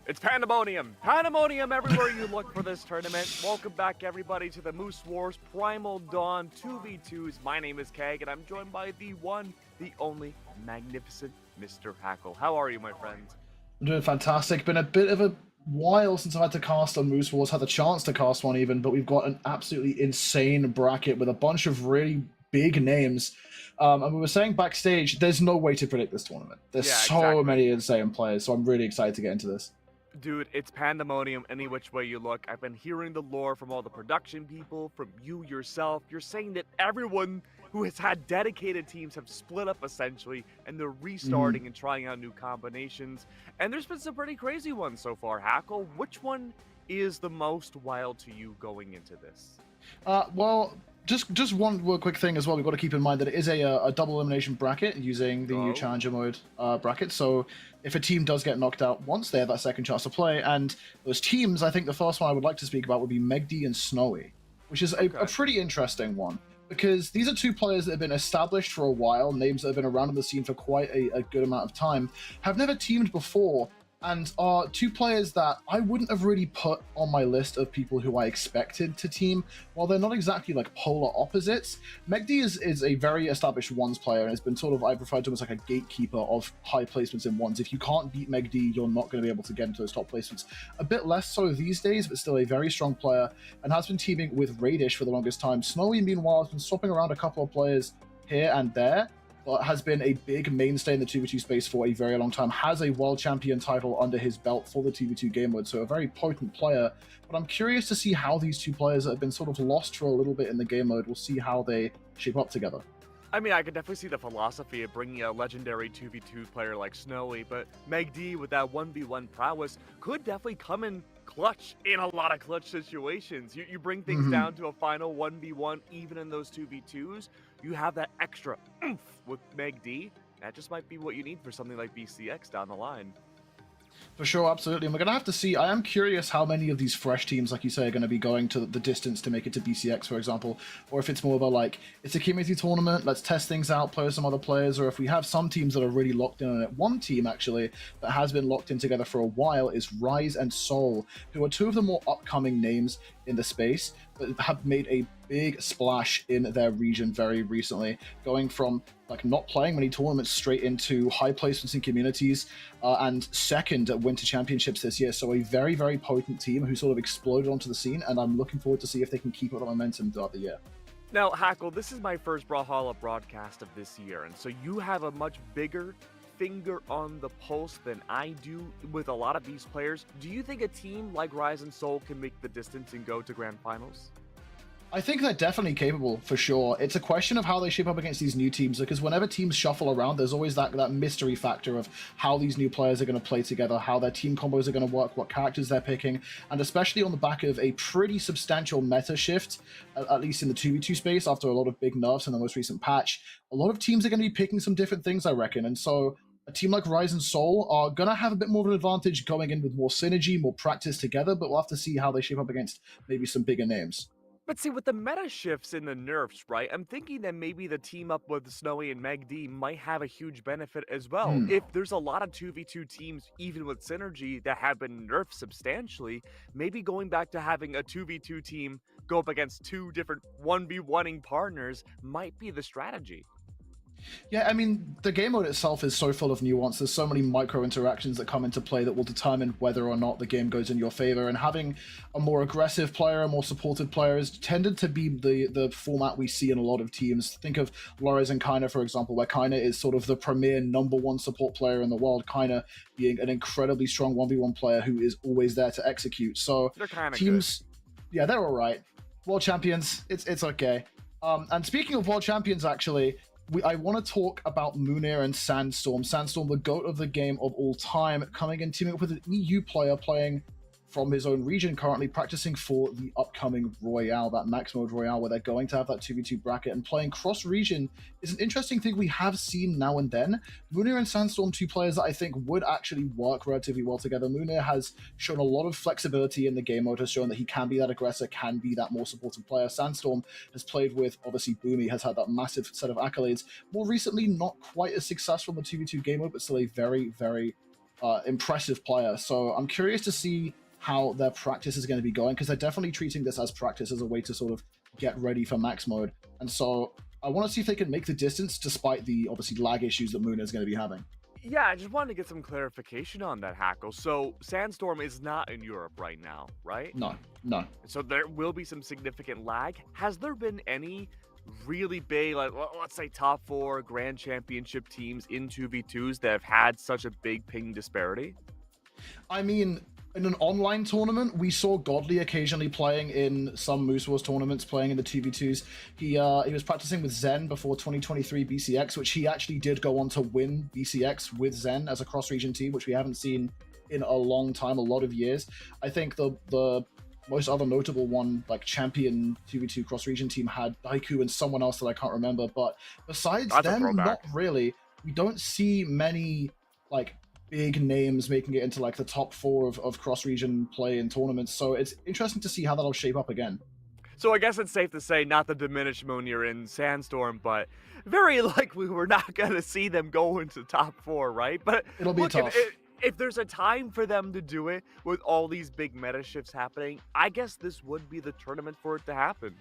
It's pandemonium! Pandemonium everywhere you look for this tournament. Welcome back, everybody, to the Moose Wars Primal Dawn 2v2s. My name is Keg, and I'm joined by the one, the only, magnificent Mr. Hackle. How are you, my friend? I'm doing fantastic. Been a bit of a while since I had to cast on Moose Wars, had the chance to cast one even, but we've got an absolutely insane bracket with a bunch of really big names. And we were saying backstage, there's no way to predict this tournament. There's so many insane players, so I'm really excited to get into this. Dude, it's pandemonium any which way you look. I've been hearing the lore from all the production people, from you yourself. You're saying that everyone who has had dedicated teams have split up essentially, and they're restarting and trying out new combinations. And there's been some pretty crazy ones so far. Hackle, which one is the most wild to you going into this? Well, just one quick thing as well. We've got to keep in mind that it is a double elimination bracket using the new challenger mode bracket. So if a team does get knocked out once, they have that second chance to play. And those teams, I think the first one I would like to speak about would be Megdy and Snowy, which is a pretty interesting one. Because these are two players that have been established for a while, names that have been around in the scene for quite a good amount of time, have never teamed before, and are two players that I wouldn't have really put on my list of people who I expected to team. While they're not exactly like polar opposites, Megdy is a very established ones player and has been sort of, I refer to him as like a gatekeeper of high placements in ones. If you can't beat Megdy, you're not going to be able to get into those top placements. A bit less so these days, but still a very strong player, and has been teaming with Raydish for the longest time. Snowy, meanwhile, has been swapping around a couple of players here and there, but has been a big mainstay in the 2v2 space for a very long time, has a world champion title under his belt for the 2v2 game mode, so a very potent player. But I'm curious to see how these two players that have been sort of lost for a little bit in the game mode, we'll see how they shape up together. I mean, I could definitely see the philosophy of bringing a legendary 2v2 player like Snowy, but Megdy with that 1v1 prowess could definitely come in clutch in a lot of clutch situations. You bring things down to a final 1v1, even in those 2v2s, you have that extra oomph with Megdy. That just might be what you need for something like BCX down the line. For sure, absolutely. And we're going to have to see. I am curious how many of these fresh teams, like you say, are going to be going to the distance to make it to BCX, for example. Or if it's more of a, like, it's a community tournament, let's test things out, play with some other players. Or if we have some teams that are really locked in on it. One team, actually, that has been locked in together for a while is Rise and Soul, who are two of the more upcoming names in the space, that have made a big splash in their region very recently, going from like not playing many tournaments straight into high placements in communities, and second at Winter Championships this year. So a very, very potent team who sort of exploded onto the scene, and I'm looking forward to see if they can keep up the momentum throughout the year. Now, Hackle, this is my first Brawlhalla broadcast of this year, and so you have a much bigger finger on the pulse than I do with a lot of these players. Do you think a team like Rise and Soul can make the distance and go to Grand Finals? I think they're definitely capable, for sure. It's a question of how they shape up against these new teams, because whenever teams shuffle around, there's always that mystery factor of how these new players are going to play together, how their team combos are going to work, what characters they're picking, and especially on the back of a pretty substantial meta shift, at least in the 2v2 space, after a lot of big nerfs in the most recent patch, a lot of teams are going to be picking some different things, I reckon, and so a team like Rise and Soul are going to have a bit more of an advantage going in with more synergy, more practice together, but we'll have to see how they shape up against maybe some bigger names. But see, with the meta shifts and the nerfs, right, I'm thinking that maybe the team up with Snowy and Megdy might have a huge benefit as well. If there's a lot of 2v2 teams, even with synergy, that have been nerfed substantially, maybe going back to having a 2v2 team go up against two different 1v1ing partners might be the strategy. Yeah, I mean, the game mode itself is so full of nuance. There's so many micro interactions that come into play that will determine whether or not the game goes in your favor. And having a more aggressive player, a more supported player, has tended to be the format we see in a lot of teams. Think of Lores and Kaina, for example, where Kaina is sort of the premier #1 support player in the world, Kaina being an incredibly strong 1v1 player who is always there to execute. So they're kind of teams, good. Yeah, they're all right. World champions, it's okay. And speaking of world champions, actually, I want to talk about Munir and Sandstorm. Sandstorm, the GOAT of the game of all time, coming in teaming up with an EU player playing from his own region, currently practicing for the upcoming Royale, that max mode Royale, where they're going to have that 2v2 bracket, and playing cross-region is an interesting thing we have seen now and then. Munir and Sandstorm, two players that I think would actually work relatively well together. Munir has shown a lot of flexibility in the game mode, has shown that he can be that aggressor, can be that more supportive player. Sandstorm has played with, obviously, Boomy, has had that massive set of accolades. More recently, not quite as successful in the 2v2 game mode, but still a very, very impressive player. So I'm curious to see how their practice is going to be going, because they're definitely treating this as practice, as a way to sort of get ready for max mode. And so I want to see if they can make the distance despite the obviously lag issues that Moon is going to be having. Yeah, I just wanted to get some clarification on that, Hackle. So Sandstorm is not in Europe right now, right? No, no. So there will be some significant lag. Has there been any really big, like let's say top 4 Grand Championship teams in 2v2s that have had such a big ping disparity? I mean, in an online tournament, we saw Godly occasionally playing in some Moose Wars tournaments, playing in the 2v2s. He was practicing with Zen before 2023 BCX, which he actually did go on to win BCX with Zen as a cross-region team, which we haven't seen in a long time, a lot of years. I think the most other notable one, like champion 2v2 cross-region team, had Daiku and someone else that I can't remember. But besides them, not really. We don't see many like big names making it into like the top 4 of cross-region play in tournaments. So it's interesting to see how that'll shape up again. So I guess it's safe to say, not to diminish Moonir in Sandstorm, but very likely we're not going to see them go into top 4, right? But it'll be tough. If there's a time for them to do it with all these big meta shifts happening, I guess this would be the tournament for it to happen.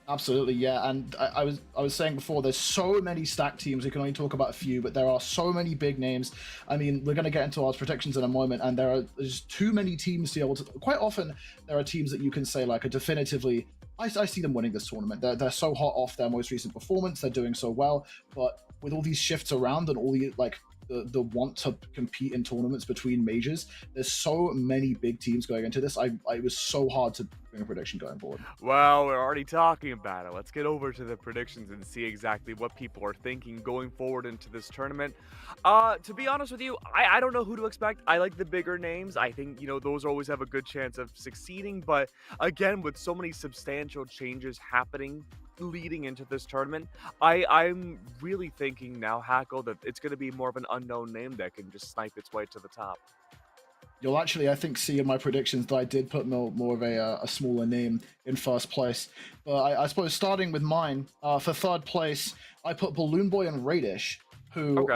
Absolutely, yeah. And I was saying before, there's so many stacked teams. We can only talk about a few, but there are so many big names. I mean, we're going to get into our predictions in a moment, and there's too many teams to be able to. Quite often, there are teams that you can say like are definitively. I see them winning this tournament. They're so hot off their most recent performance. They're doing so well, but with all these shifts around and all the like. The want to compete in tournaments between majors, there's so many big teams going into this. It was so hard to bring a prediction going forward. Well, we're already talking about it. Let's get over to the predictions and see exactly what people are thinking going forward into this tournament. To be honest with you, I don't know who to expect. I like the bigger names. I think, those always have a good chance of succeeding. But again, with so many substantial changes happening leading into this tournament, I'm really thinking now, Hackle, that it's going to be more of an unknown name that can just snipe its way to the top. You'll actually, I think, see in my predictions that I did put more of a smaller name in first place. But I suppose starting with mine, for third place, I put BalloonBoy and Raydish, who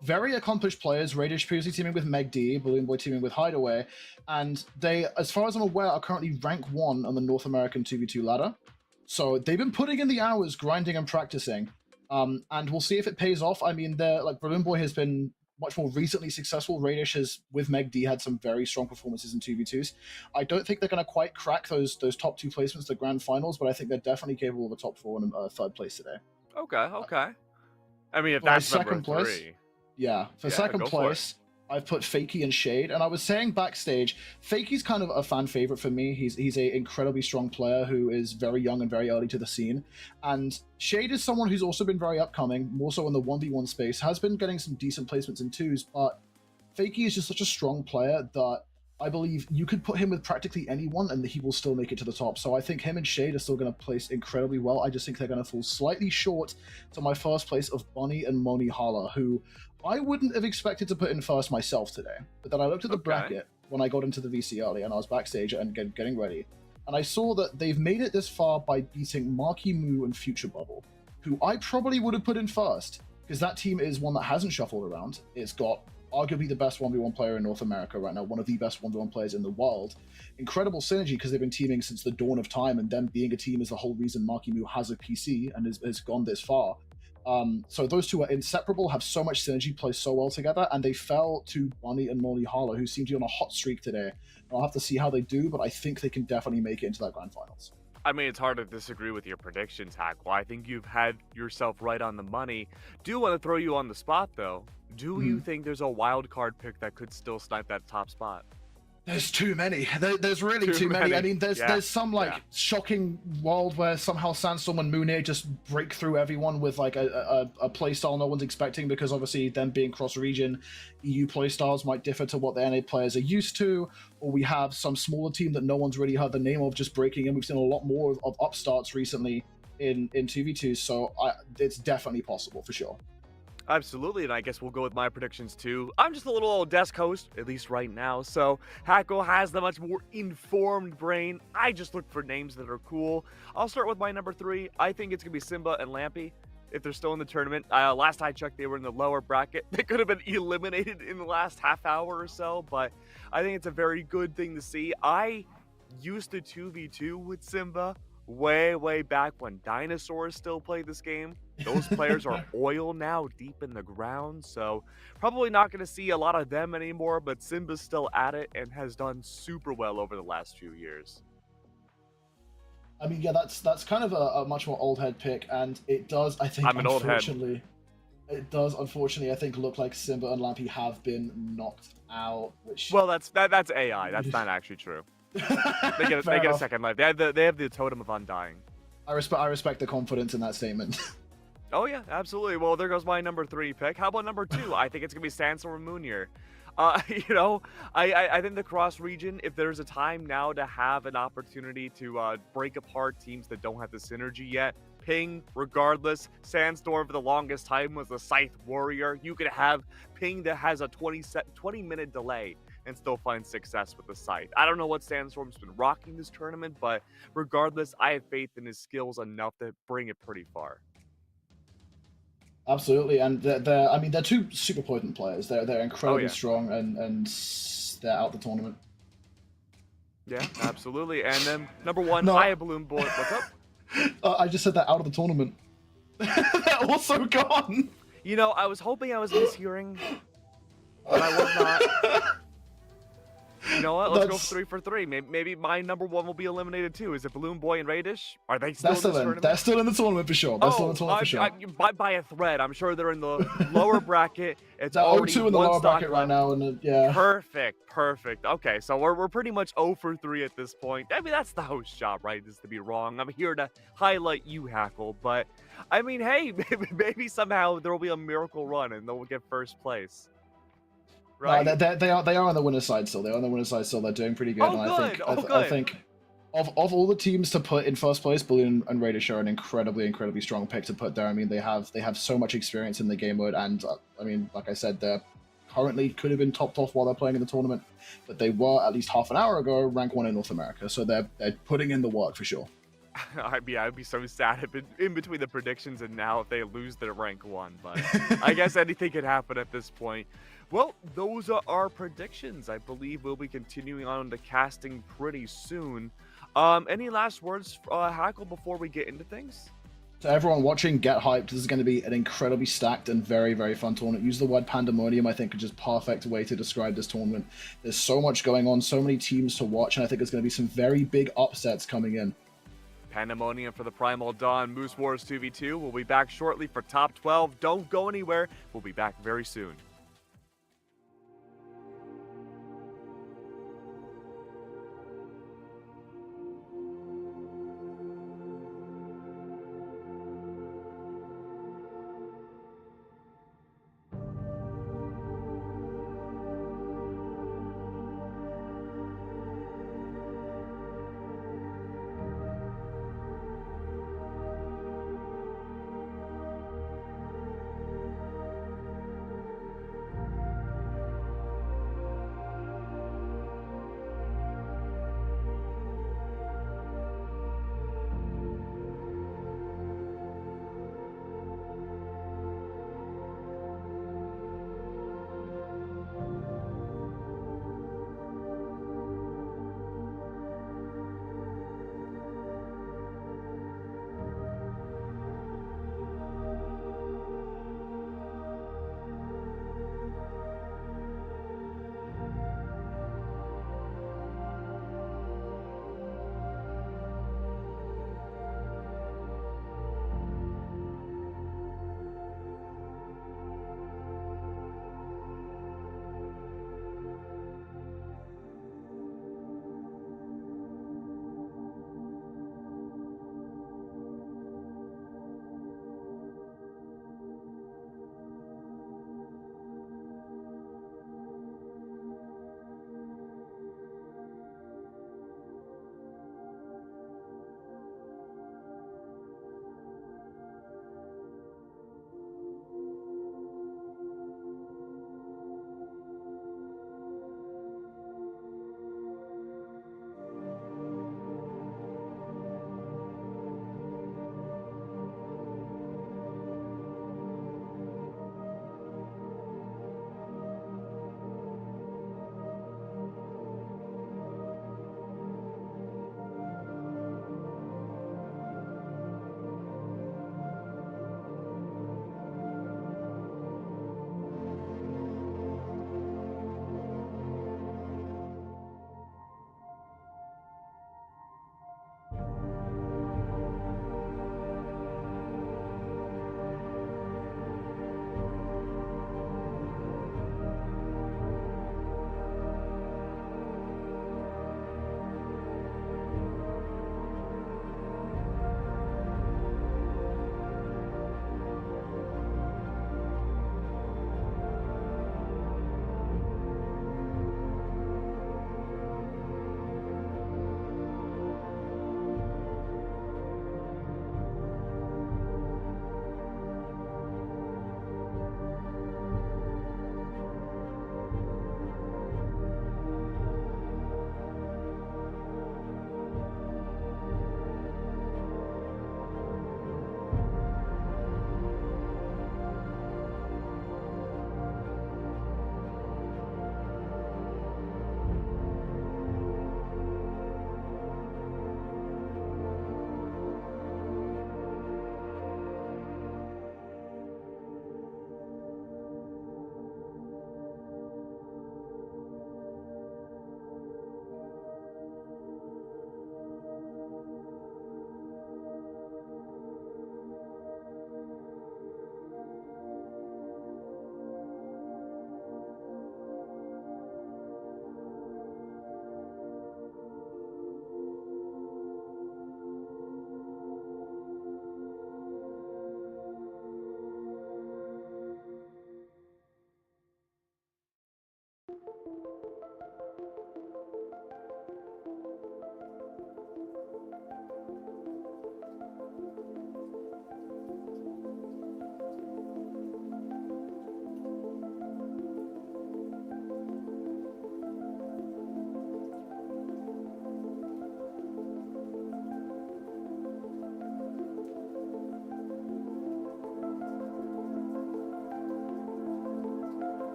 very accomplished players. Raydish previously teaming with Megdy, BalloonBoy teaming with Hideaway, and they, as far as I'm aware, are currently rank 1 on the North American 2v2 ladder. So they've been putting in the hours, grinding and practicing, and we'll see if it pays off. I mean, BalloonBoy has been much more recently successful. Raydish has, with Megdy, had some very strong performances in 2v2s. I don't think they're going to quite crack those top 2 placements, the grand finals, but I think they're definitely capable of a top 4 and a third place today. Okay. I mean, if that's second number place, 3. Yeah, second place, I've put Fakey and Shade, and I was saying backstage, Fakey's kind of a fan favorite for me. He's an incredibly strong player who is very young and very early to the scene. And Shade is someone who's also been very upcoming, more so in the 1v1 space, has been getting some decent placements in 2s, but Fakey is just such a strong player that I believe you could put him with practically anyone and he will still make it to the top. So I think him and Shade are still going to place incredibly well. I just think they're going to fall slightly short to my first place of Bunny and Moni Hala, who I wouldn't have expected to put in first myself today. But then I looked at the bracket when I got into the VC early and I was backstage and getting ready. And I saw that they've made it this far by beating Marckiemoo and Future Bubble, who I probably would have put in first, because that team is one that hasn't shuffled around. It's got arguably the best 1v1 player in North America right now, one of the best 1v1 players in the world. Incredible synergy because they've been teaming since the dawn of time, and them being a team is the whole reason Marckiemoo has a PC and has gone this far. So those two are inseparable, have so much synergy, play so well together, and they fell to Bunny and Moni Hala, who seem to be on a hot streak today. I'll have to see how they do, but I think they can definitely make it into that grand finals. I mean, it's hard to disagree with your predictions, Hackle. I think you've had yourself right on the money. Do want to throw you on the spot, though. Do you think there's a wild card pick that could still snipe that top spot? There's too many. There's really too many. I mean, there's some shocking world where somehow Sandstorm and Moonir just break through everyone with like a playstyle no one's expecting, because obviously them being cross-region, EU playstyles might differ to what the NA players are used to, or we have some smaller team that no one's really heard the name of just breaking in. We've seen a lot more of upstarts recently in 2v2s, so it's definitely possible for sure. Absolutely, and I guess we'll go with my predictions too. I'm just a little old desk host, at least right now, so Hackle has the much more informed brain. I just look for names that are cool. I'll start with my number 3. I think it's going to be Simba and Lampy. if they're still in the tournament. Last I checked, they were in the lower bracket. They could have been eliminated in the last half hour or so, but I think it's a very good thing to see. I used to 2v2 with Simba way back when dinosaurs still played this game. Those players are oil now, deep in the ground, so probably not going to see a lot of them anymore, but Simba's still at it and has done super well over the last few years. I mean, yeah, that's kind of a much more old head pick, and it does, I think, I'm an old head. It does, unfortunately, I think, look like Simba and Lampy have been knocked out, which... Well, that's AI. That's not actually true. They get a second life. They have the totem of undying. I respect the confidence in that statement. Oh yeah, absolutely. Well, there goes my number 3 pick. How about number 2? I think it's gonna be Sandstorm and Moonier. You know, I think the cross region, if there's a time now to have an opportunity to break apart teams that don't have the synergy yet, Ping, regardless, Sandstorm for the longest time was a Scythe Warrior. You could have Ping that has a 20-minute delay and still find success with the Scythe. I don't know what Sandstorm's been rocking this tournament, but regardless, I have faith in his skills enough to bring it pretty far. Absolutely, and they're two super potent players. They're incredibly strong, and they're out the tournament. Yeah, absolutely. And then number 1, I have BalloonBoy. What's up? I just said they're out of the tournament. They're also gone. You know, I was hoping I was mishearing, but I was not. You know what? Let's go 3 for 3. Maybe my number 1 will be eliminated too. Is it BalloonBoy and Raydish? Are they still in the tournament? They're still in the tournament for sure. By a thread. I'm sure they're in the lower bracket. It's they're already 0-2 in the lower bracket right now, and yeah. Perfect. Okay, so we're pretty much 0 for 3 at this point. I mean, that's the host job, right? Is to be wrong. I'm here to highlight you, Hackle. But I mean, hey, maybe somehow there will be a miracle run and they'll get first place. Right? No, they are on the winner's side still. They're on the winner's side still. They're doing pretty good. I think of all the teams to put in first place, Balloon and Raidish are an incredibly strong pick to put there. I mean, they have so much experience in the game mode, and I mean, like I said, they're currently could have been topped off while they're playing in the tournament, but they were at least half an hour ago rank 1 in North America, so they're putting in the work for sure. I'd be so sad in between the predictions and now if they lose their rank 1, but I guess anything could happen at this point. Well, those are our predictions. I believe we'll be continuing on to casting pretty soon. Any last words, Hackle, before we get into things? To everyone watching, get hyped. This is going to be an incredibly stacked and very fun tournament. Use the word pandemonium, I think, is just perfect way to describe this tournament. There's so much going on, so many teams to watch, and I think there's going to be some very big upsets coming in. Pandemonium for the Primal Dawn Moose Wars 2v2. We'll be back shortly for Top 12. Don't go anywhere. We'll be back very soon.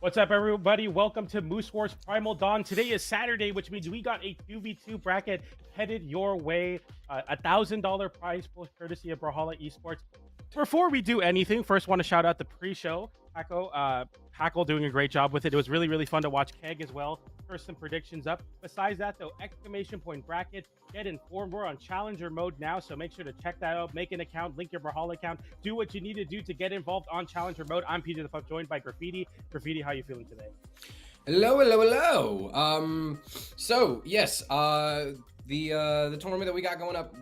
What's up, everybody? Welcome to Moose Wars Primal Dawn. Today is Saturday, which means we got a 2v2 bracket headed your way. $1,000 prize pool courtesy of Brawlhalla Esports. Before we do anything, first want to shout out the pre-show. Hackle doing a great job with it. It was really, really fun to watch Keg as well. First, some predictions up. Besides that, though, exclamation point bracket. Get informed. We're on Challenger mode now, so make sure to check that out. Make an account. Link your Brawlhalla account. Do what you need to do to get involved on Challenger mode. I'm PJ the Pup, joined by Graffiti. Graffiti, how you feeling today? Hello, hello, hello. So yes, the tournament that we got going up,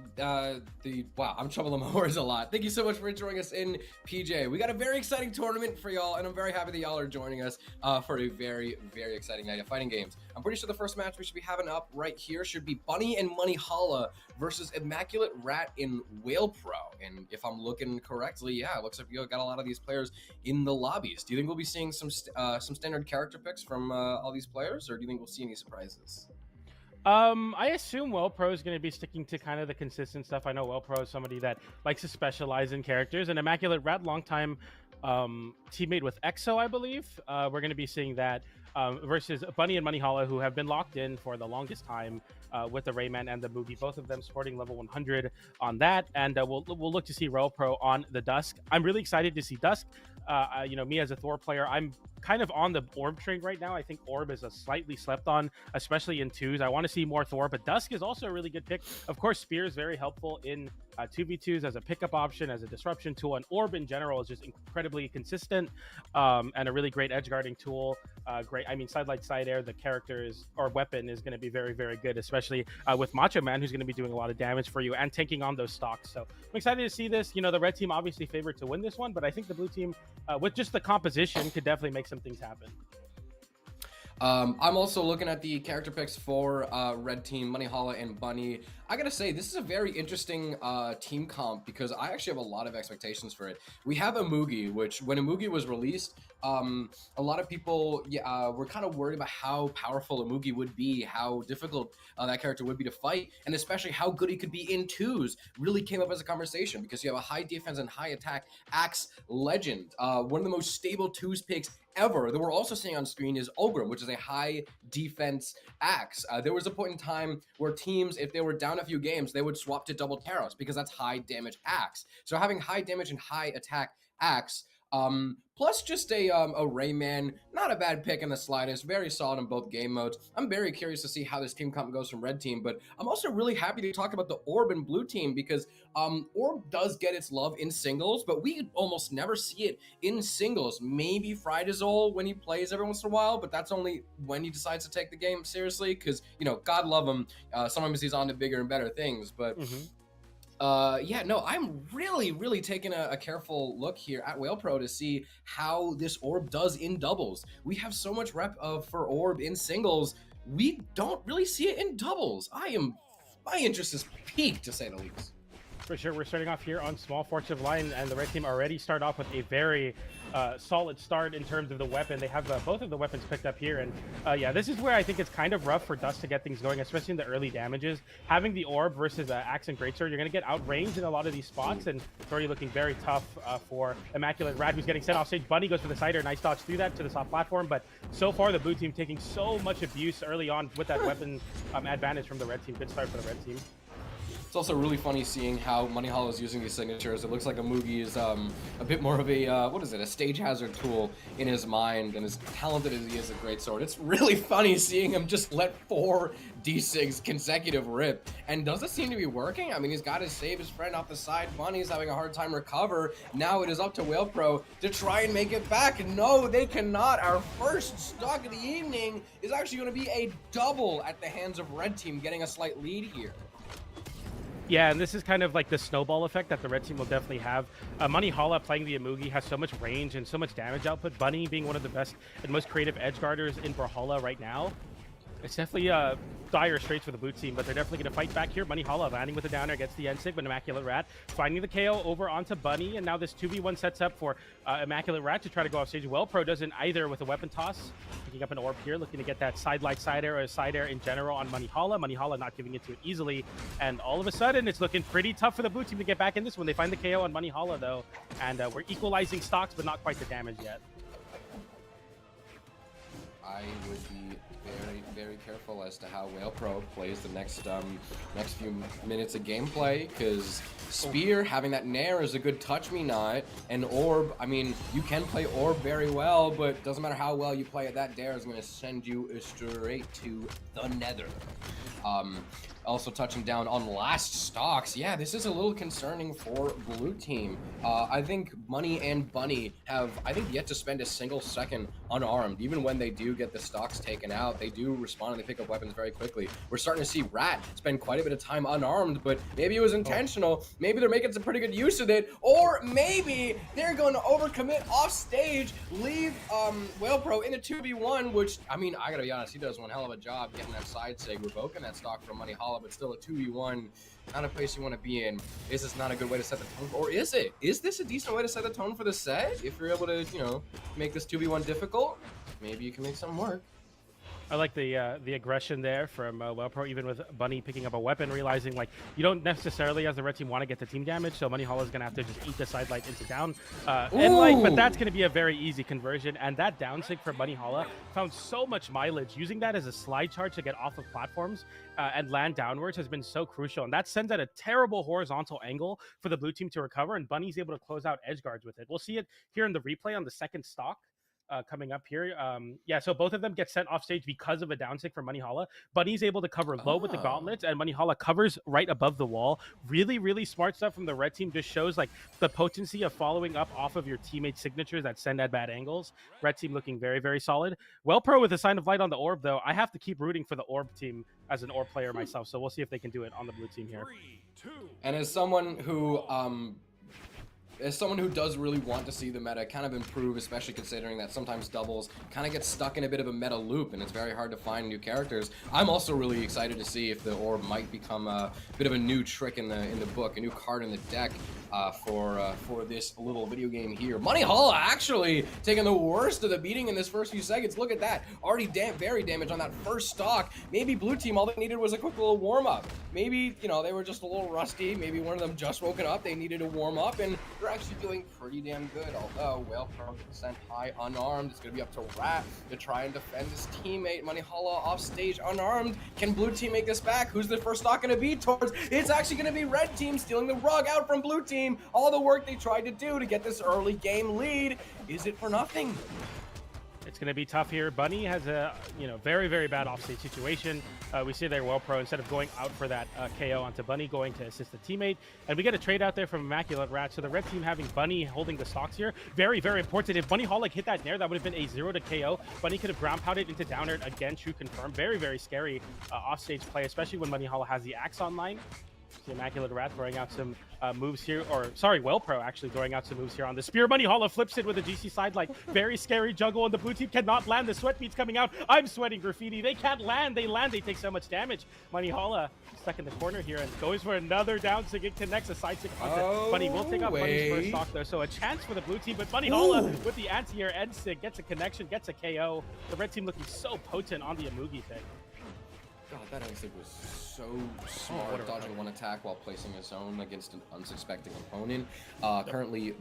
wow, I'm troubling my words a lot. Thank you so much for joining us in PJ. We got a very exciting tournament for y'all, and I'm very happy that y'all are joining us for a very, very exciting night of fighting games. I'm pretty sure the first match we should be having up right here should be Bunny and Money Holla versus Immaculate Rat in Whale Pro. And if I'm looking correctly, yeah, it looks like we got a lot of these players in the lobbies. Do you think we'll be seeing some standard character picks from all these players, or do you think we'll see any surprises? I assume WellPro is going to be sticking to kind of the consistent stuff. I know WellPro is somebody that likes to specialize in characters, and Immaculate Rat, longtime teammate with Hexo, I believe. We're going to be seeing that versus Bunny and Money Holla, who have been locked in for the longest time with the Rayman and the Moogie, both of them sporting level 100 on that, and we'll look to see WellPro on the Dusk. I'm really excited to see Dusk. Me as a Thor player, I'm kind of on the Orb train right now. I think Orb is a slightly slept on, especially in twos. I want to see more Thor, but Dusk is also a really good pick. Of course, Spear is very helpful in 2v2s as a pickup option, as a disruption tool, and Orb in general is just incredibly consistent and a really great edge guarding tool. Side light, side air, the character is, or weapon is going to be very, very good, especially with Macho Man, who's going to be doing a lot of damage for you and tanking on those stocks. So I'm excited to see this. The red team obviously favored to win this one, but I think the blue team, with just the composition, could definitely make some things happen. I'm also looking at the character picks for Red Team, Money Holla, and Bunny. I gotta say, this is a very interesting team comp because I actually have a lot of expectations for it. We have a Moogie, which when a Moogie was released, a lot of people were kind of worried about how powerful a Moogie would be, how difficult that character would be to fight, and especially how good he could be in twos really came up as a conversation because you have a high defense and high attack Axe Legend, one of the most stable twos picks ever that we're also seeing on screen is Ogrim, which is a high defense Axe. There was a point in time where teams, if they were down a few games, they would swap to double Taros because that's high damage Axe. So having high damage and high attack Axe, plus just a Rayman, not a bad pick in the slightest, very solid in both game modes. I'm very curious to see how this team comp goes from Red Team, but I'm also really happy to talk about the Orb and Blue Team because Orb does get its love in singles, but we almost never see it in singles. Maybe Frydazole when he plays every once in a while, but that's only when he decides to take the game seriously because, God love him, sometimes he's on to bigger and better things, but... I'm really taking a careful look here at Whale Pro to see how this Orb does in doubles. We have so much rep for Orb in singles. We don't really see it in doubles. My interest is piqued, to say the least. For sure, we're starting off here on Small Fortune of Lion, and the red team already start off with a very solid start in terms of the weapon. They have both of the weapons picked up here, and this is where I think it's kind of rough for Dust to get things going, especially in the early damages. Having the Orb versus Axe and Greatsword, you're going to get outranged in a lot of these spots, and it's already looking very tough for Immaculate Rat, who's getting sent off stage. Bunny goes for the cider, nice dodge through that to the soft platform, but so far the blue team taking so much abuse early on with that weapon advantage from the red team. Good start for the red team. It's also really funny seeing how Money Holla is using these signatures. It looks like a Moogie is a bit more of a stage hazard tool in his mind, and as talented as he is a great sword. It's really funny seeing him just let 4 D6 consecutive rip. And does it seem to be working? I mean, he's got to save his friend off the side. Bunny's having a hard time recover. Now it is up to Whale Pro to try and make it back. No, they cannot. Our first stock of the evening is actually going to be a double at the hands of Red Team, getting a slight lead here. Yeah, and this is kind of like the snowball effect that the red team will definitely have. Money Holla playing the Amugi has so much range and so much damage output. Bunny being one of the best and most creative edge guarders in Brawlhalla right now. It's definitely dire straits for the blue team, but they're definitely going to fight back here. Money Holla landing with a downer, gets the N-Sig, but Immaculate Rat finding the KO over onto Bunny, and now this 2v1 sets up for Immaculate Rat to try to go off stage. Well, Pro doesn't either with a weapon toss. Picking up an orb here, looking to get that side light side air or side air in general on Money Holla. Money Holla not giving it to it easily, and all of a sudden it's looking pretty tough for the blue team to get back in this one. They find the KO on Money Holla though, and we're equalizing stocks, but not quite the damage yet. very careful as to how Whale Pro plays the next few minutes of gameplay, because Spear, having that Nair is a good touch me not, and Orb, I mean, you can play Orb very well, but doesn't matter how well you play it, that Dare is going to send you straight to the nether. Also touching down on last stocks. Yeah, this is a little concerning for blue team. I think Money and Bunny have, I think, yet to spend a single second unarmed. Even when they do get the stocks taken out, they do respond and they pick up weapons very quickly. We're starting to see Rat spend quite a bit of time unarmed, but maybe it was intentional. Maybe they're making some pretty good use of it, or maybe they're going to overcommit off stage, leave Whale Pro in a 2v1, which, I mean, I gotta be honest, he does one hell of a job getting that side sig, revoking that stock from Money Hollow, but still a 2v1, not a place you want to be in. Is this not a good way to set the tone? Or is it? Is this a decent way to set the tone for the set? If you're able to, you know, make this 2v1 difficult, maybe you can make something work. I like the aggression there from Whale Pro, even with Bunny picking up a weapon, realizing like you don't necessarily as the red team want to get the team damage, so Money Hollow is gonna have to just eat the side light into down, and like, but that's gonna be a very easy conversion. And that down sig for Money Hollow found so much mileage. Using that as a slide charge to get off of platforms and land downwards has been so crucial, and that sends at a terrible horizontal angle for the blue team to recover. And Bunny's able to close out edge guards with it. We'll see it here in the replay on the second stock. Coming up here. Yeah, so both of them get sent off stage because of a down stick from Money Hollow. Bunny's able to cover low with the gauntlets, and Money Hollow covers right above the wall. Really, really smart stuff from the red team. Just shows like the potency of following up off of your teammate signatures that send at bad angles. Red team looking very, very solid. Well Pro with a sign of light on the orb, though. I have to keep rooting for the orb team as an orb player myself, so we'll see if they can do it on the blue team here. And as someone who does really want to see the meta kind of improve, especially considering that sometimes doubles kind of get stuck in a bit of a meta loop and it's very hard to find new characters, I'm also really excited to see if the orb might become a bit of a new trick in the book, a new card in the deck for this little video game here. Money Hollow actually taking the worst of the beating in this first few seconds. Look at that, already very damaged on that first stock. Maybe blue team, all they needed was a quick little warm up. Maybe, you know, they were just a little rusty. Maybe one of them just woken up. They needed to warm up, and they're actually doing pretty damn good. Although Whale Pro gets sent high unarmed. It's gonna be up to Rat to try and defend his teammate. Money Hollow off stage unarmed. Can blue team make this back? Who's the first stock gonna be towards? It's actually gonna be red team stealing the rug out from blue team. All the work they tried to do to get this early game lead, is it for nothing? It's going to be tough here. Bunny has a very, very bad offstage situation. We see there Well Pro, instead of going out for that KO onto Bunny, going to assist the teammate. And we get a trade out there from Immaculate Rat. So the red team having Bunny holding the stocks here. Very, very important. If Bunny Hall hit that nair, that would have been a 0 to KO. Bunny could have ground pounded into down air again, true confirm. Very, very scary offstage play, especially when Bunny Hall has the axe online. The Immaculate Rat throwing out some moves here, or sorry, Well Pro actually throwing out some moves here on the spear. Money Hollow flips it with a GC side, like very scary juggle, and the blue team cannot land. The sweat beats coming out. I'm sweating graffiti. They can't land. They land. They take so much damage. Money Hollow stuck in the corner here and goes for another down sig. It connects a side sig onto Bunny. Will take out Bunny's first stock though, so a chance for the blue team. But Money Hollow with the anti-air end sig gets a connection, gets a KO. The red team looking so potent on the Amugi thing. God, that exit was so smart, dodging one attack while placing his own against an unsuspecting opponent. Currently,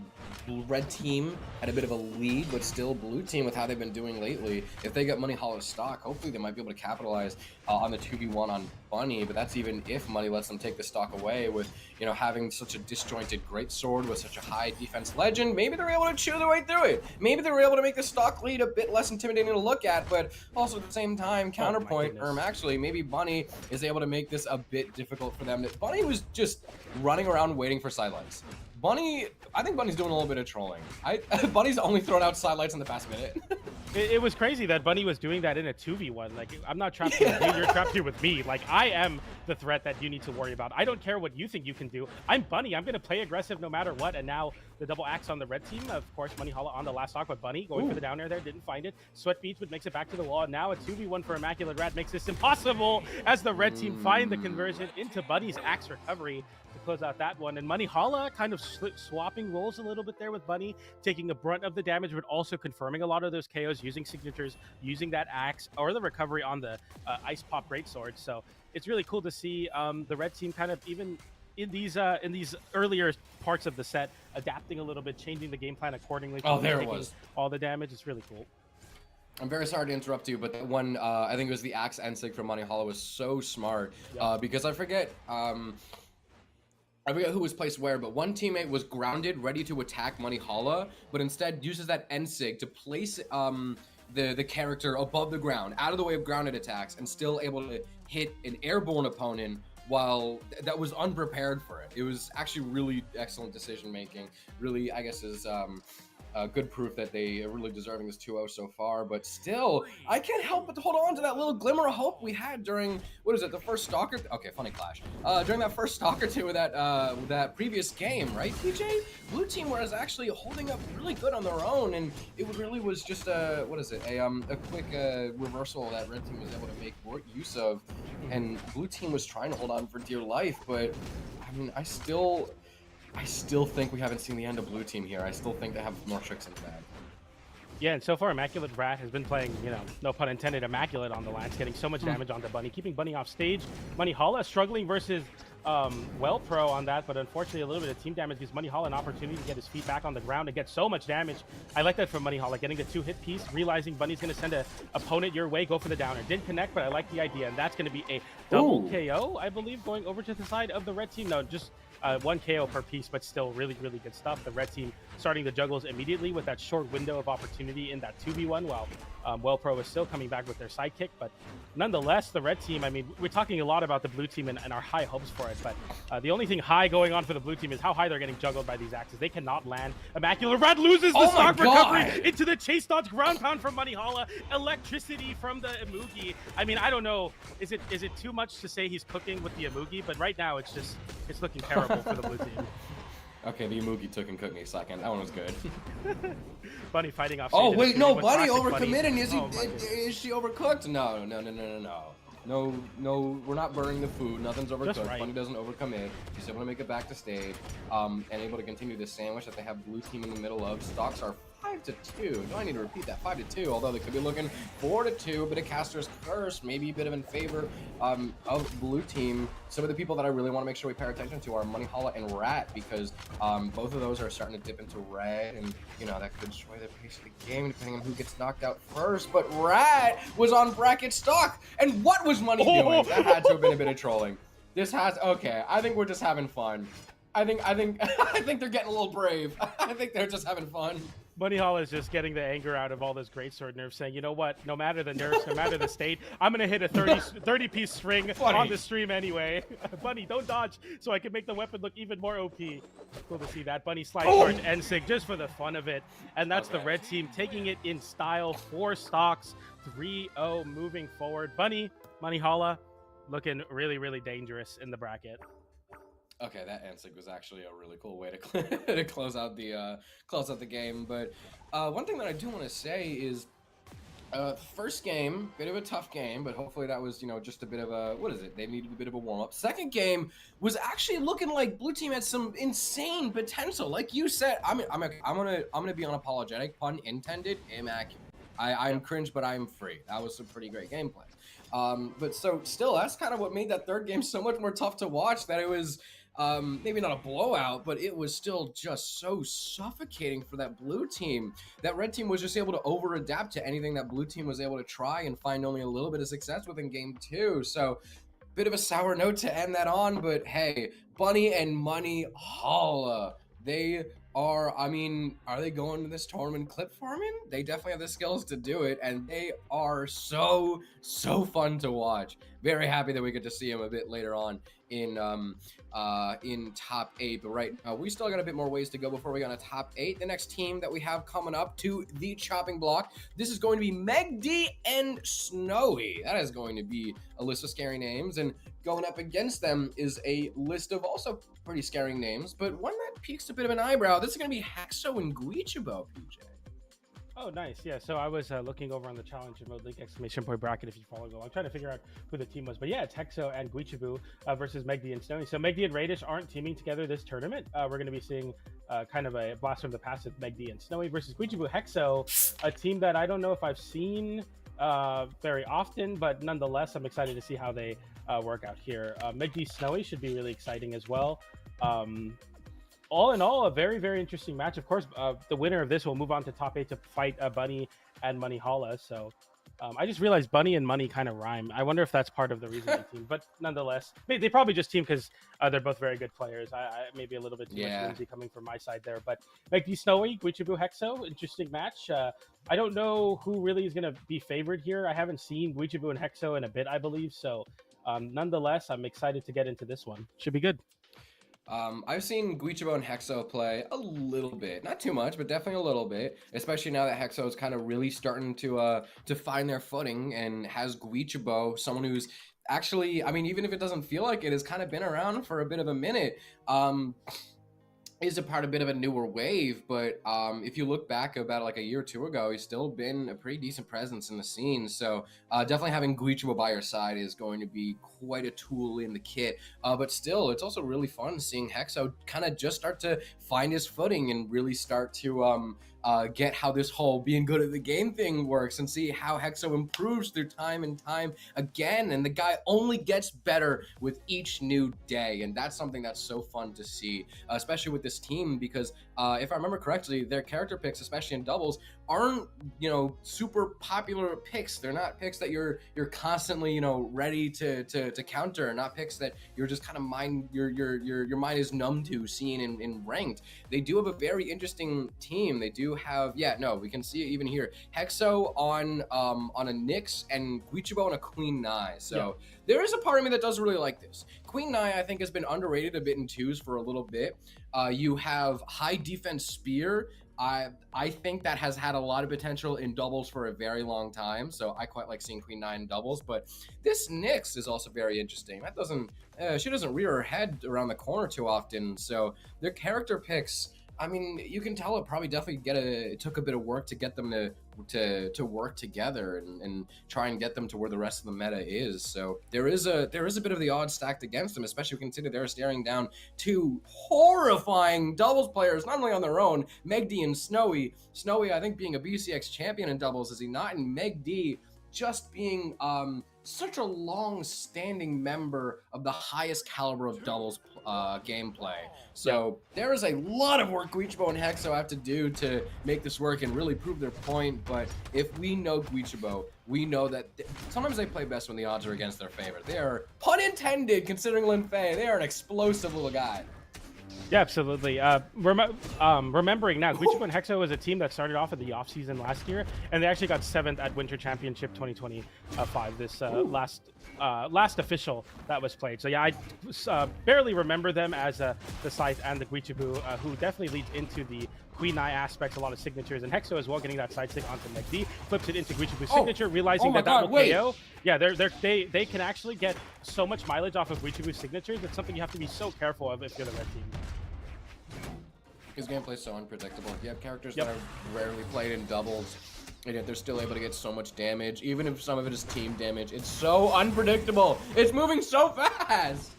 red team had a bit of a lead, but still blue team with how they've been doing lately. If they get Money Hollow stock, hopefully they might be able to capitalize on the 2v1 on Bunny, but that's even if Money lets them take the stock away with, you know, having such a disjointed greatsword with such a high defense legend. Maybe they're able to chew their way through it. Maybe they were able to make the stock lead a bit less intimidating to look at, but also at the same time, counterpoint, actually, maybe Bunny is able to make this a bit difficult for them. Bunny was just running around waiting for sidelights. Bunny, I think Bunny's doing a little bit of trolling. Bunny's only thrown out sidelights in the past minute. It was crazy that Bunny was doing that in a 2v1. Like, I'm not trapped here with you, you're trapped here with me. Like, I am the threat that you need to worry about. I don't care what you think you can do. I'm Bunny. I'm going to play aggressive no matter what. And now the double axe on the red team. Of course, Money Hollow on the last stock, but Bunny going for the down air there, didn't find it. Sweat beats, but makes it back to the wall. And now a 2v1 for Immaculate Rat makes this impossible as the red team find the conversion into Bunny's axe recovery to close out that one. And Money Hollow kind of swapping roles a little bit there with Bunny, taking the brunt of the damage, but also confirming a lot of those KOs, using signatures, using that axe, or the recovery on the Ice Pop Greatsword. So it's really cool to see the red team kind of even in these earlier parts of the set, adapting a little bit, changing the game plan accordingly. Oh, there it was. All the damage. It's really cool. I'm very sorry to interrupt you, but that one, I think it was the Axe Ensig from Money Hollow was so smart, because I forget who was placed where, but one teammate was grounded, ready to attack Money Hollow, but instead uses that Ensig to place the character above the ground, out of the way of grounded attacks, and still able to hit an airborne opponent while that was unprepared for it. It was actually really excellent decision making. Really, I guess is good proof that they are really deserving this 2-0 so far, but still, I can't help but to hold on to that little glimmer of hope we had during, what is it, the first Stalker? Okay, funny clash. During that first Stalker 2 with that previous game, right, PJ? Blue team was actually holding up really good on their own, and it really was just a quick reversal that red team was able to make use of, and blue team was trying to hold on for dear life, but I mean, I still think we haven't seen the end of blue team here. I still think they have more tricks in the bag. Yeah, and so far Immaculate Rat has been playing, you know, no pun intended, immaculate on the lance, getting so much damage onto Bunny, keeping Bunny off stage. Money Holla struggling versus Well Pro on that, but unfortunately a little bit of team damage gives Money Holla an opportunity to get his feet back on the ground and get so much damage. I like that from Money Holla, getting the 2-hit piece, realizing Bunny's going to send an opponent your way, go for the downer. Didn't connect, but I like the idea, and that's going to be a double KO, I believe, going over to the side of the red team. No, just 1 KO per piece, but still really, really good stuff. The red team starting the juggles immediately with that short window of opportunity in that 2v1, while Well Pro is still coming back with their sidekick. But nonetheless, the red team, I mean, we're talking a lot about the blue team and our high hopes for it, but the only thing high going on for the blue team is how high they're getting juggled by these axes. They cannot land. Immaculate Rat loses the stock recovery into the chase dodge ground pound from Money Holla. Electricity from the Imugi. I mean, I don't know. Is it too much to say he's cooking with the Imugi? But right now, it's looking terrible for the blue team. Okay, the Imugi took and cooked me a second. That one was good. Bunny fighting off stage. Oh wait, no, Bunny overcommitting. Bunny. Is she overcooked? No. No, we're not burning the food. Nothing's overcooked. Right. Bunny doesn't overcommit. She's able to make it back to stage, and able to continue this sandwich that they have blue team in the middle of. Stocks are 5-2. Do I need to repeat that? 5-2. Although they could be looking 4-2. Bit of Caster's Curse, maybe a bit of in favor of blue team. Some of the people that I really want to make sure we pay attention to are Money Holla and Rat, because both of those are starting to dip into red, and you know that could sway the pace of the game depending on who gets knocked out first. But Rat was on bracket stock, and what was Money doing? That had to have been a bit of trolling. Okay. I think we're just having fun. I think they're getting a little brave. I think they're just having fun. Money Hall is just getting the anger out of all this greatsword nerfs, saying, you know what, no matter the nerfs, no matter the state, I'm going to hit a 30-piece string on the stream anyway. Bunny, don't dodge, so I can make the weapon look even more OP. Cool to see that. Bunny slide charge Ensig just for the fun of it. And that's the red team taking it in style. 4 stocks, 3-0 moving forward. Bunny, Money Holla, looking really, really dangerous in the bracket. Okay, that Ensig was actually a really cool way to close out the game. But one thing that I do want to say is, first game, bit of a tough game, but hopefully that was, you know, just a bit of a, what is it? They needed a bit of a warm up. Second game was actually looking like blue team had some insane potential. Like you said, I'm gonna be unapologetic, pun intended, immaculate. I'm cringe, but I'm free. That was some pretty great gameplay. But so still, that's kind of what made that third game so much more tough to watch. That it was. Maybe not a blowout, but it was still just so suffocating for that blue team. That red team was just able to over-adapt to anything that blue team was able to try and find only a little bit of success with in game 2. So, bit of a sour note to end that on, but hey, Bunny and Money Holla, they are, I mean, are they going to this tournament clip farming? They definitely have the skills to do it, and they are so fun to watch. Very happy that we get to see them a bit later on in top 8, but right now we still got a bit more ways to go before we go on to top 8. The next team that we have coming up to the chopping block, this is going to be Megdy and Snowy. That is going to be a list of scary names, and going up against them is a list of also pretty scary names, but one that peaks a bit of an eyebrow. This is going to be Hexo and Guicho, PJ. Oh, nice. Yeah, so I was looking over on the challenge mode link ! bracket if you follow along. I'm trying to figure out who the team was. But yeah, it's Hexo and Guicho versus Megdy and Snowy. So Megdy and Raydish aren't teaming together this tournament. We're going to be seeing kind of a blast from the past with Megdy and Snowy versus Guicho. Hexo, a team that I don't know if I've seen very often, but nonetheless, I'm excited to see how they work out here. Megdy Snowy should be really exciting as well. All in all, a very, very interesting match. Of course, the winner of this will move on to top 8 to fight Bunny and Money Holla. So I just realized Bunny and Money kind of rhyme. I wonder if that's part of the reason they team. But nonetheless, they probably just team because they're both very good players. I maybe a little bit too much whimsy coming from my side there. But Megdy Snowy, Guicho Hexo, interesting match. I don't know who really is going to be favored here. I haven't seen Guicho and Hexo in a bit, I believe. So nonetheless, I'm excited to get into this one. Should be good. I've seen Guicho and Hexo play a little bit, not too much, but definitely a little bit. Especially now that Hexo is kind of really starting to find their footing, and has Guicho, someone who's actually, I mean, even if it doesn't feel like it, has kind of been around for a bit of a minute. Is a part of a bit of a newer wave, but if you look back about like a year or two ago, he's still been a pretty decent presence in the scene. So definitely having Guicho by your side is going to be quite a tool in the kit. But still, it's also really fun seeing Hexo kind of just start to find his footing and really start to get how this whole being good at the game thing works, and see how Hexo improves through time and time again. And the guy only gets better with each new day, and that's something that's so fun to see, especially with this team, because if I remember correctly, their character picks, especially in doubles, aren't, you know, super popular picks. They're not picks that you're constantly, you know, ready to counter, not picks that you're just kind of your mind is numb to seeing in ranked. They do have a very interesting team. They do have, we can see it even here. Hexo on a Nyx and Guicho on a Queen Nai. So there is a part of me that doesn't really like this. Queen Nai, I think, has been underrated a bit in twos for a little bit. You have high defense Spear. I think that has had a lot of potential in doubles for a very long time, so I quite like seeing Queen Nai in doubles. But this Nyx is also very interesting. That doesn't, she doesn't rear her head around the corner too often. So their character picks, I mean, you can tell it probably definitely it took a bit of work to get them to work together and try and get them to where the rest of the meta is. So there is a bit of the odds stacked against them, especially consider they're staring down two horrifying doubles players, not only on their own, Megdy and Snowy. Snowy, I think, being a BCX champion in doubles, is he not? And Megdy just being such a long-standing member of the highest caliber of doubles gameplay. So there is a lot of work Guicho and Hexo have to do to make this work and really prove their point. But if we know Guicho, we know that sometimes they play best when the odds are against their favor. They are, pun intended, considering Lin Fei, they are an explosive little guy. Yeah, absolutely. Remembering now, Guicho and Hexo was a team that started off at the offseason last year, and they actually got 7th at Winter Championship 2025, this last official that was played. So yeah, I barely remember them as the Scythe and the Guicho, who definitely leads into the Queen Nai aspects, a lot of signatures, and Hexo as well, getting that side stick onto Megdy, flips it into Guicho's signature, realizing that will KO. Yeah, they can actually get so much mileage off of Guicho's signatures. It's something you have to be so careful of if you're the red team. His gameplay is so unpredictable. You have characters that are rarely played in doubles, and yet they're still able to get so much damage, even if some of it is team damage. It's so unpredictable. It's moving so fast.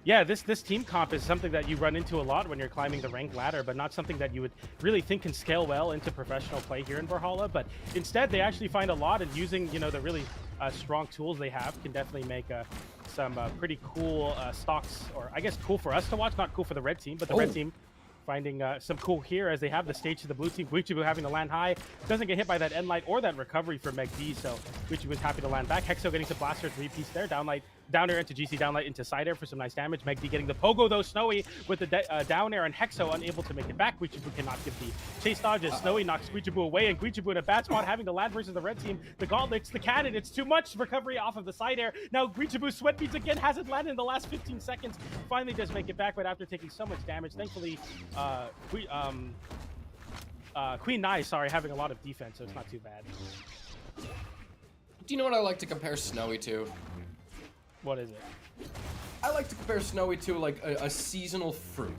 Yeah, this team comp is something that you run into a lot when you're climbing the rank ladder, but not something that you would really think can scale well into professional play here in Valhalla. But instead, they actually find a lot, and using, you know, the really strong tools they have can definitely make some pretty cool stocks, or I guess cool for us to watch, not cool for the red team, but the red team finding some cool here as they have the stage to the blue team. Guicho having to land high, doesn't get hit by that end light or that recovery for Megdy, so Guicho was happy to land back. Hexo getting to blaster 3-piece there, down air into GC, down light into side air for some nice damage. Megdy getting the pogo though, Snowy with the down air, and Hexo unable to make it back. Guicho cannot give the chase dodges. Snowy knocks Guicho away, and Guicho in a bad spot, having to land versus the red team. The gauntlets, the cannon, it's too much. Recovery off of the side air. Now Guicho sweat beats again, hasn't landed in the last 15 seconds. Finally does make it back, but after taking so much damage, thankfully, Queen Nai, having a lot of defense, so it's not too bad. Do you know what I like to compare Snowy to? What is it? I like to compare Snowy to like a seasonal fruit,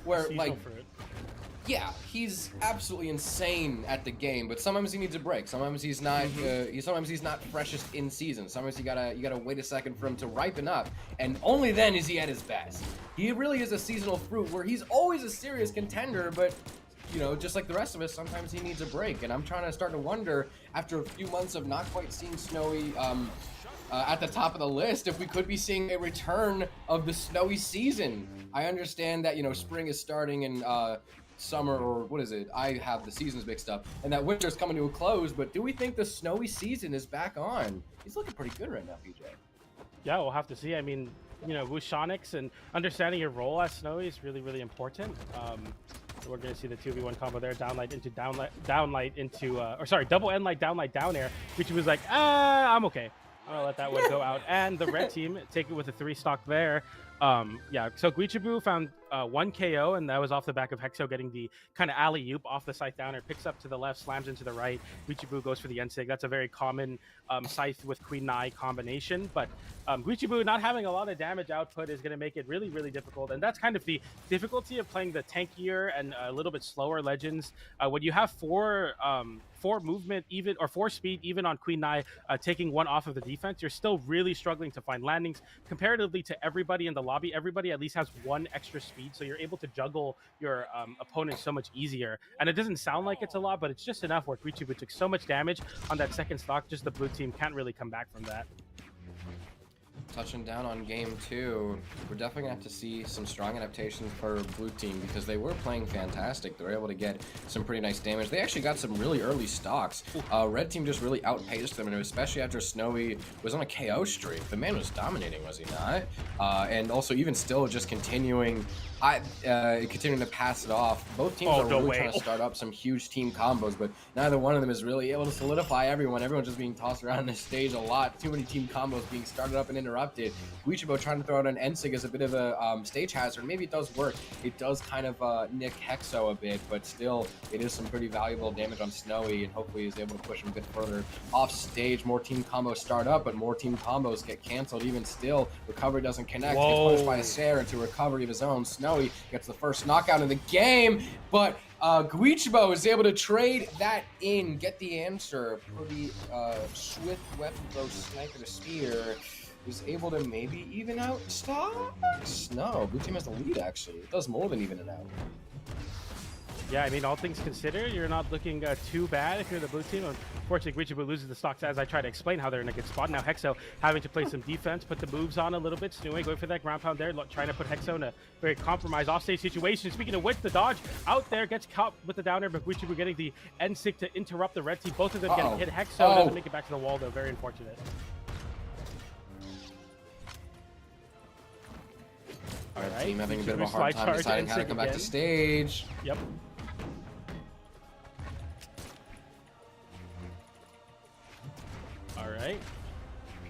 where fruit. Yeah, he's absolutely insane at the game, but sometimes he needs a break. Sometimes he's not. Sometimes he's not freshest in season. Sometimes you gotta wait a second for him to ripen up, and only then is he at his best. He really is a seasonal fruit where he's always a serious contender, but you know, just like the rest of us, sometimes he needs a break. And I'm trying to start to wonder, after a few months of not quite seeing Snowy at the top of the list, if we could be seeing a return of the Snowy season. I understand that, you know, spring is starting and summer, or what is it? I have the seasons mixed up, and that winter's coming to a close. But do we think the snowy season is back on? He's looking pretty good right now, PJ. Yeah, we'll have to see. I mean, you know, Wushonics and understanding your role as Snowy is really, really important. We're going to see the 2v1 combo there, downlight into downlight into, or sorry, double end light, down air, which was like, I'm okay. I'm gonna let that one go out. And the red team take it with a 3 stock there. Yeah, so Guicho found 1 KO, and that was off the back of Hexo getting the kind of alley-oop off the scythe downer, picks up to the left, slams into the right. Guicho goes for the N-sig. That's a very common scythe with Queen Nai combination, but Guicho not having a lot of damage output is going to make it really, really difficult, and that's kind of the difficulty of playing the tankier and a little bit slower legends. When you have 4 movement even, or 4 speed even on Queen Nai, taking 1 off of the defense, you're still really struggling to find landings. Comparatively to everybody in the lobby, everybody at least has 1 extra speed, so you're able to juggle your opponent so much easier. And it doesn't sound like it's a lot, but it's just enough where Guicho took so much damage on that second stock, just the blue team can't really come back from that. Touching down on game 2, we're definitely gonna have to see some strong adaptations for blue team because they were playing fantastic. They were able to get some pretty nice damage. They actually got some really early stocks. Red team just really outpaced them, and especially after Snowy was on a KO streak. The man was dominating, was he not? And also even still just continuing to pass it off. Both teams are really trying to start up some huge team combos, but neither one of them is really able to solidify everyone. Everyone's just being tossed around the stage a lot. Too many team combos being started up and interrupted. Guicho trying to throw out an N-sig as a bit of a stage hazard. Maybe it does work. It does kind of nick Hexo a bit, but still, it is some pretty valuable damage on Snowy, and hopefully he's able to push him a bit further off stage. More team combos start up, but more team combos get canceled. Even still, recovery doesn't connect. Gets punished by a Sarah into recovery of his own. Snowy gets the first knockout of the game, but Guicho is able to trade that in, get the answer. Pretty swift weapon throw sniper to spear. Was able to maybe even out stocks? No, blue team has the lead actually. It does more than even it out. Yeah, I mean, all things considered, you're not looking too bad if you're the blue team. Unfortunately, Guicho loses the stocks as I try to explain how they're in a good spot. Now Hexo having to play some defense, put the moves on a little bit. Snowy going for that ground pound there, trying to put Hexo in a very compromised offstage situation. Speaking of which, the dodge out there gets caught with the downer, but Guicho getting the N-sig to interrupt the red team. Both of them getting hit. Hexo doesn't make it back to the wall though, very unfortunate. Our team having a bit of a hard time deciding how to come back to stage. Yep. All right.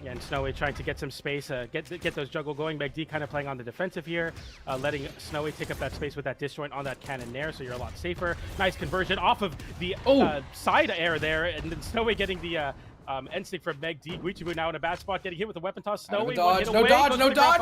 Yeah, and Snowy trying to get some space, get those juggle going. Megdy kind of playing on the defensive here, letting Snowy take up that space with that disjoint on that cannon there, so you're a lot safer. Nice conversion off of the side air there, and then Snowy getting the N-sig from Megdy. Guicho now in a bad spot, getting hit with the weapon toss. Snowy, no dodge,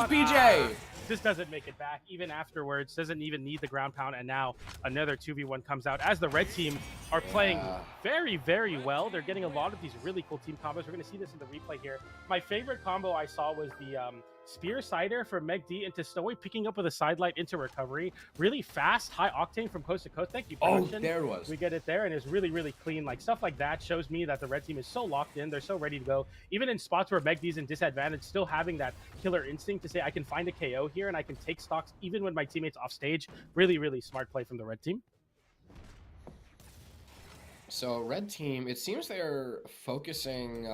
PJ! Just doesn't make it back, even afterwards. Doesn't even need the ground pound, and now another 2v1 comes out as the red team are playing very, very well. They're getting a lot of these really cool team combos. We're going to see this in the replay here. My favorite combo I saw was the spear cider for Megdy into Snowy, picking up with a sidelight into recovery. Really fast, high octane from coast to coast. Thank you, production. There it was. We get it there, and it's really, really clean. Like, stuff like that shows me that the red team is so locked in. They're so ready to go. Even in spots where Megdy's in disadvantage, still having that killer instinct to say, I can find a KO here, and I can take stocks even when my teammate's off stage. Really, really smart play from the red team. So red team, it seems they're focusing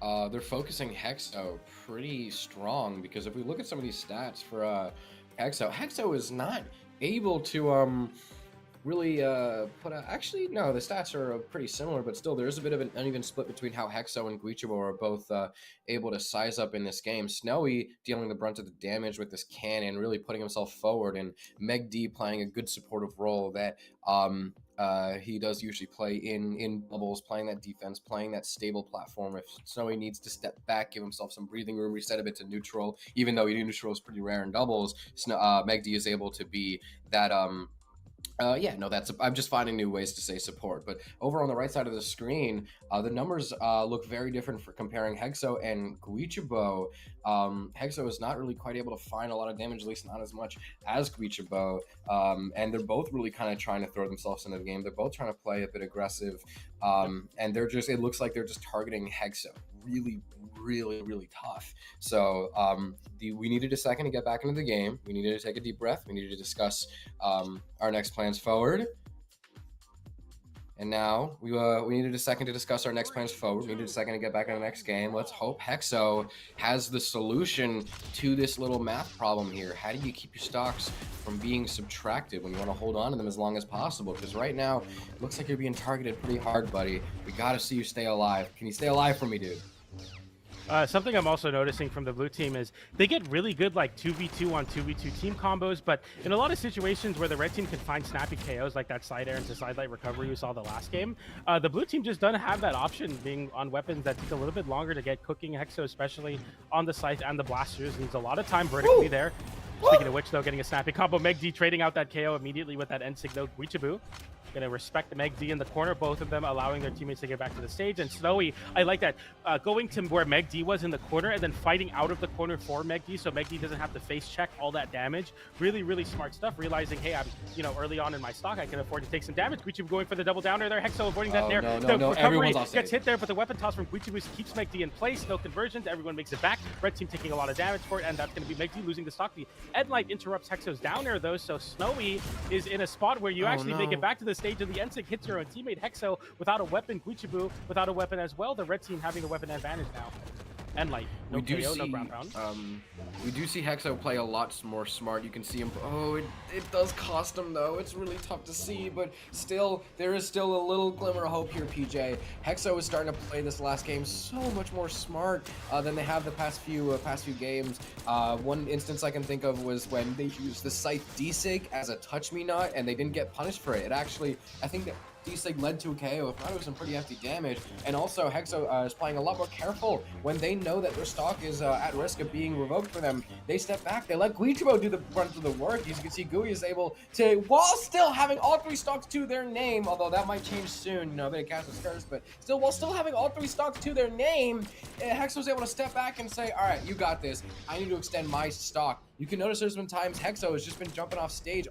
Hexo pretty strong, because if we look at some of these stats for Hexo is not able to really put out. Actually, no, the stats are pretty similar, but still there is a bit of an uneven split between how Hexo and Guicho are both able to size up in this game. Snowy dealing the brunt of the damage with this cannon, really putting himself forward, and Megdy playing a good supportive role that he does usually play in bubbles, playing that defense, playing that stable platform. If Snowy needs to step back, give himself some breathing room, reset a bit to neutral, even though neutral is pretty rare in doubles, Megdy is able to be that I'm just finding new ways to say support. But over on the right side of the screen, the numbers look very different for comparing Hexo and Guicho. Hexo is not really quite able to find a lot of damage, at least not as much as Guicho. And they're both really kind of trying to throw themselves into the game. They're both trying to play a bit aggressive. And it looks like they're just targeting Hexo really, really, really tough. So we needed a second to get back into the game. We needed to take a deep breath. We needed to discuss our next plans forward. And now we needed a second to discuss our next plans forward. We needed a second to get back in the next game. Let's hope Hexo has the solution to this little math problem here. How do you keep your stocks from being subtracted when you want to hold on to them as long as possible? Because right now, it looks like you're being targeted pretty hard, buddy. We got to see you stay alive. Can you stay alive for me, dude? Something I'm also noticing from the blue team is they get really good like 2v2 on 2v2 team combos, but in a lot of situations where the red team can find snappy KOs like that side air into side light recovery you saw the last game, the blue team just doesn't have that option, being on weapons that take a little bit longer to get cooking. Hexo, especially on the scythe and the blasters, needs a lot of time vertically there. Speaking of which, though, getting a snappy combo, Megdy trading out that KO immediately with that end signal. Guicho gonna respect the Megdy in the corner, both of them allowing their teammates to get back to the stage. And Snowy, I like that, going to where Megdy was in the corner and then fighting out of the corner for Megdy, so Megdy doesn't have to face check all that damage. Really, really smart stuff, realizing, hey, I'm, early on in my stock, I can afford to take some damage. Guicho going for the double downer there. Hexo avoiding that there. No, recovery gets hit there, but the weapon toss from Guicho keeps Megdy in place. No conversions. Everyone makes it back. Red team taking a lot of damage for it, and that's going to be Megdy losing the stock. The Ed Light interrupts Hexo's downer, though, so Snowy is in a spot where you actually make it back to the stage, and the N-Sig hits your own teammate. Hexo without a weapon, Guicho without a weapon as well. The red team having the weapon advantage now. And like no KO, no ground pound. We do see Hexo play a lot more smart. You can see him. Oh, it does cost him though. It's really tough to see, but still, there is still a little glimmer of hope here. PJ, Hexo is starting to play this last game so much more smart than they have the past few games. One instance I can think of was when they used the Scythe D-Sig as a touch me not, and they didn't get punished for it. It actually, I think that D-Sig led to a KO. If not, it was some pretty hefty damage. And also, Hexo is playing a lot more careful when they know that their stock is at risk of being revoked for them. They step back. They let Guicho do the brunt of the work. As you can see, Gui is able to, while still having all three stocks to their name, although that might change soon, a bit of cast curse, but still, while still having all three stocks to their name, Hexo was able to step back and say, all right, you got this. I need to extend my stock. You can notice there's been times Hexo has just been jumping off stage,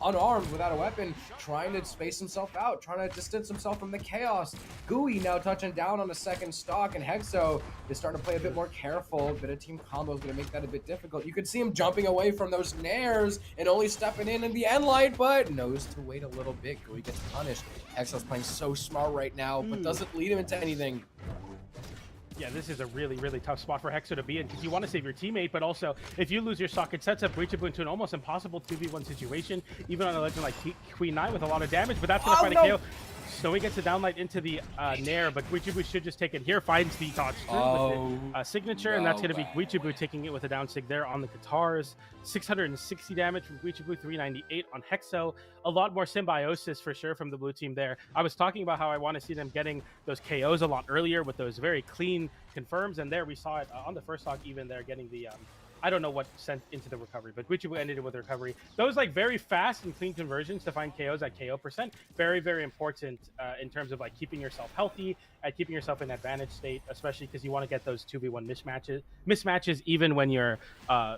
unarmed, without a weapon, trying to space himself out, trying to distance himself from the chaos. Gui now touching down on the second stock, and Hexo is starting to play a bit more careful. A bit of team combo is going to make that a bit difficult. You can see him jumping away from those nairs and only stepping in the end light, but knows to wait a little bit. Gui gets punished. Hexo's playing so smart right now, but doesn't lead him into anything. Yeah, this is a really, really tough spot for Hexo to be in because you want to save your teammate, but also if you lose your stock, it sets up Guicho into an almost impossible 2v1 situation, even on a legend like Queen 9 with a lot of damage, but that's going to find a KO. Snowy gets a downlight into the Nair, but Guicho should just take it here, finds the dodge through with the signature, and that's going to be Guicho taking it with a down sig there on the guitars. 660 damage from Guicho, 398 on Hexo. A lot more symbiosis for sure from the blue team there. I was talking about how I want to see them getting those KOs a lot earlier with those very clean confirms, and there we saw it on the first stock even there getting the I don't know what sent into the recovery, but Guicho ended it with a recovery. Those like very fast and clean conversions to find KOs at KO percent, very, very important in terms of like keeping yourself healthy, keeping yourself in advantage state, especially because you want to get those 2v1 mismatches even when you're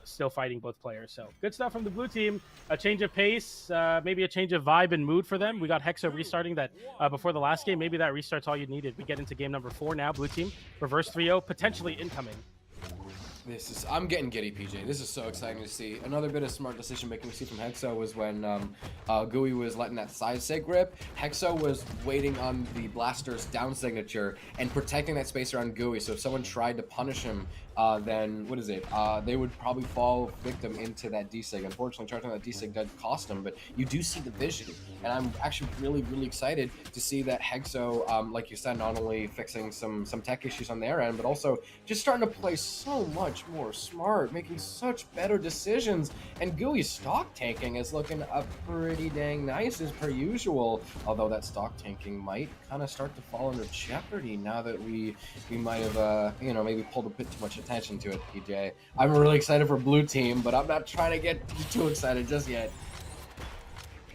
still fighting both players. So good stuff from the blue team. A change of pace, maybe a change of vibe and mood for them. We got Hexo restarting that before the last game. Maybe that restart's all you needed. We get into game number 4 now. Blue team, reverse 3-0, potentially incoming. I'm getting giddy, PJ. This is so exciting to see. Another bit of smart decision making we see from Hexo was when Gui was letting that side sig rip. Hexo was waiting on the blaster's down signature and protecting that space around Gui. So if someone tried to punish him, then what is it? They would probably fall victim into that D-Sig. Unfortunately, charging that D-Sig does cost him, but you do see the vision. And I'm actually really, really excited to see that Hexo, like you said, not only fixing some tech issues on their end, but also just starting to play so much more smart, making such better decisions. And Gui's stock tanking is looking pretty dang nice as per usual, although that stock tanking might kind of start to fall under jeopardy now that we might have, maybe pulled a bit too much attention to it, PJ. I'm really excited for blue team, but I'm not trying to get too excited just yet.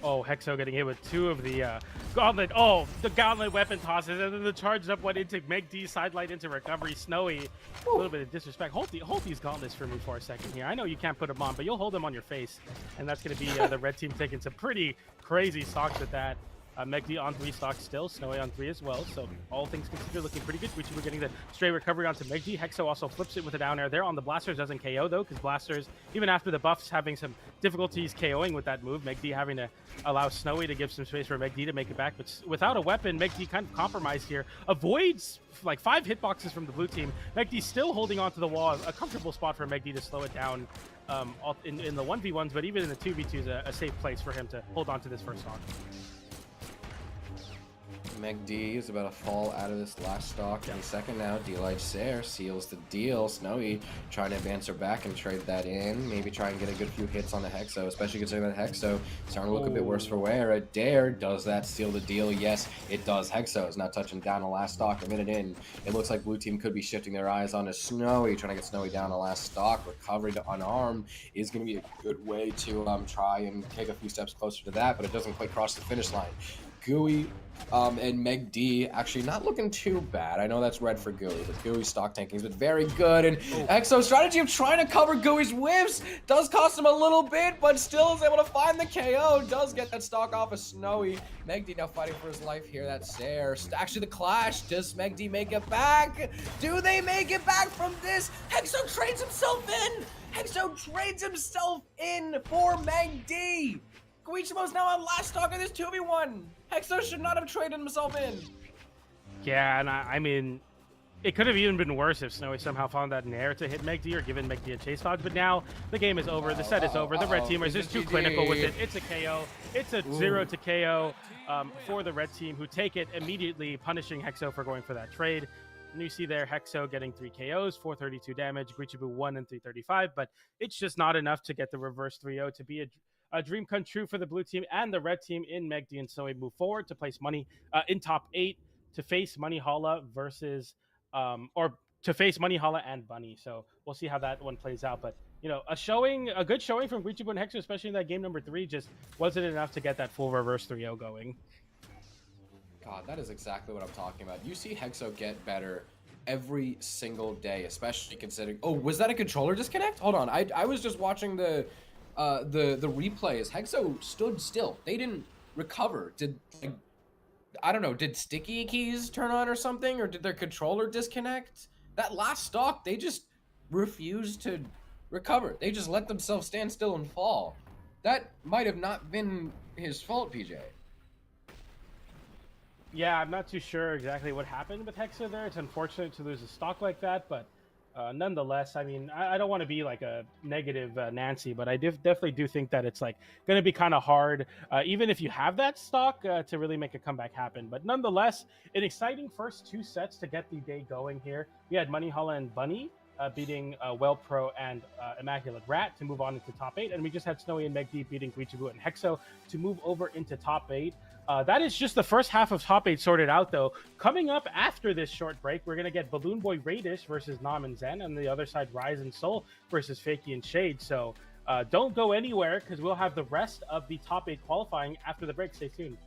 Oh, Hexo getting hit with 2 of the gauntlet. Oh, the gauntlet weapon tosses, and then the charged up one into Megdy, sidelight into recovery. Snowy, a little bit of disrespect. Hold these gauntlets for me for a second here. I know you can't put them on, but you'll hold them on your face, and that's going to be the red team taking some pretty crazy stocks at that. Megdy on 3 stock still, Snowy on 3 as well. So all things considered, looking pretty good. Guicho getting the stray recovery onto Megdy. Hexo also flips it with a down air there on the Blasters. Doesn't KO though, because Blasters, even after the buffs, having some difficulties KOing with that move. Megdy having to allow Snowy to give some space for Megdy to make it back. But without a weapon, Megdy kind of compromised here. Avoids like 5 hitboxes from the blue team. Megdy still holding onto the wall. A comfortable spot for Megdy to slow it down in the 1v1s, but even in the 2v2s, a safe place for him to hold on to this first stock. Megdy is about to fall out of this last stock any second now. D-Light Sair seals the deal. Snowy trying to advance her back and trade that in. Maybe try and get a good few hits on the Hexo, especially considering that Hexo starting to look a bit worse for wear. A Dare, does that seal the deal? Yes, it does. Hexo is now touching down the last stock a minute in. It looks like blue team could be shifting their eyes onto Snowy, trying to get Snowy down the last stock. Recovery to unarm is going to be a good way to try and take a few steps closer to that, but it doesn't quite cross the finish line. Gooey and Megdy actually not looking too bad. I know that's red for Gooey, but Gooey's stock tanking has been very good. And Hexo's strategy of trying to cover Gooey's whiffs does cost him a little bit, but still is able to find the KO. Does get that stock off of Snowy. Megdy now fighting for his life here. That's Sair. Actually, the clash. Does Megdy make it back? Do they make it back from this? Hexo trades himself in. Hexo trades himself in for Megdy. Guicho's now on last stock of this 2v1. Hexo should not have traded himself in. Yeah, and I mean, it could have even been worse if Snowy somehow found that nair to hit Megdy or given Megdy a chase dodge, but now the game is over, the set is over, the red team is just too clinical with it. It's a KO, it's a 0 to KO for the red team, who take it immediately, punishing Hexo for going for that trade. And you see there Hexo getting 3 KOs, 432 damage, Guicho 1 and 335, but it's just not enough to get the reverse 3-0 to be a dream come true for the blue team, and the red team in Megdy and Snowy move forward to place money in top 8 to face Money Holla versus, or to face Money Holla and Bunny. So we'll see how that one plays out. But, you know, a good showing from Guicho and Hexo, especially in that game number 3, just wasn't enough to get that full reverse 3-0 going. God, that is exactly what I'm talking about. You see Hexo get better every single day, especially considering... Oh, was that a controller disconnect? Hold on, I was just watching the replays. Hexo stood still. They didn't recover. Did, like, I don't know, did sticky keys turn on or something? Or did their controller disconnect? That last stock, they just refused to recover. They just let themselves stand still and fall. That might have not been his fault, PJ. Yeah, I'm not too sure exactly what happened with Hexo there. It's unfortunate to lose a stock like that, but nonetheless, I mean, I don't want to be like a negative Nancy, but I definitely do think that it's like going to be kind of hard, even if you have that stock, to really make a comeback happen. But nonetheless, an exciting first 2 sets to get the day going here. We had Money Holla and Bunny beating Well Pro and Immaculate Rat to move on into top 8, and we just had Snowy and Megdy beating Guicho and Hexo to move over into top 8. That is just the first half of top 8 sorted out, though. Coming up after this short break, we're going to get BalloonBoy Raydish versus Nom Zen, and the other side, Rise and Soul versus Fakey and Shade. So don't go anywhere, because we'll have the rest of the top 8 qualifying after the break. Stay tuned.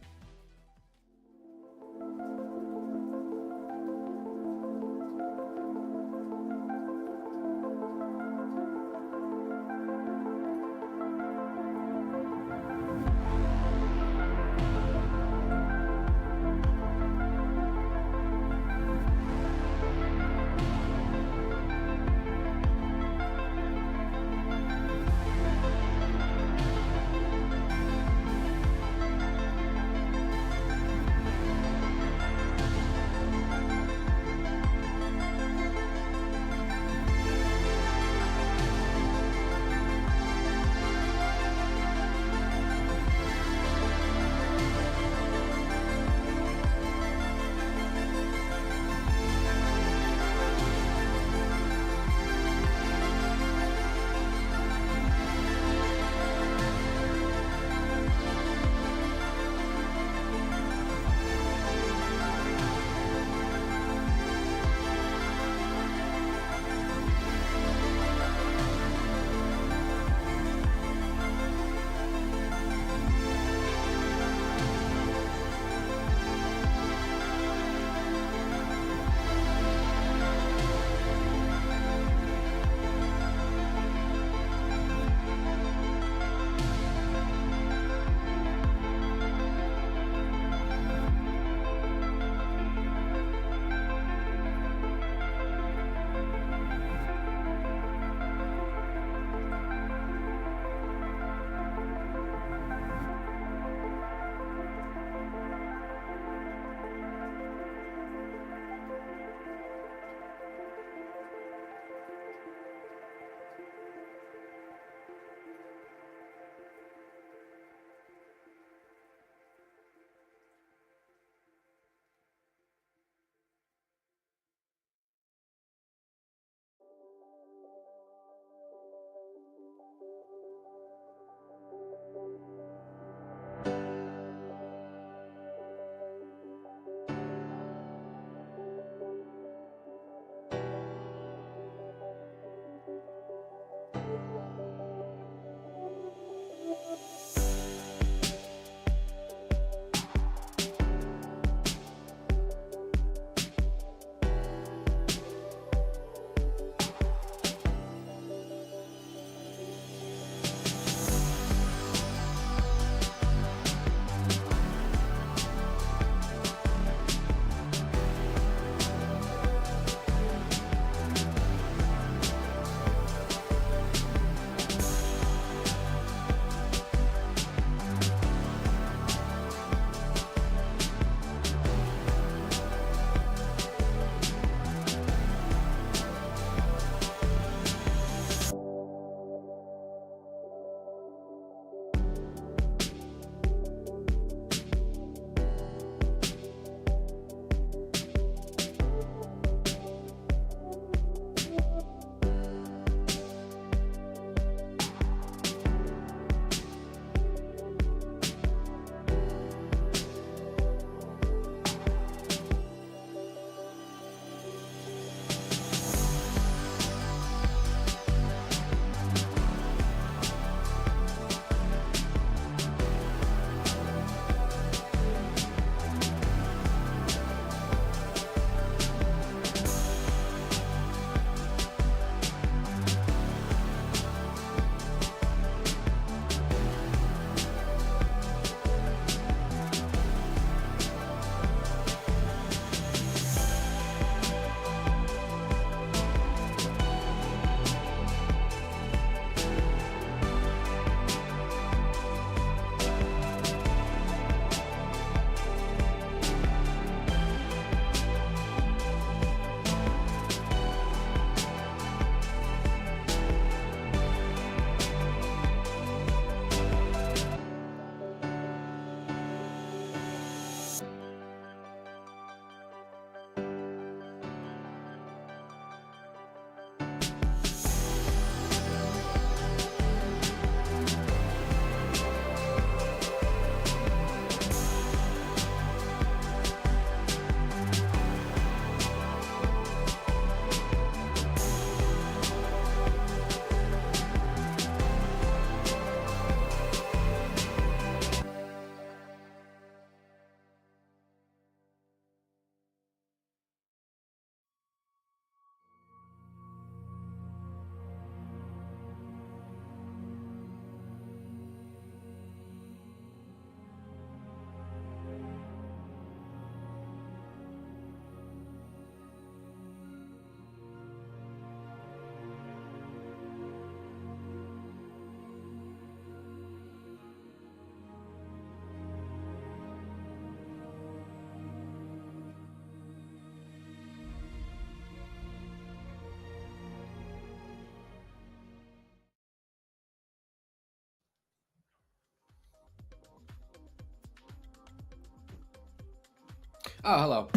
Oh, hello.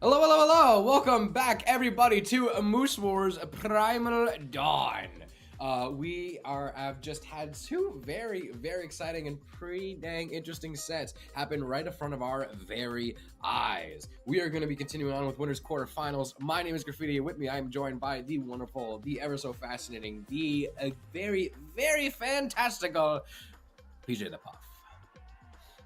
Hello, hello, hello! Welcome back, everybody, to Moose Wars Primal Dawn. We have just had two very, very exciting and pretty dang interesting sets happen right in front of our very eyes. We are going to be continuing on with winners quarterfinals. My name is Graffiti, and with me I am joined by the wonderful, the ever so fascinating, the very, very fantastical PJ the Puff.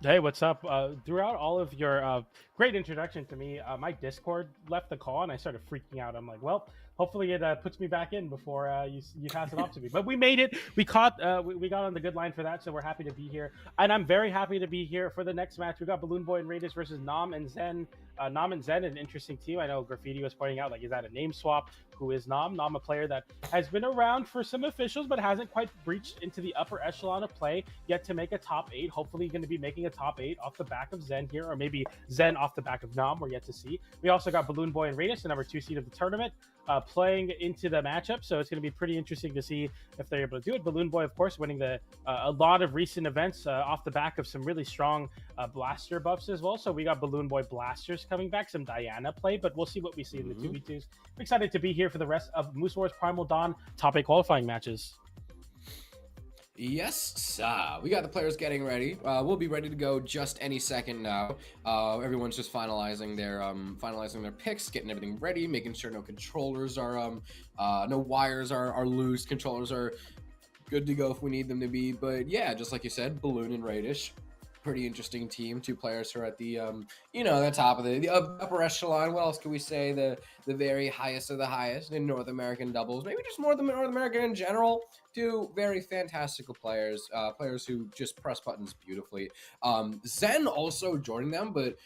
Hey, what's up? Throughout all of your great introduction to me, my Discord left the call and I started freaking out. I'm like, well, hopefully it puts me back in before you pass it off to me. But we made it. We got on the good line for that, so we're happy to be here. And I'm very happy to be here for the next match. We got BalloonBoy and Raydish versus Nom and Zen. Nom and Zen, an interesting team. I know Graffiti was pointing out, like, is that a name swap? Who is Nom? Nom, a player that has been around for some officials, but hasn't quite breached into the upper echelon of play yet to make a top 8. Hopefully going to be making a top 8 off the back of Zen here, or maybe Zen off the back of Nom. We're yet to see. We also got BalloonBoy and Raydish, the number 2 seed of the tournament, playing into the matchup. So it's going to be pretty interesting to see if they're able to do it. BalloonBoy, of course, winning a lot of recent events off the back of some really strong blaster buffs as well. So we got BalloonBoy blasters coming back, some Diana play, but we'll see what we see in the 2v2s. I'm excited to be here for the rest of Moose Wars Primal Dawn top 8 qualifying matches. Yes, sir. We got the players getting ready. We'll be ready to go just any second now. Everyone's just finalizing their picks, getting everything ready, making sure no controllers are no wires are loose. Controllers are good to go if we need them to be. But yeah, just like you said, Balloon and Raydish. Pretty interesting team. Two players who are at the the top of the upper echelon. What else can we say? The very highest of the highest in North American doubles. Maybe just more than North American in general. Two very fantastical players. Players who just press buttons beautifully. Zen also joining them, but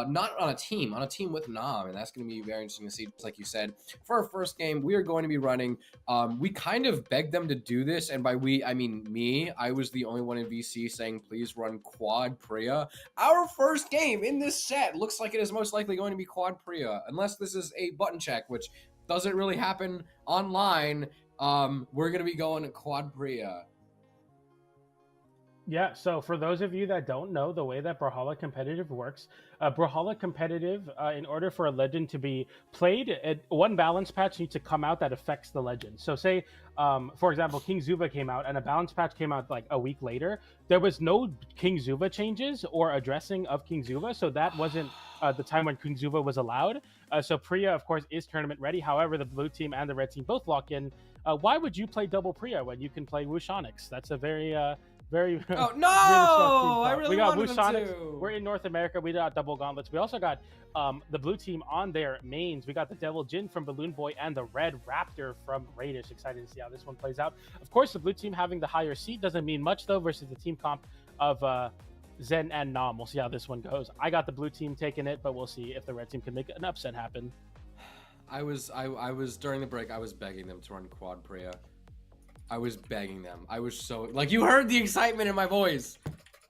not on a team. On a team with Nom, and that's going to be very interesting to see. Just like you said, for our first game, we are going to be running. We kind of begged them to do this, and by we, I mean me. I was the only one in VC saying, please run quad Priya. Our first game in this set looks like it is most likely going to be quad Priya, unless this is a button check, which doesn't really happen online. We're going to be going quad Priya. Yeah, so for those of you that don't know the way that Brawlhalla Competitive works, Brawlhalla Competitive, in order for a legend to be played, one balance patch needs to come out that affects the legend. So say, for example, King Zuva came out and a balance patch came out like a week later. There was no King Zuva changes or addressing of King Zuva, so that wasn't the time when King Zuva was allowed. So Priya, of course, is tournament ready. However, the blue team and the red team both lock in. Why would you play double Priya when you can play Wushonix? That's a very very oh no really I really we got wanted Wushonix. We're in North America. We got double gauntlets. We also got the blue team on their mains. We got the Devil Jin from BalloonBoy and the Red Raptor from Raydish. Excited to see how this one plays out. Of course, the blue team having the higher seed doesn't mean much though versus the team comp of Zen and Nom. We'll see how this one goes. I got the blue team taking it, but we'll see if the red team can make an upset happen. I was during the break, I was begging them to run quad Priya. I was begging them. I was so, like, you heard the excitement in my voice.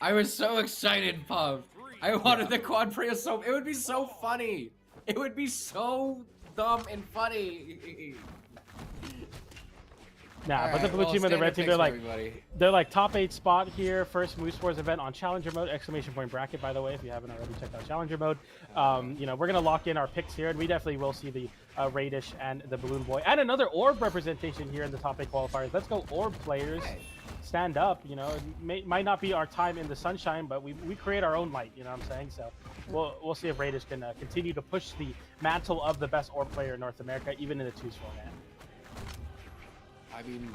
I was so excited, Puff. I wanted the quad Priya so, it would be so funny. It would be so dumb and funny. Nah, but the blue team and the red team, they're like top 8 spot here. First Moose Wars event on Challenger mode, exclamation point bracket, by the way, if you haven't already checked out Challenger mode. We're going to lock in our picks here, and we definitely will see the Raydish and the BalloonBoy. And another orb representation here in the top 8 qualifiers. Let's go orb players. Stand up, it might not be our time in the sunshine, but we create our own light, you know what I'm saying? So we'll see if Raydish can continue to push the mantle of the best orb player in North America, even in the 2s format. I mean,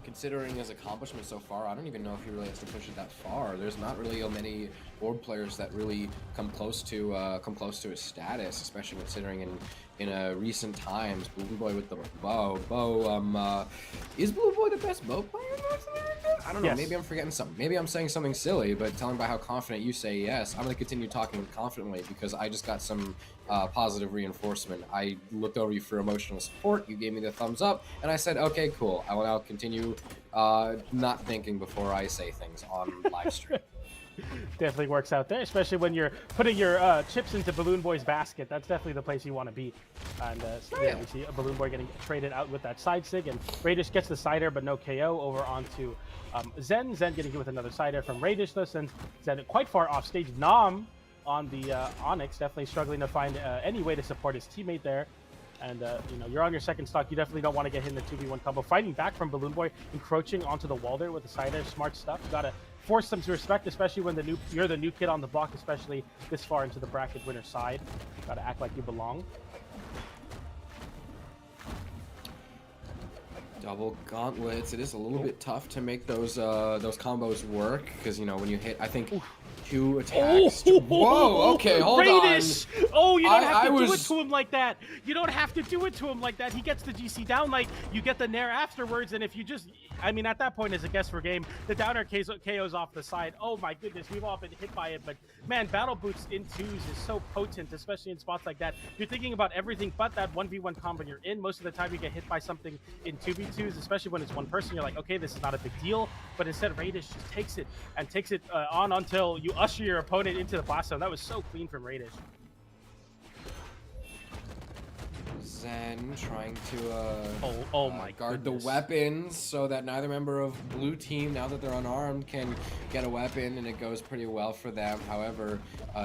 considering his accomplishments so far, I don't even know if he really has to push it that far. There's not really many orb players that really come close to his status, especially considering in recent times, BalloonBoy with the bow. Is BalloonBoy the best bow player in North America? I don't know. Yes. Maybe I'm forgetting something. Maybe I'm saying something silly, but telling by how confident you say yes, I'm going to continue talking confidently because I just got some positive reinforcement. I looked over you for emotional support. You gave me the thumbs up, and I said, okay, cool. I will now continue not thinking before I say things on live stream. Definitely works out there, especially when you're putting your chips into BalloonBoy's basket. That's definitely the place you want to be. And yeah, we see a BalloonBoy getting traded out with that side sig, and Raydish gets the cider, but no KO over onto Zen. Zen getting hit with another cider from Raydish, though, since Zen quite far off stage. Nom on the Onyx, definitely struggling to find any way to support his teammate there. And, you know, you're on your second stock. You definitely don't want to get hit in the 2v1 combo. Fighting back from BalloonBoy, encroaching onto the wall there with the side air. Smart stuff. You got to force them to respect, especially when you're the new kid on the block, especially this far into the bracket winner side. Got to act like you belong. Double gauntlets. It is a little bit tough to make those combos work because, you know, when you hit, I think, 2 attacks. Whoa, okay, hold Raydish! on. Oh, you don't have to do it to him like that. You don't have to do it to him like that. He gets the GC down, like, you get the nair afterwards, and if you just, I mean, at that point, as a guess for game, the downer KOs off the side. Oh my goodness, we've all been hit by it, but man, Battle Boots in 2s is so potent, especially in spots like that. You're thinking about everything but that 1v1 combo you're in. Most of the time, you get hit by something in 2v2s, especially when it's one person. You're like, okay, this is not a big deal, but instead, Raydish just takes it and takes it on until you usher your opponent into the blast zone. That was so clean from Raydish. Zen trying to oh my guard goodness. the weapons so that neither member of blue team, now that they're unarmed, can get a weapon, and it goes pretty well for them. However,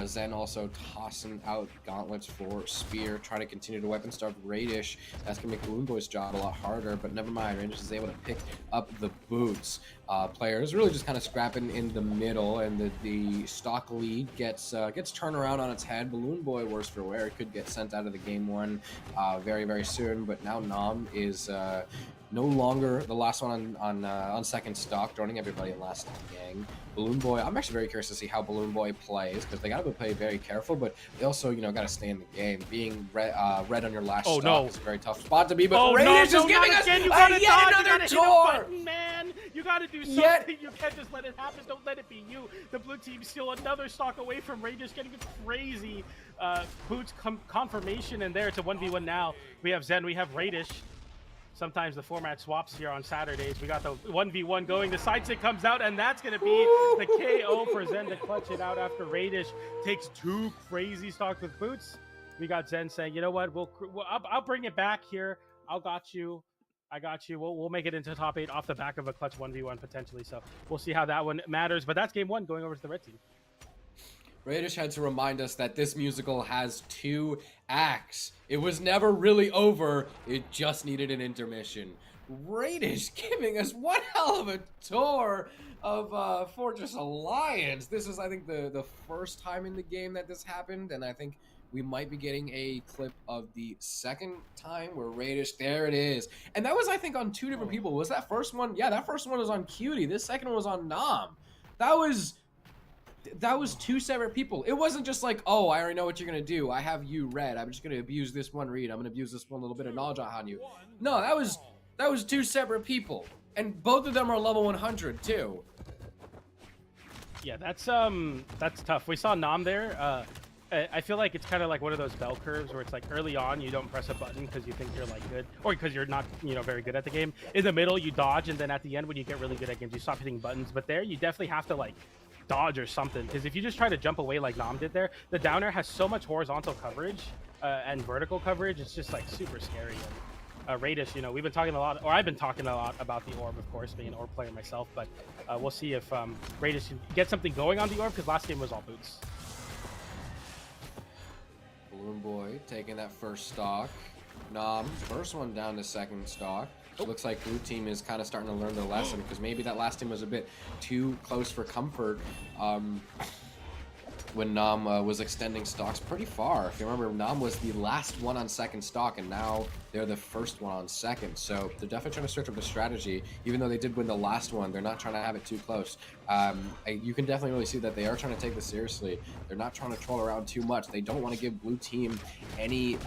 Zen also tossing out gauntlets for spear, trying to continue to weapon starve Raydish. That's gonna make BalloonBoy's job a lot harder, but never mind. Raydish is able to pick up the boots. Players really just kind of scrapping in the middle, and the stock lead gets turned around on its head. BalloonBoy, worse for wear, could get sent out of the game one very, very soon, but now Nom is no longer the last one on second stock, joining everybody in last gang. BalloonBoy, I'm actually very curious to see how BalloonBoy plays, because they got to play very careful, but they also, you know, got to stay in the game. Being red on your last stock is a very tough spot to be, but Raydish is giving us yet another tour! Man, you got to do something. You can't just let it happen. Don't let it be you. The blue team's still another stock away from Raydish getting a crazy boots confirmation, and there it's a 1v1 now. We have Zen, we have Raydish. Sometimes the format swaps here on Saturdays. We got the 1v1 going. The side stick comes out, and that's going to be the KO for Zen to clutch it out after Raydish takes 2 crazy stocks with boots. We got Zen saying, you know what, I'll bring it back here. I got you. We'll make it into top 8 off the back of a clutch 1v1 potentially. So we'll see how that one matters. But that's game 1 going over to the red team. Raydish had to remind us that this musical has 2 acts. It was never really over. It just needed an intermission. Raydish giving us one hell of a tour of Fortress Alliance. This is, I think, the first time in the game that this happened, and I think we might be getting a clip of the second time where Raydish, there it is. And that was, I think, on 2 different people. Was that first one? Yeah, that first one was on Cutie. This second one was on Nom. That was 2 separate people. It wasn't just like, oh, I already know what you're gonna do. I have you red. I'm just gonna abuse this one read. I'm gonna abuse this one little bit of knowledge on you. No, that was 2 separate people, and both of them are level 100 too. Yeah, that's tough. We saw Nom there. I feel like it's kind of like one of those bell curves where it's like early on you don't press a button because you think you're like good, or because you're not, you know, very good at the game. In the middle you dodge, and then at the end when you get really good at games you stop hitting buttons. But there you definitely have to like dodge or something, because if you just try to jump away like Nom did there, the downer has so much horizontal coverage and vertical coverage. It's just like super scary. And Raydish, you know, we've been talking a lot, or I've been talking a lot about the orb, of course, being an orb player myself, but we'll see if Raydish can get something going on the orb, because last game was all boots. BalloonBoy taking that first stock. Nom, first one down to second stock. Looks like blue team is kind of starting to learn their lesson, because maybe that last team was a bit too close for comfort when Nom was extending stocks pretty far. If you remember, Nom was the last one on second stock, and now they're the first one on second. So they're definitely trying to switch up the strategy. Even though they did win the last one, they're not trying to have it too close. You can definitely really see that they are trying to take this seriously. They're not trying to troll around too much. They don't want to give blue team any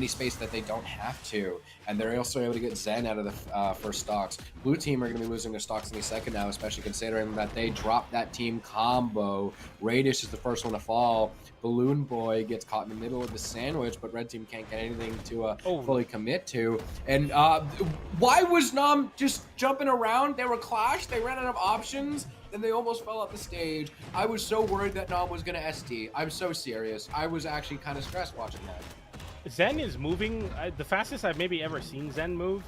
space that they don't have to. And they're also able to get Zen out of the first stocks. Blue team are going to be losing their stocks in the second now, especially considering that they dropped that team combo. Raydish is the first one to fall. BalloonBoy gets caught in the middle of the sandwich, but red team can't get anything to fully commit to. And why was Nom just jumping around? They were clashed. They ran out of options. Then they almost fell off the stage. I was so worried that Nom was going to SD. I'm so serious. I was actually kind of stressed watching that. Zen is moving the fastest I've maybe ever seen Zen move.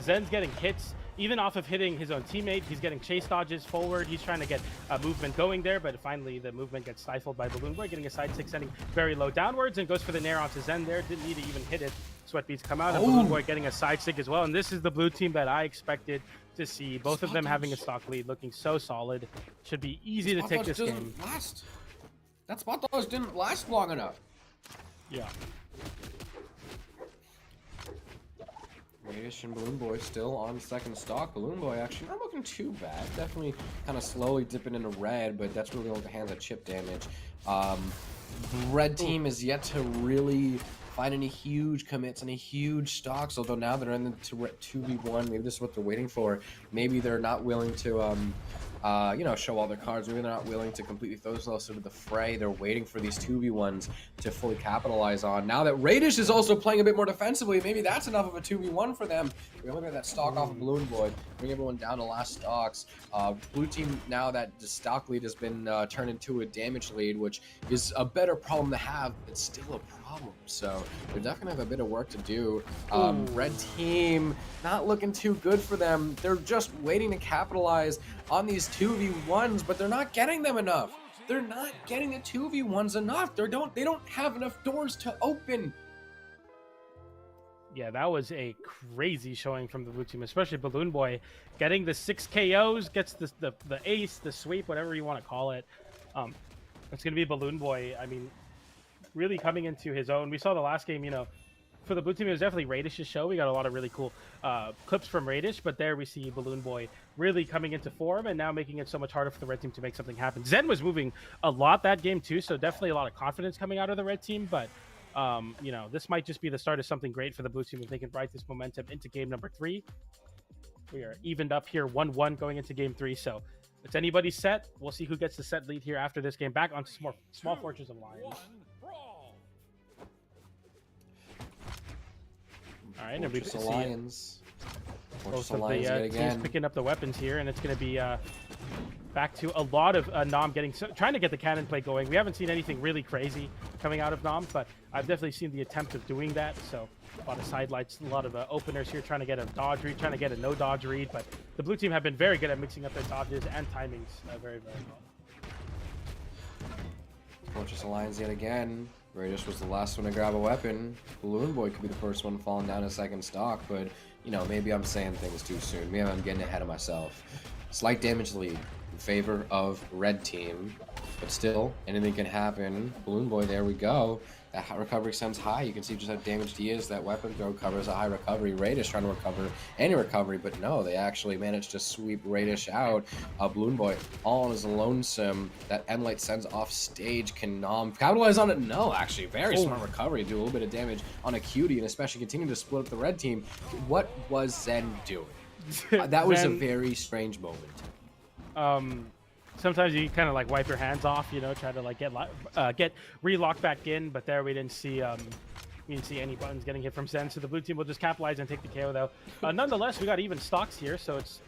Zen's getting hits, even off of hitting his own teammate, he's getting chase dodges forward. He's trying to get movement going there, but finally the movement gets stifled by BalloonBoy, getting a side 6 sending very low downwards, and goes for the nair onto Zen there. Didn't need to even hit it. Sweatbeats come out, and BalloonBoy getting a side stick as well. And this is the blue team that I expected to see. Both of them having a stock lead, looking so solid. Should be easy to take this game. That spot dodge didn't last long enough. Yeah. Raydish and BalloonBoy still on second stock. BalloonBoy actually not looking too bad. Definitely kind of slowly dipping into red, but that's really only the hands of chip damage. Red team is yet to really find any huge commits, any huge stocks, although now they're in the 2v1. Maybe this is what they're waiting for. Maybe they're not willing to you know, show all their cards. Maybe they're not willing to completely throw themselves into the fray. They're waiting for these 2v1s to fully capitalize on. Now that Raydish is also playing a bit more defensively, maybe that's enough of a 2v1 for them. We only got that stock off of BalloonBoy, bring everyone down to last stocks. Blue team, now that the stock lead has been turned into a damage lead, which is a better problem to have, it's still a problem. So they're definitely have a bit of work to do. Red team, not looking too good for them. They're just waiting to capitalize on these 2v1s, but they're not getting them enough. They're not getting the 2v1s enough. They don't have enough doors to open. Yeah, that was a crazy showing from the blue team, especially BalloonBoy getting the 6 KOs, gets the ace, the sweep, whatever you want to call it. It's going to be BalloonBoy. I mean, really coming into his own. We saw the last game, you know, for the blue team, it was definitely Raydish's show. We got a lot of really cool clips from Raydish, but there we see BalloonBoy really coming into form and now making it so much harder for the red team to make something happen. Zen was moving a lot that game too, so definitely a lot of confidence coming out of the red team, but you know, this might just be the start of something great for the blue team if they can ride this momentum into game number 3. We are evened up here 1-1 going into game 3, so it's anybody's set. We'll see who gets the set lead here after this game. Back onto small Fortress of Lions. All right, and we see Lions. Both of the teams picking up the weapons here, and it's going to be back to a lot of Nom trying to get the cannon play going. We haven't seen anything really crazy coming out of Nom, but I've definitely seen the attempt of doing that. So a lot of sidelights, a lot of openers here, trying to get a dodge read, trying to get a no dodge read. But the blue team have been very good at mixing up their dodges and timings very, very well. Fortress Alliance yet again. Raydish was the last one to grab a weapon. BalloonBoy could be the first one falling down a second stock, but you know, maybe I'm saying things too soon. Maybe I'm getting ahead of myself. Slight damage lead in favor of red team, but still, anything can happen. BalloonBoy, there we go. That recovery sends high. You can see just how damaged he is. That weapon throw covers a high recovery. Raydish trying to recover any recovery, but no, they actually managed to sweep Raydish out. BalloonBoy all on his lonesome. That N-Light sends off stage. Can Nom capitalize on it? No, actually. Very smart recovery. Do a little bit of damage on a cutie, and especially continue to split up the red team. What was Zen doing? That was a very strange moment. Sometimes you kind of like wipe your hands off, you know, try to like get relocked back in, but there we didn't see any buttons getting hit from Zen, so the blue team will just capitalize and take the KO though. Nonetheless, we got even stocks here, so it's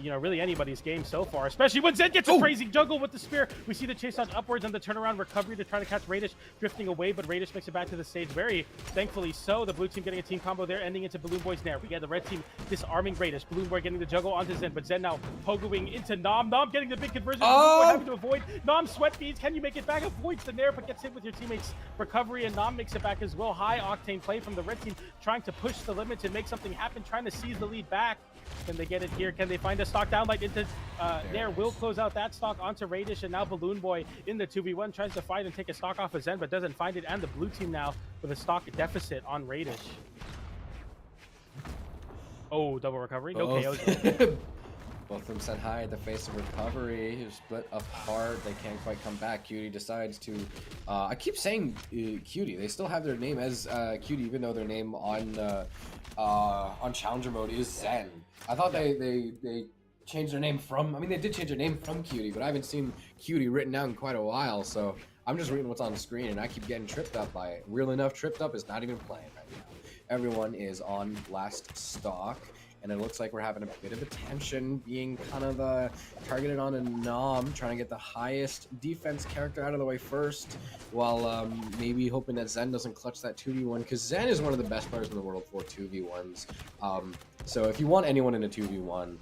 you know, really anybody's game so far, especially when Zen gets a crazy juggle with the spear. We see the chase dodge upwards and the turnaround recovery to try to catch Raydish drifting away, but Raydish makes it back to the stage very thankfully so. The blue team getting a team combo there, ending into BalloonBoy's nair. We get the red team disarming Raydish. BalloonBoy getting the juggle onto Zen, but Zen now pogoing into Nom. Nom getting the big conversion. Having to avoid. Nom sweat beads. Can you make it back? Avoids the nair, but gets hit with your teammate's recovery, and Nom makes it back as well. High octane play from the red team, trying to push the limits and make something happen, trying to seize the lead back. Can they get it here? Can they find a stock downlight into there? Will close out that stock onto Raydish, and now BalloonBoy in the 2v1 tries to fight and take a stock off of Zen, but doesn't find it, and the blue team now with a stock deficit on Raydish. Oh, double recovery. No KOs. Both of them sent high at the face of recovery. He was split apart. They can't quite come back. Cutie decides to... I keep saying Cutie. They still have their name as Cutie, even though their name on Challenger mode is Zen. I thought they changed their name from... I mean, they did change their name from Cutie, but I haven't seen Cutie written out in quite a while, so I'm just reading what's on the screen, and I keep getting tripped up by it. Real enough, tripped up is not even playing right now. Everyone is on last stock. and it looks like we're having a bit of attention being kind of targeted on a Nom, trying to get the highest defense character out of the way first, while maybe hoping that Zen doesn't clutch that 2v1, because Zen is one of the best players in the world for 2v1s. So if you want anyone in a 2v1,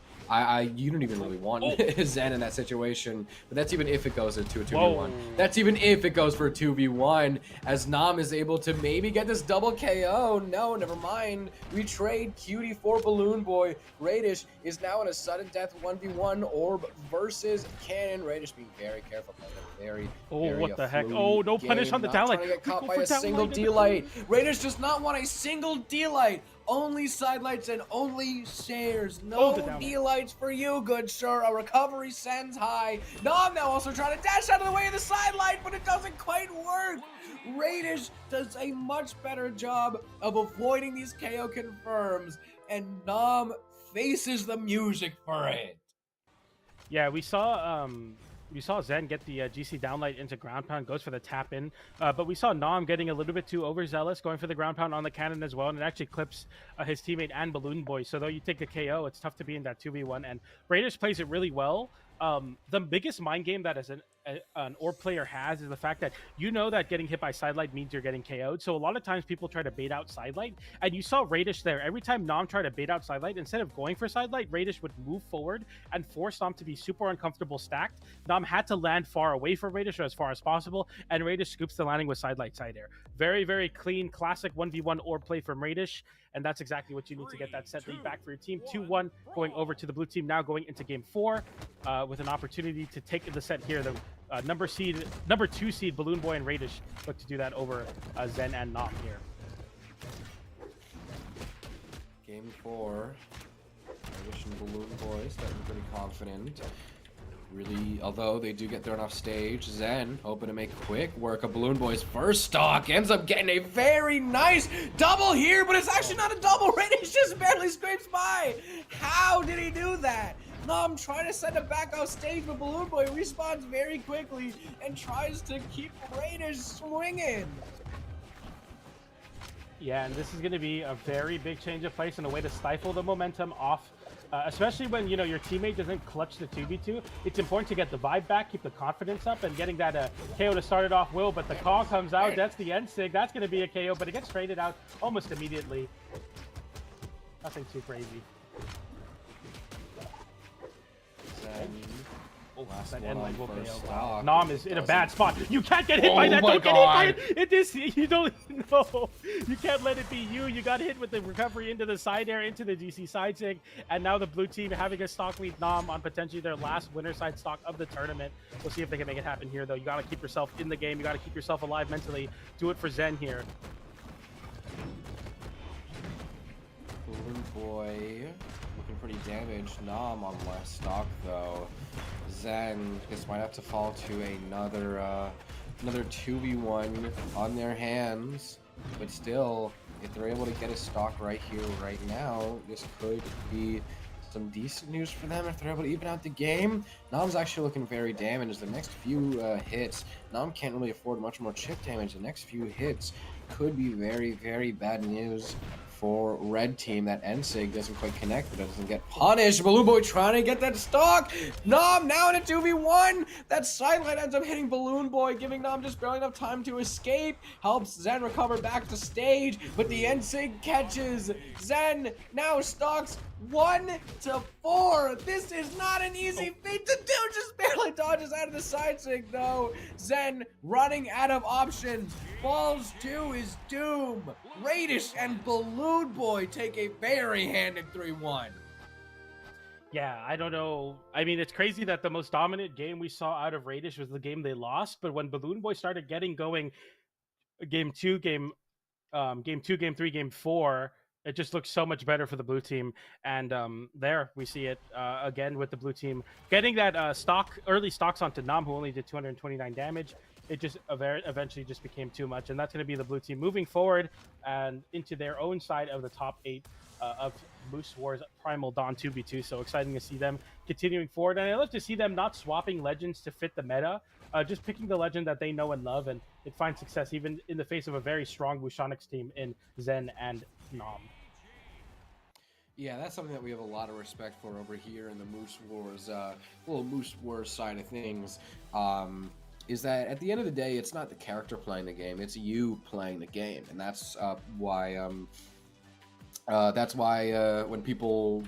you don't even really want Zen in that situation, but that's even if it goes into a 2v1. Whoa. That's even if it goes for a 2v1, as Nom is able to maybe get this double KO. No, never mind. We trade Cutie for BalloonBoy. Raydish is now in a sudden death 1v1 orb versus Cannon. Raydish being very careful, playing a very, very what the heck? fluid Oh, no punish game, on the not down trying light. to get caught Go by for a down single light. D-light. Raydish does not want a single D-light. Only side lights and only shares. No D-lights for you, good sir. A recovery sends high. Nom now also trying to dash out of the way of the side light, but it doesn't quite work. Raydish does a much better job of avoiding these KO confirms, and Nom faces the music for it. Yeah, we saw Zen get the GC downlight into ground pound, goes for the tap in, but we saw Nom getting a little bit too overzealous, going for the ground pound on the cannon as well, and it actually clips his teammate and BalloonBoy. So though you take the KO, it's tough to be in that 2v1, and Raydish plays it really well. The biggest mind game that as an orb player has is the fact that you know that getting hit by sidelight means you're getting KO'd. So a lot of times people try to bait out sidelight, and you saw Raydish there. Every time Nom tried to bait out sidelight, instead of going for sidelight, Raydish would move forward and force Nom to be super uncomfortable stacked. Nom had to land far away from Raydish, or as far as possible, and Raydish scoops the landing with sidelight side air. Very, very clean, classic 1v1 orb play from Raydish, and that's exactly what you need to get that set lead back for your team. 2-1 going over to the blue team, now going into game 4 with an opportunity to take the set here. The number 2 seed BalloonBoy and Raydish look to do that over Zen and Nom here. Game 4. Raydish and BalloonBoy starting pretty confident. Really, although they do get thrown off stage, Zen hoping to make quick work of BalloonBoy's first stock. Ends up getting a very nice double here, but it's actually not a double. Raydish just barely scrapes by. How did he do that? Nom trying to send it back off stage, but BalloonBoy respawns very quickly and tries to keep Raydish swinging. Yeah, and this is going to be a very big change of pace and a way to stifle the momentum off, especially when, you know, your teammate doesn't clutch the 2v2. It's important to get the vibe back, keep the confidence up, and getting that KO to start it off will, but the call comes out. That's the end sig. That's going to be a KO, but it gets traded out almost immediately. Nothing too crazy. That end line will KO. Nom is in a bad spot. You can't get hit by that. Don't get hit by it. It is. You don't know. You can't let it be you. You got hit with the recovery into the side air, into the DC side sig, and now the blue team having a stock lead Nom on potentially their last winner side stock of the tournament. We'll see if they can make it happen here, though. You got to keep yourself in the game. You got to keep yourself alive mentally. Do it for Zen here. BalloonBoy looking pretty damaged. Nom on less stock though. Zen just might have to fall to another 2v1 on their hands, but still, if they're able to get a stock right here, right now, this could be some decent news for them if they're able to even out the game. Nom's actually looking very damaged. The next few hits, Nom can't really afford much more chip damage. The next few hits could be very, very bad news for red team. That NSIG doesn't quite connect, but it doesn't get punished. BalloonBoy trying to get that stock. Nom now in a 2v1. That sidelight ends up hitting BalloonBoy, giving Nom just barely enough time to escape. Helps Zen recover back to stage, but the NSIG catches. Zen now stocks 1 to 4. This is not an easy feat to do. Just barely dodges out of the side sig though. Zen running out of options. Falls to his doom. Raydish and BalloonBoy take a very handed 3-1. Yeah, I don't know. I mean, it's crazy that the most dominant game we saw out of Raydish was the game they lost, but when BalloonBoy started getting going, game 2, game 3, game 4, it just looks so much better for the blue team. And there we see it again with the blue team getting that early stocks onto Nom, who only did 229 damage. It just eventually just became too much, and that's going to be the blue team moving forward and into their own side of the top 8 of Moose Wars Primal Dawn 2v2. So exciting to see them continuing forward, and I love to see them not swapping legends to fit the meta, just picking the legend that they know and love, and it finds success even in the face of a very strong Wushonix team in Zen and Nom. Yeah, that's something that we have a lot of respect for over here in the Moose Wars, little Moose Wars side of things. Is that at the end of the day, it's not the character playing the game; it's you playing the game, and that's why when people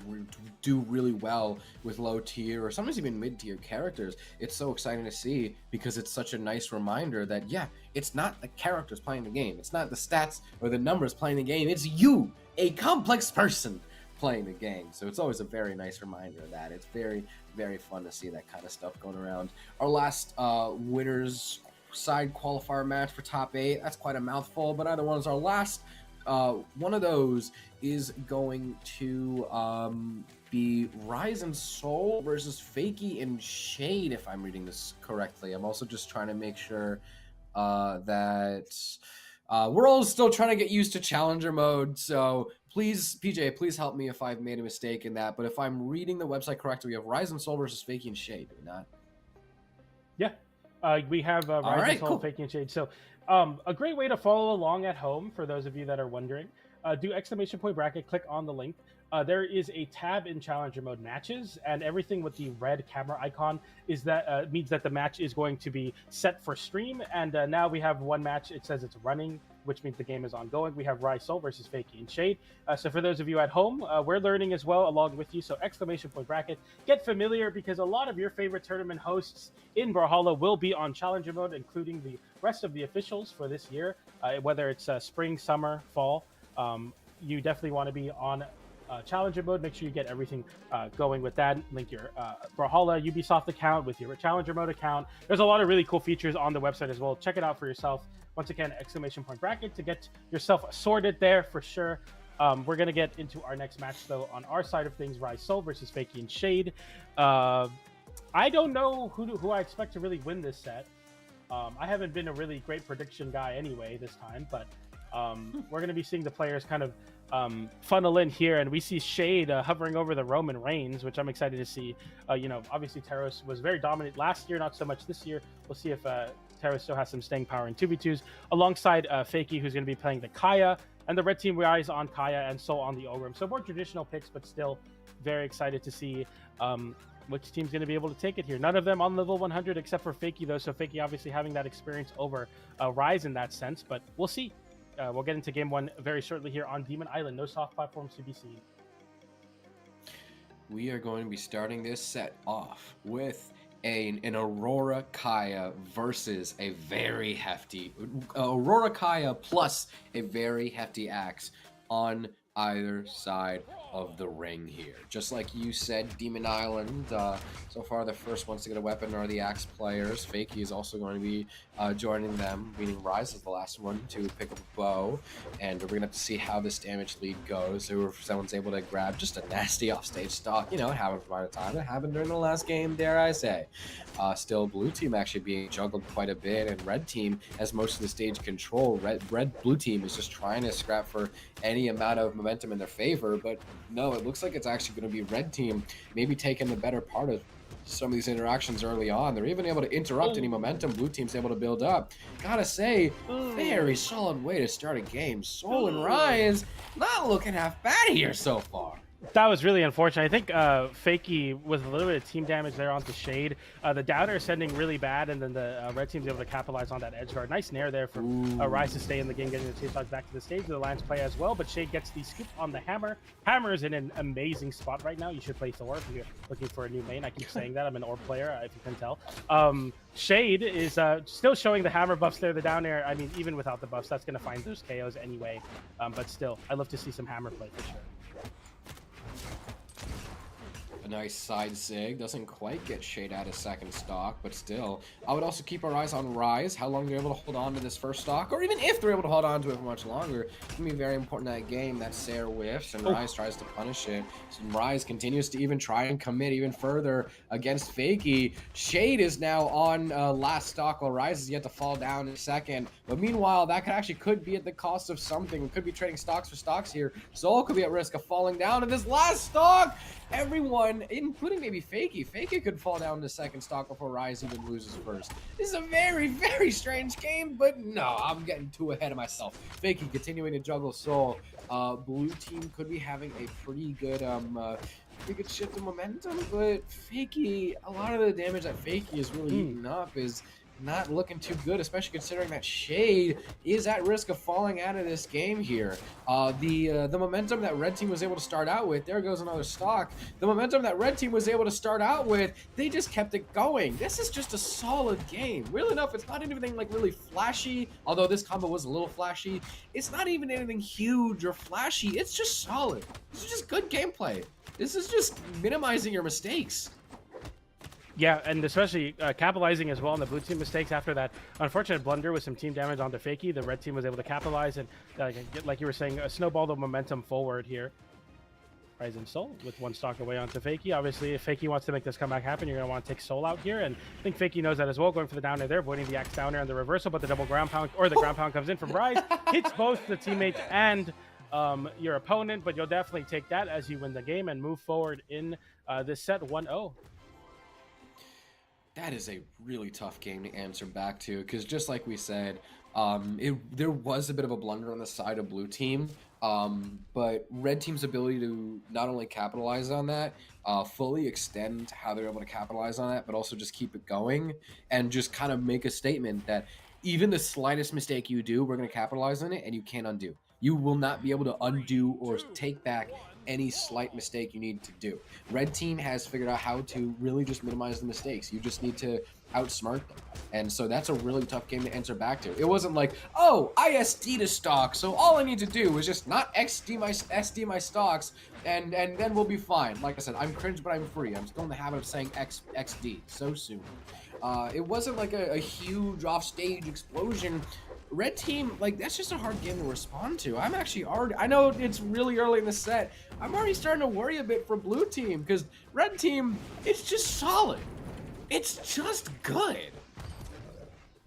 do really well with low tier or sometimes even mid tier characters, it's so exciting to see because it's such a nice reminder that yeah, it's not the characters playing the game, it's not the stats or the numbers playing the game, it's you, a complex person playing the game. So it's always a very nice reminder of that. It's very, very fun to see that kind of stuff going around. Our last winners side qualifier match for top 8, that's quite a mouthful, but either one is our last. One of those is going to be Rise and Soul versus Fakey and Shade, if I'm reading this correctly. I'm also just trying to make sure that we're all still trying to get used to Challenger mode, so please, PJ, please help me if I've made a mistake in that. But if I'm reading the website correctly, we have Rise and Soul versus Fakey and Shade, do we not? Yeah, we have Rise and Soul, cool. Fakey and Shade. So a great way to follow along at home, for those of you that are wondering, do exclamation point bracket, click on the link. There is a tab in Challenger Mode Matches, and everything with the red camera icon is that means that the match is going to be set for stream. And now we have one match. It says it's running, which means the game is ongoing. We have Rise Soul versus Fakey and Shade. So for those of you at home, we're learning as well along with you. So exclamation point bracket, get familiar, because a lot of your favorite tournament hosts in Brawlhalla will be on Challenger Mode, including the rest of the officials for this year, whether it's spring, summer, fall. You definitely want to be on Challenger Mode. Make sure you get everything going with that. Link your Brawlhalla Ubisoft account with your Challenger Mode account. There's a lot of really cool features on the website as well. Check it out for yourself. Once again, exclamation point bracket to get yourself sorted there for sure. We're going to get into our next match, though, on our side of things, Rise Soul versus Fakey and Shade. I don't know who I expect to really win this set. I haven't been a really great prediction guy anyway this time, but we're going to be seeing the players kind of funnel in here, and we see Shade hovering over the Roman Reigns, which I'm excited to see. Obviously Taros was very dominant last year, not so much this year. We'll see if Taros still has some staying power in 2v2s, alongside Fakey, who's going to be playing the Kaya, and the red team relies on Kaya and Soul on the Ogrim. So more traditional picks, but still very excited to see which team's going to be able to take it here. None of them on level 100 except for Fakey, though, so Fakey obviously having that experience over Rise in that sense, but we'll see. We'll get into game 1 very shortly here on Demon Island. No soft platforms to be seen. We are going to be starting this set off with an Aurora Kaya versus a very hefty Aurora Kaya plus a very hefty axe on either side of the ring here. Just like you said, Demon Island, so far the first ones to get a weapon are the axe players. Fakey is also going to be joining them, meaning Rise is the last one to pick up a bow, and we're going to have to see how this damage lead goes. So if someone's able to grab just a nasty offstage stock, it happened from time to time. It happened during the last game, dare I say. Still, blue team actually being juggled quite a bit, and red team has most of the stage control. Blue team is just trying to scrap for any amount of momentum in their favor, but no, it looks like it's actually going to be red team maybe taking the better part of some of these interactions early on. They're even able to interrupt any momentum blue team's able to build up. Gotta say, very solid way to start a game. Soul and Rise not looking half bad here so far. That was really unfortunate. I think Fakey with a little bit of team damage there onto Shade. The Downer is sending really bad, and then the red team's able to capitalize on that edge guard. Nice nair there for Rise to stay in the game, getting the chase dogs back to the stage. The Lions play as well, but Shade gets the scoop on the Hammer. Hammer is in an amazing spot right now. You should play Thor if you're looking for a new main. I keep saying that. I'm an Orb player, if you can tell. Shade is still showing the Hammer buffs there. The down air, I mean, even without the buffs, that's going to find those KOs anyway. But still, I'd love to see some Hammer play for sure. Nice side sig. Doesn't quite get Shade out of second stock, but still. I would also keep our eyes on Rise. How long they're able to hold on to this first stock, or even if they're able to hold on to it for much longer. It's going to be very important in that game. That Sair whiffs, and Rise tries to punish it. So Rise continues to even try and commit even further against Fakey. Shade is now on last stock, while Rise is yet to fall down in second. But meanwhile, that could be at the cost of something. We could be trading stocks for stocks here. Soul could be at risk of falling down in this last stock. Everyone everyone, including maybe Fakey. Fakey could fall down to second stock before Rise even loses first. This is a very, very strange game, but no, I'm getting too ahead of myself. Fakey continuing to juggle Soul. Blue team could be having a pretty good shift of momentum, but Fakey, a lot of the damage that Fakey is really eating up is not looking too good, especially considering that Shade is at risk of falling out of this game here. The momentum that Red Team was able to start out with, there goes another stock. The momentum that Red Team was able to start out with, they just kept it going. This is just a solid game. Really enough, it's not anything like really flashy, although this combo was a little flashy. It's not even anything huge or flashy. It's just solid. This is just good gameplay. This is just minimizing your mistakes. Yeah, and especially capitalizing as well on the blue team mistakes after that unfortunate blunder with some team damage onto Fakey. The red team was able to capitalize and, like you were saying, snowball the momentum forward here. Rise and Soul with one stock away onto Fakey. Obviously, if Fakey wants to make this comeback happen, you're going to want to take Soul out here, and I think Fakey knows that as well, going for the down air there, avoiding the axe down air and the reversal, but the double ground pound, or the ground pound comes in from Rise, hits both the teammates and your opponent, but you'll definitely take that as you win the game and move forward in this set 1-0. That is a really tough game to answer back to, because just like we said, there was a bit of a blunder on the side of blue team, but red team's ability to not only capitalize on that, fully extend how they're able to capitalize on that, but also just keep it going and just kind of make a statement that even the slightest mistake you do, we're going to capitalize on it and you can't undo. You will not be able to undo or take back any slight mistake you need to do. Red team has figured out how to really just minimize the mistakes. You just need to outsmart them. And so that's a really tough game to answer back to. It wasn't like, oh, I SD to stock, so all I need to do is just not SD my stocks, and then we'll be fine. Like I said, I'm cringe, but I'm free. I'm still in the habit of saying XD so soon. It wasn't like a huge offstage explosion. Red team, like, that's just a hard game to respond to. I'm actually already, I know it's really early in the set, I'm already starting to worry a bit for blue team, because red team, it's just solid. It's just good.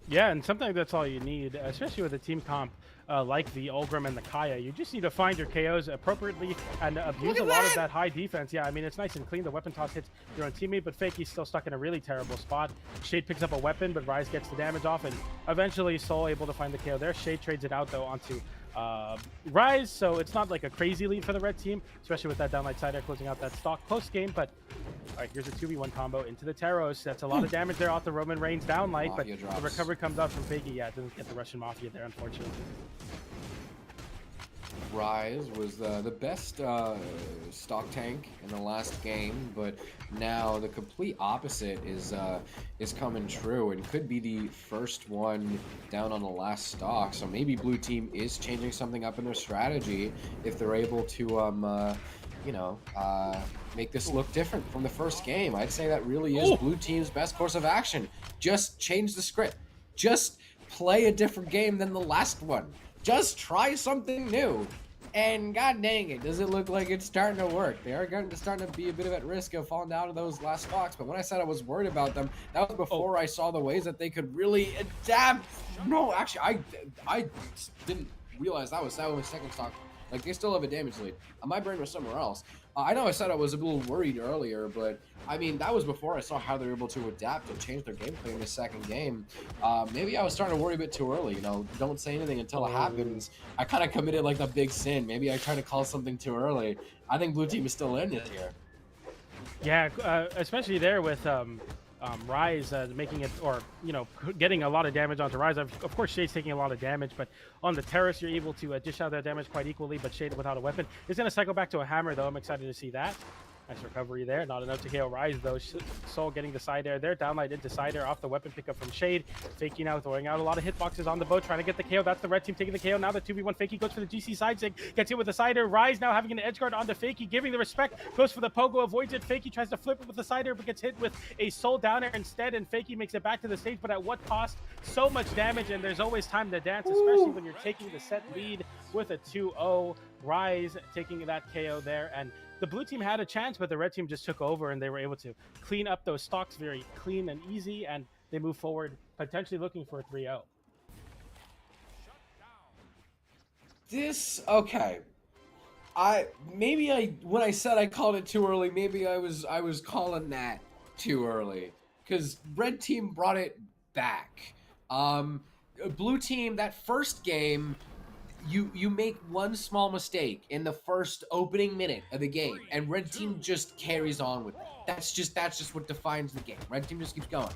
Yeah, and sometimes that's all you need, especially with a team comp like the Ulgrim and the Kaya. You just need to find your KOs appropriately and abuse a lot of that high defense. Yeah, I mean, it's nice and clean. The weapon toss hits your own teammate, but Fakey's still stuck in a really terrible spot. Shade picks up a weapon, but Rise gets the damage off, and eventually Soul able to find the KO there. Shade trades it out, though, onto Rise, so it's not like a crazy lead for the red team, especially with that downlight side air closing out that stock. Close game, but all right, here's a 2v1 combo into the Taros. That's a lot of damage there off the Roman Reigns downlight, but the recovery comes out from Fakey. Yeah, it doesn't get the Russian Mafia there, unfortunately. Rise was the best stock tank in the last game, but now the complete opposite is coming true and could be the first one down on the last stock. So maybe blue team is changing something up in their strategy if they're able to make this look different from the first game. I'd say that really is blue team's best course of action. Just change the script. Just play a different game than the last one. Just try something new. And god dang it, does it look like it's starting to work. They are starting to be a bit of at risk of falling down to those last stocks, but when I said I was worried about them, that was before I saw the ways that they could really adapt. No, actually, I didn't realize that was second stock. Like, they still have a damage lead. My brain was somewhere else. I know I said I was a little worried earlier, but I mean, that was before I saw how they were able to adapt and change their gameplay in the second game. Maybe I was starting to worry a bit too early, don't say anything until it happens. I kind of committed like the big sin. Maybe I tried to call something too early. I think blue team is still in it here. Yeah, especially there with Rise making it, or getting a lot of damage onto Rise. Of course, Shade's taking a lot of damage, but on the terrace, you're able to dish out that damage quite equally. But Shade without a weapon is going to cycle back to a hammer, though. I'm excited to see that. Nice recovery there. Not enough to KO Rise, though. Soul getting the side air there. Downlight into side air off the weapon pickup from Shade. Fakey now throwing out a lot of hitboxes on the boat, trying to get the KO. That's the red team taking the KO. Now the 2v1 Fakey goes for the GC side sig. Gets hit with the side air. Rise now having an edge guard onto Fakey, giving the respect. Goes for the pogo, avoids it. Fakey tries to flip it with the side air, but gets hit with a Soul down air instead. And Fakey makes it back to the stage, but at what cost? So much damage, and there's always time to dance, especially when you're taking the set lead with a 2-0. Rise taking that KO there, and the blue team had a chance, but the red team just took over and they were able to clean up those stocks very clean and easy, and they move forward, potentially looking for a 3-0. Okay. When I said I called it too early, maybe I was calling that too early, because red team brought it back. Blue team, that first game, you make one small mistake in the first opening minute of the game, and red team just carries on with that. That's just what defines the game. Red team just keeps going.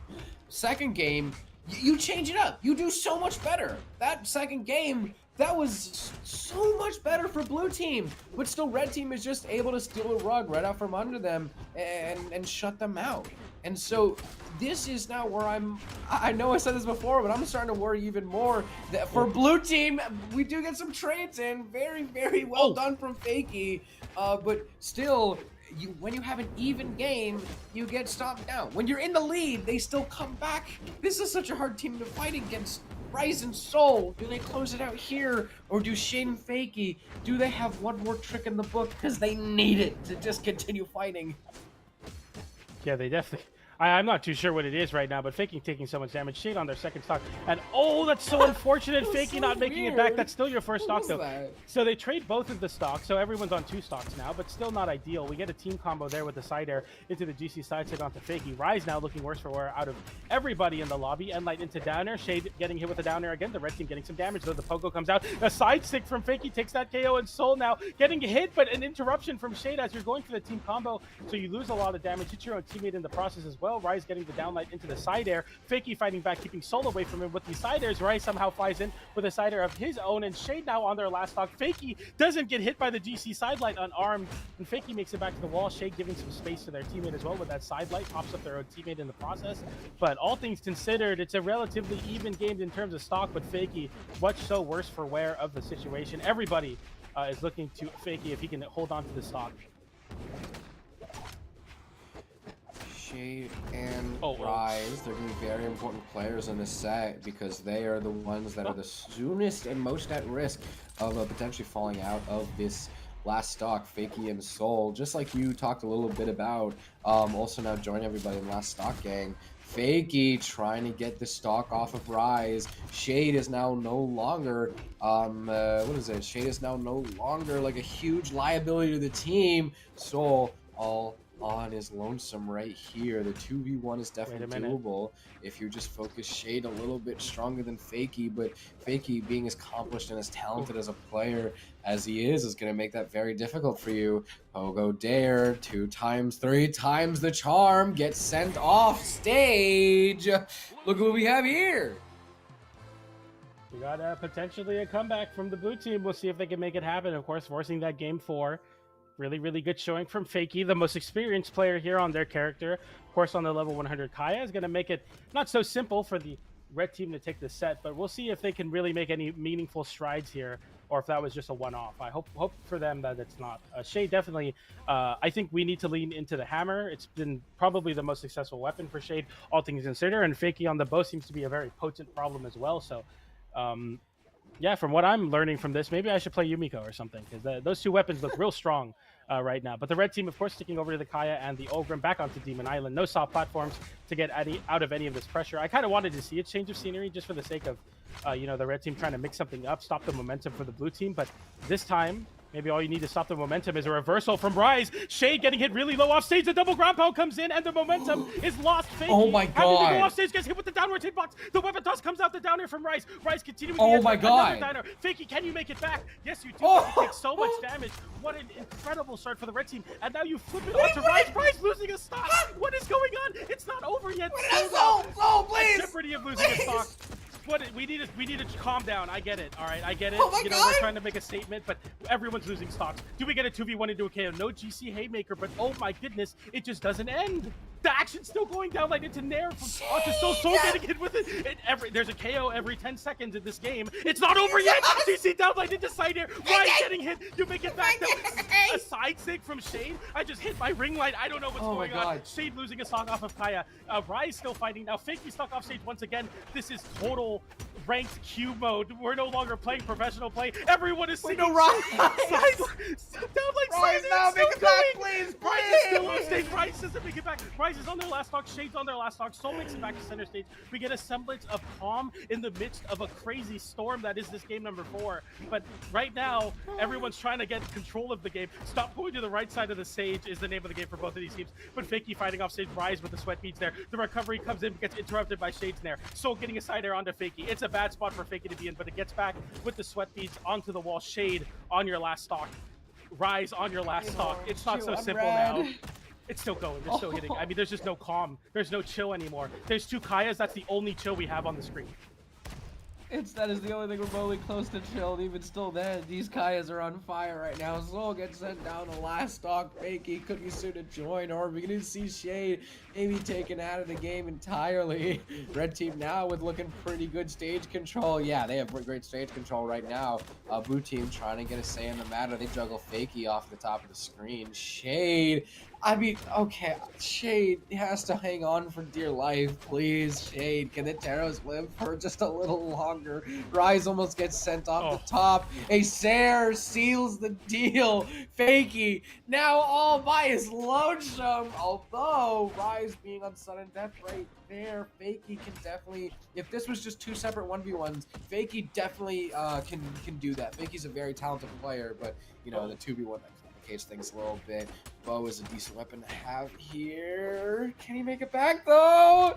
Second game, you change it up. You do so much better. That second game, that was so much better for blue team, but still red team is just able to steal a rug right out from under them and shut them out. And so this is now where I know I said this before, but I'm starting to worry even more that for blue team, we do get some trades in. Very, very well done from Fakey, but still, when you have an even game, you get stopped down. When you're in the lead, they still come back. This is such a hard team to fight against. Rise and Soul, do they close it out here, or do Shade and Fakey, do they have one more trick in the book because they need it to just continue fighting? Yeah, they definitely. I'm not too sure what it is right now, but Fakey taking so much damage. Shade on their second stock. And oh, that's so unfortunate. Fakey so not making weird. it back. That's still your first stock, though. That? So they trade both of the stocks, so everyone's on 2 stocks now, but still not ideal. We get a team combo there with the side air into the GC side stick onto Fakey. Rise now looking worse for wear out of everybody in the lobby. And light into down air. Shade getting hit with a down air again. The red team getting some damage, though. The pogo comes out. A side stick from Fakey takes that KO, and Soul now getting hit, but an interruption from Shade as you're going for the team combo. So you lose a lot of damage. Hit your own teammate in the process as well. Rise getting the down light into the side air. Fakey fighting back, keeping Soul away from him with these side airs. Rise somehow flies in with a side air of his own, and Shade now on their last stock. Fakey doesn't get hit by the GC side light unarmed, and Fakey makes it back to the wall. Shade giving some space to their teammate as well with that side light, pops up their own teammate in the process. But all things considered, it's a relatively even game in terms of stock, but Fakey much so worse for wear of the situation. Everybody is looking to Fakey if he can hold on to the stock. Shade and Rise, they're going to be very important players in this set because they are the ones that are the soonest and most at risk of potentially falling out of this last stock. Fakey and Soul, just like you talked a little bit about, also now join everybody in last stock gang. Fakey trying to get the stock off of Rise. Shade is now no longer, Shade is now no longer like a huge liability to the team. Soul all on his lonesome right here. The 2v1 is definitely doable if you just focus Shade a little bit stronger than Fakey, but Fakey being as accomplished and as talented as a player as he is going to make that very difficult for you. Pogo Dare, 2 times, 3 times the charm, gets sent off stage. Look what we have here. We got potentially a comeback from the blue team. We'll see if they can make it happen. Of course, forcing that game 4. Really, really good showing from Fakey, the most experienced player here on their character. Of course, on the level 100 Kaya is going to make it not so simple for the red team to take the set, but we'll see if they can really make any meaningful strides here, or if that was just a one-off. I hope for them that it's not. Shade definitely, I think we need to lean into the hammer. It's been probably the most successful weapon for Shade, all things considered, and Fakey on the bow seems to be a very potent problem as well. So, yeah, from what I'm learning from this, maybe I should play Yumiko or something, because those 2 weapons look real strong right now. But the red team, of course, sticking over to the Kaya and the Ogrim back onto Demon Island. No soft platforms to get out of any of this pressure. I kind of wanted to see a change of scenery just for the sake of, the red team trying to mix something up, stop the momentum for the blue team. But this time, maybe all you need to stop the momentum is a reversal from Rise. Shade getting hit really low off stage. The double ground pound comes in, and the momentum is lost. Fakey, oh my god! Having to go off stage, gets hit with the downward hitbox. The weapon toss comes out the downer from Rise. Rise continuing. Oh my god! Downer. Fakey, can you make it back? Yes, you do. Oh. You take so much damage. What an incredible start for the red team. And now you flip it onto Rise. Rise losing a stock. What is going on? It's not over yet. Soul, please. Jeopardy of losing a stock. What we need to calm down. I get it. All right, I get it. Oh my God. We're trying to make a statement, but everyone's losing stocks. Do we get a 2v1 into a KO? No GC Haymaker, but oh my goodness, it just doesn't end. The action's still going down like into Nair onto Soul getting hit with it. There's a KO every 10 seconds in this game. It's not over yet. GC down like into side air. Rise getting hit. You make it back. A side stick from Shade. I just hit my ring light. I don't know what's going on. Shade losing a stock off of Kaya. Rise still fighting now. Fakey stuck off stage once again. This is total ranked Q mode. We're no longer playing professional play. Everyone is singing. Rise! Down like Rise now, make it back, please, Rise is still on stage. stage. Rise doesn't make it back. Rise is on their last stock. Shade's on their last stock. Soul makes it back to center stage. We get a semblance of calm in the midst of a crazy storm that is this game number 4. But right now, everyone's trying to get control of the game. Stop going to the right side of the stage is the name of the game for both of these teams. But Fakey fighting off stage. Rise with the sweat beads there. The recovery comes in, gets interrupted by Shade's there. Soul getting a side air onto Fakey. It's a bad spot for Fakey to be in, but it gets back with the sweat beads onto the wall. Shade on your last stock. Rise on your last stock. It's not so simple now. It's still going. They're still hitting. I mean, there's just no calm. There's no chill anymore. There's 2 Kayas. That's the only chill we have on the screen. That is the only thing remotely close to chill. And even still then, these Kayas are on fire right now. Soul gets sent down the last stock. Fakey could be soon to join, or we can see Shade maybe taken out of the game entirely. Red team now with looking pretty good stage control. Yeah, they have great stage control right now. Blue team trying to get a say in the matter. They juggle Fakey off the top of the screen. Shade. I mean, okay, Shade has to hang on for dear life, please. Shade, can the Taros live for just a little longer? Rise almost gets sent off the top. A Sair seals the deal. Fakey now all by his lonesome. Although Rise being on sudden death right there, Fakey can definitely, if this was just 2 separate 1v1s, Fakey definitely can do that. Fakey's a very talented player, but you know, the 2v1 things a little bit. Bow is a decent weapon to have here. Can he make it back though?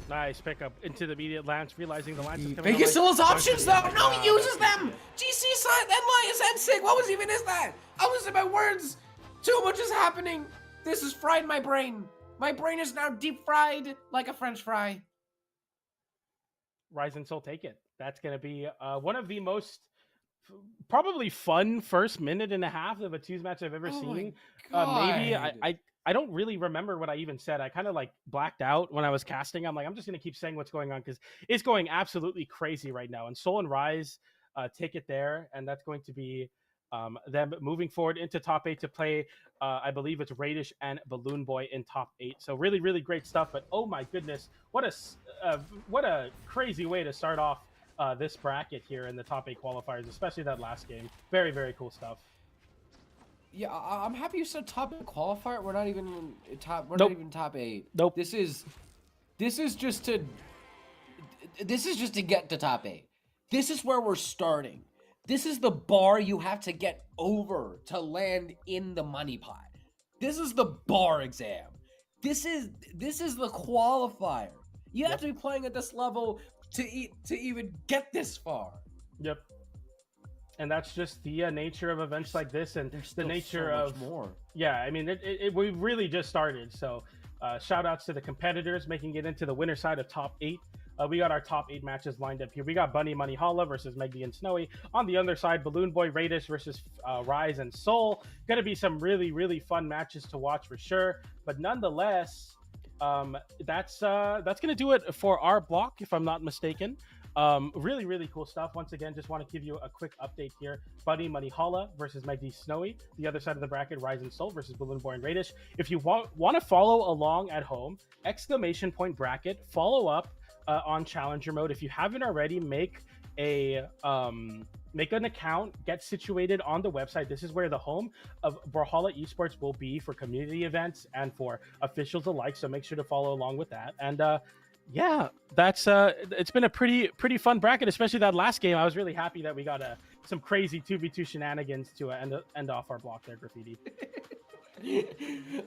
Nice pickup into the immediate lance, realizing the lance is coming. Fakey still has options though. No, he uses them. GC side, then Lions and Sig. What was even is that? I was in my words. Too much is happening. This has fried my brain. My brain is now deep fried like a French fry. Rise and Soul take it. That's going to be one of the most probably fun first minute and a half of a twos match I've ever seen. Maybe I don't really remember what I even said. I kind of like blacked out when I was casting. I'm like, I'm just going to keep saying what's going on because it's going absolutely crazy right now. And Soul and Rise take it there. And that's going to be them moving forward into top 8 to play, I believe it's Raydish and BalloonBoy in top 8. So really, really great stuff. But oh my goodness, what a crazy way to start off this bracket here in the top 8 qualifiers, especially that last game. Very, very cool stuff. Yeah, I'm happy you said top 8 qualifier. We're not even top. We're Nope. not even top 8. Nope. This is just to get to top 8. This is where we're starting. This is the bar you have to get over to land in the money pot. This is the bar exam. This is the qualifier. You have to be playing at this level to even get this far. Yep. And that's just the nature of events like this, and the nature so of much more. Yeah, I mean, we really just started. So, shout outs to the competitors making it into the winner side of top 8. We got our top 8 matches lined up here. We got Bunny Money Holla versus Megdy and Snowy. On the other side, BalloonBoy Raidish versus Rise and Soul. Going to be some really, really fun matches to watch for sure. But nonetheless, that's going to do it for our block, if I'm not mistaken. Really, really cool stuff. Once again, just want to give you a quick update here. Bunny Money Holla versus Megdy Snowy. The other side of the bracket, Rise and Soul versus BalloonBoy and Raidish. If you want to follow along at home, exclamation point bracket, follow up on Challenger mode. If you haven't already, make an account, get situated on the website. This is where the home of Brawlhalla Esports will be for community events and for officials alike. So make sure to follow along with that. And yeah, that's it's been a pretty fun bracket, especially that last game. I was really happy that we got some crazy 2v2 shenanigans to end off our block there, Graffiti.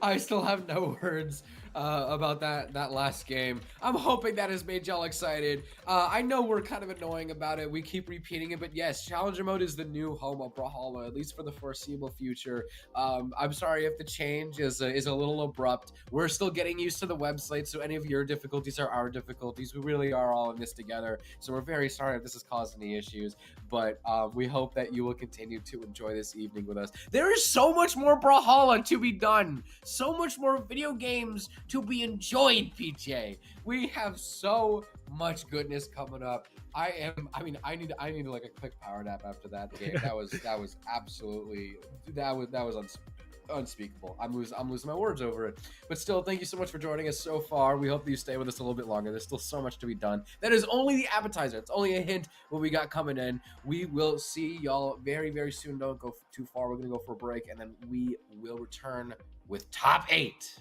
I still have no words about that last game. I'm hoping that has made y'all excited. I know we're kind of annoying about it. We keep repeating it, but yes, Challenger mode is the new home of Brawlhalla, at least for the foreseeable future. I'm sorry if the change is a little abrupt. We're still getting used to the website, so any of your difficulties are our difficulties. We really are all in this together, so we're very sorry if this has caused any issues, but we hope that you will continue to enjoy this evening with us. There is so much more Brawlhalla to be done, so much more video games to be enjoyed, PJ. We have so much goodness coming up. I need like a quick power nap after that game. That was absolutely that was unspeakable. unspeakable. I'm losing my words over it. But still, thank you so much for joining us so far. We hope that you stay with us a little bit longer. There's still so much to be done. That is only the appetizer. It's only a hint what we got coming in. We will see y'all very, very soon. Don't go too far. We're gonna go for a break, and then we will return with top 8.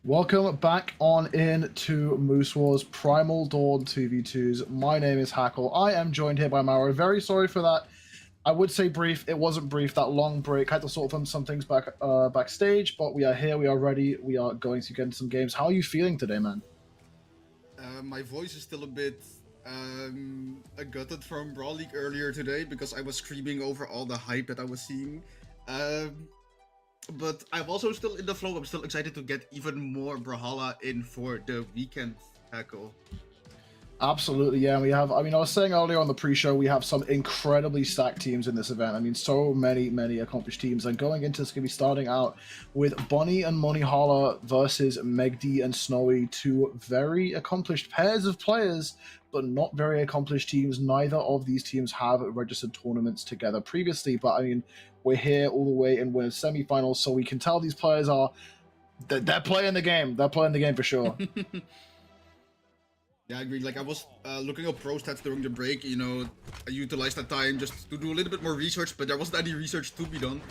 Welcome back on in to Moose Wars Primal Dawn 2v2s. My name is Hackle. I am joined here by Mauro. Very sorry for that. I would say brief. It wasn't brief. That long break had to sort of some things backstage, but we are here. We are ready. We are going to get into some games. How are you feeling today, man? My voice is still a bit gutted from Brawl League earlier today because I was screaming over all the hype that I was seeing. But I'm also still in the flow. I'm still excited to get even more Brawlhalla in for the weekend tackle. Absolutely, yeah. We have, I mean, I was saying earlier on the pre-show, we have some incredibly stacked teams in this event. I mean, so many accomplished teams. And going into this, going to be starting out with Bunny and Moneyhala versus Megdy and Snowy, two very accomplished pairs of players, but not very accomplished teams. Neither of these teams have registered tournaments together previously. But I mean, we're here all the way in winners semifinals, so we can tell these players are, they're playing the game. They're playing the game for sure. Yeah, I agree. Like, I was looking up pro stats during the break, you know, I utilized that time just to do a little bit more research, but there wasn't any research to be done.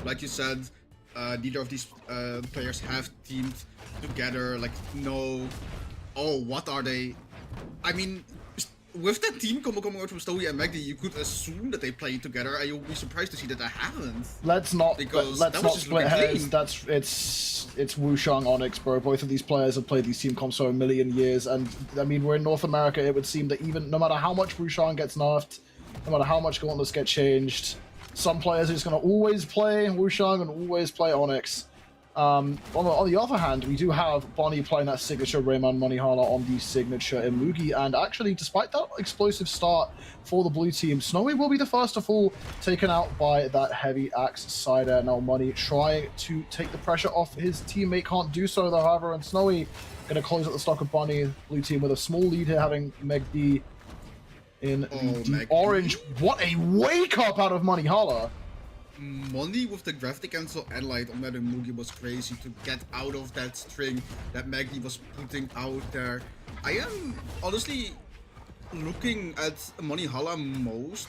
Like you said, neither of these players have teamed together, like, oh, what are they? I mean, with that team coming out from Snowy and Megdy, you could assume that they played together, and you'll be surprised to see that they haven't. Let's not split hairs. It's Wushang Onyx, bro. Both of these players have played these team comps for a million years, and I mean, we're in North America. It would seem that even no matter how much Wushang gets nerfed, no matter how much Gauntlets get changed, some players are just gonna always play Wushang and always play Onyx. On the other hand, we do have Bonnie playing that signature Rayman Moneyhala on the signature Imugi, and actually, despite that explosive start for the blue team, Snowy will be the first to fall, taken out by that heavy axe side air. Now Money trying to take the pressure off his teammate, can't do so though, however, and Snowy going to close at the stock of Bonnie. Blue team with a small lead here, having Megdy in the deep orange. What a wake up out of Moneyhala! Money with the Gravity Cancel and Light on that Mugi was crazy to get out of that string that Megdy was putting out there. I am honestly looking at Moneyhala most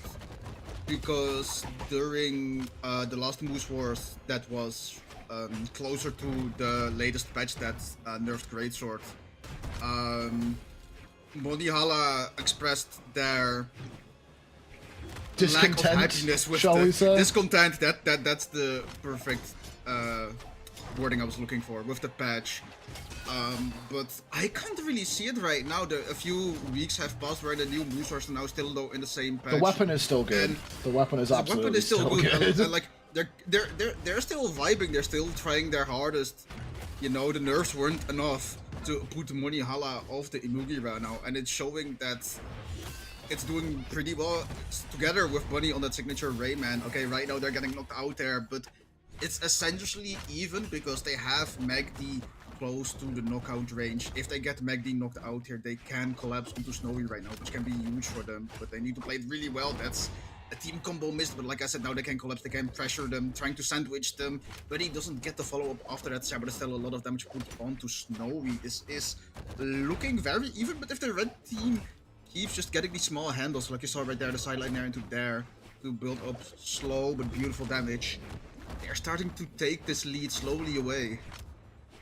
because during the last Moose Wars that was closer to the latest patch that nerfed Greatsword, Moneyhala expressed their lack of happiness with discontent. That's the perfect wording I was looking for with the patch. But I can't really see it right now. A few weeks have passed where the new Moose are now still though in the same patch. The weapon is still good. The weapon is absolutely still good. And like they're still vibing. They're still trying their hardest. You know, the nerfs weren't enough to put Moneyhala off the Imugi right now, and it's showing that it's doing pretty well together with Bunny on that signature Rayman. Okay, right now they're getting knocked out there, but it's essentially even because they have Megdy close to the knockout range. If they get Megdy knocked out here, they can collapse onto Snowy right now, which can be huge for them, but they need to play it really well. That's a team combo missed, but like I said, now they can collapse, they can pressure them, trying to sandwich them, but he doesn't get the follow-up after that, but there's still a lot of damage put onto Snowy. This is looking very even, but if the red team keeps just getting these small handles, like you saw right there, the sideline there into there, to build up slow but beautiful damage, they're starting to take this lead slowly away.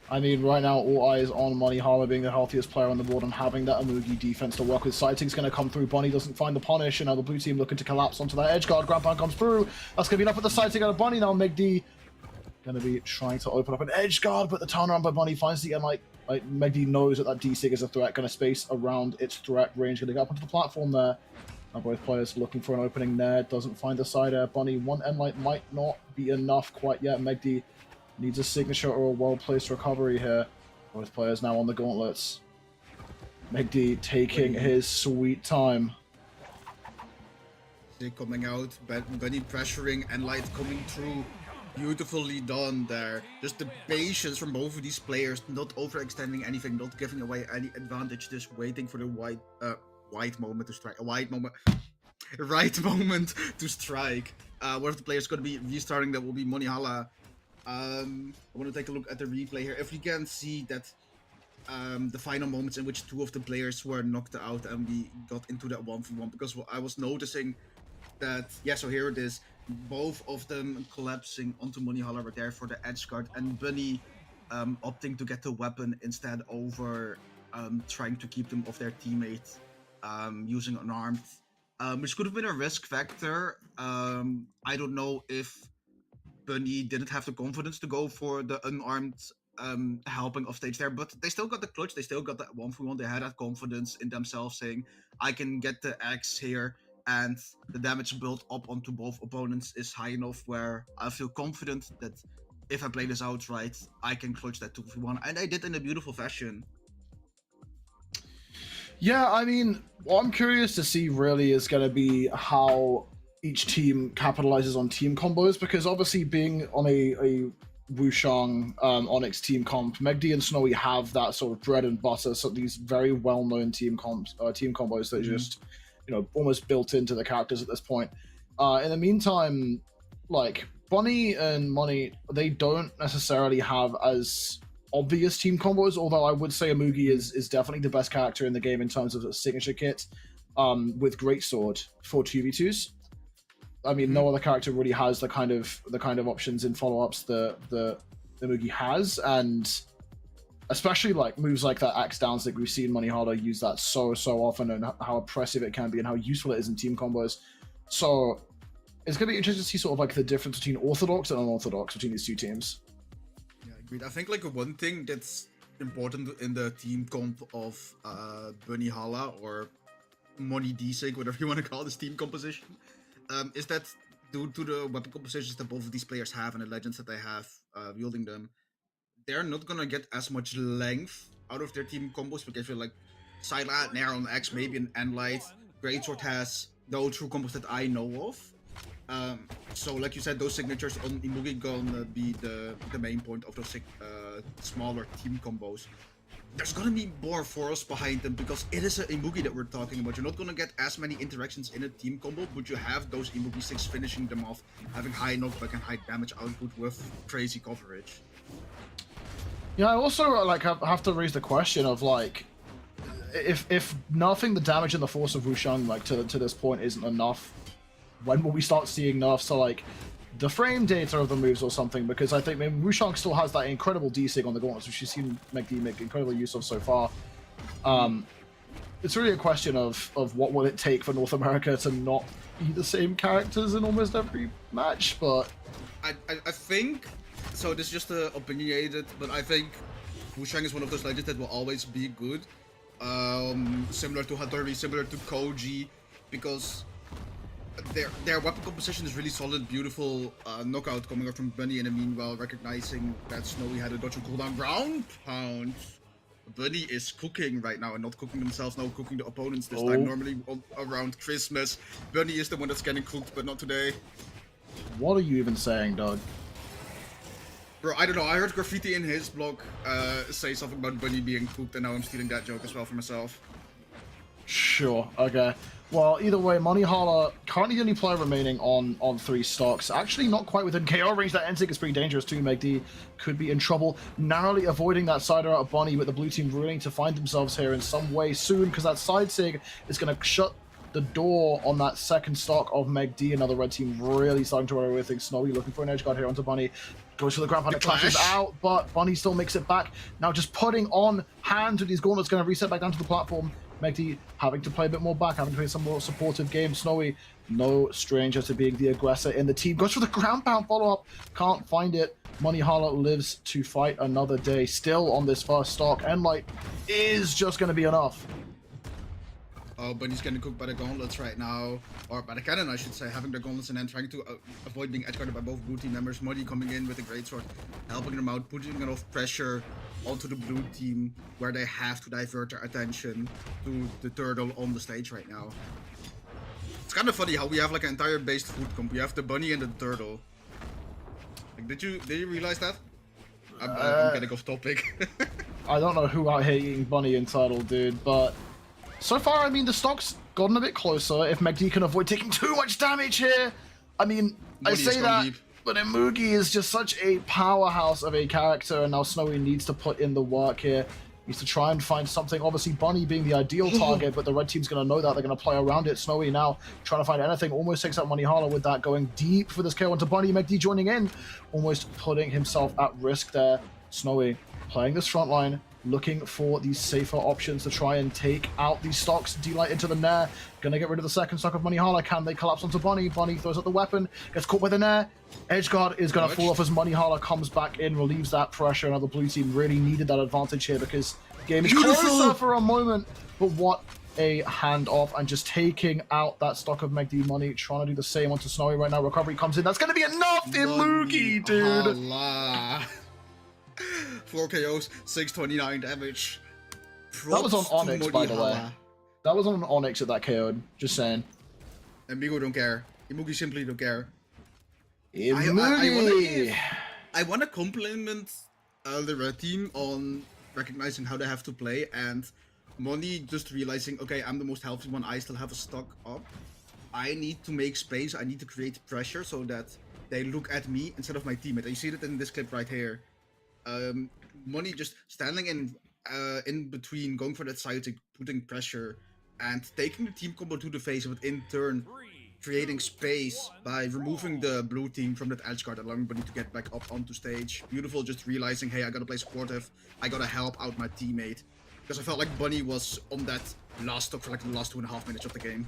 I mean, right now, all eyes on Moneyhala being the healthiest player on the board and having that Imugi defense to work with. Sighting's going to come through. Bonnie doesn't find the punish, and now the blue team looking to collapse onto that edge guard. Grandpa comes through. That's going to be enough with the Sighting out of Bonnie. Now Megdy going to be trying to open up an edge guard, but the turnaround by Bonnie finds the end. Like Megdy knows that D-Sig is a threat, going to space around its threat range, going to go up onto the platform there. Now both players looking for an opening there, doesn't find the side air. Bunny, one end light might not be enough quite yet. Megdy needs a signature or a well-placed recovery here. Both players now on the gauntlets. Megdy taking his sweet time. They coming out, Bunny pressuring and light coming through. Beautifully done there. Just the patience from both of these players, not overextending anything, not giving away any advantage, just waiting for the right moment to strike. One of the players going to be restarting, that will be Moneyhala. I want to take a look at the replay here. If you can see that the final moments in which two of the players were knocked out and we got into that 1v1, because I was noticing that, yeah, so here it is. Both of them collapsing onto Moneyhala right there for the edge guard, and Bunny opting to get the weapon instead over trying to keep them off their teammate using unarmed, which could have been a risk factor. I don't know if Bunny didn't have the confidence to go for the unarmed helping off stage there, but they still got the clutch, they still got that 1v1, they had that confidence in themselves saying, I can get the X here, and the damage built up onto both opponents is high enough where I feel confident that if I play this out right, I can clutch that 2v1, and I did in a beautiful fashion. Yeah, I mean, what I'm curious to see really is going to be how each team capitalizes on team combos, because obviously being on a Wushang Onyx team comp, Megdy and Snowy have that sort of bread and butter, so these very well-known team combos that are just, you know, almost built into the characters at this point. In the meantime, like Bunny and Money, they don't necessarily have as obvious team combos, although I would say Amugi is definitely the best character in the game in terms of a signature kit with Greatsword for 2v2s. I mean, no other character really has the kind of options in follow-ups that Amugi has, and especially like moves like that axe down stick, we've seen Money Harder use that so often, and how oppressive it can be and how useful it is in team combos. So it's gonna be interesting to see sort of like the difference between orthodox and unorthodox between these two teams. Yeah, agreed. I think like one thing that's important in the team comp of Bunny Hala or Money D-Sig, whatever you want to call this team composition, is that due to the weapon compositions that both of these players have and the legends that they have wielding them, they're not gonna get as much length out of their team combos, because you're like Syla, Nair on X, maybe an Endlight. Greatsword has no true combos that I know of. So like you said, those signatures on Imugi gonna be the main point of those smaller team combos. There's gonna be more force behind them because it is an Imugi that we're talking about. You're not gonna get as many interactions in a team combo, but you have those Imugi sticks finishing them off, having high knockback and high damage output with crazy coverage. Yeah, I also like have to raise the question of like, if nerfing the damage and the force of Wushang like to this point isn't enough, when will we start seeing nerfs to like the frame data of the moves or something? Because I think maybe Wushang still has that incredible D-Sig on the gauntlets, which you've seen Megdy make incredible use of so far. It's really a question of what will it take for North America to not be the same characters in almost every match, but I think, so this is just opinionated, but I think Wushang is one of those legends that will always be good. Similar to Hattori, similar to Koji, because their weapon composition is really solid, beautiful knockout coming out from Bunny, and the meanwhile recognizing that Snowy had a dodge and cooldown. Ground pound! Bunny is cooking right now, and not cooking themselves, no, cooking the opponents this time. Normally around Christmas, Bunny is the one that's getting cooked, but not today. What are you even saying, Doug? Bro, I don't know, I heard Graffiti in his blog say something about Bunny being cooked, and now I'm stealing that joke as well for myself. Sure, okay. Well, either way, Money Hala, currently the only player remaining on 3 stocks. Actually, not quite within KO range. That N-Sig is pretty dangerous too. Megdy could be in trouble. Narrowly avoiding that side out of Bunny, with the blue team ruling to find themselves here in some way soon, because that side sig is going to shut the door on that second stock of Megdy. Another red team really starting to worry with things. Snowy looking for an edge guard here onto Bunny. Goes for the ground pound, it clashes out, but Bunny still makes it back. Now just putting on hands with these gauntlets, going to reset back down to the platform. Megdy having to play a bit more back, having to play some more supportive games. Snowy, no stranger to being the aggressor in the team. Goes for the ground pound follow-up, can't find it. Money Hala lives to fight another day. Still on this first stock, and like is just going to be enough. Oh, Bunny's getting cooked by the gauntlets right now, or by the cannon, I should say, having the gauntlets and then trying to avoid being edgeguarded by both blue team members. Money coming in with a greatsword, helping them out, putting enough pressure onto the blue team where they have to divert their attention to the turtle on the stage right now. It's kind of funny how we have like an entire based food comp. We have the bunny and the turtle. Like, did you realize that? I'm getting off topic. I don't know who out here eating bunny and turtle, dude, but so far, I mean, the stock's gotten a bit closer. If Megdy can avoid taking too much damage here, I mean, I say that, but Imugi is just such a powerhouse of a character, and now Snowy needs to put in the work here. Needs to try and find something. Obviously, Bunny being the ideal target, but the red team's going to know that. They're going to play around it. Snowy now trying to find anything. Almost takes out Money Hala with that, going deep for this KO onto Bunny. Megdy joining in, almost putting himself at risk there. Snowy playing this front line, looking for these safer options to try and take out these stocks. D-Light into the Nair, gonna get rid of the second stock of Money Hala. Can they collapse onto Bunny? Bunny throws out the weapon, gets caught by the Nair. Edgeguard is gonna fall off as Money Hala comes back in, relieves that pressure. Now the blue team really needed that advantage here because the game is closer for a moment. But what a handoff, and just taking out that stock of Megdy. Money trying to do the same onto Snowy right now. Recovery comes in, that's gonna be enough in Moogie, dude. Hala. 4 KOs, 629 damage. That was on Props to Onyx, by the way. Hala. That was on an Onyx at that KO'd. Just saying. And Migo don't care. Imugi simply don't care. Imugi! I want to compliment the red team on recognizing how they have to play, and Money just realizing, okay, I'm the most healthy one, I still have a stock up. I need to make space, I need to create pressure so that they look at me instead of my teammate. And you see that in this clip right here. Money just standing in between, going for that side, putting pressure, and taking the team combo to the face, but in turn creating space by removing the blue team from that edge guard, allowing Bunny to get back up onto stage. Beautiful, just realizing, hey, I gotta play supportive, I gotta help out my teammate. Because I felt like Bunny was on that last stock for like the last 2.5 minutes of the game.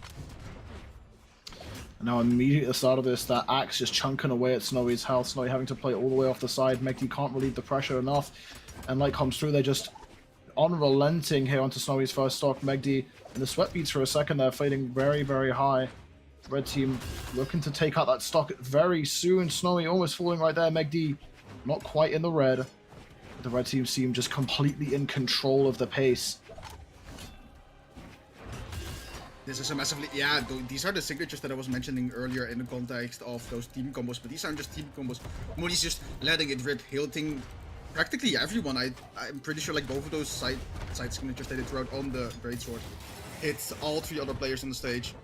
Now immediately at the start of this, that Axe just chunking away at Snowy's health. Snowy having to play all the way off the side. Megdy can't relieve the pressure enough. And Light comes through, they're just unrelenting here onto Snowy's first stock. Megdy and the sweat beats for a second there, fading very, very high. Red team looking to take out that stock very soon. Snowy almost falling right there. Megdy not quite in the red. The red team seem just completely in control of the pace. This is a massively, yeah, these are the signatures that I was mentioning earlier in the context of those team combos, but these aren't just team combos. Money's just letting it rip, hitting practically everyone. I'm pretty sure like both of those side signatures that they threw out on the Greatsword hit all 3 other players on the stage.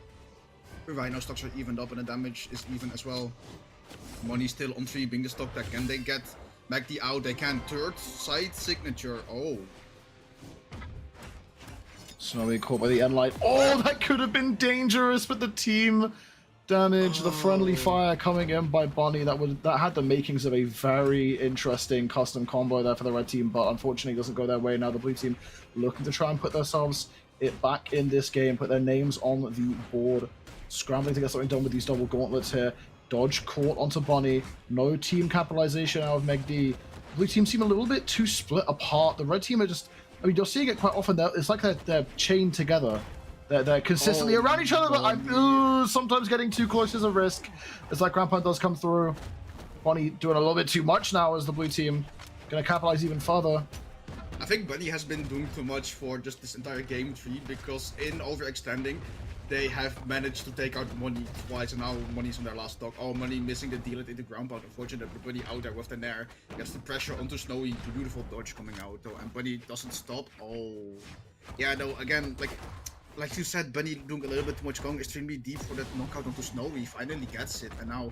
Right now stocks are evened up and the damage is even as well. Money still on 3 being the stock deck. Can they get Megdy out? They can. Third side signature. Oh. Snowy caught by the end light. Oh, that could have been dangerous, but the team damage, the friendly fire coming in by Bunny, that had the makings of a very interesting custom combo there for the red team, but unfortunately it doesn't go their way. Now the blue team looking to try and put themselves back in this game, put their names on the board, scrambling to get something done with these double gauntlets here. Dodge caught onto Bunny, no team capitalization out of Megdy. Blue team seem a little bit too split apart. The red team are just, I mean, you're seeing it quite often. It's like they're chained together. They're consistently around each other, but I'm sometimes getting too close is a risk. As that Grandpa does come through. Bunny doing a little bit too much now as the blue team gonna capitalize even further. I think Bunny has been doing too much for just this entire game 3, because in overextending, they have managed to take out Money twice, and now Money's on their last stock. Oh, Money missing the deal into ground pound. Unfortunately, but Bunny out there with the Nair. Gets the pressure onto Snowy. Beautiful dodge coming out though, and Bunny doesn't stop. Oh. Yeah, no, again, like you said, Bunny doing a little bit too much, going extremely deep for that knockout onto Snowy. He finally gets it, and now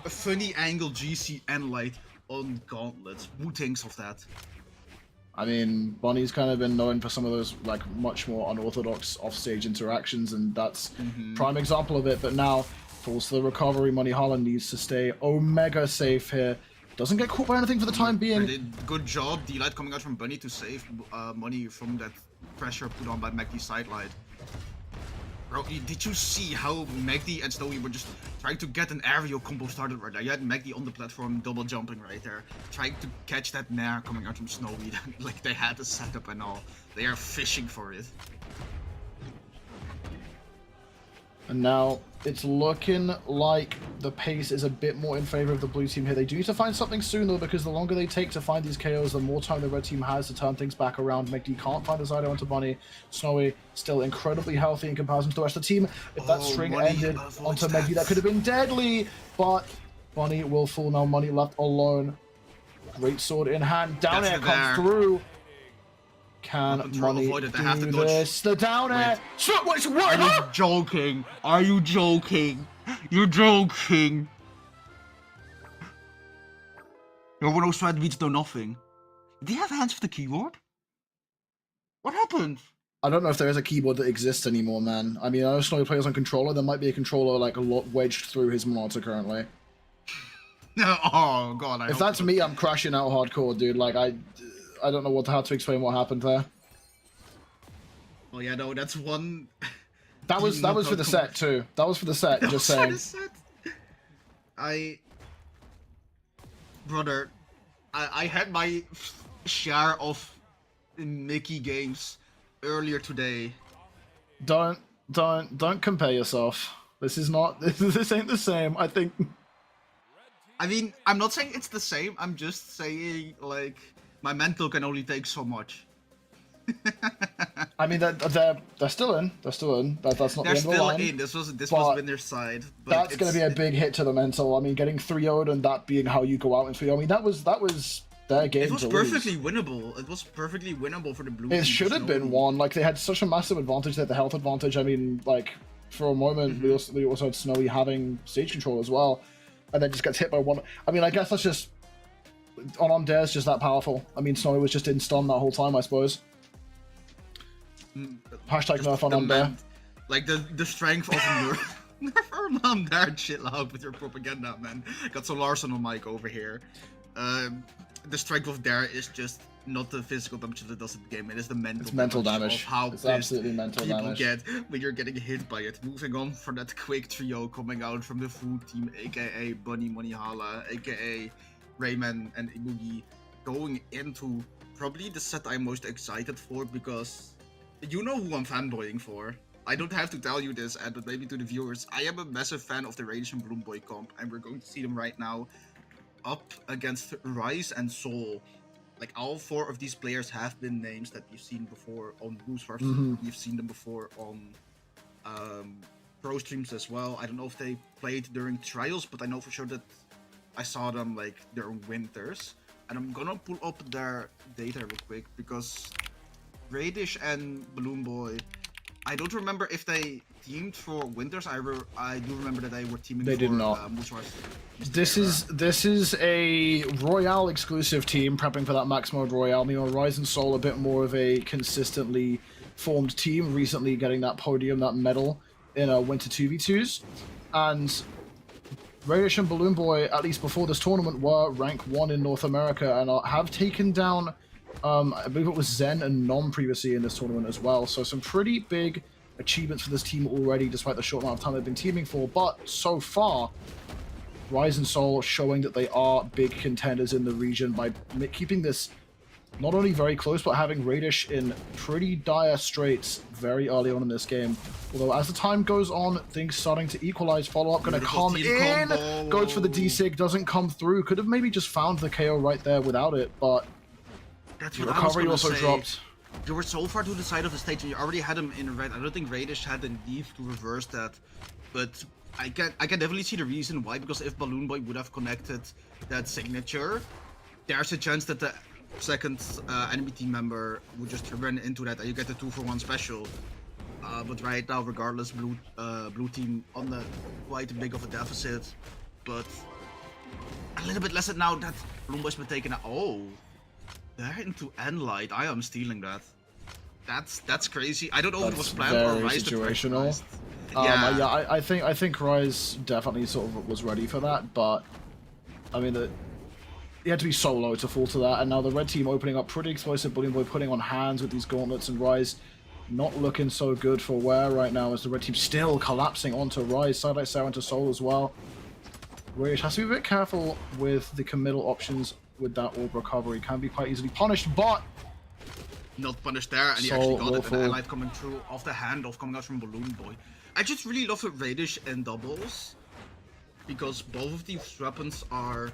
a funny angle GC and Light on Gauntlets. Who thinks of that? I mean, Bunny's kind of been known for some of those like much more unorthodox offstage interactions, and that's prime example of it. But now falls to the recovery. Money Holland needs to stay Omega safe here. Doesn't get caught by anything for the time being. Good job, D-Light coming out from Bunny to save Money from that pressure put on by Megdy's sidelight. Bro, did you see how Megdy and Snowy were just trying to get an aerial combo started right there? You had Megdy on the platform, double jumping right there, trying to catch that Nair coming out from Snowy. Like they had the setup and all. They are fishing for it. And now it's looking like the pace is a bit more in favor of the blue team here. They do need to find something soon though, because the longer they take to find these KOs, the more time the red team has to turn things back around. Megdy can't find the side onto Bunny. Snowy still incredibly healthy in comparison to the rest of the team. If that string ended onto Megdy, that could have been deadly, but Bunny will fall now. Money left alone. Great sword in hand. Down air comes through. Can Money do this? The down air. What? Are you joking? Are you joking? You're joking. No sweat beats no nothing. Do you have hands for the keyboard? What happened? I don't know if there is a keyboard that exists anymore, man. I mean, I know Snowy plays on controller. There might be a controller like a lot wedged through his monitor currently. Oh god, I If hope that's so. me, I'm crashing out hardcore, dude. Like I don't know how to explain what happened there. Oh yeah, no, that's one. That was for the set too. That was for the set. Just saying. Brother, I had my share of Mickey games earlier today. Don't compare yourself. This is not. This ain't the same. I think. I mean, I'm not saying it's the same. I'm just saying like my mental can only take so much. I mean, they're still in. They're still in. That's not They're the end of the still line. in. This was but winner's side. But That's going to be a big hit to the mental. I mean, getting 3-0'd and that being how you go out in 3-0. I mean, that was their game. It was to perfectly lose. winnable. It was perfectly winnable for the blue. It team, should have been won. Like they had such a massive advantage. They had the health advantage. I mean, like for a moment, we also had Snowy having stage control as well, and then just gets hit by one. I mean, I guess that's just on Dare's just that powerful. I mean, Snowy was just in stun that whole time, I suppose. Hashtag nerf on Dare. Like the strength of nerf. Nerf on Dare, chill out with your propaganda, man. Got so Larson on mic over here. The strength of Dare is just not the physical damage that it does in the game. It is the mental damage. Of how it's absolutely mental people damage. get when you're getting hit by it. Moving on for that quick trio coming out from the food team, aka Bunny Moneyhala, aka Rayman and Imugi, going into probably the set I'm most excited for because you know who I'm fanboying for. I don't have to tell you this, Ed, but maybe to the viewers. I am a massive fan of the Raydish and BalloonBoy comp, and we're going to see them right now up against Rise and Soul. Like, all four of these players have been names that you've seen before on Boost Wars. You've seen them before on pro streams as well. I don't know if they played during trials, but I know for sure that I saw them, like, during winters. And I'm gonna pull up their data real quick, because Raydish and BalloonBoy, I don't remember if they teamed for winters. I do remember that they were teaming. They for, did not. This is a Royale exclusive team prepping for that Max Mode Royale. Meanwhile, Rise and Soul a bit more of a consistently formed team, recently getting that podium, that medal in Winter 2v2s, and Raydish and BalloonBoy, at least before this tournament, were rank 1 in North America and have taken down. I believe it was Zen and Nom previously in this tournament as well. So some pretty big achievements for this team already, despite the short amount of time they've been teaming for. But so far, Rise and Soul showing that they are big contenders in the region by keeping this not only very close, but having Raydish in pretty dire straits very early on in this game. Although as the time goes on, things starting to equalize. Follow-up going to come in. Combo. Goes for the D-Sig, doesn't come through. Could have maybe just found the KO right there without it, but that's the what recovery I was also say. dropped. You were so far to the side of the stage and you already had him in red. I don't think Raydish had the need to reverse that, but I can definitely see the reason why, because if BalloonBoy would have connected that signature, there's a chance that the second enemy team member would just run into that and you get the 2-for-1 special. But right now, regardless, blue team on the quite big of a deficit, but a little bit less now that BalloonBoy's been taken out. Oh, they're into Enlight. I am stealing that. That's crazy. I don't know if it was planned or Rise situational. Yeah, I think Rise definitely sort of was ready for that, but I mean he had to be so low to fall to that, and now the red team opening up pretty explosive. BalloonBoy putting on hands with these gauntlets, and Rise not looking so good for wear right now as the red team still collapsing onto Rise. Sidelight Sarah into Soul as well. Raydish has to be a bit careful with the committal options with that orb recovery. Can be quite easily punished, but not punished there, and he actually got it. And Enlight coming through off the handoff coming out from BalloonBoy. I just really love Raydish in doubles, because both of these weapons are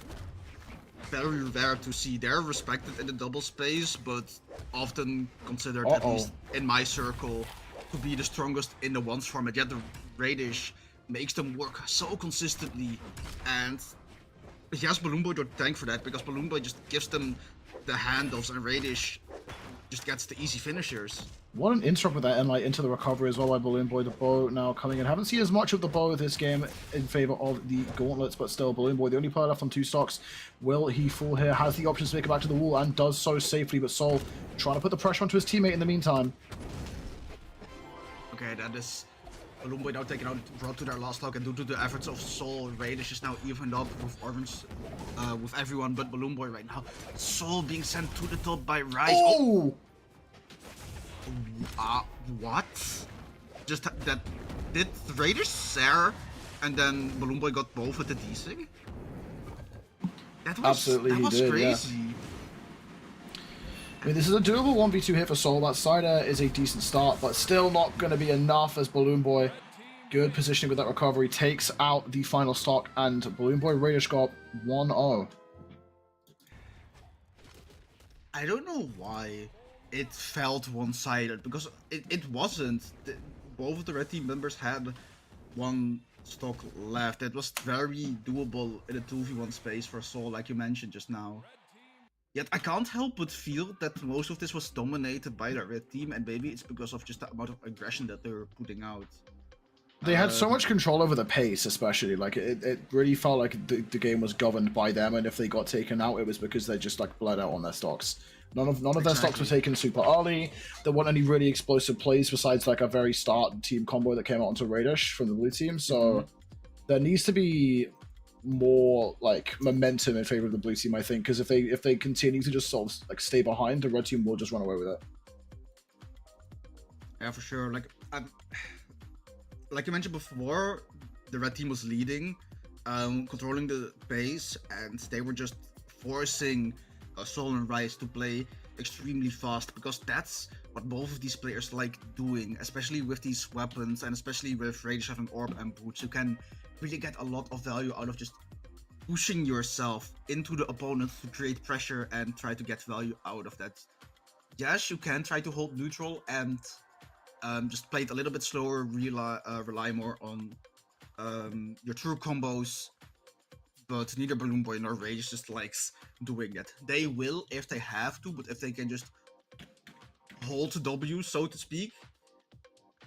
very rare to see. They're respected in the double space, but often considered, at least in my circle, to be the strongest in the ones format. Yet the Raydish makes them work so consistently, and yes, BalloonBoy to thank for that, because BalloonBoy just gives them the handoffs and Raydish just gets the easy finishers. What an interrupt with that Enlight into the recovery as well by BalloonBoy. The bow now coming in. Haven't seen as much of the bow this game in favor of the gauntlets, but still BalloonBoy, the only player left on 2 stocks. Will he fall here? Has the options to make it back to the wall and does so safely, but Soul trying to put the pressure onto his teammate in the meantime. Okay, that is BalloonBoy now taken out, brought to their last stock, and due to the efforts of Soul, Raydish is now evened up with Orange, with everyone but BalloonBoy right now. Soul being sent to the top by Rise. Oh! What? Just that did Raydish Sarah, and then BalloonBoy got both with the desync? Absolutely, that was he did, crazy. yeah. I mean, this is a doable 1v2 hit for Soul. That side air is a decent start, but still not going to be enough as BalloonBoy, good positioning with that recovery, takes out the final stock, and BalloonBoy Raidish got 1-0. I don't know why it felt one-sided, because it wasn't. Both of the red team members had one stock left. It was very doable in a 2v1 space for Soul, like you mentioned just now. Yet I can't help but feel that most of this was dominated by the red team, and maybe it's because of just the amount of aggression that they were putting out. They had so much control over the pace, especially. Like, it really felt like the game was governed by them, and if they got taken out, it was because they just, like, bled out on their stocks. None of their stocks were taken super early. There weren't any really explosive plays besides, like, a very start team combo that came out onto Raydish from the blue team, so there needs to be more like momentum in favor of the blue team, I think, because if they continue to just sort of like stay behind, the red team will just run away with it. Yeah, for sure. Like you mentioned before, the red team was leading, controlling the base, and they were just forcing Soul and Rise to play extremely fast, because that's what both of these players like doing, especially with these weapons, and especially with Raydish having Orb and Boots. You can really get a lot of value out of just pushing yourself into the opponent to create pressure and try to get value out of that. Yes, you can try to hold neutral and just play it a little bit slower, rely more on your true combos, but neither BalloonBoy nor Raydish just likes doing that. They will if they have to, but if they can just hold the W, so to speak,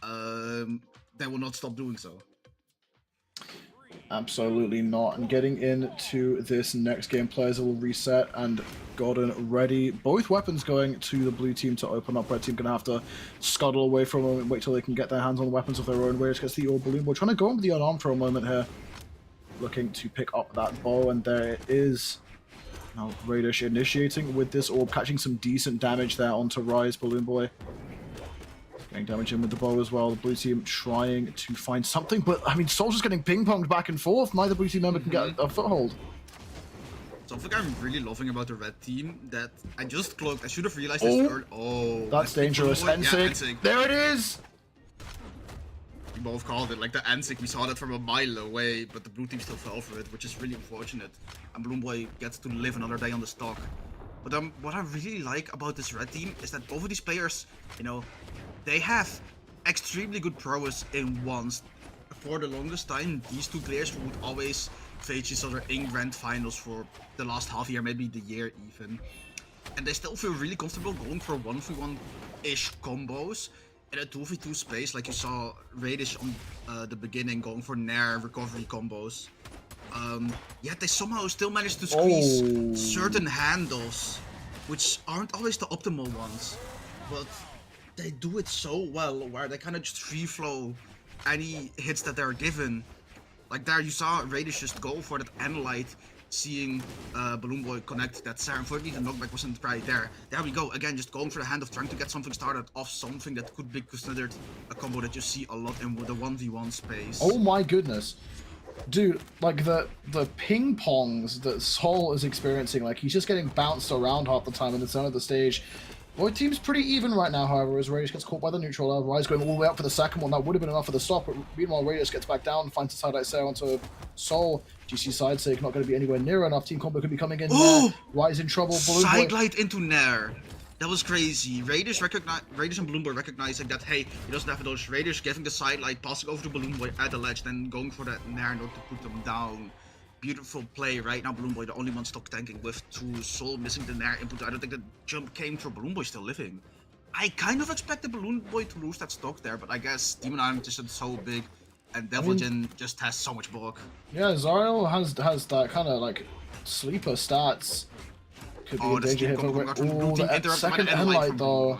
they will not stop doing so. Absolutely not. And getting into this next game, players will reset and gotten ready. Both weapons going to the blue team to open up. Red team gonna have to scuttle away for a moment, wait till they can get their hands on weapons of their own. Raydish gets the orb BalloonBoy, trying to go in with the unarmed for a moment here. Looking to pick up that bow, and there it is. Now Raydish initiating with this orb, catching some decent damage there onto Rise. BalloonBoy getting damage in with the bow as well. The blue team trying to find something, but I mean, Soul's just getting ping-ponged back and forth. Neither blue team member can get a foothold. Something I'm really loving about the red team that I just cloaked. I should have realized this early. Oh, that's dangerous. Ensig. There it is. We both called it like the Ensig. We saw that from a mile away, but the blue team still fell for it, which is really unfortunate. And BalloonBoy gets to live another day on the stock. But what I really like about this red team is that both of these players, you know, they have extremely good prowess in ones. For the longest time, these two players would always face each other in grand finals for the last half year, maybe the year even. And they still feel really comfortable going for 1v1-ish combos in a 2v2 space, like you saw Raydish on the beginning going for Nair recovery combos. Yet they somehow still manage to squeeze certain handles, which aren't always the optimal ones, but they do it so well, where they kind of just free flow any hits that they're given. Like there you saw Raydish just go for that Analyte, seeing BalloonBoy connect that Sarah. Unfortunately the knockback wasn't right there. There we go, again just going for the hand of trying to get something started off something that could be considered a combo that you see a lot in the 1v1 space. Oh my goodness. Dude, like the ping pongs that Soul is experiencing, like he's just getting bounced around half the time in the center of the stage. Boy team's pretty even right now, however, as Raydish gets caught by the neutral. Rise going all the way up for the second one. That would have been enough for the stop, but meanwhile Raydish gets back down, finds a side-eye sail onto Soul. GC side sake not going to be anywhere near enough. Team combo could be coming in there. Rise in trouble. Sidelight into Nair. That was crazy. Raydish and BalloonBoy recognizing that, hey, he doesn't have those. Raydish giving the sidelight, passing over to BalloonBoy at the ledge, then going for that Nair not to put them down. Beautiful play right now. BalloonBoy the only one stock tanking with 2. Soul missing the Nair input. I don't think the jump came through. BalloonBoy still living. I kind of expected BalloonBoy to lose that stock there, but I guess Demon Arm just so big, and Devil Jin just has so much bulk. Yeah, Zariel has that kind of like sleeper stats. Could be in danger here. That second Analyte though.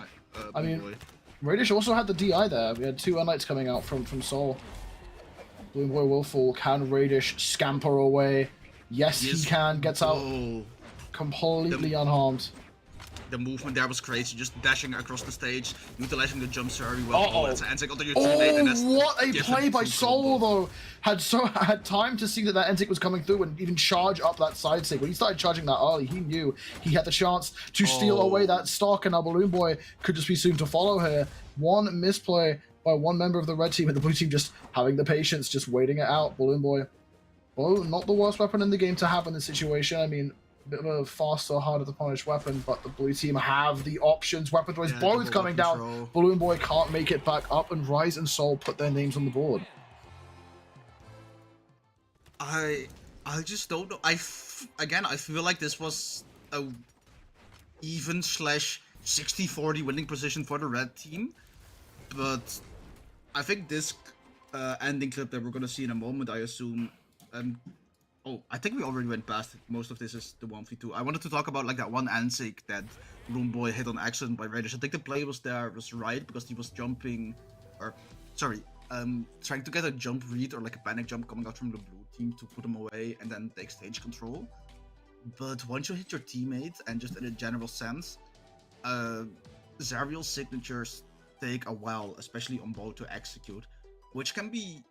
I mean, Raydish also had the DI there. We had 2 Unlights coming out from Soul. BalloonBoy will fall. Can Raydish scamper away? Yes, he can. Gets out completely unharmed. The movement there was crazy, just dashing across the stage, utilizing the jumps very well. Oh, that's an Enzig onto your teammate, and that's what a different play by from Soul combo. though! Had time to see that Enzig was coming through and even charge up that side stick. When he started charging that early, he knew he had the chance to steal away that stock, and now BalloonBoy could just be soon to follow here. One misplay by one member of the red team, and the blue team just having the patience, just waiting it out. BalloonBoy, well, not the worst weapon in the game to have in this situation. I mean, a bit of a faster, harder to punish weapon, but the blue team have the options. Weapon-wise, both coming down. BalloonBoy can't make it back up, and Rise and Soul put their names on the board. I just don't know. Again, I feel like this was a even / 60-40 winning position for the red team, but I think this ending clip that we're gonna see in a moment, I assume. Oh, I think we already went past it. Most of this is the 1v2. I wanted to talk about like that one Enzig that BalloonBoy hit on accident by Raydish. I think the play was right because he was jumping, or sorry, trying to get a jump read or like a panic jump coming out from the blue team to put him away and then take stage control. But once you hit your teammate, and just in a general sense, Zariel's signatures take a while, especially on both, to execute, which can be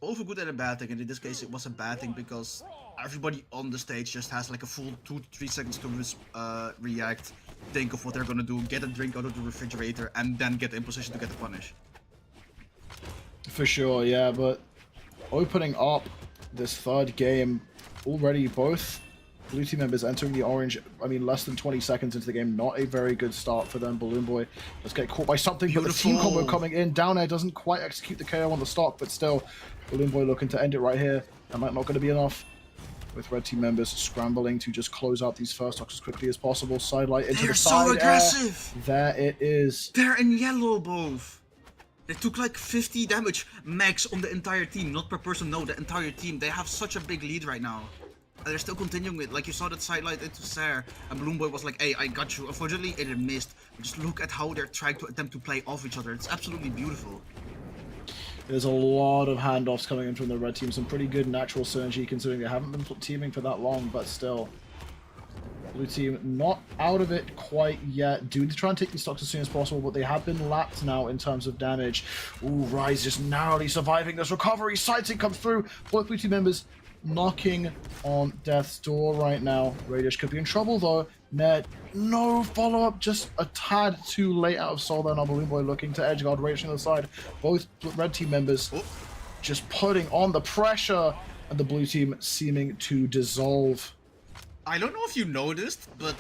both a good and a bad thing, and in this case it was a bad thing because everybody on the stage just has like a full 2 to 3 seconds to react, think of what they're gonna do, get a drink out of the refrigerator, and then get in position to get the punish. For sure, yeah, but opening up this third game, already both blue team members entering the orange, I mean, less than 20 seconds into the game, not a very good start for them. BalloonBoy let's get caught by something, but the team combo coming in. Down air doesn't quite execute the KO on the stock, but still, BalloonBoy looking to end it right here. That might not going to be enough, with red team members scrambling to just close out these first stocks as quickly as possible. Sidelight into the side. They're so aggressive! There it is. They're in yellow both. They took like 50 damage max on the entire team, not per person, no, the entire team. They have such a big lead right now. And they're still continuing it. Like, you saw that sidelight into Sarah, and BalloonBoy was like, hey, I got you. Unfortunately, it missed. But just look at how they're trying to attempt to play off each other. It's absolutely beautiful. There's a lot of handoffs coming in from the red team. Some pretty good natural synergy considering they haven't been teaming for that long, but still. Blue team not out of it quite yet. Do need to try and take these stocks as soon as possible, but they have been lapped now in terms of damage. Ooh, Rise just narrowly surviving this recovery. Sighting comes through. Both blue team members knocking on death's door right now. Raydish could be in trouble though. Ned, no follow-up, just a tad too late out of Soul there. Now BalloonBoy looking to edgeguard Raydish on the side. Both red team members just putting on the pressure, and the blue team seeming to dissolve. I don't know if you noticed, but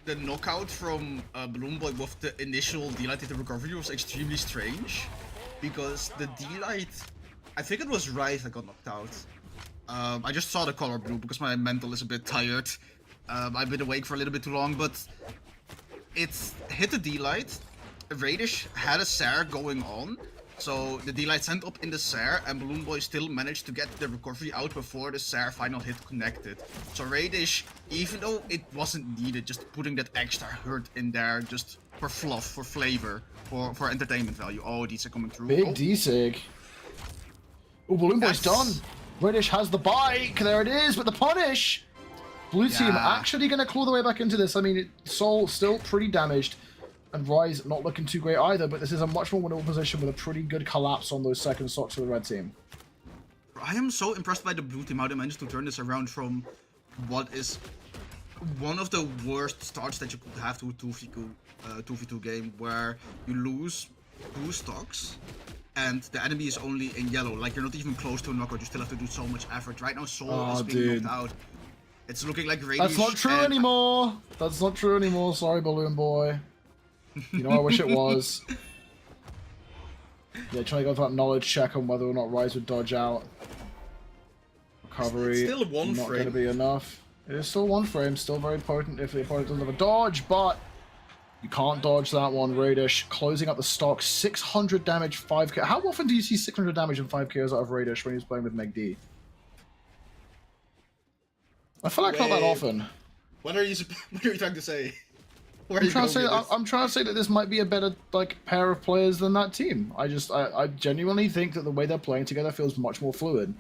the knockout from BalloonBoy with the initial D-Light into recovery was extremely strange, because the D-Light, I think it was Rise that got knocked out. I just saw the color blue because my mental is a bit tired. I've been awake for a little bit too long, but it's hit the D-Light. Raydish had a Sarah going on, so the D-Light sent up in the Sarah, and BalloonBoy still managed to get the recovery out before the Sarah final hit connected. So Raydish, even though it wasn't needed, just putting that extra hurt in there just for fluff, for flavor, for entertainment value. Oh, these are coming through. Big D-Sig. Oh, BalloonBoy's done. Raydish has the bike, there it is, but the punish! Blue team actually going to claw their way back into this. I mean, Soul still pretty damaged, and Rise not looking too great either, but this is a much more winnable position with a pretty good collapse on those second stocks for the red team. I am so impressed by the blue team, how they managed to turn this around from what is one of the worst starts that you could have to a 2v2 game, where you lose 2 stocks, and the enemy is only in yellow. Like, you're not even close to a knockout, you still have to do so much effort. Right now, Soul is being knocked out. It's looking like Raydish. That's not true anymore! That's not true anymore, sorry BalloonBoy. You know, I wish it was. Yeah, trying to go for that knowledge check on whether or not Rise would dodge out. Recovery, still one not frame. going to be enough. It is still 1 frame, still very potent if the opponent doesn't have a dodge, but you can't dodge that one. Raydish closing up the stock, 600 damage, 5k. How often do you see 600 damage and 5k's out of Raydish when he's playing with Megdy? I feel like not that often. What are you trying to say? Where I'm you trying to going say with this? I'm trying to say that this might be a better pair of players than that team. I genuinely think that the way they're playing together feels much more fluid.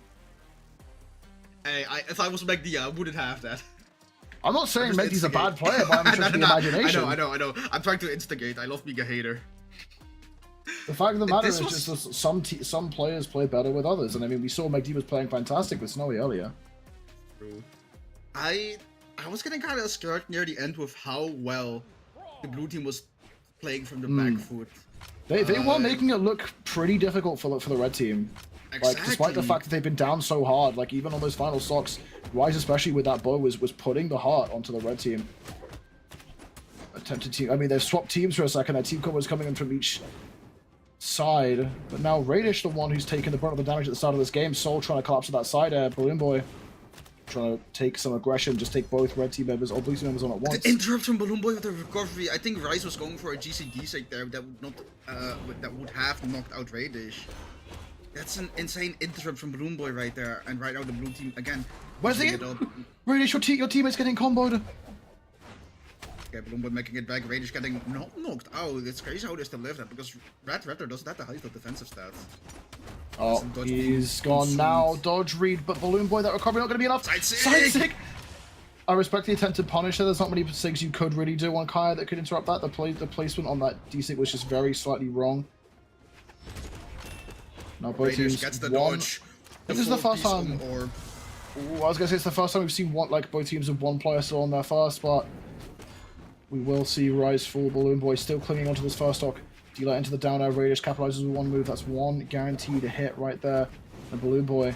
Hey, if I was Megdy, I wouldn't have that. I'm not saying Just Megdy's a instigate. bad player, but I'm just the imagination. I know. I'm trying to instigate. I love being a hater. The fact of the matter This is was- just that some players play better with others, and I mean we saw Megdy was playing fantastic with Snowy earlier. True. I was getting kind of scared near the end with how well the blue team was playing from the back foot. They were making it look pretty difficult for the red team. Like, despite the Exactly. fact that they've been down so hard, like even on those final stocks, Rise, especially with that bow, was putting the heart onto the red team. Attempted team. I mean, they've swapped teams for a second. Their team combo was coming in from each side, but now Raydish, the one who's taking the brunt of the damage at the start of this game. Soul trying to collapse to that side. BalloonBoy trying to take some aggression, just take both red team members or blue team members on at once. The interrupt from BalloonBoy with the recovery. I think Rice was going for a GCD sake there that would not that would have knocked out Raydish. That's an insane interrupt from BalloonBoy right there, and right now the blue team again. Where's pushing the it up. Raydish? Your teammate's getting comboed. Okay, BalloonBoy making it back. Raydish getting not knocked out. It's crazy how they still live that because Red Raptor doesn't have the highest of defensive stats. Oh, Some dodge he's beam gone consumed. now. Dodge read, but BalloonBoy, that recovery not going to be enough. Side sig! I respect the attempt to punish her. There's not many things you could really do on Kaya that could interrupt that. The placement on that D-Sig was just very slightly wrong. Now both Raydish teams gets the won. dodge. This is the full first piece time. on the orb. Ooh, I was gonna say it's the first time we've seen both teams with one player still on their first, but we will see Rise full. BalloonBoy still clinging onto this first stock. Dealer into the down air. Raydish capitalizes with one move. That's one guaranteed hit right there. And BalloonBoy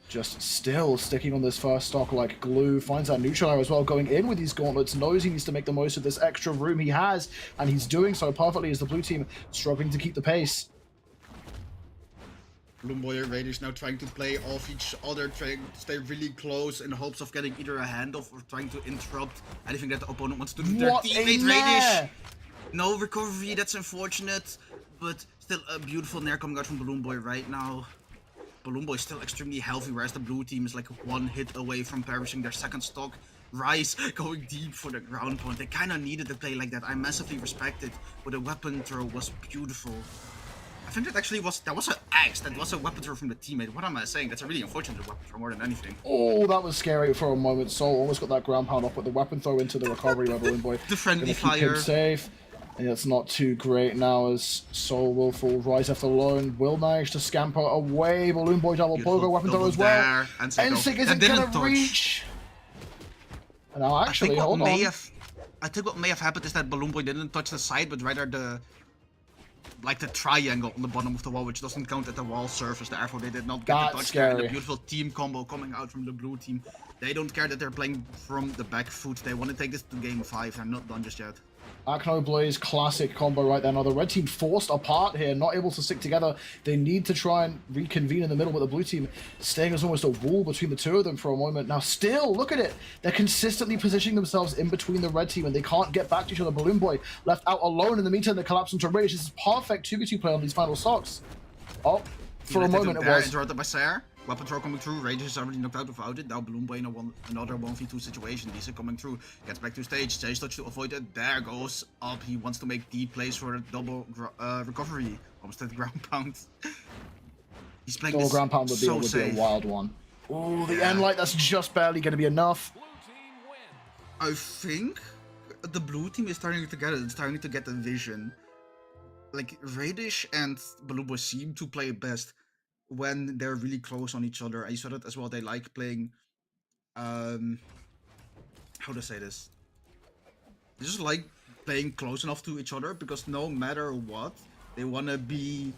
just still sticking on this first stock like glue. Finds that neutral air as well, going in with these gauntlets. Knows he needs to make the most of this extra room he has, and he's doing so perfectly as the blue team struggling to keep the pace. BalloonBoy and Raydish now trying to play off each other, trying to stay really close in hopes of getting either a handoff or trying to interrupt anything that the opponent wants to do to their What a teammate nair! Raydish. No recovery, that's unfortunate, but still a beautiful nair coming out from BalloonBoy right now. BalloonBoy is still extremely healthy, whereas the blue team is like one hit away from perishing their second stock. Rice going deep for the ground point. They kind of needed to play like that. I massively respect it, but the weapon throw was beautiful. I think that actually was an axe. That was a weapon throw from the teammate. What am I saying? That's a really unfortunate weapon throw more than anything. Oh, that was scary for a moment. Soul almost got that ground pound off, but the weapon throw into the recovery by BalloonBoy. The friendly Gonna keep him fire. safe. And it's not too great now as Soul will fall. Rise left alone. Will manage to scamper away. BalloonBoy double Beautiful pogo weapon throw double as well. there, and Sicko. Ensig That isn't didn't gonna touch. reach. And now actually, hold on. I think what may have happened is that BalloonBoy didn't touch the side, but rather the triangle on the bottom of the wall, which doesn't count at the wall surface. Therefore, they did not get That's the touch there. And scary. the beautiful team combo coming out from the blue team. They don't care that they're playing from the back foot. They want to take this to game 5. They're not done just yet. Akno Blaze, classic combo right there. Now the red team forced apart here, not able to stick together. They need to try and reconvene in the middle with the blue team staying as almost a wall between the two of them for a moment. Now still, look at it. They're consistently positioning themselves in between the red team and they can't get back to each other. BalloonBoy left out alone in the meantime. They collapse into Raydish. This is perfect 2v2 play on these final stocks. Oh, for a moment it was. Interrupted by Sarah. Weapon throw coming through. Raydish is already knocked out without it. Now BalloonBoy in another 1v2 situation. Decent coming through. Gets back to stage. Chase touch to avoid it. There goes up. He wants to make deep plays for a double recovery. Almost at ground pound. He's playing Double this ground pound would be, so would be safe. a wild one. Oh, the Yeah. end light, that's just barely going to be enough. I think the blue team is starting to get it. It's starting to get the vision. Like Raydish and BalloonBoy seem to play best when they're really close on each other. I saw that as well. They like playing. How to say this? They just like playing close enough to each other because no matter what, they want to be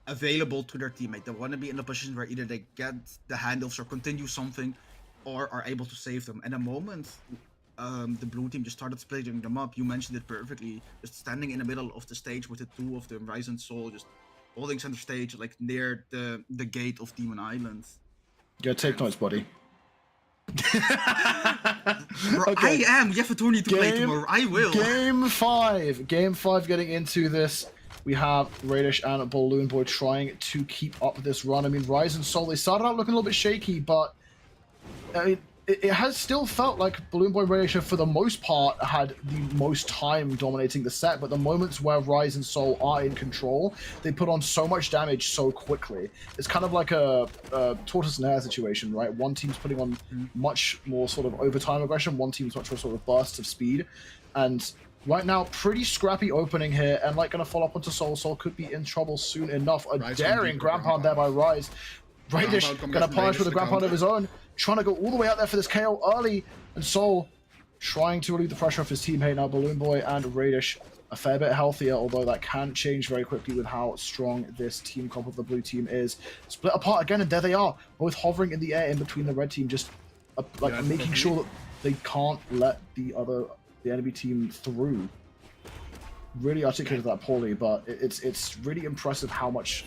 available to their teammate. They want to be in a position where either they get the handoffs or continue something, or are able to save them. And the moment the blue team just started splitting them up, you mentioned it perfectly. Just standing in the middle of the stage with the two of them, Rise and Soul, just holding center stage, like near the gate of Demon Island. Yeah, take notes, buddy. Bro, Okay. I am. You have a tourney to play tomorrow. I will. Game 5. Game 5 getting into this. We have Raydish and BalloonBoy trying to keep up this run. I mean, Rise and Soul, they started out looking a little bit shaky, but I mean, it has still felt like BalloonBoy Raidish for the most part had the most time dominating the set, but the moments where Rise and Soul are in control, they put on so much damage so quickly. It's kind of like a tortoise and hare situation, right? One team's putting on much more sort of overtime aggression, one team's much more sort of bursts of speed, and right now, pretty scrappy opening here, and like gonna follow up onto Soul. Soul could be in trouble soon enough. A daring ground pound there by Rise. Raydish gonna punish with a ground pound of his own, trying to go all the way out there for this KO early, and Soul trying to relieve the pressure off his teammate. Now BalloonBoy and Raydish a fair bit healthier, although that can change very quickly with how strong this team comp of the blue team is. Split apart again, and there they are, both hovering in the air in between the red team, just like making sure that they can't let the enemy team through. Really articulated that poorly, but it's really impressive how much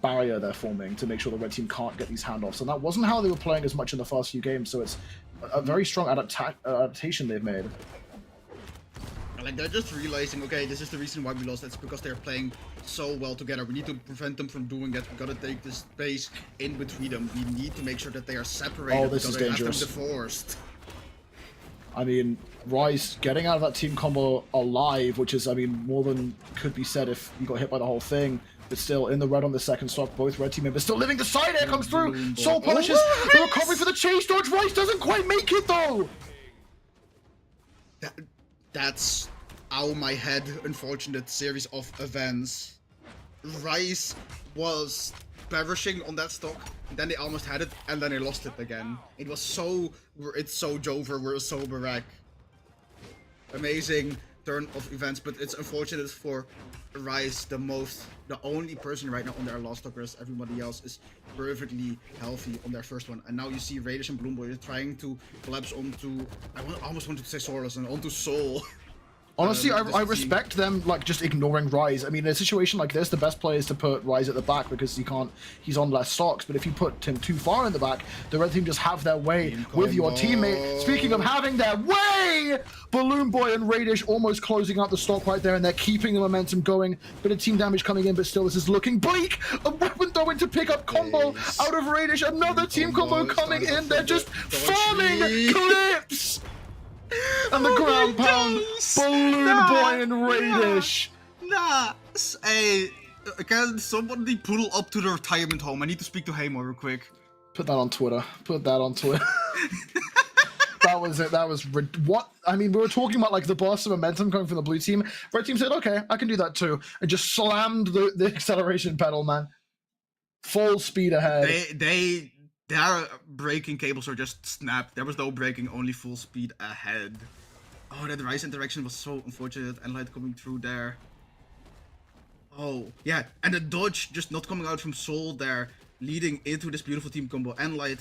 barrier they're forming to make sure the red team can't get these handoffs. And that wasn't how they were playing as much in the first few games, so it's a very strong adaptation they've made. Like, they're just realizing, okay, this is the reason why we lost. It's because they're playing so well together. We need to prevent them from doing that. We gotta take this space in between them. We need to make sure that they are separated. Oh, this is dangerous. Have them divorced. I mean, Rise getting out of that team combo alive, which is, I mean, more than could be said if you got hit by the whole thing. But still, in the red on the second stock, both red team members still living. The side air comes through. Soul punishes. The recovery for the chase dodge. Rise doesn't quite make it, though. That's out of my head, unfortunate series of events. Rise was perishing on that stock, then they almost had it, and then they lost it again. It was so... It's so Jover, we're so Barak. Amazing turn of events, but it's unfortunate for Rise, the only person right now on their last stock, whereas everybody else is perfectly healthy on their first one. And now you see Raydish and BalloonBoy trying to collapse onto... I almost wanted to say Sorless, and onto Soul. Honestly, I respect them, like, just ignoring Rise. I mean, in a situation like this, the best play is to put Rise at the back because he's on less stocks. But if you put him too far in the back, the red team just have their way with your teammate. Speaking of having their way, BalloonBoy and Raydish almost closing out the stock right there, and they're keeping the momentum going. Bit of team damage coming in, but still, this is looking bleak. A weapon throwing to pick up combo out of Raydish. Another team combo coming in. They're just farming clips. And the ground pound, BalloonBoy and Raydish. Nah, hey, can somebody pull up to the retirement home? I need to speak to Hexo real quick. Put that on Twitter. Put that on Twitter. That was it. That was what? I mean, we were talking about like the burst of momentum coming from the blue team. Red team said, "Okay, I can do that too," and just slammed the acceleration pedal, man. Full speed ahead. Their braking cables are just snapped. There was no braking, only full speed ahead. Oh, that Rise interaction was so unfortunate. And Light coming through there. Oh, yeah. And the dodge just not coming out from Soul there, leading into this beautiful team combo. And Light,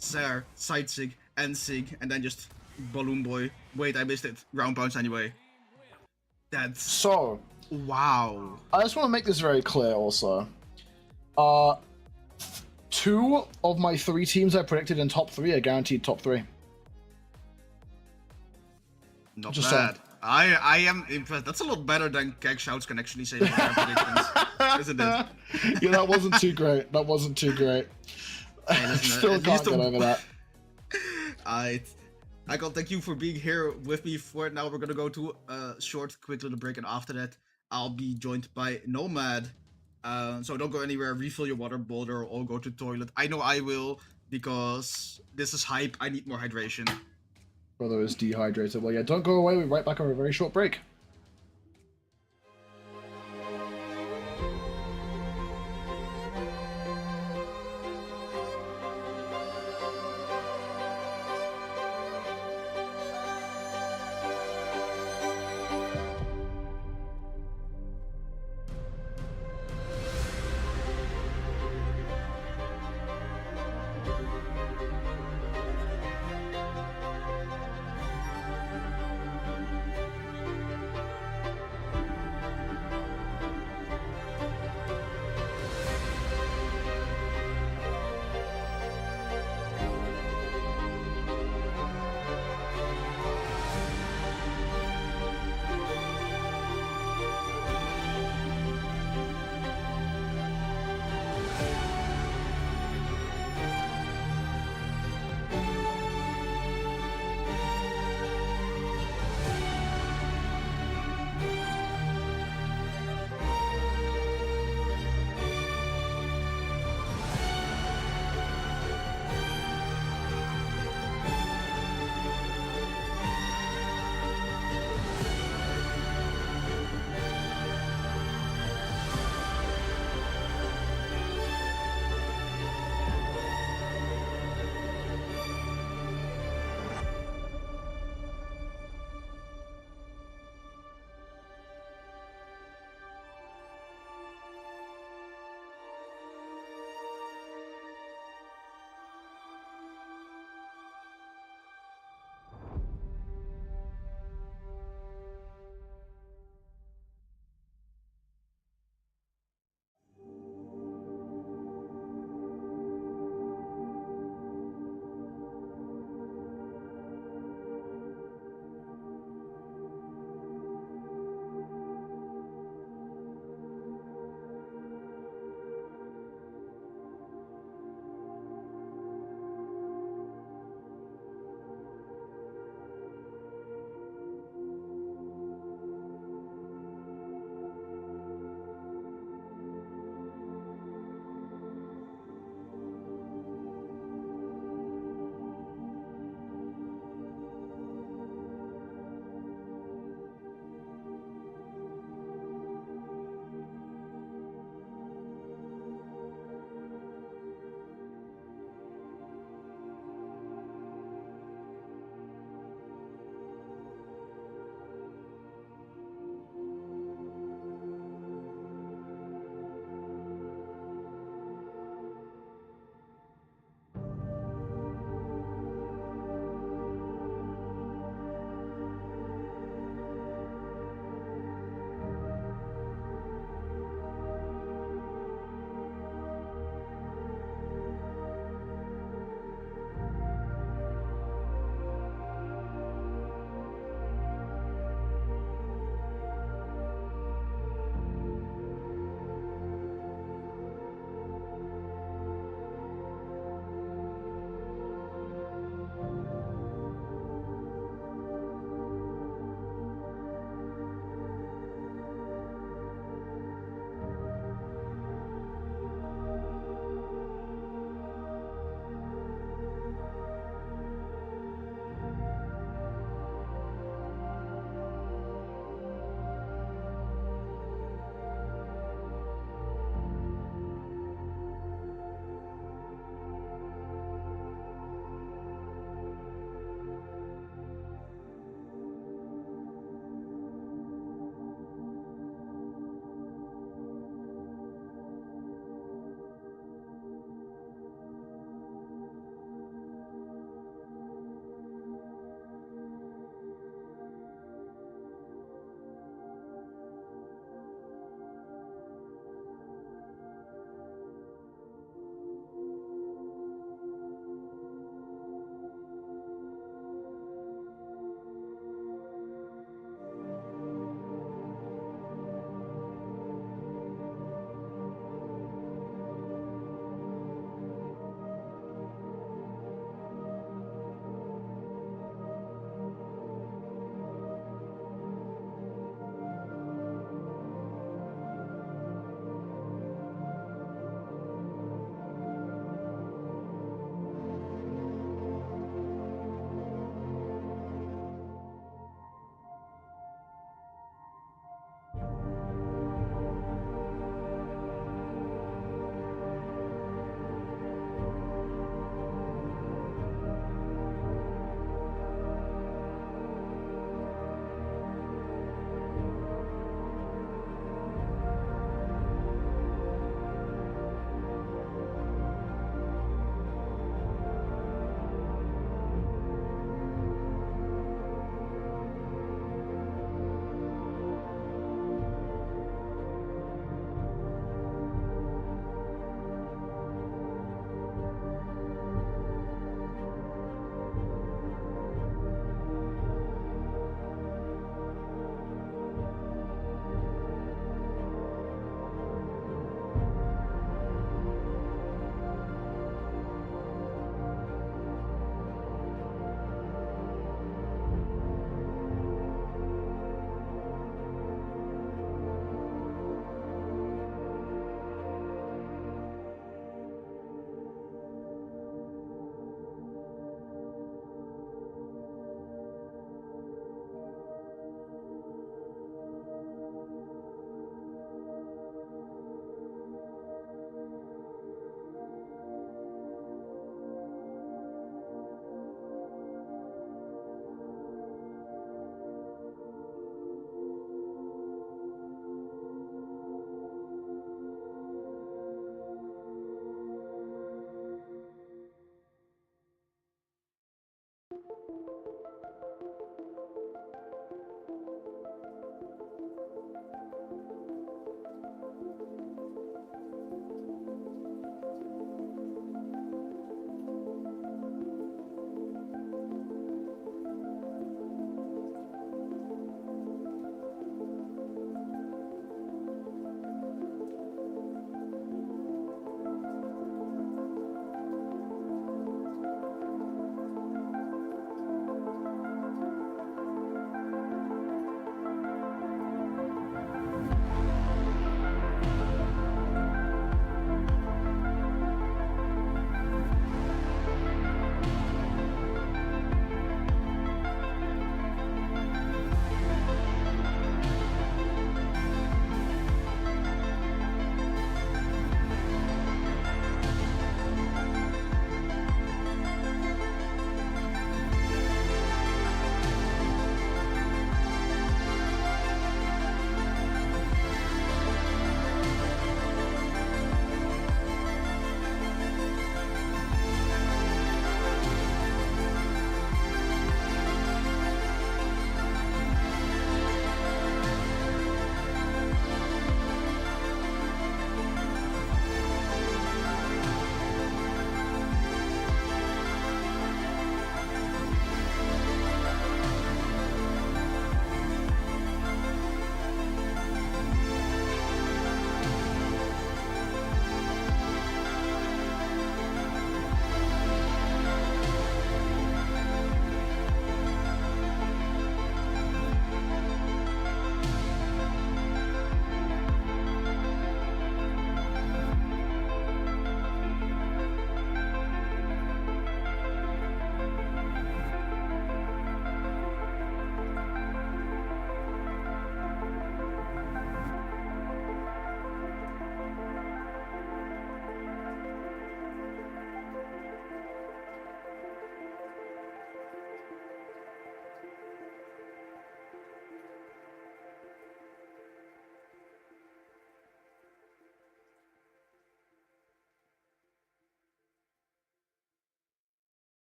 Zare, side sig, and sig. And then just BalloonBoy. Wait, I missed it. Ground pounds anyway. That's... So... Wow. I just want to make this very clear also. 2 of my 3 teams I predicted in top 3 are guaranteed top 3. Not Just bad. I am impressed. That's a lot better than Keg Shouts can actually say their predictions, isn't it? Yeah, that wasn't too great. That wasn't too great. Hey, Still can't get over that. Alright. Icon, thank you for being here with me for it. Now we're gonna go to a short, quick little break, and after that, I'll be joined by Nomad. So don't go anywhere, refill your water bottle, or go to the toilet. I know I will, because this is hype. I need more hydration. Brother is dehydrated. Well, yeah, don't go away. We'll be right back on a very short break.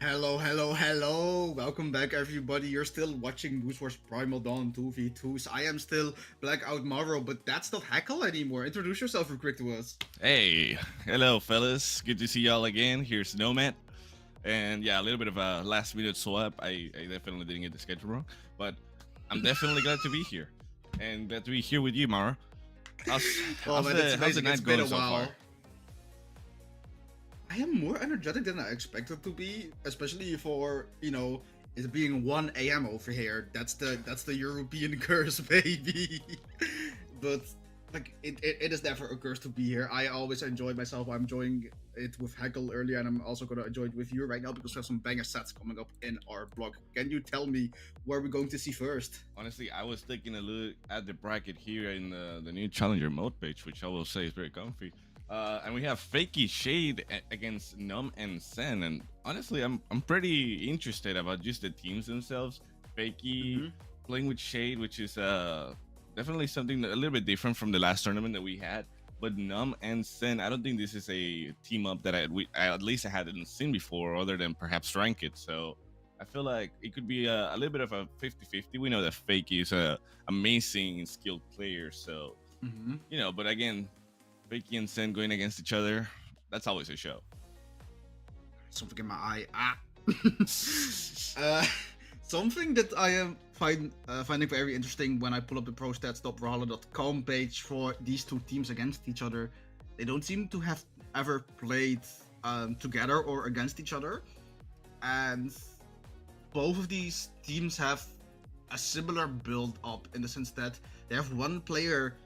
Hello, hello, hello! Welcome back, everybody. You're still watching Moose Wars Primal Dawn 2v2s. I am still Blackout Maro, but that's not Heckle anymore. Introduce yourself real quick to us. Hey, hello, fellas. Good to see y'all again. Here's Nomad. And yeah, a little bit of a last minute swap. I definitely didn't get the schedule wrong, but I'm definitely glad to be here. And glad to be here with you, Mara. How's the night going so far? I am more energetic than I expected to be, especially for, you know, it being 1 a.m. over here. That's the European curse, baby. But like it is never a curse to be here. I always enjoy myself. I'm enjoying it with Heckle earlier, and I'm also gonna enjoy it with you right now because we have some banger sets coming up in our blog. Can you tell me where we're going to see first? Honestly, I was taking a look at the bracket here in the new Challenger mode page, which I will say is very comfy. And we have Fakey Shade against Nom Zen, and honestly, I'm pretty interested about just the teams themselves. Fakey playing with Shade, which is definitely something a little bit different from the last tournament that we had. But Nom and Zen, I don't think this is a team up that I at least I hadn't seen before, other than perhaps Ranked. So I feel like it could be a little bit of a 50-50. We know that Fakey is a amazing skilled player, so you know. But again, Fakey and Zen going against each other, that's always a show. Something in my eye. Something that I am finding very interesting when I pull up the prostats.brawler.com page for these two teams against each other. They don't seem to have ever played together or against each other. And both of these teams have a similar build up in the sense that they have one player,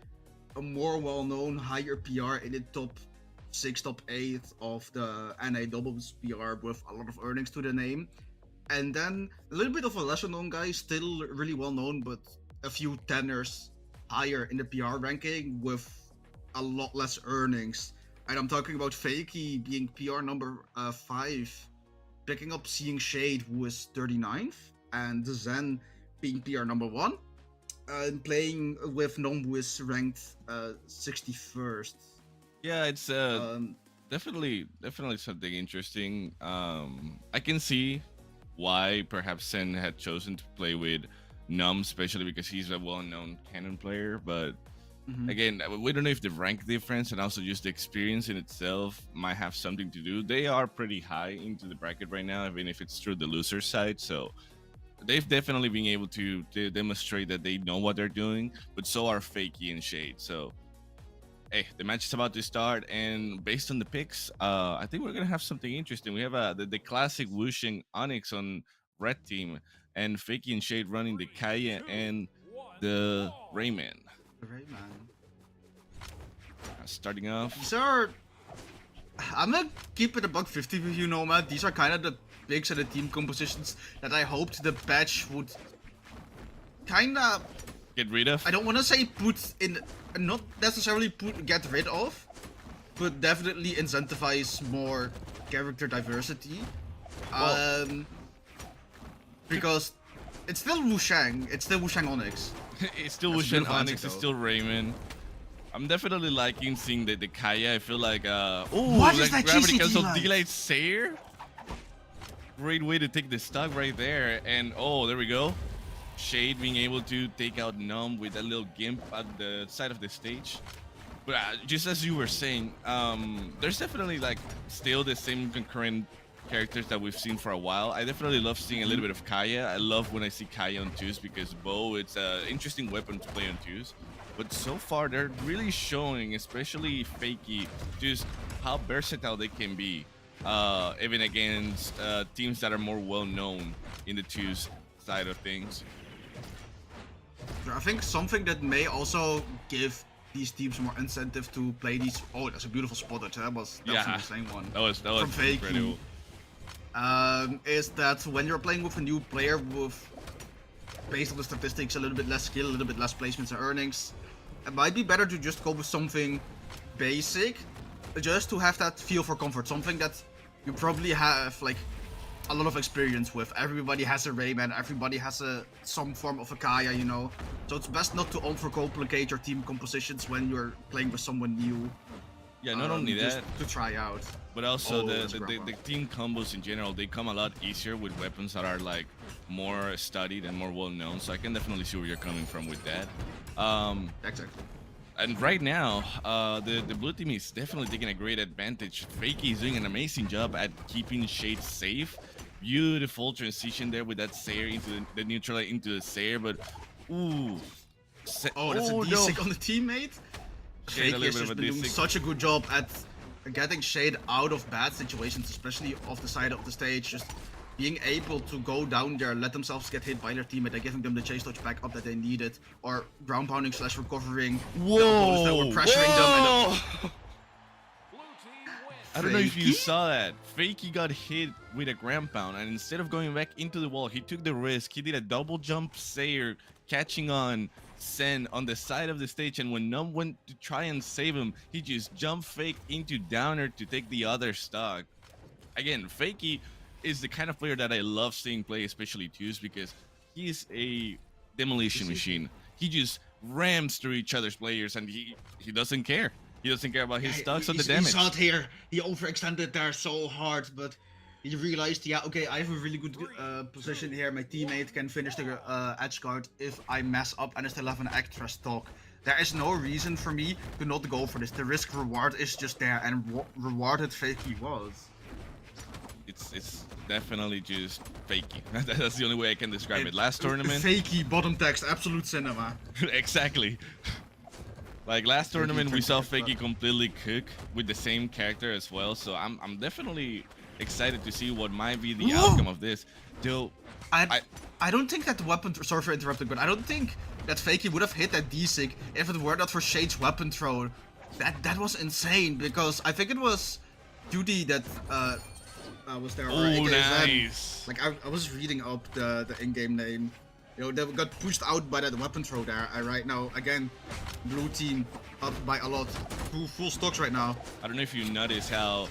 a more well-known, higher PR in the top 6, top 8 of the NA doubles PR with a lot of earnings to the name. And then a little bit of a lesser-known guy, still really well-known, but a few tenors higher in the PR ranking with a lot less earnings. And I'm talking about Fakey being PR number 5, picking up Seeing Shade, who is 39th, and Zen being PR number 1. And playing with Nom, who is ranked 61st. Yeah, it's definitely something interesting. I can see why perhaps Zen had chosen to play with Nom, especially because he's a well-known canon player. But again, we don't know if the rank difference and also just the experience in itself might have something to do. They are pretty high into the bracket right now, even if it's through the loser side. So they've definitely been able to demonstrate that they know what they're doing, but so are Fakey and Shade. So, hey, the match is about to start, and based on the picks, I think we're gonna have something interesting. We have the classic whooshing Onyx on red team, and Fakey and Shade running the Kaya and the Rayman. Starting off. Sir, I'm gonna keep it about 50 with you, Nomad. These are kind of the picks and the team compositions that I hoped the patch would kind of get rid of. I don't want to say put in, not necessarily get rid of, but definitely incentivize more character diversity. Because it's still Wushang, Onyx. It's still Wushang Onyx, it's still Rayman. I'm definitely liking seeing the Kaya. I feel like what is that gravity GCT cancel like? Delight Sayer. Great way to take the stock right there. And oh, there we go. Shade being able to take out Nom with that little gimp at the side of the stage. But just as you were saying, there's definitely like still the same concurrent characters that we've seen for a while. I definitely love seeing a little bit of Kaya. I love when I see Kaya on 2s because Bo, it's an interesting weapon to play on 2s. But so far, they're really showing, especially Fakey, just how versatile they can be, even against teams that are more well-known in the 2s side of things. I think something that may also give these teams more incentive to play these. Oh, that's a beautiful spot. That was definitely the same one. That was from Fakey. incredible. Is that when you're playing with a new player with, based on the statistics, a little bit less skill, a little bit less placements and earnings, it might be better to just go with something basic, just to have that feel for comfort. Something that you probably have like a lot of experience with. Everybody has a Rayman, everybody has some form of a Kaya, you know. So it's best not to overcomplicate your team compositions when you're playing with someone new. Yeah, not only just that, to try out. but also Oh, the, that's the, a the, grab the round. team combos in general, they come a lot easier with weapons that are like more studied and more well known. So I can definitely see where you're coming from with that. Exactly. And right now, the blue team is definitely taking a great advantage. Fakey is doing an amazing job at keeping Shade safe. Beautiful transition there with that Sayer into the neutral into the Sayer, but ooh. Oh, that's a D-Sig on the teammate. Shade a Fakey little has bit of just a been doing D-Sig. such a good job at getting Shade out of bad situations, especially off the side of the stage. Just being able to go down there, let themselves get hit by their teammate, and giving them the chase dodge back up that they needed, or ground pounding / recovering the opponents that were pressuring them. And I don't know if you Fakey? saw that. Fakey got hit with a ground pound, and instead of going back into the wall, he took the risk. He did a double jump Sayer, catching on Zen on the side of the stage, and when Nom went to try and save him, he just jump fake into downer to take the other stock. Again, Fakey is the kind of player that I love seeing play, especially twos, because he's a demolition machine. He just rams through each other's players, and he doesn't care. He doesn't care about his stocks or the damage. He saw it here. He overextended there so hard, but he realized, yeah, okay, I have a really good position here. My teammate can finish the edge guard if I mess up and I still have an extra stock. There is no reason for me to not go for this. The risk reward is just there, and rewarded Fakey was. It's definitely just Fakey. That's the only way I can describe it. Last tournament, Fakey, bottom text, absolute cinema. exactly. Like last tournament, we saw turned Fakey completely cook with the same character as well. So I'm definitely excited to see what might be the outcome of this. Though I don't think that the weapon. Sorry for interrupting, but I don't think that Fakey would have hit that D-Sig if it were not for Shade's weapon throw. That was insane, because I think it was Judy that was there. Oh, AKA Zen. nice. Like I was reading up the in-game name. You know, they got pushed out by that weapon throw there. Right now, again, blue team up by a lot. Full stocks right now. I don't know if you noticed how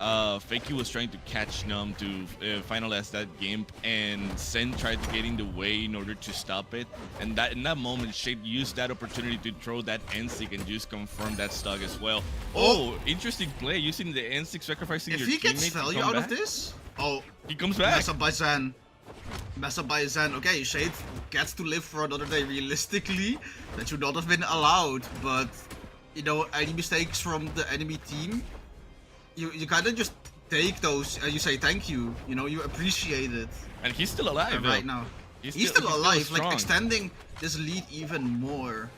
Fakey was trying to catch Nom to finalize that game, and Zen tried to get in the way in order to stop it. And that in that moment, Shade used that opportunity to throw that N6 and just confirm that stock as well. Oh, interesting play using the N6 sacrificing If your he gets teammate to value come out of back. this, oh, He comes back. mess up by Zen. Mess up by Zen. Okay, Shade gets to live for another day. Realistically, that should not have been allowed. But you know, any mistakes from the enemy team, you kind of just take those and you say thank you. You know, you appreciate it. And he's still alive though. Right now, he's still alive. Like strong. extending this lead even more.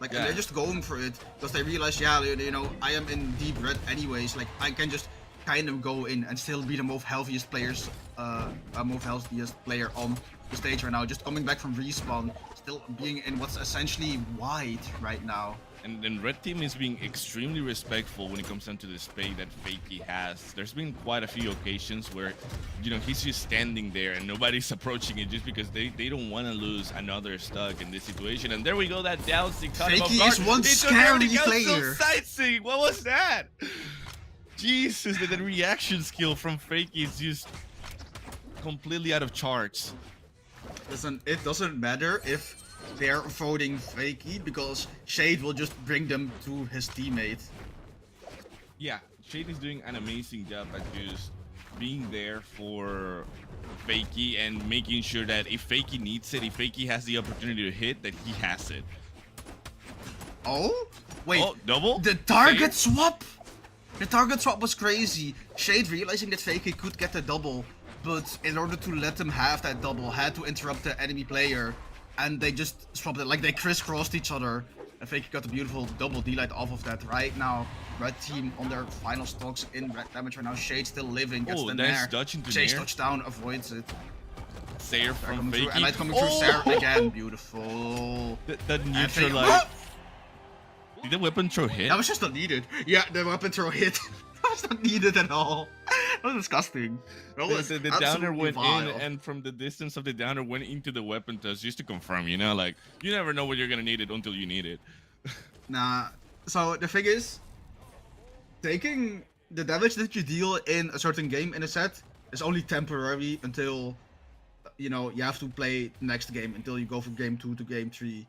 Like, and Yeah. they're just going for it because they realize, yeah, you know, I am in deep red anyways. Like, I can just kind of go in and still be the most healthiest players, most healthiest player on the stage right now. Just coming back from respawn, still being in what's essentially white right now. And then Red Team is being extremely respectful when it comes down to the spade that Fakey has. There's been quite a few occasions where, you know, he's just standing there and nobody's approaching it just because they don't want to lose another stock in this situation. And there we go, that down six. Fakey is one scary player. Sightseeing. What was that? Jesus, the reaction skill from Fakey is just completely out of charts. Listen, it doesn't matter if they're voting Fakey because Shade will just bring them to his teammate. Yeah, Shade is doing an amazing job at just being there for Fakey and making sure that if Fakey needs it, if Fakey has the opportunity to hit, that he has it. Oh? Wait, Oh, double? the target swap? The target swap was crazy. Shade realizing that Fakey could get the double, but in order to let them have that double, had to interrupt the enemy player. And they just swapped it, like they crisscrossed each other. And Fakey got a beautiful double D-light off of that. Right now, red team on their final stocks in red damage right now. Shade still living, gets Oh, the nice nair. dodge into Chase nair. touchdown, avoids it. Sayer They're from coming through, and Fakey. light coming through, Sarah again, beautiful. The And neutral Fakey- light. Did the weapon throw hit? That was just not needed. Yeah, the weapon throw hit. That was not needed at all. That was disgusting. That was The downer absolutely went vile. in, and from the distance of the downer went into the weapon toss just to confirm, you know, like you never know when you're gonna need it until you need it. Nah. So the thing is, taking the damage that you deal in a certain game in a set is only temporary until, you know, you have to play next game until you go from game 2 to game 3.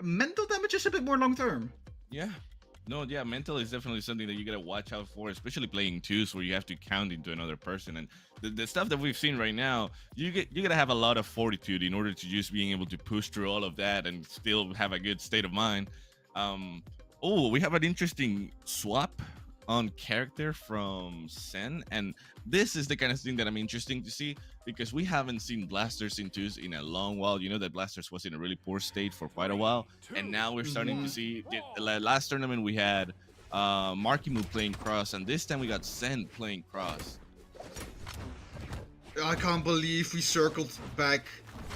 Mental damage is a bit more long term. Yeah, No, yeah, mental is definitely something that you gotta watch out for, especially playing twos where you have to count into another person. And the stuff that we've seen right now, you gotta have a lot of fortitude in order to just being able to push through all of that and still have a good state of mind. Oh, we have an interesting swap on character from Zen, and this is the kind of thing that I'm interesting to see because we haven't seen Blasters in twos in a long while. You know that Blasters was in a really poor state for quite a while, and now we're starting to see the last tournament we had Marckiemoo playing cross, and this time we got Zen playing cross. I can't believe we circled back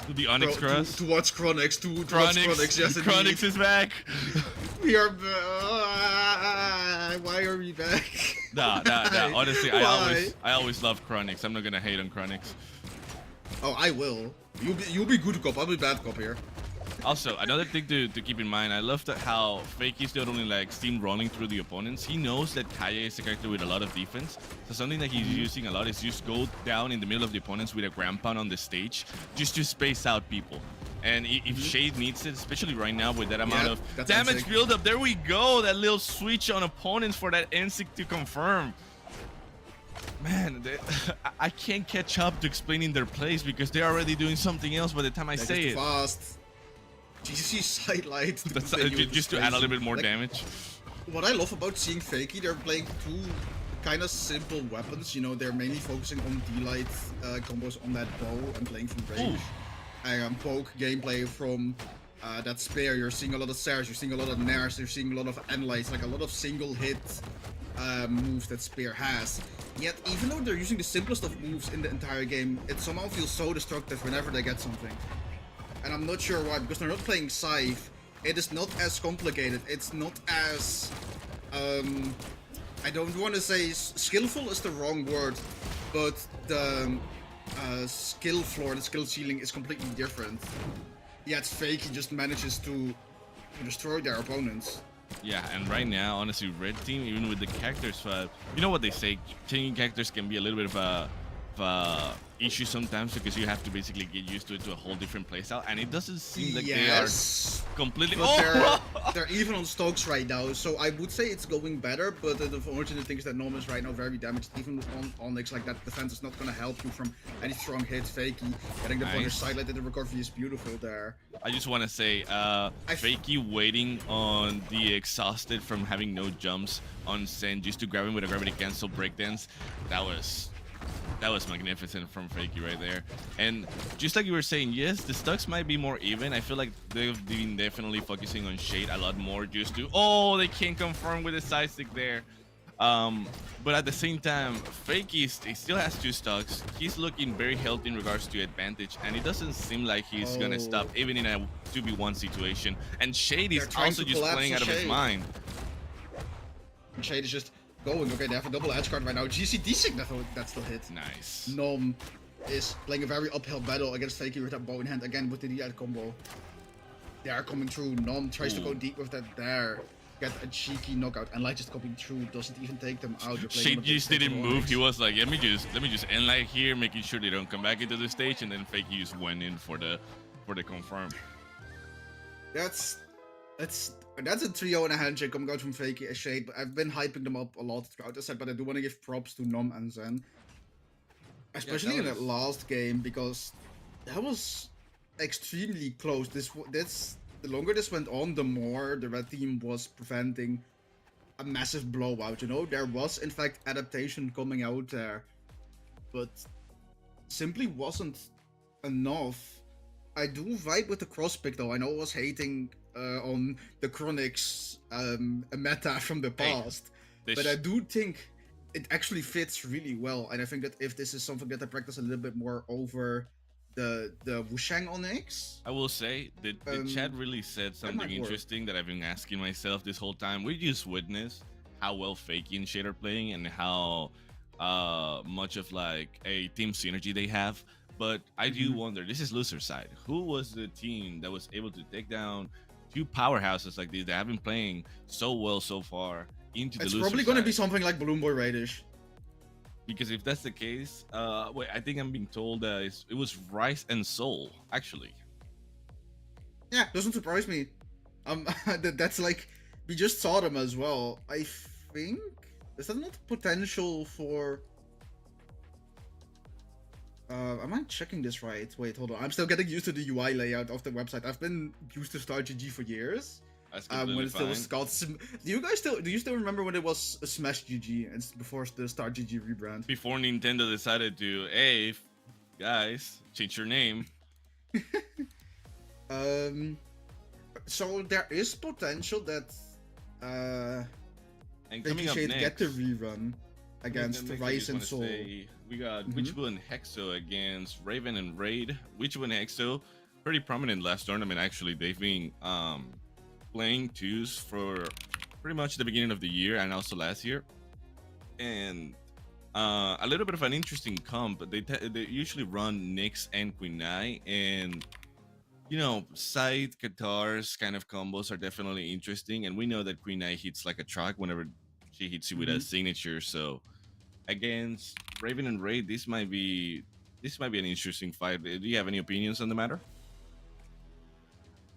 To the Onyx cross. to watch Chronix. Towards Chronix, yes, Chronix is back. We are. Why are we back? Nah. Honestly, Why? I always love Chronix. I'm not gonna hate on Chronix. Oh, I will. You'll be good cop. I'll be bad cop here. Also, another thing to keep in mind, I love that how Fakey's not only like steamrolling through the opponents, he knows that Kaya is a character with a lot of defense. So something that he's using a lot is just go down in the middle of the opponents with a ground pound on the stage, just to space out people. And if Shade needs it, especially right now with that amount of damage buildup, there we go, that little switch on opponents for that NSIC to confirm. Man, I can't catch up to explaining their plays because they're already doing something else by the time I say it. Fast. GC sidelight. That's just to add a little bit more damage. What I love about seeing Fakey, they're playing two kind of simple weapons. You know, they're mainly focusing on D-light combos on that bow and playing from range. Poke gameplay from that spear. You're seeing a lot of Sairs, you're seeing a lot of Nairs, you're seeing a lot of N-lights, like a lot of single hit moves that spear has. Yet, even though they're using the simplest of moves in the entire game, it somehow feels so destructive whenever they get something. And I'm not sure why, because they're not playing Scythe. It is not as complicated. It's not as... I don't want to say skillful is the wrong word, but the skill floor, the skill ceiling is completely different. Yet Fakey just manages to destroy their opponents. Yeah, and right now, honestly, red team, even with the characters, you know what they say, changing characters can be a little bit of a issue sometimes because you have to basically get used to it to a whole different playstyle, and it doesn't seem like they are completely. They're even on stocks right now, so I would say it's going better. But the unfortunate thing is that Nom is right now very damaged. Even on Onyx, like that defense is not going to help you from any strong hits. Fakey getting the punish sidelight and the recovery is beautiful there. I just want to say, Fakey waiting on the exhausted from having no jumps on Zen just to grab him with a gravity cancel breakdance. That was magnificent from Fakey right there. And just like you were saying, yes, the stocks might be more even. I feel like they've been definitely focusing on Shade a lot more just to... Oh, they can't confirm with the side stick there. But at the same time, Fakey still has 2 stocks. He's looking very healthy in regards to advantage, and it doesn't seem like he's gonna stop even in a 2v1 situation. And Shade is also just playing out of his mind. Shade is just... going. Okay, they have a double edge card right now. GCD signal that still hit. Nice. Nom is playing a very uphill battle against Fakey with that bow in hand again with the D-Light combo. They are coming through. Nom tries to go deep with that there. Get a cheeky knockout, and Light just coming through. Doesn't even take them out. Shade just didn't move. He was like, let me just end Light here, making sure they don't come back into the stage, and then Fakey just went in for the confirm. That's a trio and a handshake coming out from Fakey and Shade, but I've been hyping them up a lot throughout the set, but I do want to give props to Nom and Zen. Especially in that last game, because that was extremely close. The longer this went on, the more the red team was preventing a massive blowout, you know? There was, in fact, adaptation coming out there, but simply wasn't enough. I do vibe with the cross pick, though. I know I was hating on the Chronix meta from the past, but I do think it actually fits really well, and I think that if this is something that I practice a little bit more over the Wushang Onyx, I will say the chat really said something interesting that I've been asking myself this whole time. We just witnessed how well Fakey and Shade are playing and how much of like a team synergy they have. But I do wonder, this is loser side. Who was the team that was able to take down 2 powerhouses like these that have been playing so well so far into the loser side? It's probably going to be something like BalloonBoy Raidish. Because if that's the case, wait, I think I'm being told that it was Rice and Soul, actually. Yeah, doesn't surprise me. That's like we just saw them as well. I think, is that not potential for... am I checking this right? Wait, hold on. I'm still getting used to the UI layout of the website. I've been used to Star GG for years. That's When completely it still was fine. called do you still remember when it was Smash GG and before the Star GG rebrand? Before Nintendo decided to, hey, guys, change your name. So there is potential that And Fakey coming up Shade next, get the rerun against next I Rise just and wanna Soul. say, we got Mhm. Guicho and Hexo against Raven and Raid. Guicho and Hexo, pretty prominent last tournament actually. They've been playing twos for pretty much the beginning of the year and also last year. And a little bit of an interesting comp. They usually run Nyx and Queen Nai, and you know, side guitars kind of combos are definitely interesting. And we know that Queen Nai hits like a truck whenever she hits you with a signature. So against Raven and Raid, this might be an interesting fight. Do you have any opinions on the matter?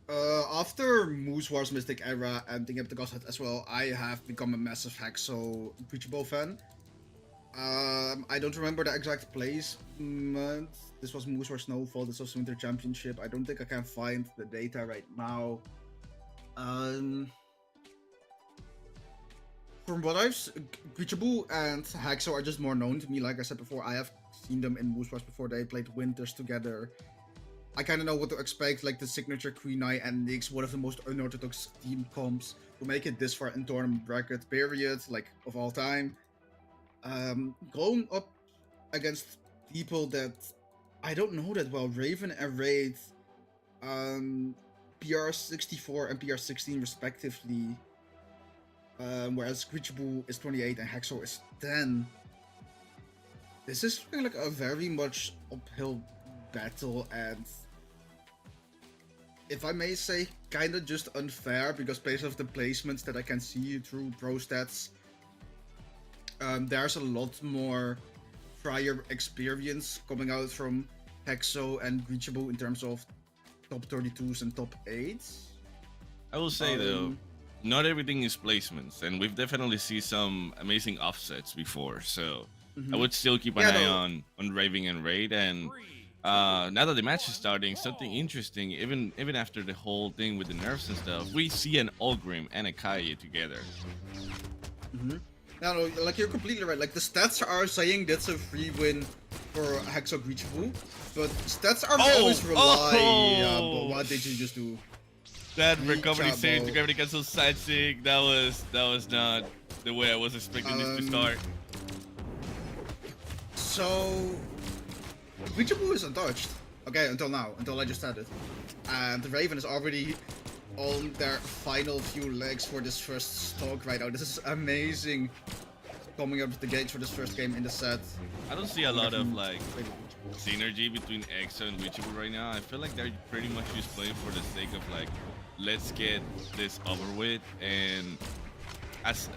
After Moose Wars Mystic Era and thinking of the Godhead as well, I have become a massive Hexo Guicho fan. I don't remember the exact placement. This was Moose Wars Snowfall, this was Winter Championship. I don't think I can find the data right now. From what I've Guicho and Hexo are just more known to me. Like I said before, I have seen them in Moose Wars before. They played Winters together. I kind of know what to expect, like the signature Queen Eye and Nyx, one of the most unorthodox team comps to make it this far in tournament bracket period, like of all time. Going up against people that I don't know that well, Raven and Raid, PR 64 and PR 16 respectively, whereas Guicho is 28 and Hexo is 10. This is looking like a very much uphill battle, and if I may say, kind of just unfair, because based off the placements that I can see through pro stats, there's a lot more prior experience coming out from Hexo and Guicho in terms of top 32s and top 8s. I will say though, not everything is placements, and we've definitely seen some amazing offsets before. So I would still keep an eye on Raven and Raid. And now that the match is starting, something interesting, even after the whole thing with the nerfs and stuff, we see an Ulgrim and a Kaye together. No, like you're completely right. Like the stats are saying that's a free win for Hexo Guicho, but stats are always rely. But what did you just do? That recovery save to gravity cancel side sig, that was not the way I was expecting this to start. So Guicho is untouched. Okay, until now, until I just said it. And the Raven is already on their final few legs for this first stock right now. This is amazing. Coming up with the gates for this first game in the set. I don't see a lot of like synergy between Hexo and Guicho right now. I feel like they're pretty much just playing for the sake of like, let's get this over with. And as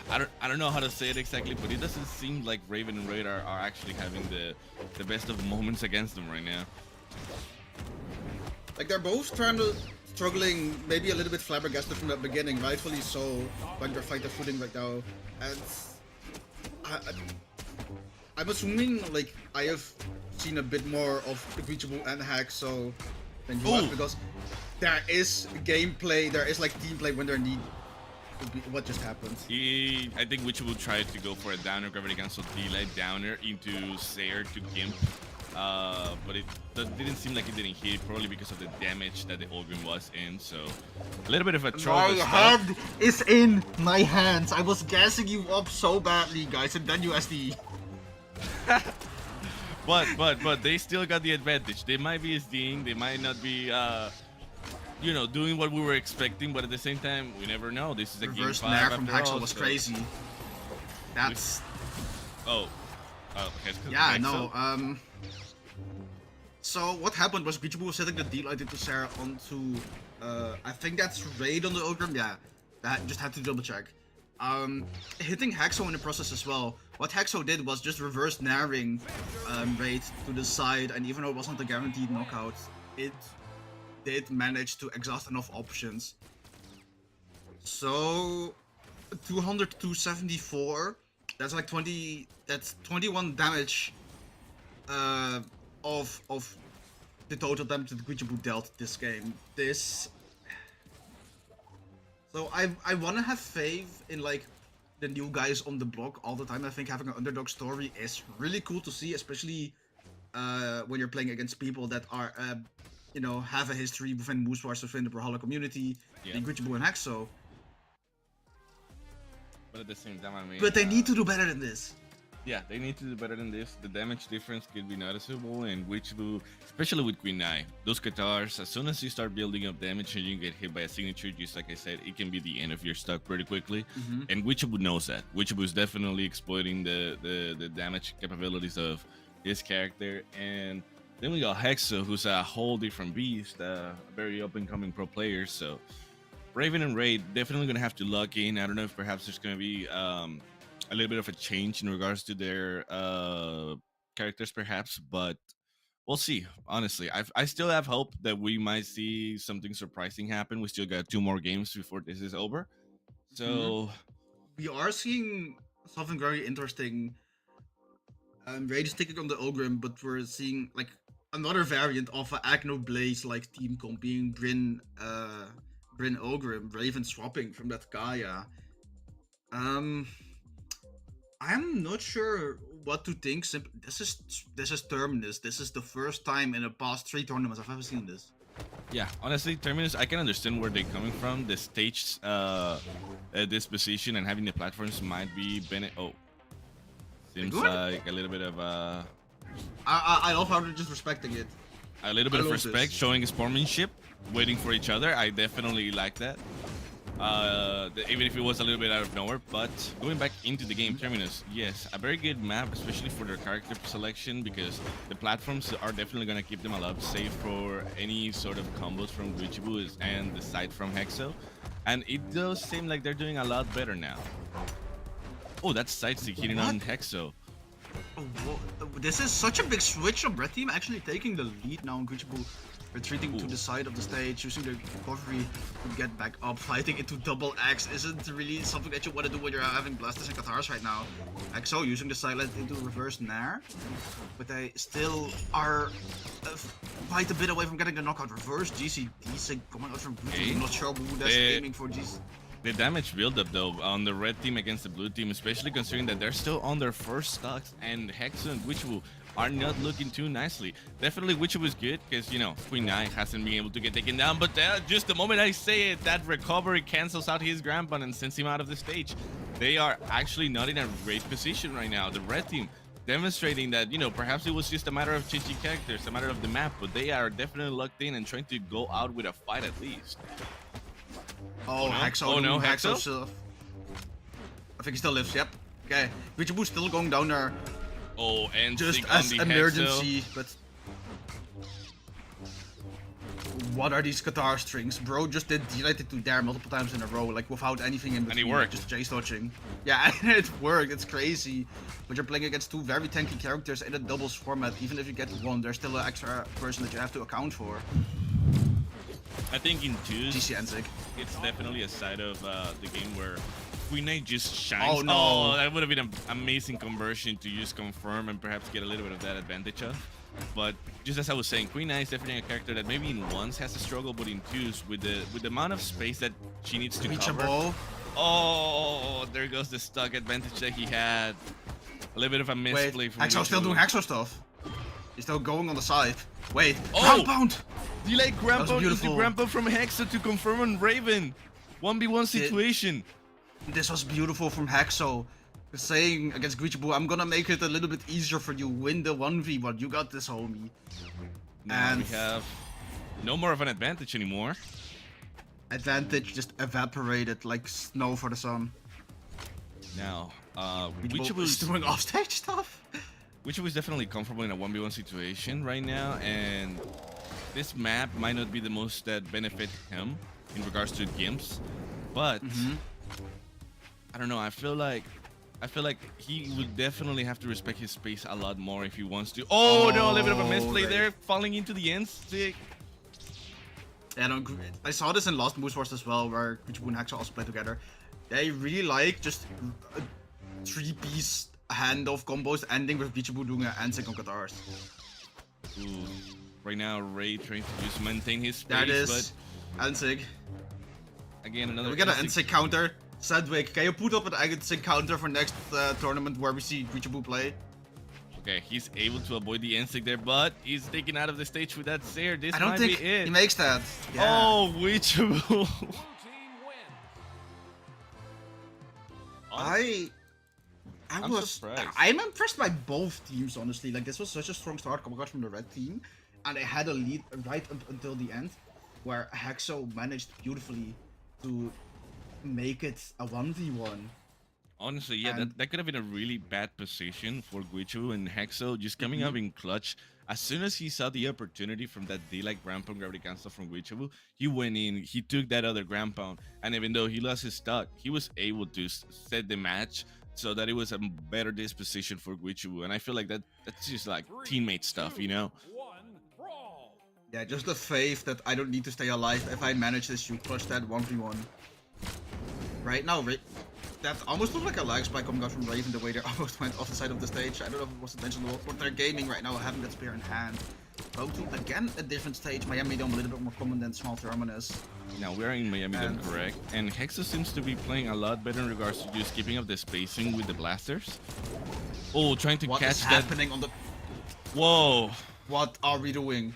I don't know how to say it exactly, but it doesn't seem like Raven and Raid are actually having the best of moments against them right now. Like they're both struggling, maybe a little bit flabbergasted from the beginning, rightfully so, when they're fighting footing right now. And I'm assuming like I have seen a bit more of Guicho and Hexo than you have, because there is gameplay, there is like team play when there need to be. What just happened? I think Guicho will try to go for a downer gravity cancel delay downer into Sayer to Gimp. But that didn't seem like it didn't hit, probably because of the damage that the Ulgrim was in. So a little bit of a troll. My hand is in my hands. I was gassing you up so badly, guys, and then you SD. but they still got the advantage. They might be SDing, they might not be you know, doing what we were expecting, but at the same time, we never know. This is a Reverse game 5 nair from after Hexo all, was so crazy. That's okay. yeah, Hexo? no. So what happened was Guicho was setting the deal I did to Sarah onto I think that's Raid on the Ulgrim. Yeah, that just had to double check. Hitting Hexo in the process as well. What Hexo did was just reverse nairing Raid to the side, and even though it wasn't a guaranteed knockout, it did manage to exhaust enough options. So 200 to 274. That's like 20. That's 21 damage. Of the total damage that Guicho dealt this game. So I wanna have faith in like the new guys on the block all the time. I think having an underdog story is really cool to see, especially when you're playing against people that are you know, have a history within Moose Wars, within the Brawlhalla community, in Guicho and Hexo. But at the same time, I mean, But they need to do better than this. Yeah, they need to do better than this. The damage difference could be noticeable, and Guicho, especially with Queen Eye, those Katars, as soon as you start building up damage and you get hit by a signature, just like I said, it can be the end of your stock pretty quickly. And Guicho knows that. Guicho is definitely exploiting the damage capabilities of his character. And then we got Hexo, who's a whole different beast, a very up-and-coming pro player. So Raven and Raid definitely gonna have to lock in. I don't know if perhaps there's gonna be a little bit of a change in regards to their characters, perhaps, but we'll see. Honestly, I still have hope that we might see something surprising happen. We still got 2 more games before this is over, so we are seeing something very interesting. Raydish taking on the Ogrim, but we're seeing like another variant of an Agno Blaze like team comp being Bryn Ogrim, Raven swapping from that Gaia. I'm not sure what to think. This is Terminus. This is the first time in the past 3 tournaments I've ever seen this. Yeah, honestly, Terminus, I can understand where they're coming from. The stage disposition and having the platforms might be seems like a little bit of I love how they're just respecting it. A little bit of respect, showing sportsmanship, waiting for each other. I definitely like that. Even if it was a little bit out of nowhere. But going back into the game, Terminus, yes, a very good map, especially for their character selection, because the platforms are definitely going to keep them alive, save for any sort of combos from Guicho and the side from Hexo. And it does seem like they're doing a lot better now. Oh, that's side stick hitting on Hexo. Oh, this is such a big switch of Red Team actually taking the lead now on Guicho. Retreating to the side of the stage, using the recovery to get back up, fighting into double X isn't really something that you want to do when you're having Blasters and Katars right now. Hexo using the silent into reverse Nair, but they still are quite a bit away from getting the knockout. Reverse GC Desync coming out from blue team. I'm not sure who that's aiming for GC. The damage build-up though on the red team against the blue team, especially considering that they're still on their first stocks, and Hexo and Guicho are not looking too nicely. Definitely Guicho was good because, you know, Queen Eye hasn't been able to get taken down, but just the moment I say it, that recovery cancels out his grandpa and sends him out of the stage. They are actually not in a great position right now, the red team, demonstrating that, you know, perhaps it was just a matter of changing characters, a matter of the map, but they are definitely locked in and trying to go out with a fight at least. Oh, no. Hexo. Oh no, Hexo? Still... I think he still lives, yep. Okay, Guicho still going down there. Oh, and just as emergency, but what are these Katar strings? Bro just did delighted to dare multiple times in a row, like without anything in between. And it worked. Just chase dodging. Yeah, and it worked. It's crazy. But you're playing against 2 very tanky characters in a doubles format. Even if you get 1, there's still an extra person that you have to account for. I think in 2s, it's definitely a side of the game where Queen Eye just shines. Oh no! Oh, that would have been an amazing conversion to just confirm and perhaps get a little bit of that advantage of. But just as I was saying, Queen Eye is definitely a character that maybe in 1s has to struggle, but in 2s, with the amount of space that she needs to cover. Oh, there goes the stock advantage that he had. A little bit of a misplay from Hexo's still doing Hexo stuff. He's still going on the side. Wait, oh! ground pound! Delayed ground pound into ground pound from Hexo to confirm on Raven. 1v1 situation. This was beautiful from Hexo. Saying against Guicho, I'm gonna make it a little bit easier for you. Win the 1v1. You got this, homie. Now and we have no more of an advantage anymore. Advantage just evaporated like snow for the sun. Now, Guicho is doing offstage stuff. Guicho is definitely comfortable in a 1v1 situation right now, and this map might not be the most that benefit him in regards to gimps, but I don't know. I feel like he would definitely have to respect his space a lot more if he wants to. Oh no, a little bit of a misplay there, falling into the end stick. Yeah, no, I saw this in Lost Moose Wars as well, where Guicho and Hexo also play together. They really like just a 3-piece handoff combos ending with Guicho doing an Ansik on guitars. Ooh. Right now, Ray trying to just maintain his space, That is Ansik. again, another. We get an Ansik counter. Sedwick, can you put up an Ansik counter for next tournament where we see Guicho play? Okay, he's able to avoid the insect there, but he's taken out of the stage with that Zare. This I don't might think be it. he makes that. Yeah. Oh, Guicho. I'm surprised. I'm impressed by both teams, honestly. Like, this was such a strong start coming out from the red team, and they had a lead right up until the end, where Hexo managed beautifully to make it a 1v1. Honestly, yeah, that could have been a really bad position for Guicho and Hexo just coming up in clutch. As soon as he saw the opportunity from that D-like ground pound gravity cancel from Guicho, he went in, he took that other ground pound, and even though he lost his stock, he was able to set the match so that it was a better disposition for Guicho. And I feel like that's just like teammate stuff, you know? Yeah, just the faith that I don't need to stay alive if I manage this, you clutch that 1v1. Right now, that almost looked like a lag spike coming out from Raven, the way they almost went off the side of the stage. I don't know if it was intentional, but they're gaming right now, having that spear in hand. Go2, again, a different stage. Miami Dome a little bit more common than Small Terminus. Now we're in Miami Dome, correct? And Hexo seems to be playing a lot better in regards to just keeping up the spacing with the blasters. Oh, trying to catch that. What is happening on the... Whoa. What are we doing?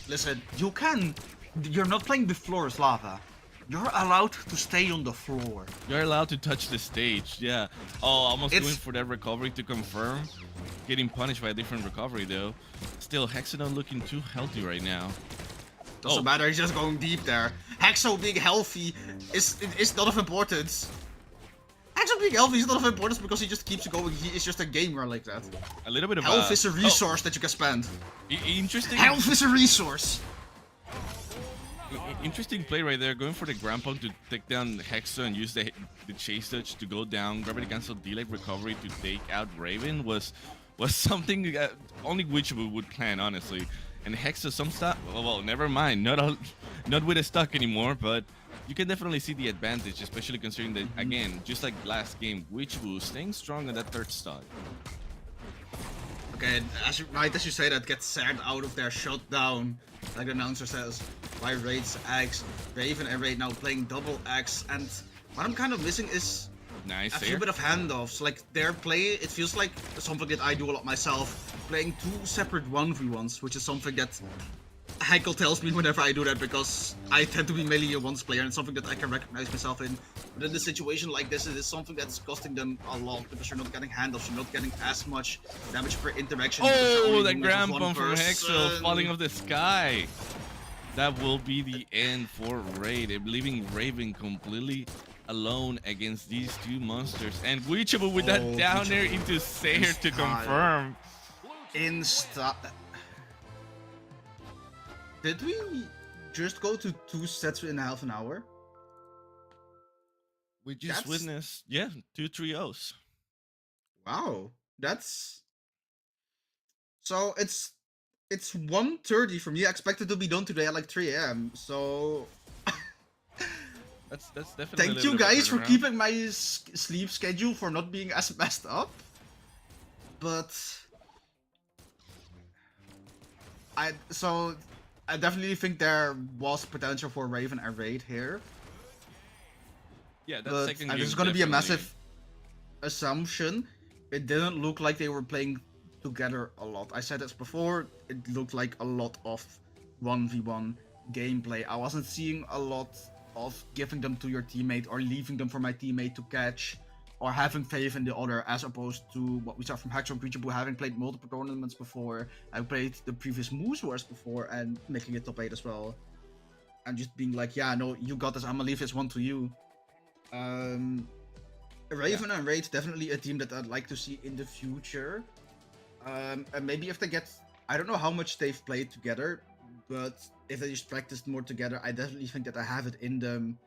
Listen, you're not playing the floor as lava. You're allowed to stay on the floor. You're allowed to touch the stage, yeah. Oh, almost going for that recovery to confirm. Getting punished by a different recovery, though. Still, Hexo not looking too healthy right now. Doesn't matter, he's just going deep there. Hexo being healthy is not of importance. Hexo being healthy is not of importance because he just keeps going. He is just a gamer like that. A little bit of health is a resource that you can spend. Interesting. Health is a resource. Interesting play right there, going for the ground pound to take down Hexo and use the chase touch to go down, gravity cancel delay recovery to take out Raven was something that only Guicho would plan, honestly. And Hexo some stuff, well, never mind, not with a stock anymore, but you can definitely see the advantage, especially considering that, again, just like last game, Guicho staying strong on that third stock. Okay, right as you say that, gets Zard out of there, shut down, like the announcer says, by Raid's X. Raven and Raid now playing double X, and what I'm kind of missing is a few bit of handoffs. Like, their play, it feels like something that I do a lot myself, playing 2 separate 1v1s, which is something that Heikel tells me whenever I do that, because I tend to be mainly a once player, and it's something that I can recognize myself in. But in a situation like this, it is something that's costing them a lot, because you're not getting handoffs, you're not getting as much damage per interaction. Oh, the ground pound from Hexo falling off the sky. That will be the end for Raid, leaving Raven completely alone against these two monsters. And Guicho with that down there into Zare to confirm. Did we just go to 2 sets in half an hour? We just witnessed, yeah, 2 trios. Wow, that's... So it's 1:30 for me. I expect it to be done today at like 3 AM, so... That's definitely. Thank you guys for keeping my sleep schedule for not being as messed up. But... I definitely think there was potential for Raven and Raid here. Yeah, that second game. This is going to be a massive assumption. It didn't look like they were playing together a lot. I said this before. It looked like a lot of 1v1 gameplay. I wasn't seeing a lot of giving them to your teammate or leaving them for my teammate to catch, or having faith in the other, as opposed to what we saw from Hexo and Guicho, having played multiple tournaments before. I played the previous Moose Wars before and making it top 8 as well. And just being like, yeah, no, you got this, I'm gonna leave this one to you. Raven and Raid, definitely a team that I'd like to see in the future. And maybe if they get, I don't know how much they've played together, but if they just practiced more together, I definitely think that I have it in them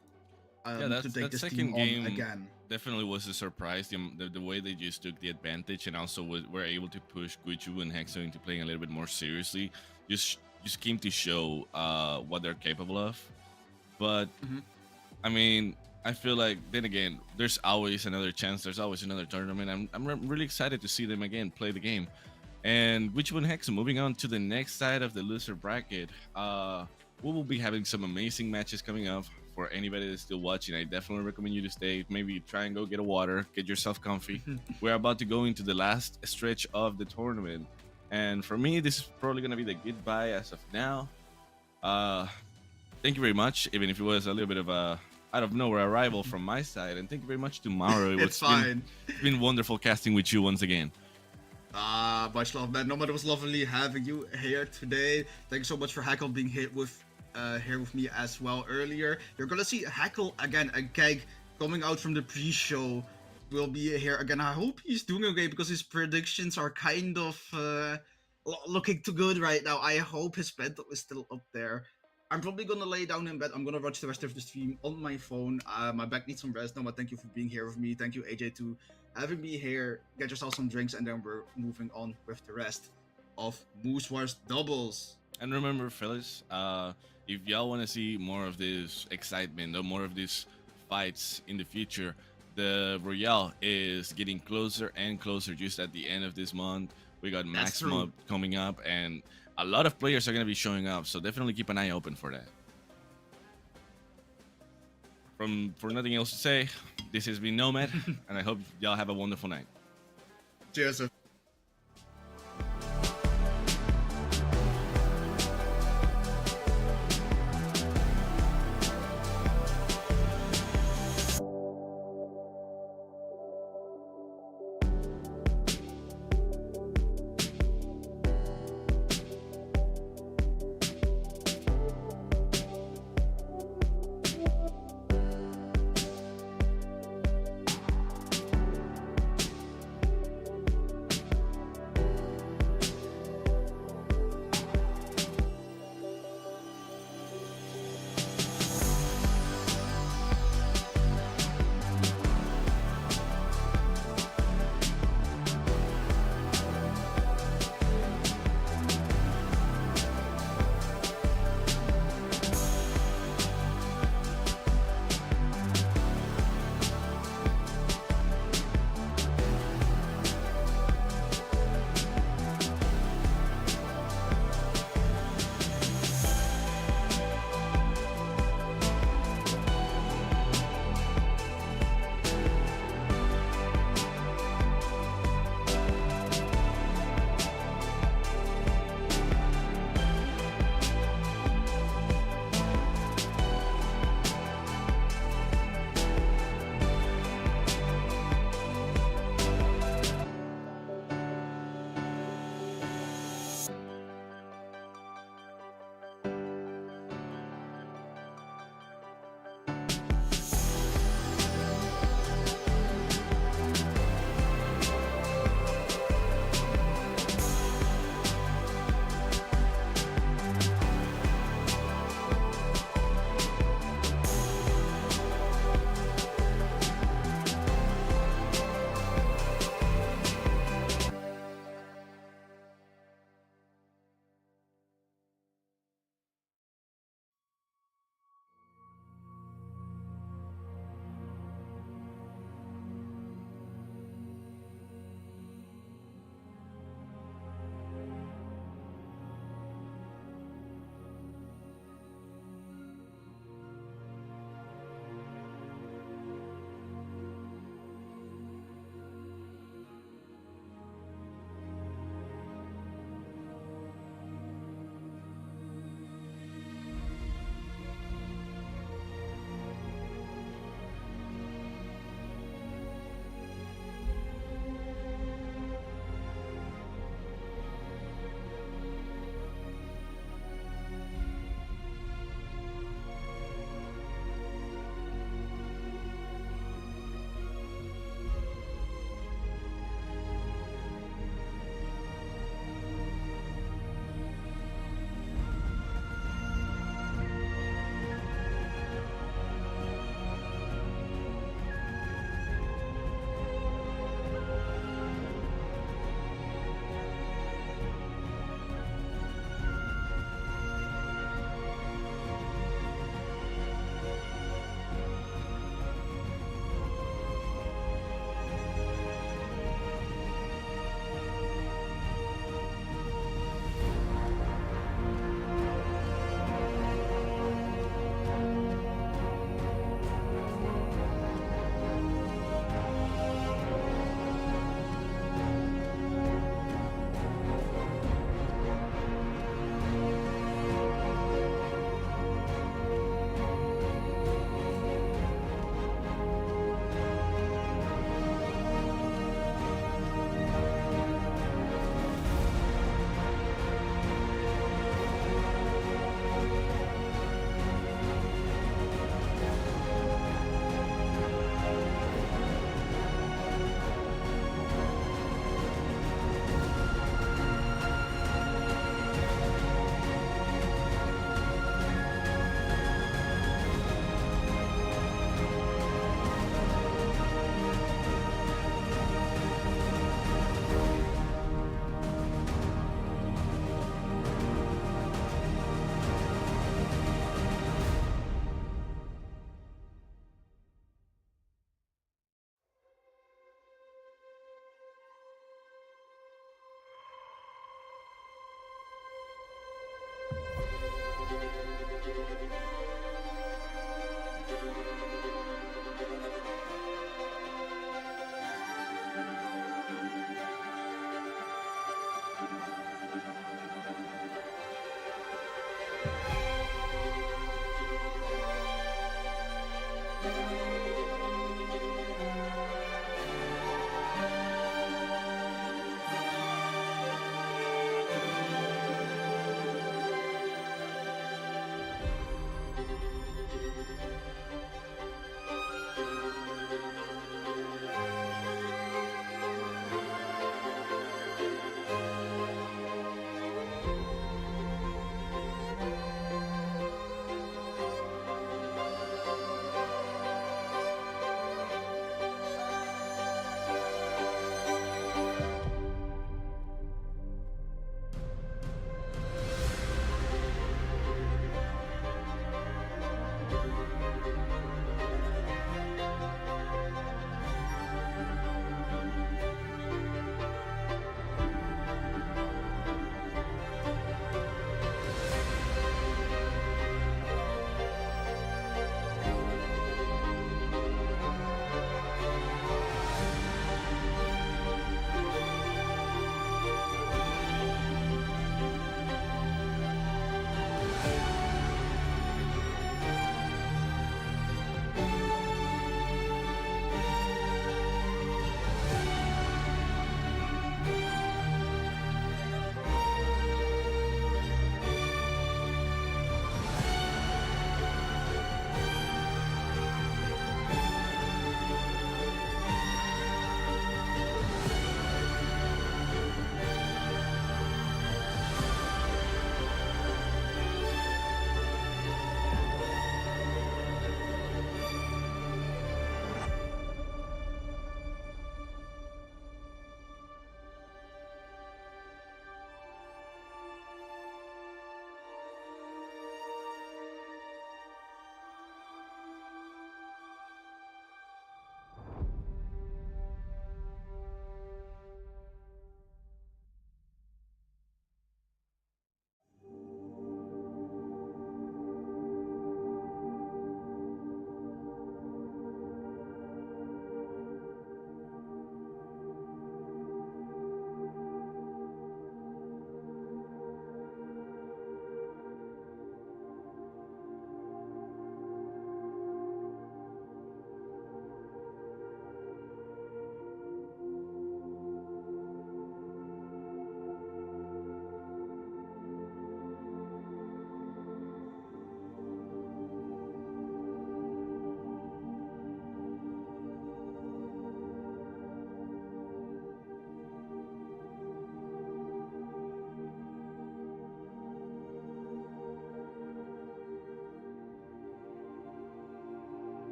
to take this team on again. Definitely was a surprise, the way they just took the advantage, and also were able to push Guicho and Hexo into playing a little bit more seriously. Just just came to show what they're capable of. But Mhm. I mean, I feel like then again, there's always another chance. There's always another tournament. I'm really excited to see them again play the game. And Guicho and Hexo, moving on to the next side of the loser bracket. We will be having some amazing matches coming up. For anybody that's still watching, I definitely recommend you to stay. Maybe try and go get a water, get yourself comfy. We're about to go into the last stretch of the tournament. And for me, this is probably going to be the goodbye as of now. Thank you very much, even if it was a little bit of a out of nowhere arrival from my side. And thank you very much to Mauro. It's fine. It's been wonderful casting with you once again. Much love, man. Nomad, it was lovely having you here today. Thanks so much for Hackle being here with me as well earlier. You're gonna see Hackle again, a gag coming out from the pre-show. Will be here again. I hope he's doing okay because his predictions are kind of looking too good right now. I hope his mental is still up there. I'm probably gonna lay down in bed. I'm gonna watch the rest of the stream on my phone. My back needs some rest. Nomad, thank you for being here with me. Thank you, AJ, too. Having me here, get yourself some drinks, and then we're moving on with the rest of Moose Wars doubles. And remember, fellas, if y'all want to see more of this excitement or more of these fights in the future, the Royale is getting closer and closer. Just at the end of this month, we got Maximum coming up, and a lot of players are going to be showing up. So definitely keep an eye open for that. For nothing else to say, this has been Nomad, and I hope y'all have a wonderful night. Cheers, sir.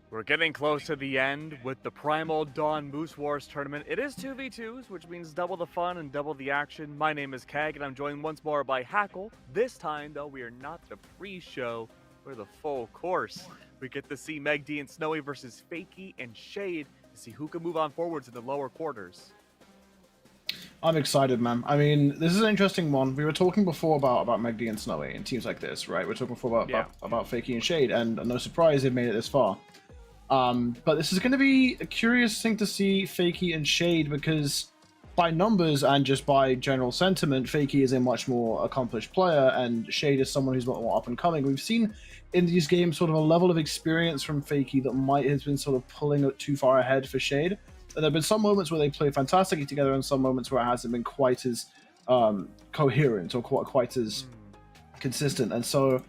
We're getting close to the end with the Primal Dawn Moose Wars tournament. It is 2v2s, which means double the fun and double the action. My name is Keg, and I'm joined once more by Hackle. This time, though, we are not the pre-show, we're the full course. We get to see Megdy and Snowy versus Fakey and Shade to see who can move on forward to the lower quarters. I'm excited, man. I mean, this is an interesting one. We were talking before about Megdy and Snowy and teams like this, right? We are talking before about Fakey and Shade, and no surprise they've made it this far. But this is going to be a curious thing to see Fakey and Shade, because by numbers and just by general sentiment, Fakey is a much more accomplished player, and Shade is someone who's a lot more up and coming. We've seen in these games sort of a level of experience from Fakey that might have been sort of pulling it too far ahead for Shade. And there have been some moments where they play fantastically together, and some moments where it hasn't been quite as coherent or quite as consistent. And so,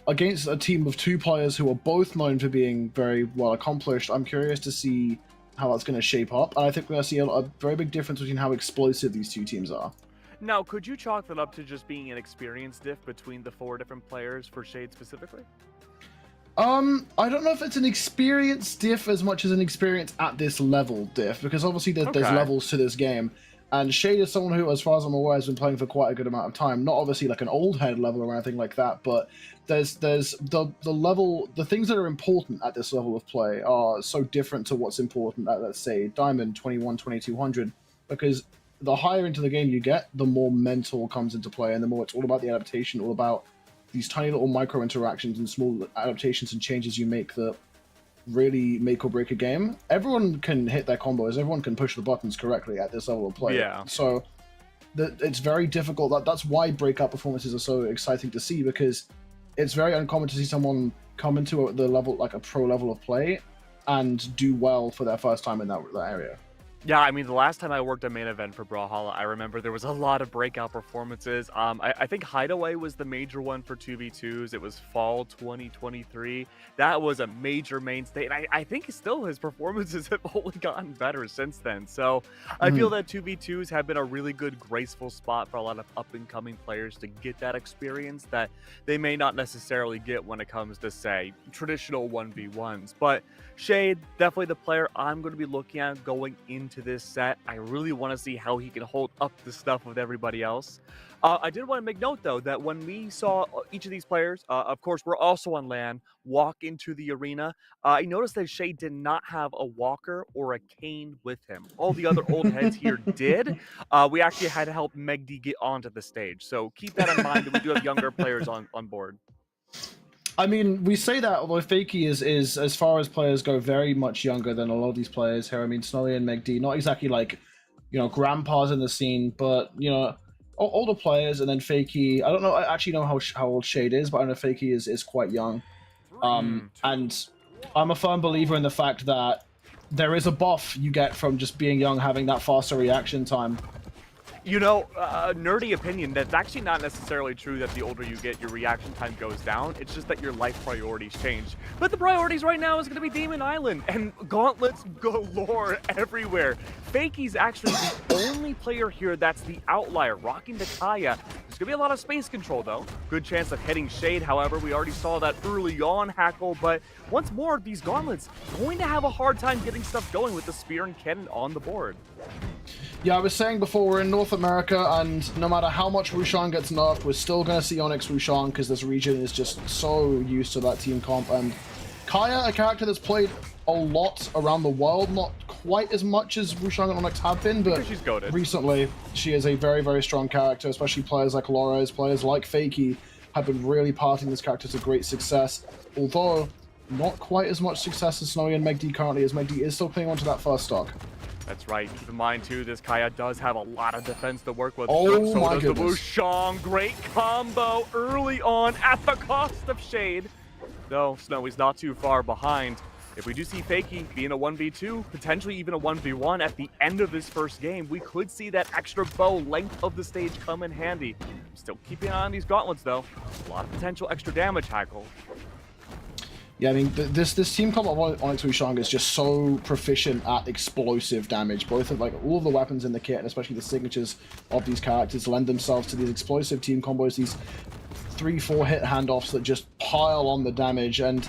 against a team of two players who are both known for being very well accomplished, I'm curious to see how that's going to shape up. And I think we're going to see a very big difference between how explosive these two teams are. Now, could you chalk that up to just being an experience diff between the 4 different players for Shade specifically? I don't know if it's an experience diff as much as an experience at this level diff, because obviously there's levels to this game. And Shade is someone who, as far as I'm aware, has been playing for quite a good amount of time. Not obviously like an old head level or anything like that, but there's the level, the things that are important at this level of play are so different to what's important at, let's say, Diamond 21, 2200, because the higher into the game you get, the more mental comes into play, and the more it's all about the adaptation, all about these tiny little micro interactions and small adaptations and changes you make that really make or break a game. Everyone can hit their combos, everyone can push the buttons correctly at this level of play. Yeah. So it's very difficult. That's why breakout performances are so exciting to see, because it's very uncommon to see someone come into the level, like a pro level of play, and do well for their first time in that area. Yeah, I mean, the last time I worked a main event for Brawlhalla, I remember there was a lot of breakout performances. I think Hideaway was the major one for 2v2s. It was fall 2023. That was a major mainstay, and I think still his performances have only gotten better since then. So I feel that 2v2s have been a really good, graceful spot for a lot of up-and-coming players to get that experience that they may not necessarily get when it comes to, say, traditional 1v1s. But Shade, definitely the player I'm going to be looking at going into this set. I really want to see how he can hold up the stuff with everybody else. I did want to make note, though, that when we saw each of these players, of course, we're also on LAN, walk into the arena, I noticed that Shade did not have a walker or a cane with him. All the other old heads here did. We actually had to help Megdy get onto the stage. So keep that in mind, that we do have younger players on board. I mean, we say that, although Fakey is, as far as players go, very much younger than a lot of these players here. I mean, Snowy and Megdy, not exactly like, grandpas in the scene, but, older players, and then Fakey. I don't know, I actually know how old Shade is, but I know Fakey is quite young. And I'm a firm believer in the fact that there is a buff you get from just being young, having that faster reaction time. Nerdy opinion, that's actually not necessarily true that the older you get, your reaction time goes down. It's just that your life priorities change. But the priorities right now is going to be Demon Island, and gauntlets galore everywhere. Fakey's actually the only player here that's the outlier, rocking the Kaya. There's going to be a lot of space control, though. Good chance of hitting Shade, however. We already saw that early on, Hackle, but once more, these gauntlets going to have a hard time getting stuff going with the spear and cannon on the board. Yeah, I was saying before, we're in North America, and no matter how much Roshan gets nerfed, we're still going to see Onyx Roshan, because this region is just so used to that team comp. And Kaya, a character that's played a lot around the world, not quite as much as Roshan and Onyx have been, but she's goated. Recently, she is a very, very strong character, especially players like Lores, players like Fakey have been really parting this character to great success, although not quite as much success as Snowy and Megdy currently, as Megdy is still clinging onto that first stock. That's right. Keep in mind, too, this Kaya does have a lot of defense to work with. Oh, so my does goodness. The Wushang. Great combo early on at the cost of Shade. Though Snowy's not too far behind. If we do see Fakey being a 1v2, potentially even a 1v1 at the end of this first game, we could see that extra bow length of the stage come in handy. Still keeping an eye on these gauntlets, though. A lot of potential extra damage, Hackle. Yeah, I mean, this team comp of Onyx Wushang is just so proficient at explosive damage. Both of, all of the weapons in the kit, and especially the signatures of these characters, lend themselves to these explosive team combos, these 3-4 hit handoffs that just pile on the damage. And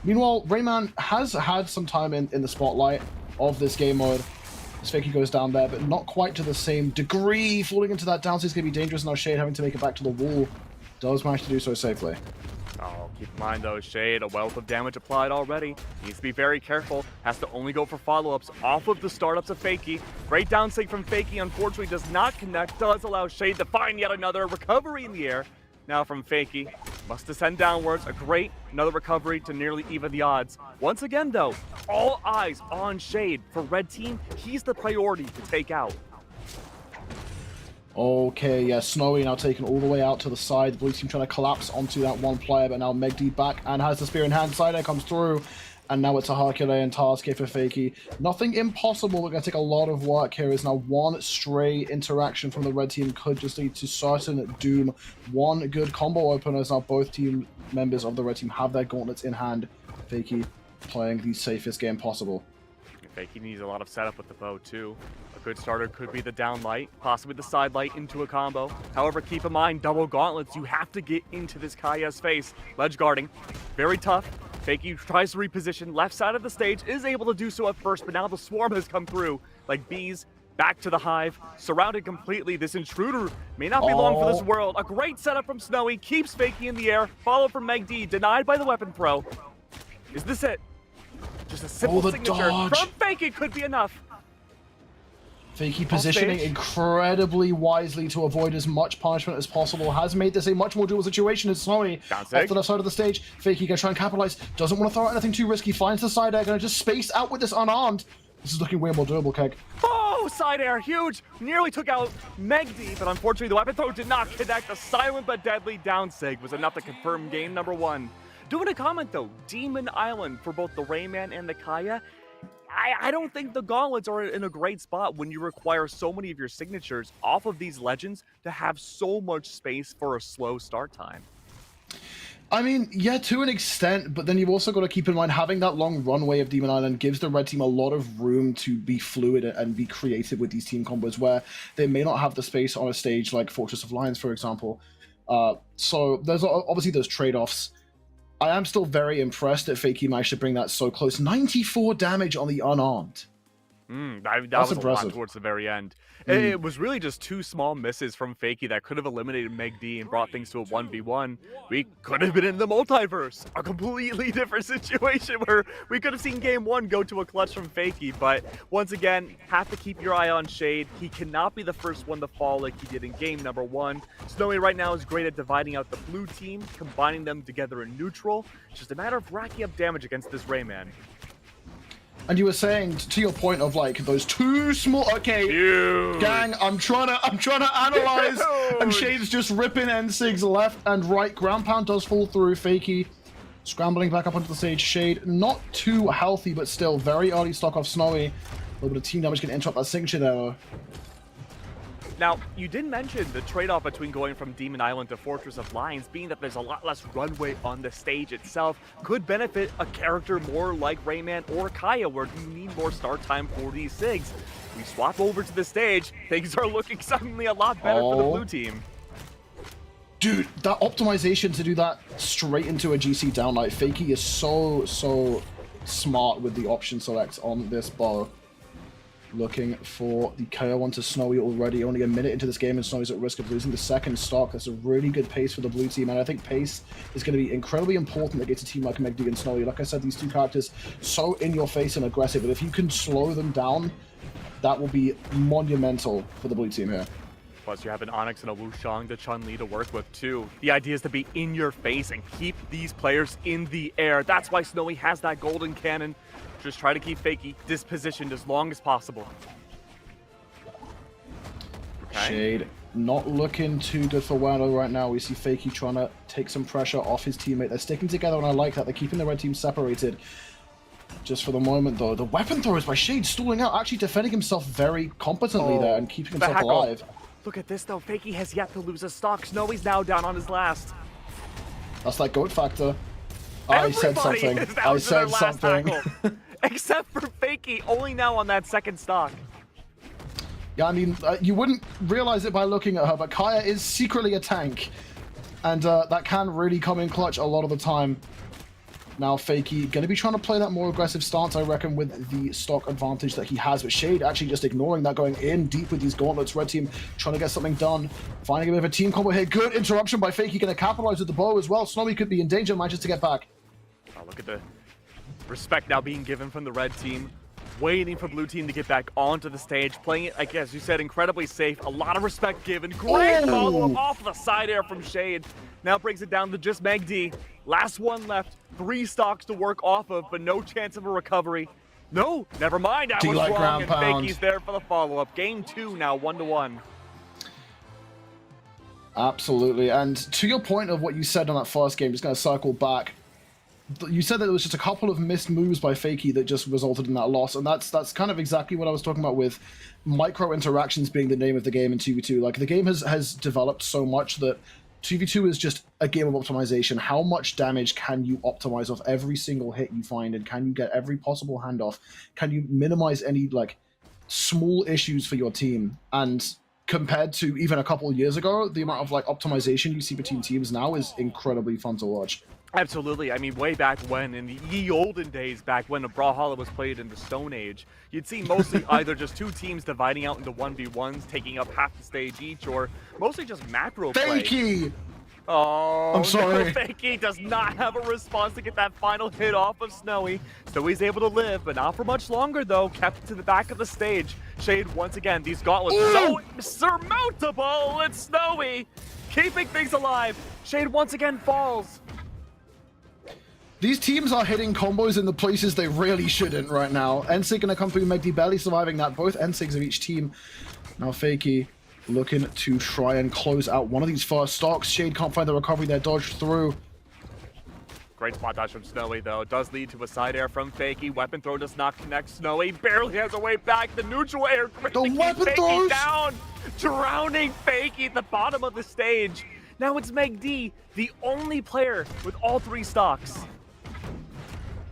Meanwhile, Rayman has had some time in the spotlight of this game mode. As Fakey goes down there, but not quite to the same degree. Falling into that downside is going to be dangerous. Now Shade having to make it back to the wall. Does manage to do so safely. Oh, keep in mind though, Shade, a wealth of damage applied already. Needs to be very careful. Has to only go for follow-ups off of the startups of Fakey. Great down sig from Fakey, unfortunately does not connect. Does allow Shade to find yet another recovery in the air. Now from Fakey. Must descend downwards. Another recovery to nearly even the odds. Once again though, all eyes on Shade. For Red Team, he's the priority to take out. Okay, yeah, Snowy now taken all the way out to the side. The blue team trying to collapse onto that one player, but now Megdy back and has the spear in hand. Side air comes through, and now it's a Herculean task here for Fakey. Nothing impossible, but going to take a lot of work here. Is now one stray interaction from the red team could just lead to certain doom. One good combo opener is now both team members of the red team have their gauntlets in hand. Fakey playing the safest game possible. Fakey needs a lot of setup with the bow too. A good starter could be the down light, possibly the side light into a combo. However, keep in mind, double gauntlets, you have to get into this Kaya's face. Ledge guarding, very tough. Fakey tries to reposition left side of the stage, is able to do so at first, but now the swarm has come through like bees. Back to the hive, surrounded completely. This intruder may not be long for this world. A great setup from Snowy, keeps Fakey in the air, followed from Megdy, denied by the weapon throw. Is this it? Just a simple signature dodge from Fakey could be enough. Fakey positioning incredibly wisely to avoid as much punishment as possible. Has made this a much more doable situation as Snowy. Off the left side of the stage, Fakey gonna try and capitalize. Doesn't want to throw out anything too risky. Finds the side air, gonna just space out with this unarmed. This is looking way more doable, Keg. Oh, side air, huge. Nearly took out Megdy, but unfortunately the weapon throw did not connect. A silent but deadly down sig was enough to confirm game number 1. Doing a comment though, Demon Island for both the Rayman and the Kaya. I don't think the gauntlets are in a great spot when you require so many of your signatures off of these legends to have so much space for a slow start time. I mean, yeah, to an extent, but then you've also got to keep in mind having that long runway of Demon Island gives the red team a lot of room to be fluid and be creative with these team combos where they may not have the space on a stage like Fortress of Lions, for example. So there's obviously those trade-offs. I am still very impressed that Fakey managed to bring that so close. 94 damage on the unarmed. That That's was impressive. a lot towards the very end. It was really just 2 small misses from Fakey that could have eliminated Megdy and brought things to a 1v1. We could have been in the multiverse, a completely different situation where we could have seen game 1 go to a clutch from Fakey. But once again, have to keep your eye on Shade. He cannot be the first one to fall like he did in game number 1. Snowy right now is great at dividing out the blue team, combining them together in neutral. It's just a matter of racking up damage against this Rayman. And you were saying, to your point of like those 2 small. Okay, Huge. gang, I'm trying to analyze. And Shade's just ripping NSIGs left and right. Ground pound does fall through. Fakey scrambling back up onto the stage. Shade not too healthy, but still very early stock off Snowy. A little bit of team damage can interrupt that signature there, though. Now, you did mention the trade-off between going from Demon Island to Fortress of Lions, being that there's a lot less runway on the stage itself, could benefit a character more like Rayman or Kaya, where you need more start time for these SIGs. We swap over to the stage, things are looking suddenly a lot better for the blue team. Dude, that optimization to do that straight into a GC downlight. Fakey is so smart with the option selects on this bow. Looking for the KO onto Snowy already. Only a minute into this game, and Snowy's at risk of losing the second stock. That's a really good pace for the blue team, and I think pace is going to be incredibly important against a team like Megdy and Snowy. Like I said, these 2 characters so in your face and aggressive, but if you can slow them down, that will be monumental for the blue team here. Plus, you have an Onyx and a Wushang to Chun-Li to work with, too. The idea is to be in your face and keep these players in the air. That's why Snowy has that golden cannon. Just try to keep Fakey dispositioned as long as possible. Okay. Shade not looking too good for Wano right now. We see Fakey trying to take some pressure off his teammate. They're sticking together, and I like that. They're keeping the red team separated. Just for the moment, though, the weapon throws by Shade stalling out, actually defending himself very competently there and keeping himself alive. Look at this, though. Fakey has yet to lose a stock. Snowy's now down on his last. That's that goat factor. I said something. I said something. Except for Fakey, only now on that second stock. Yeah, I mean, you wouldn't realize it by looking at her, but Kaya is secretly a tank. And that can really come in clutch a lot of the time. Now Fakey going to be trying to play that more aggressive stance, I reckon, with the stock advantage that he has. But Shade actually just ignoring that, going in deep with these gauntlets. Red team trying to get something done. Finding a bit of a team combo here. Good interruption by Fakey, going to capitalize with the bow as well. Snowy could be in danger, manages to get back. Oh, look at the respect now being given from the red team. Waiting for blue team to get back onto the stage. Playing it, like as you said, incredibly safe. A lot of respect given. Great follow-up off the side air from Shade. Now brings it down to just Megdy. Last one left. 3 stocks to work off of, but no chance of a recovery. No, never mind. I was wrong, and Fakey's there for the follow-up. Game 2 now, 1-1. Absolutely. And to your point of what you said on that first game, just going to circle back. You said that there was just a couple of missed moves by Fakey that just resulted in that loss, and that's kind of exactly what I was talking about with micro interactions being the name of the game in 2v2. Like, the game has developed so much that 2v2 is just a game of optimization. How much damage can you optimize off every single hit you find, and can you get every possible handoff? Can you minimize any, like, small issues for your team? And compared to even a couple of years ago, the amount of, like, optimization you see between teams now is incredibly fun to watch. Absolutely. I mean, way back when, in the ye olden days, back when the Brawlhalla was played in the Stone Age, you'd see mostly either just 2 teams dividing out into 1v1s, taking up half the stage each, or mostly just macro play. Fakey! Oh, I'm sorry. No, Fakey does not have a response to get that final hit off of Snowy. Snowy's able to live, but not for much longer, though. Kept to the back of the stage. Shade, once again, these gauntlets so surmountable. It's Snowy keeping things alive. Shade once again falls. These teams are hitting combos in the places they really shouldn't right now. Ensig gonna come through, Megdy barely surviving that. Both Ensigs of each team. Now Fakey looking to try and close out one of these first stocks. Shade can't find the recovery there, dodged through. Great spot dodge from Snowy, though. It does lead to a side air from Fakey. Weapon throw does not connect. Snowy barely has a way back. The neutral air the weapon throws down, drowning Fakey at the bottom of the stage. Now it's Megdy, the only player with all 3 stocks.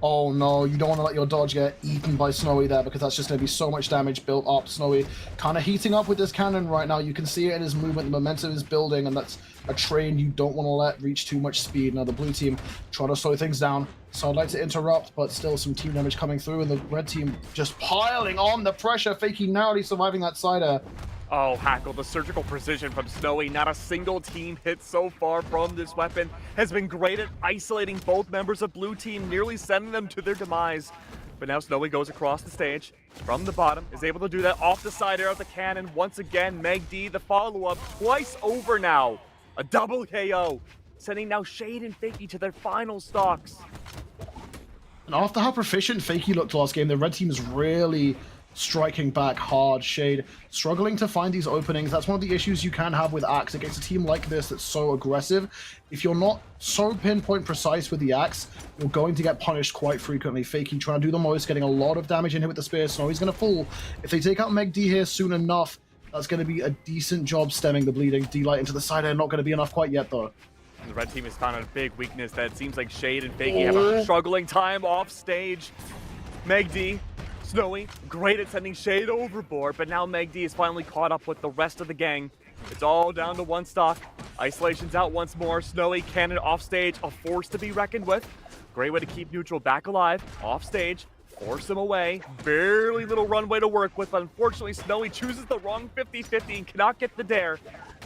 Oh no, you don't want to let your dodge get eaten by Snowy there, because that's just going to be so much damage built up. Snowy kind of heating up with this cannon right now. You can see it in his movement. The momentum is building, and that's a train you don't want to let reach too much speed. Now the blue team trying to slow things down. So I'd like to interrupt, but still some team damage coming through, and the red team just piling on the pressure. Fakey narrowly surviving that side air. Oh, Hackle, the surgical precision from Snowy. Not a single team hit so far from this weapon. Has been great at isolating both members of blue team, nearly sending them to their demise. But now Snowy goes across the stage from the bottom, is able to do that off the side air of the cannon. Once again, Megdy, the follow-up, twice over now. A double KO, sending now Shade and Fakey to their final stocks. And after how proficient Fakey looked last game, the red team is really striking back hard. Shade struggling to find these openings. That's one of the issues you can have with Axe against a team like this that's so aggressive. If you're not so pinpoint precise with the Axe, you're going to get punished quite frequently. Fakey trying to do the most, getting a lot of damage in here with the spear. Snowy's going to fall. If they take out Megdy here soon enough, that's going to be a decent job stemming the bleeding. D-Light into the side air, not going to be enough quite yet though. The red team has found a big weakness that it seems like Shade and Fakey have a struggling time off stage. Megdy, Snowy, great at sending Shade overboard, but now Megdy is finally caught up with the rest of the gang. It's all down to 1 stock. Isolation's out once more. Snowy, cannon off stage, a force to be reckoned with. Great way to keep neutral back alive, off stage, force him away. Barely little runway to work with, but unfortunately Snowy chooses the wrong 50-50 and cannot get the dare.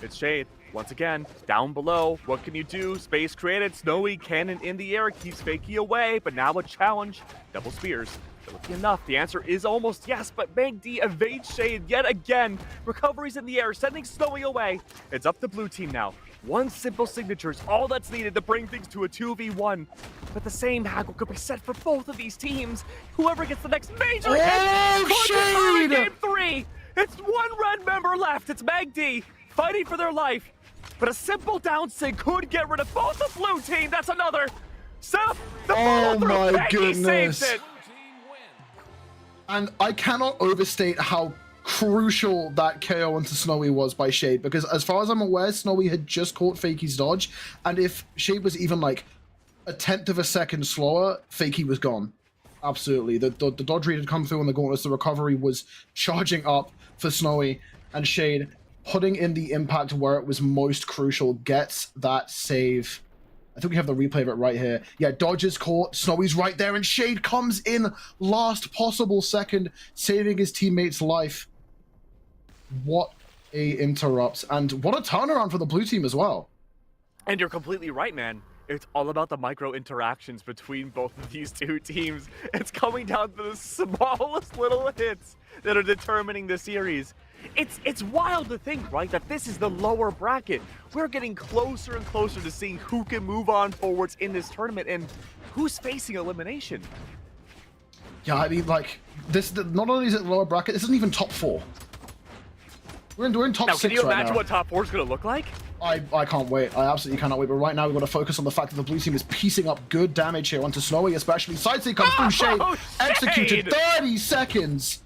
It's Shade, once again, down below. What can you do? Space created. Snowy, cannon in the air, keeps Fakey away, but now a challenge. Double spears. Will it be enough? The answer is almost yes, but Megdy evades Shade yet again. Recoveries in the air, sending Snowy away. It's up to blue team now. 1 simple signature is all that's needed to bring things to a 2v1. But the same haggle could be set for both of these teams. Whoever gets the next major hit could determine game 3. It's 1 red member left. It's Megdy fighting for their life. But a simple down sig could get rid of both the blue team. That's another. Seth, the follow through. Oh my goodness. Saves it. And I cannot overstate how crucial that KO into Snowy was by Shade, because as far as I'm aware, Snowy had just caught Fakey's dodge, and if Shade was even like a 1/10 of a second slower, Fakey was gone. Absolutely. The dodge read had come through on the gauntlets, the recovery was charging up for Snowy, and Shade putting in the impact where it was most crucial, gets that save I think we have the replay of it right here. Yeah, dodges caught, Snowy's right there, and Shade comes in last possible second, saving his teammate's life. What a interrupt, and what a turnaround for the blue team as well. And you're completely right, man. It's all about the micro interactions between both of these two teams. It's coming down to the smallest little hits that are determining the series. It's wild to think, right, that this is the lower bracket. We're getting closer and closer to seeing who can move on forwards in this tournament and who's facing elimination. Yeah, I mean, like, this, not only is it lower bracket, this isn't even top 4. We're in top 6 Can you right imagine now. what top 4 is going to look like? I can't wait. I absolutely cannot wait. But right now, we've got to focus on the fact that the blue team is piecing up good damage here onto Snowy, especially. Sidestep comes through, Shade executed 30 seconds.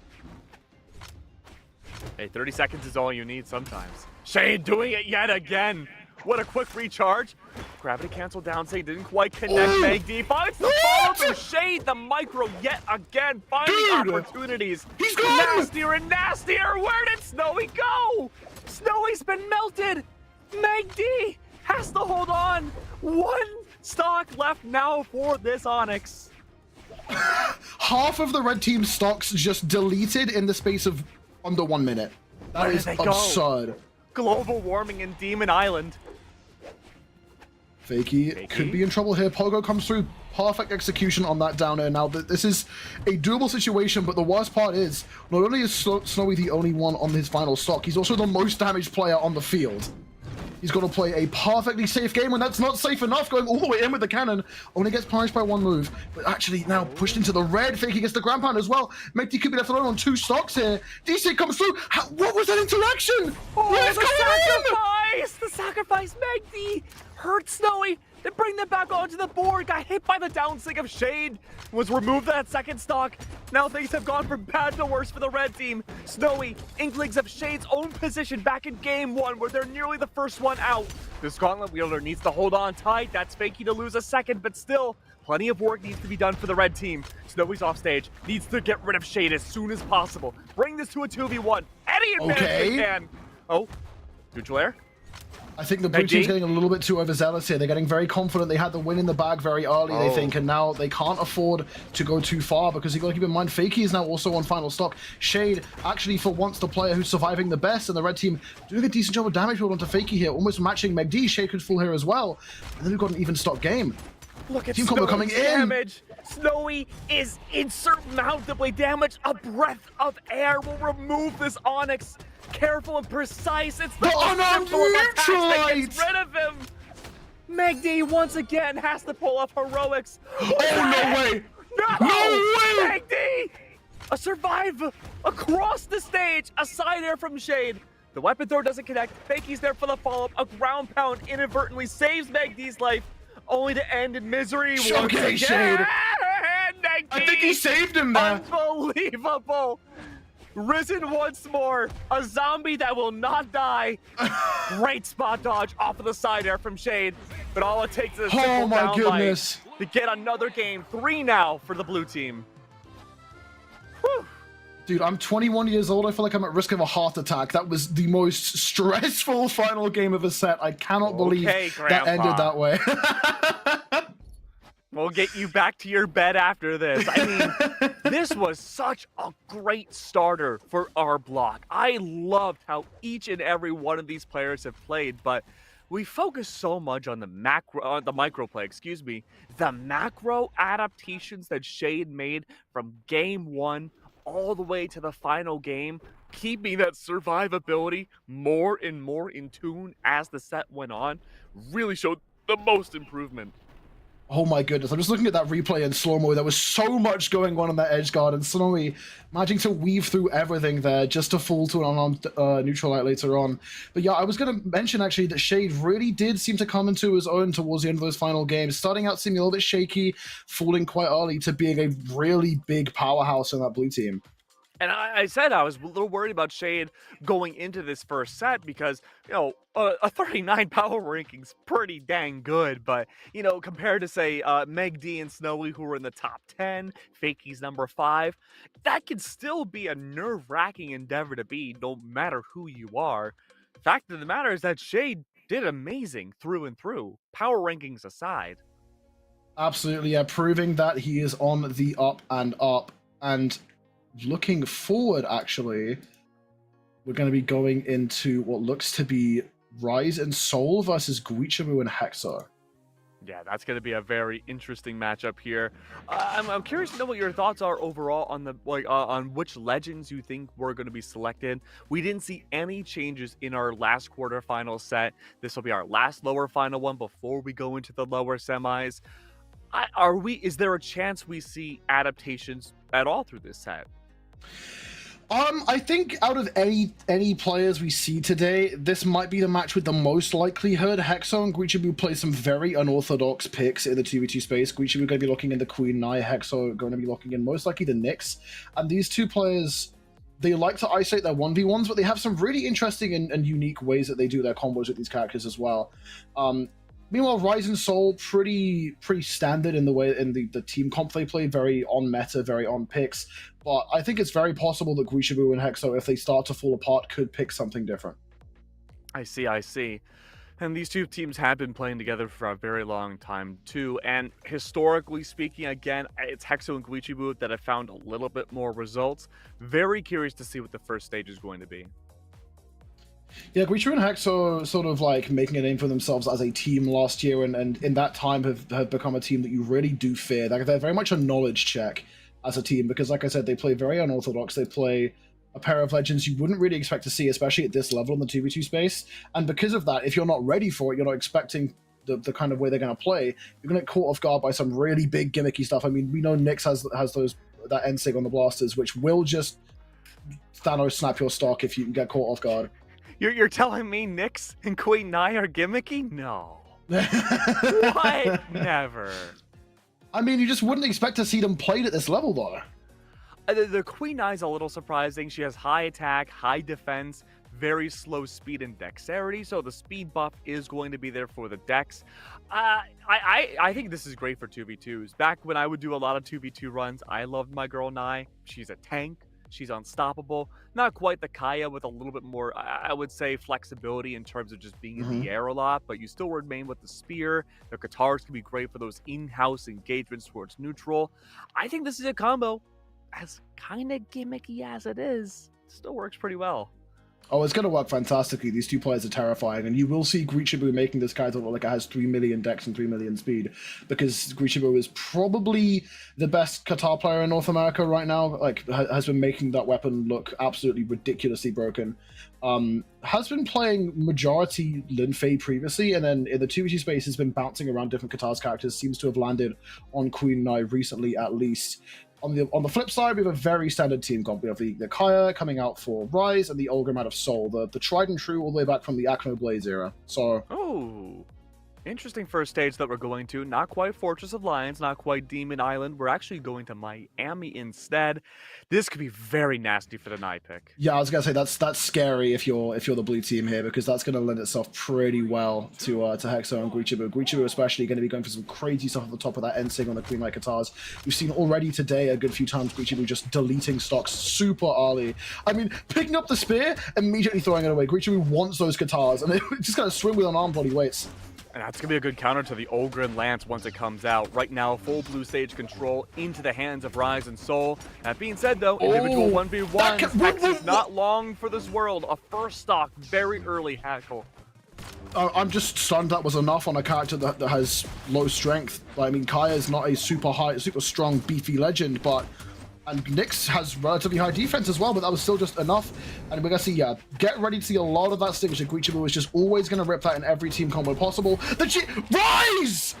Hey, 30 seconds is all you need sometimes. Shade doing it yet again. What a quick recharge. Gravity cancel down, say didn't quite connect. Megdy finds the follow through. Shade the micro yet again, finding opportunities. He's gone! Nastier and nastier. Where did Snowy go? Snowy's been melted. Megdy has to hold on. One stock left now for this Onyx. Half of the red team stocks just deleted in the space of under 1 minute. That is absurd. Global warming in Demon Island. Fakey could be in trouble here. Pogo comes through. Perfect execution on that down air. Now, this is a doable situation, but the worst part is, not only is Snowy the only one on his final stock, he's also the most damaged player on the field. He's got to play a perfectly safe game, and that's not safe enough, going all the way in with the cannon. Only gets punished by 1 move, but actually now pushed into the red. Fakey gets the ground pound as well. Megdy could be left alone on 2 stocks here. DC comes through. What was that interaction? Oh, the sacrifice! The sacrifice, Megdy! Hurt Snowy to bring them back onto the board. Got hit by the downsync of Shade. Was removed that second stock. Now things have gone from bad to worse for the red team. Snowy, Inklings of Shade's own position back in game 1 where they're nearly the first one out. This Gauntlet wielder needs to hold on tight. That's Fakey to lose a second, but still, plenty of work needs to be done for the red team. Snowy's off stage, needs to get rid of Shade as soon as possible. Bring this to a 2v1. Any advantage they can. Oh, neutral air. I think the blue team's getting a little bit too overzealous here. They're getting very confident. They had the win in the bag very early, they think, and now they can't afford to go too far because you've got to keep in mind, Fakey is now also on final stock. Shade, actually, for once, the player who's surviving the best, and the red team doing a decent job of damage build onto Fakey here, almost matching Megdy. Shade could fall here as well. And then we've got an even stock game. Look at Team combo coming in. Damage. Snowy is insurmountably damaged. A breath of air will remove this Onyx. Careful and precise. It's the simple of attacks that gets rid of him. Megdy once again has to pull off heroics. Oh, no way! No way! Megdy! A survive across the stage. A side air from Shade. The weapon throw doesn't connect. Fakey's there for the follow-up. A ground pound inadvertently saves Megdy's life, only to end in misery once again. Shade. Megdy, I think he saved him there. Unbelievable. Risen once more. A zombie that will not die. Great spot dodge off of the side air from Shade. But all it takes is a simple down goodness. light to get another game. 3 now for the blue team. Whew. Dude, I'm 21 years old. I feel like I'm at risk of a heart attack. That was the most stressful final game of a set. I cannot believe that ended that way. We'll get you back to your bed after this. I mean, this was such a great starter for our block. I loved how each and every one of these players have played, but we focus so much on the micro play, the macro adaptations that Shade made from game 1 all the way to the final game, keeping that survivability more and more in tune as the set went on, really showed the most improvement. Oh my goodness, I'm just looking at that replay in slow-mo. There was so much going on that edge guard, and Snowy managing to weave through everything there just to fall to an unarmed neutral light later on. But yeah, I was going to mention actually that Shade really did seem to come into his own towards the end of those final games, starting out seeming a little bit shaky, falling quite early to being a really big powerhouse in that blue team. And I said I was a little worried about Shade going into this first set because, you know, a 39 power ranking's pretty dang good. But, you know, compared to, say, Megdy and Snowy, who were in the top 10, Fakey's number 5, that can still be a nerve-wracking endeavor to be, no matter who you are. Fact of the matter is that Shade did amazing through and through, power rankings aside. Absolutely, yeah, proving that he is on the up and up. And looking forward, actually, we're going to be going into what looks to be Rise and Soul versus Guicho and Hexo. Yeah, that's going to be a very interesting matchup here. I'm curious to know what your thoughts are overall on the on which legends you think were going to be selected. We didn't see any changes in our last quarterfinal set. This will be our last lower final one before we go into the lower semis. Is there a chance we see adaptations at all through this set? I think out of any players we see today, this might be the match with the most likelihood. Hexo and Guicho play some very unorthodox picks in the 2v2 space. Guicho going to be looking in the Queen Nai, Hexo going to be looking in most likely the Nyx. And these two players, they like to isolate their 1v1s, but they have some really interesting and unique ways that they do their combos with these characters as well. Meanwhile, Rise and Soul, pretty standard in the way in the team comp they play, very on meta, very on picks. But I think it's very possible that Guicho and Hexo, if they start to fall apart, could pick something different. I see. And these two teams have been playing together for a very long time too. And historically speaking, again, it's Hexo and Guicho that have found a little bit more results. Very curious to see what the first stage is going to be. Yeah, Guicho and Hexo sort of like making a name for themselves as a team last year, and in that time have become a team that you really do fear. They're very much a knowledge check as a team because, like I said, they play very unorthodox. They play a pair of legends you wouldn't really expect to see, especially at this level in the 2v2 space. And because of that, if you're not ready for it, you're not expecting the kind of way they're going to play, you're going to get caught off guard by some really big gimmicky stuff. I mean, we know Nyx has that end sig on the blasters, which will just Thanos snap your stock if you get caught off guard. You're telling me Nyx and Queen Nai are gimmicky? No. What? Never. I mean, you just wouldn't expect to see them played at this level, though. The Queen Nai's a little surprising. She has high attack, high defense, very slow speed and dexterity, so the speed buff is going to be there for the dex. I think this is great for 2v2s. Back when I would do a lot of 2v2 runs, I loved my girl Nai. She's a tank. She's unstoppable. Not quite the Kaya with a little bit more, I would say, flexibility in terms of just being in the air a lot, but you still remain with the spear. The Katars can be great for those in-house engagements towards neutral. I think this is a combo, as kind of gimmicky as it is, still works pretty well. Oh, it's going to work fantastically. These two players are terrifying, and you will see Guicho making this character look like it has 3 million dex and 3 million speed, because Guicho is probably the best Katar player in North America right now. Like, has been making that weapon look absolutely ridiculously broken. Has been playing majority Lin Fei previously, and then in the 2v2 space has been bouncing around different Katar's characters. Seems to have landed on Queen Nai recently, at least. On the flip side, we have a very standard team comp. We have the Kaya coming out for Rise and the Olgrim out of Soul, the tried and true all the way back from the Acno Blaze era. So, oh, interesting first stage that we're going to. Not quite Fortress of Lions, not quite Demon Island. We're actually going to Miami instead. This could be very nasty for the Nai pick. Yeah, I was gonna say that's scary if you're the blue team here, because that's gonna lend itself pretty well to Hexo and Guicho. Guicho especially going to be going for some crazy stuff at the top of that end sig on the Queen Nai Katars. We've seen already today a good few times Guicho just deleting stocks super early. I mean, picking up the spear, immediately throwing it away. Guicho wants those Katars, and they just kind of swim with unarmed body weights. And that's going to be a good counter to the Olgrim Lance once it comes out. Right now, full blue stage control into the hands of Rise and Soul. That being said, though, individual 1v1, Hex is not long for this world. A first stock very early hackle. I'm just stunned that was enough on a character that has low strength. I mean, Kaya is not a super strong, beefy legend, and Nyx has relatively high defense as well, but that was still just enough. And we're going to see, yeah, get ready to see a lot of that signature. Guicho is just always going to rip that in every team combo possible. Rise!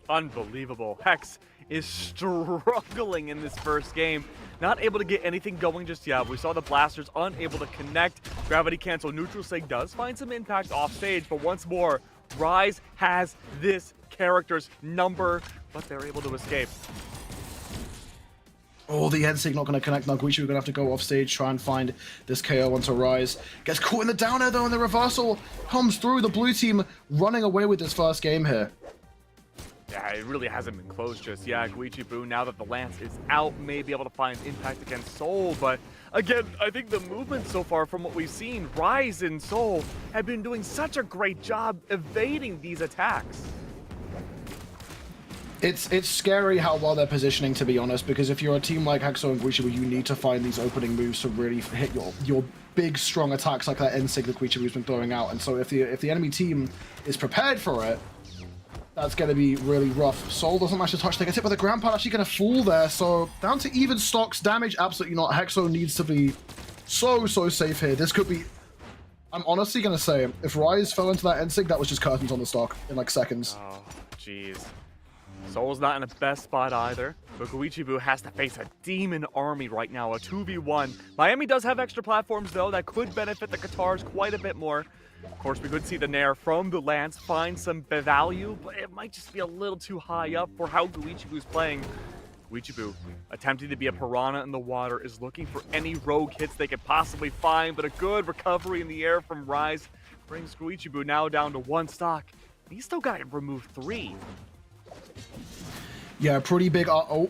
Unbelievable. Hex is struggling in this first game. Not able to get anything going just yet. We saw the blasters unable to connect. Gravity cancel. Neutral sig does find some impact off stage, but once more, Rise has this character's number, but they're able to escape. Oh, the end sig not going to connect now. Guicho going to have to go off stage, try and find this KO onto Rise. Gets caught in the down air though, and the reversal comes through. The blue team running away with this first game here. Yeah, it really hasn't been close just yet. Guicho, now that the Lance is out, may be able to find impact against Soul, but again, I think the movement so far from what we've seen, Rise and Soul have been doing such a great job evading these attacks. It's scary how well they're positioning, to be honest, because if you're a team like Hexo and Guicho, you need to find these opening moves to really hit your big, strong attacks like that N-Sig that Guicho's been throwing out. And so if the enemy team is prepared for it, that's going to be really rough. Soul doesn't manage to touch. They get hit with a ground pound, actually going to fall there. So down to even stocks. Damage, absolutely not. Hexo needs to be so safe here. This could be... I'm honestly going to say, if Rise fell into that N-Sig, that was just curtains on the stock in like seconds. Oh, jeez. Soul's not in the best spot either, but Guicho has to face a demon army right now, a 2v1. Miami does have extra platforms, though, that could benefit the Qatars quite a bit more. Of course, we could see the Nair from the Lance find some value, but it might just be a little too high up for how Guicho's playing. Guicho, attempting to be a piranha in the water, is looking for any rogue hits they could possibly find, but a good recovery in the air from Rise brings Guicho now down to 1 stock. He's still got to remove 3. Yeah, pretty big. Oh,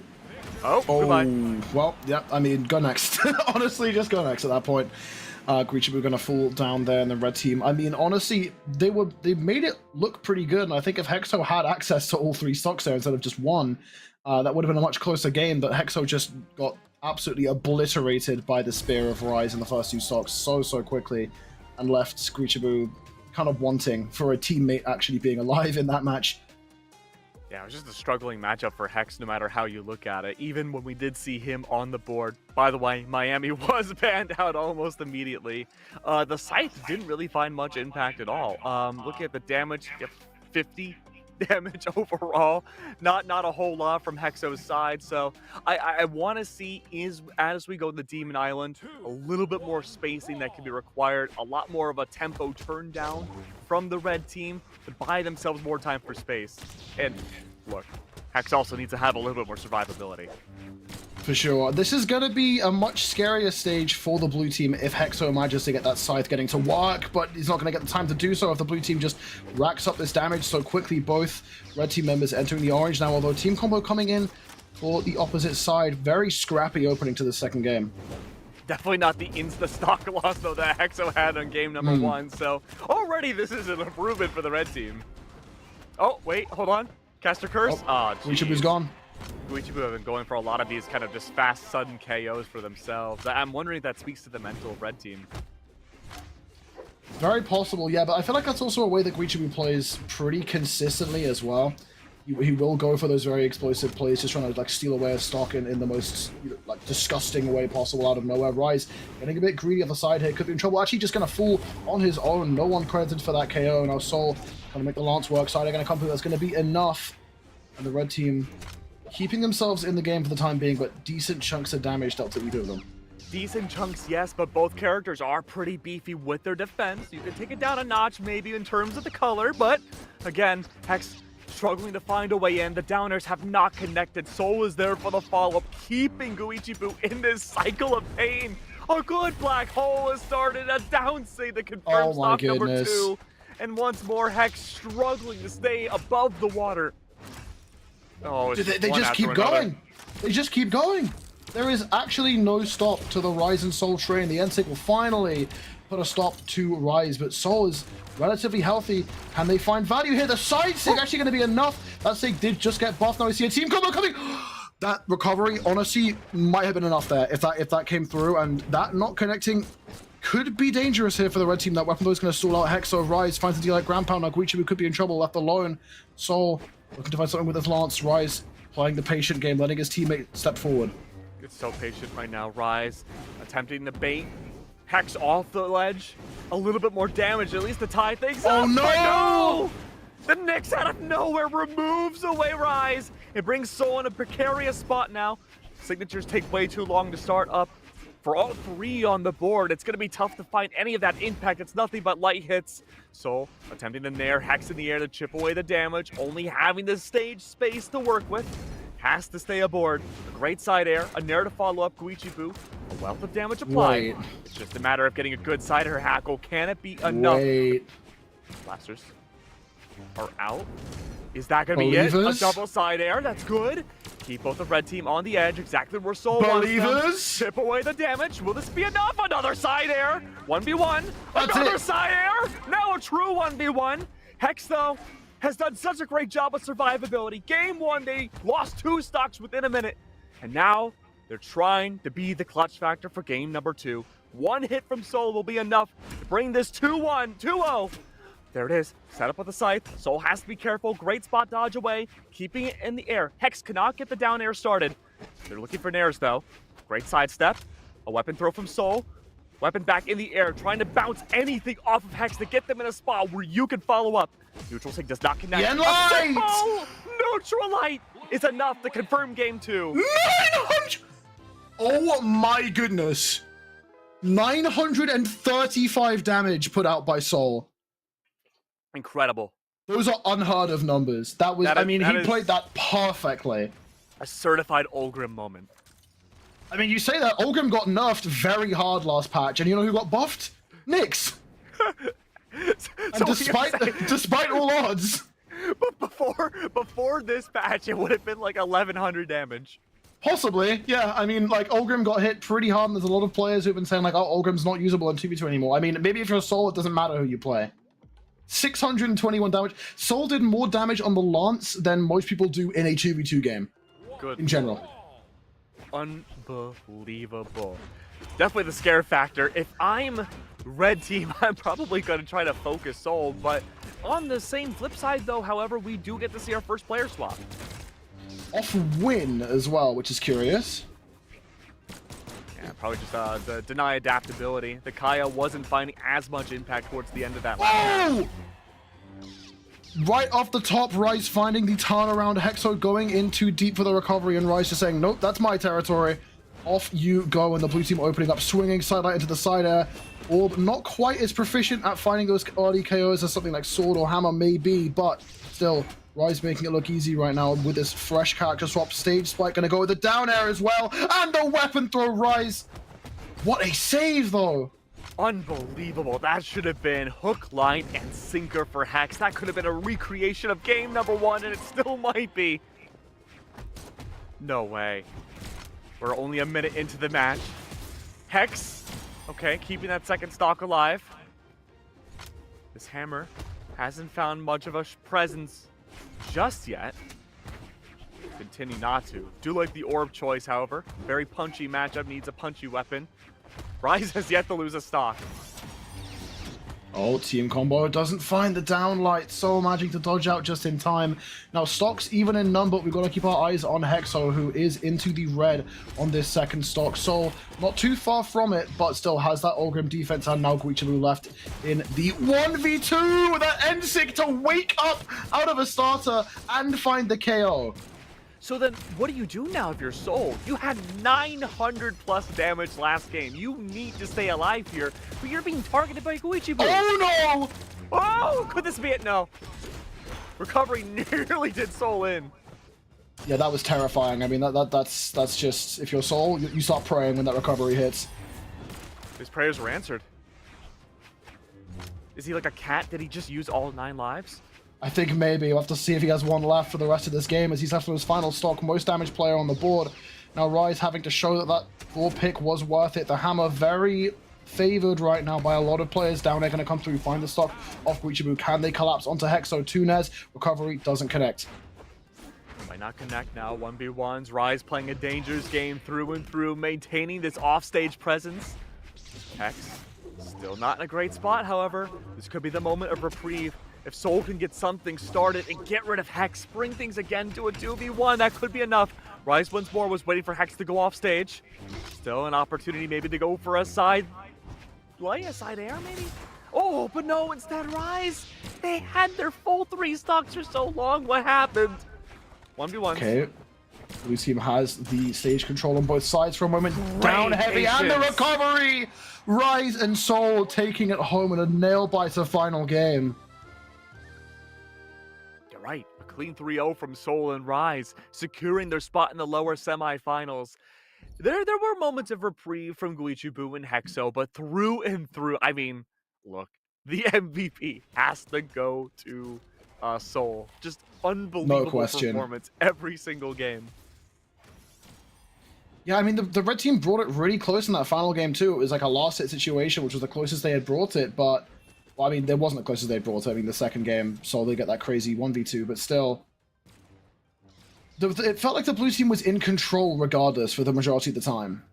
goodbye. Well, yeah, I mean, go next. Honestly, just go next at that point. Guicho going to fall down there in the red team. I mean, honestly, they made it look pretty good, and I think if Hexo had access to all 3 stocks there instead of just 1, that would have been a much closer game, but Hexo just got absolutely obliterated by the Spear of Rise in the first 2 stocks so quickly, and left Guicho kind of wanting for a teammate actually being alive in that match. Yeah, it was just a struggling matchup for Hex no matter how you look at it, even when we did see him on the board. By the way, Miami was banned out almost immediately. The Scythe didn't really find much impact at all. Looking at the damage, 50 damage overall. Not a whole lot from Hexo's side, so I want to see, as we go to the Demon Island, a little bit more spacing that can be required, a lot more of a tempo turn down from the red team to buy themselves more time for space. And look, Hex also needs to have a little bit more survivability. For sure. This is going to be a much scarier stage for the blue team if Hexo manages to get that Scythe getting to work, but he's not going to get the time to do so if the blue team just racks up this damage so quickly. Both red team members entering the orange now, although team combo coming in for the opposite side. Very scrappy opening to the second game. Definitely not the insta-stock loss, though, that Hexo had on game number 1, so already this is an improvement for the red team. Oh, wait, hold on. Caster Curse? Oh, Guicho's gone. Guicho have been going for a lot of these kind of just fast, sudden KOs for themselves. I'm wondering if that speaks to the mental of red team. Very possible, yeah, but I feel like that's also a way that Guicho plays pretty consistently as well. He will go for those very explosive plays, just trying to like steal away a stock in the most like disgusting way possible out of nowhere. Rise getting a bit greedy on the side here, could be in trouble. Actually just going to fall on his own. No one credited for that KO. Now Soul trying to make the Lance work. Side are going to come through. That's going to be enough. And the red team keeping themselves in the game for the time being, but decent chunks of damage dealt to either of them. Decent chunks, yes, but both characters are pretty beefy with their defense. You can take it down a notch maybe in terms of the color, but again, Hex struggling to find a way in. The downers have not connected. Soul is there for the follow-up, keeping Guicho in this cycle of pain. A good black hole has started, a down save that confirms stock number 2. And once more, Hex struggling to stay above the water. Oh, they just keep going. They just keep going. There is actually no stop to the Rise and Soul train. The N-Sig will finally put a stop to Rise, but Soul is relatively healthy. Can they find value here? The side sig actually going to be enough. That sig did just get buffed. Now we see a team combo coming. That recovery, honestly, might have been enough there if that came through, and that not connecting could be dangerous here for the red team. That weapon though is going to stall out. Hexo, Rise finds the deal like ground pound. Now Guicho could be in trouble, left alone. Soul looking to find something with his Lance. Rise playing the patient game, letting his teammate step forward. It's so patient right now. Rise attempting to bait Hex off the ledge. A little bit more damage, at least to tie things up. Oh no! The Nyx out of nowhere removes away Rise. It brings Soul in a precarious spot now. Signatures take way too long to start up. For all 3 on the board, it's going to be tough to find any of that impact. It's nothing but light hits. Soul attempting to nair, Hex in the air to chip away the damage, only having the stage space to work with. Has to stay aboard. A great side air, a nair to follow up Guicho. A wealth of damage applied. It's just a matter of getting a good side air hackle. Can it be enough? Wait. Blasters are out. Is that going to be it? A Believers? double side air. That's good. Keep both the red team on the edge, exactly where Soul wants them. Believers? Chip away the damage. Will this be enough? Another side air. 1v1. That's Another it. side air. Now a true 1v1. Hex, though, has done such a great job with survivability. Game 1, they lost 2 stocks within a minute. And now they're trying to be the clutch factor for game number 2. 1 hit from Soul will be enough to bring this 2-1, 2-0. There it is. Set up with the scythe. Soul has to be careful. Great spot dodge away. Keeping it in the air. Hex cannot get the down air started. They're looking for nairs, though. Great sidestep. A weapon throw from Soul. Weapon back in the air. Trying to bounce anything off of Hex to get them in a spot where you can follow up. Neutral sync does not connect. Yen light! Oh, neutral light is enough to confirm game 2. 900! Oh my goodness. 935 damage put out by Soul. Incredible. Those are unheard of numbers. That was, I mean, he played that perfectly. A certified Ulgrim moment. I mean, you say that, Ulgrim got nerfed very hard last patch, and you know who got buffed? Nyx. And despite all odds. But before this patch, it would have been like 1100 damage. Possibly, yeah. I mean, like, Ulgrim got hit pretty hard, and there's a lot of players who've been saying, like, oh, Ulgrim's not usable in 2v2 anymore. I mean, maybe if you're a Soul, it doesn't matter who you play. 621 damage. Soul did more damage on the Lance than most people do in a 2v2 game. Good. In general. Unbelievable. Definitely the scare factor. If I'm red team, I'm probably going to try to focus Soul, but on the same flip side, though, however, we do get to see our first player swap. Off win as well, which is curious. Yeah, probably just the deny adaptability. The Kaya wasn't finding as much impact towards the end of that last match. Right off the top, Rise finding the turnaround. Hexo going in too deep for the recovery, and Rise just saying, nope, that's my territory. Off you go, and the blue team opening up, swinging sidelight into the side air. Orb not quite as proficient at finding those early KOs as something like Sword or Hammer may be, but still, Rise making it look easy right now with this fresh character swap. Stage Spike gonna go with the down air as well, and the weapon throw. Rise. What a save, though. Unbelievable. That should have been hook, line, and sinker for Hex. That could have been a recreation of game number 1, and it still might be. No way. We're only a minute into the match. Hex, okay, keeping that second stock alive. This hammer hasn't found much of a presence just yet. Continue not to. Do like the orb choice, however. Very punchy matchup, needs a punchy weapon. Rise has yet to lose a stock. Oh, Team Combo doesn't find the downlight, so managing to dodge out just in time. Now, stocks even in number, we've got to keep our eyes on Hexo, who is into the red on this second stock. So, not too far from it, but still has that Ulgrim defense, and now Guicho left in the 1v2 with that N-Sig to wake up out of a starter and find the KO. So then, what do you do now if you're Soul? You had 900 plus damage last game. You need to stay alive here, but you're being targeted by Guicho. Oh no! Oh, could this be it? No. Recovery nearly did Soul in. Yeah, that was terrifying. I mean, that's just, if you're Soul, you start praying when that recovery hits. His prayers were answered. Is he like a cat? Did he just use all 9 lives? I think maybe. We'll have to see if he has one left for the rest of this game, as he's left on his final stock, most damage player on the board. Now Rise having to show that that 4 pick was worth it. The hammer very favored right now by a lot of players. Down there going to come through, find the stock off Guicho. Can they collapse onto Hexo? Tunes, recovery doesn't connect. Might not connect now. 1v1s. Rise playing a dangerous game through and through, maintaining this offstage presence. Hex still not in a great spot, however. This could be the moment of reprieve. If Soul can get something started and get rid of Hex, bring things again to a 2v1, that could be enough. Rise once more was waiting for Hex to go off stage. Still an opportunity maybe to go for a side air maybe? Oh, but no, instead Rise. They had their full 3 stocks for so long. What happened? 1v1. Okay. Blue team has the stage control on both sides for a moment. Down heavy and the recovery! Rise and Soul taking it home in a nail-biter final game. Right, a clean 3-0 from Soul and Rise, securing their spot in the lower semifinals. There were moments of reprieve from Guicho and Hexo, but through and through, I mean, look, the MVP has to go to Soul. Just unbelievable question. performance every single game. Yeah, I mean, the red team brought it really close in that final game, too. It was like a last hit situation, which was the closest they had brought it, but, well, I mean, there wasn't the closest they brought it. I mean, the second game saw they get that crazy 1v2, but still, it felt like the blue team was in control regardless for the majority of the time.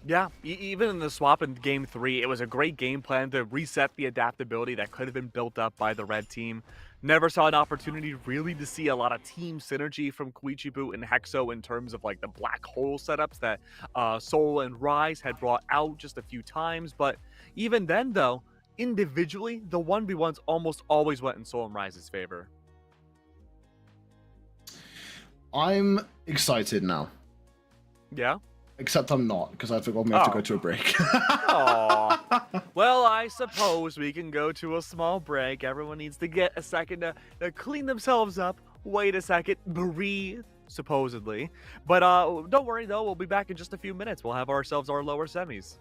Yeah, even in the swap in Game 3, it was a great game plan to reset the adaptability that could have been built up by the red team. Never saw an opportunity really to see a lot of team synergy from Guicho and Hexo in terms of like the black hole setups that Soul and Rise had brought out just a few times. But even then, though, individually, the 1v1s almost always went in Soul and Rise's favor. I'm excited now. Yeah? Except I'm not, because I forgot we have to go to a break. Aww. Well, I suppose we can go to a small break. Everyone needs to get a second to clean themselves up. Wait a second. Breathe, supposedly. But don't worry, though. We'll be back in just a few minutes. We'll have ourselves our lower semis.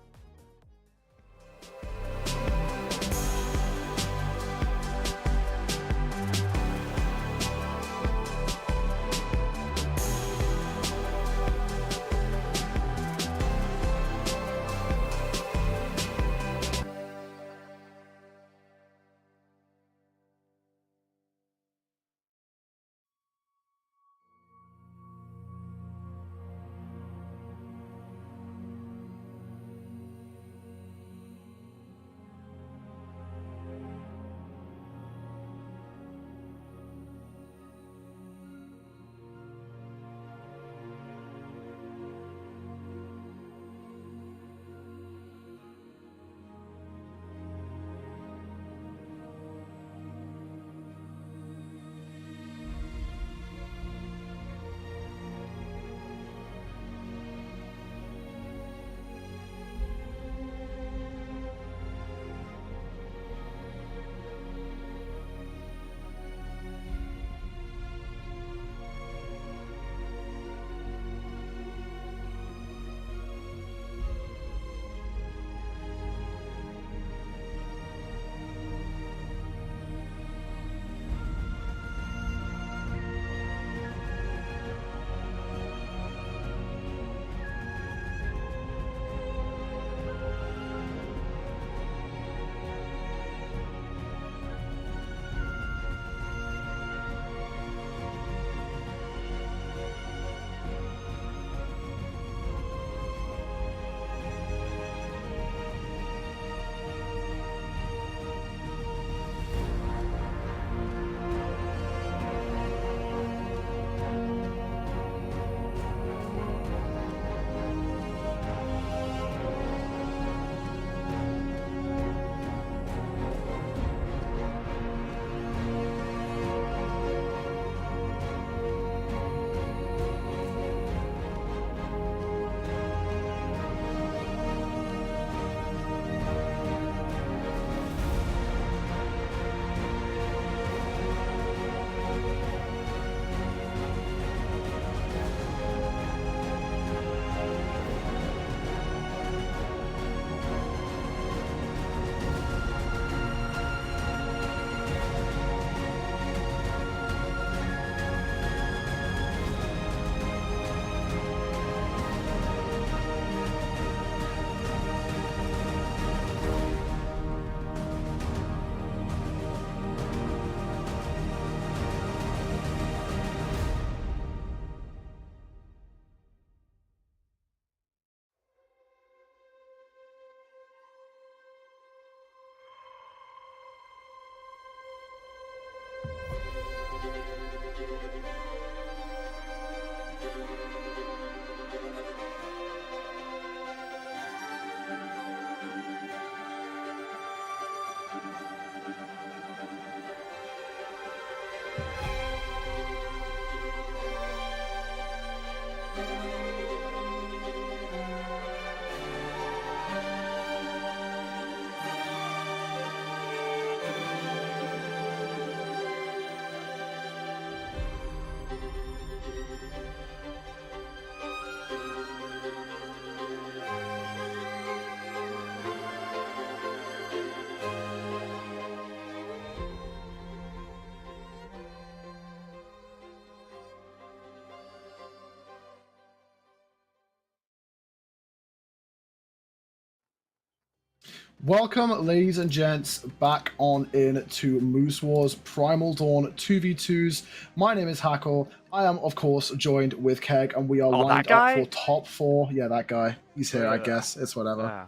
Welcome, ladies and gents, back on in to Moose Wars Primal Dawn 2v2s. My name is Hackle. I am, of course, joined with Keg, and we are lined up for top 4. Yeah, that guy. He's here, I guess. It's whatever.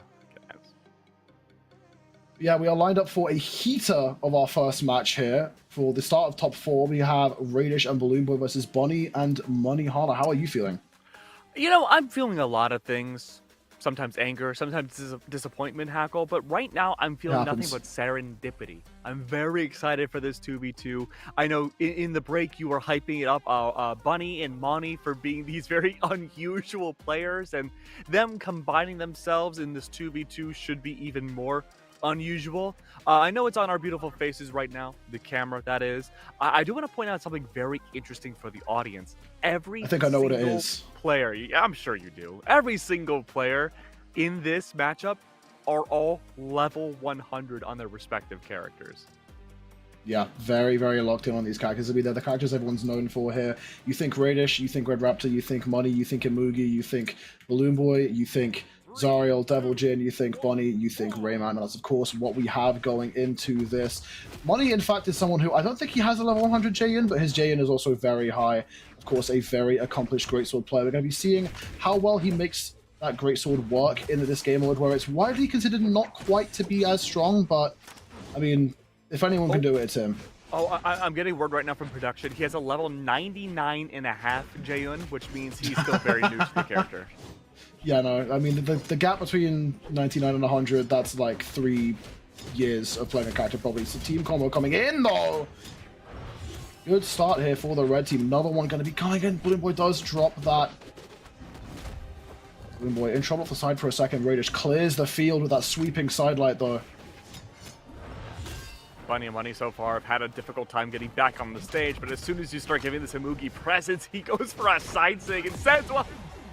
Yeah, we are lined up for a heater of our first match here. For the start of top 4, we have Raydish and BalloonBoy versus Bonnie and Money Holler. How are you feeling? You know, I'm feeling a lot of things. Sometimes anger, sometimes disappointment, Hackle, but right now I'm feeling nothing but serendipity. I'm very excited for this 2v2. I know in the break you were hyping it up, Bunny and Monty for being these very unusual players, and them combining themselves in this 2v2 should be even more unusual. I know it's on our beautiful faces right now, the camera that is. I do want to point out something very interesting for the audience. I think I know what it is. Player, I'm sure you do. Every single player in this matchup are all level 100 on their respective characters. Yeah, very, very locked in on these characters. I mean, they're the characters everyone's known for here. You think Raydish, you think Red Raptor, you think Money, you think Imugi, you think BalloonBoy, you think Zariel, Devil Jin, you think Bonnie, you think Rayman, and that's of course what we have going into this. Money, in fact, is someone who I don't think he has a level 100 J-in, but his J-in is also very high. Of course, a very accomplished greatsword player. We're going to be seeing how well he makes that greatsword work in this game mode, where it's widely considered not quite to be as strong, but I mean, if anyone can do it, it's him. Oh, I'm getting word right now from production. He has a level 99.5 J-in, which means he's still very new to the character. Yeah, no, I mean, the gap between 99 and 100, that's like 3 years of playing a character, probably. So team combo coming in, though. Good start here for the red team. Another one going to be coming in. BalloonBoy does drop that. BalloonBoy in trouble off the side for a second. Raydish clears the field with that sweeping sidelight, though. Bunny and Money so far have had a difficult time getting back on the stage, but as soon as you start giving this Imugi presence, he goes for a side sig and says, well,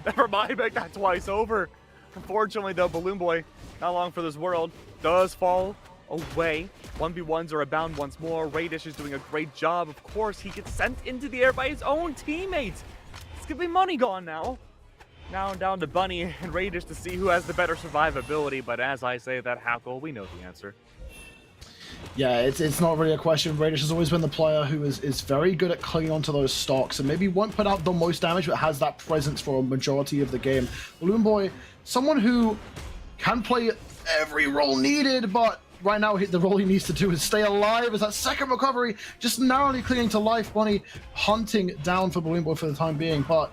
never mind, make that twice over. Unfortunately, though, BalloonBoy, not long for this world, does fall away. 1v1s are abound once more. Raydish is doing a great job. Of course, he gets sent into the air by his own teammates. It's gonna be Money gone now. Now down to Bunny and Raydish to see who has the better survivability, but as I say that, Hackle, we know the answer. Yeah, it's not really a question. Raydish has always been the player who is very good at clinging onto those stocks and maybe won't put out the most damage, but has that presence for a majority of the game. BalloonBoy, someone who can play every role needed, but right now the role he needs to do is stay alive as that second recovery, just narrowly clinging to life. Bunny hunting down for BalloonBoy for the time being, but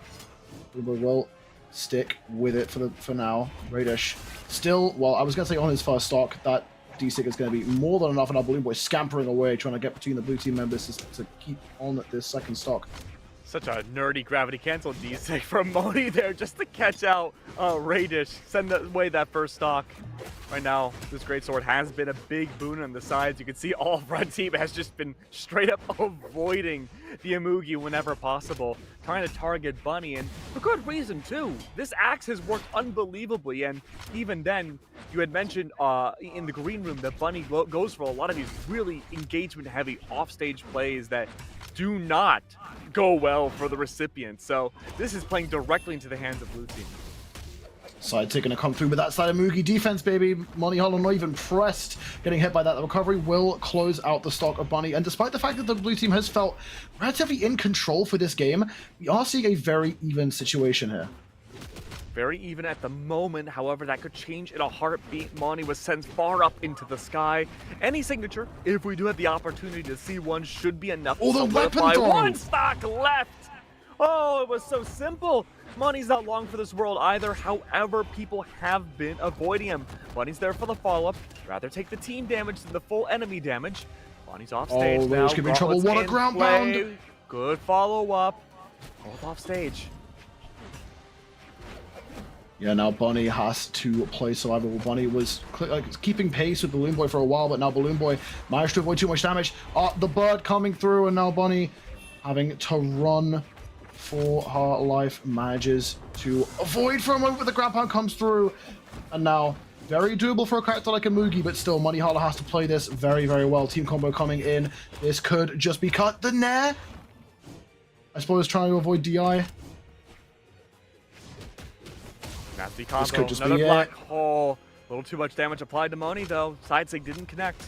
BalloonBoy will stick with it for now. Raydish still, well, I was going to say on his first stock, that D-Sig is going to be more than enough, and our BalloonBoy scampering away, trying to get between the blue team members to keep on this second stock. Such a nerdy gravity cancel D-Sig from Money there just to catch out Raydish, send away that first stock. Right now, this greatsword has been a big boon on the sides. You can see all red team has just been straight up avoiding the Imugi whenever possible, trying to target Bunny, and for good reason too. This axe has worked unbelievably, and even then, you had mentioned in the green room that Bunny goes for a lot of these really engagement-heavy offstage plays that do not go well for the recipient. So this is playing directly into the hands of blue team. Side tick gonna come through with that side of Imugi defense, baby. Money Hollow not even pressed. Getting hit by that. The recovery will close out the stock of Bunny. And despite the fact that the blue team has felt relatively in control for this game, we are seeing a very even situation here. Very even at the moment, however, that could change in a heartbeat. Monty was sent far up into the sky. Any signature, if we do have the opportunity to see one, should be enough to solidify. One stock left! Oh, it was so simple. Money's not long for this world either, however, people have been avoiding him. Bunny's there for the follow-up. Rather take the team damage than the full enemy damage. Bunny's off stage now. Could be in trouble. What a ground pound! Good follow-up. Both off stage. Yeah, now Bunny has to play survival. Bunny was keeping pace with BalloonBoy for a while, but now BalloonBoy managed to avoid too much damage. The bird coming through, and now Bunny having to run for her life, manages to avoid for a moment, but the ground pound comes through, and now very doable for a character like Imugi, but still, Money Holler has to play this very, very well. Team combo coming in. This could just be cut. The Nair, I suppose, trying to avoid DI. Nasty combo. This could just another be black hole. little too much damage applied to Money, though. Side sig didn't connect.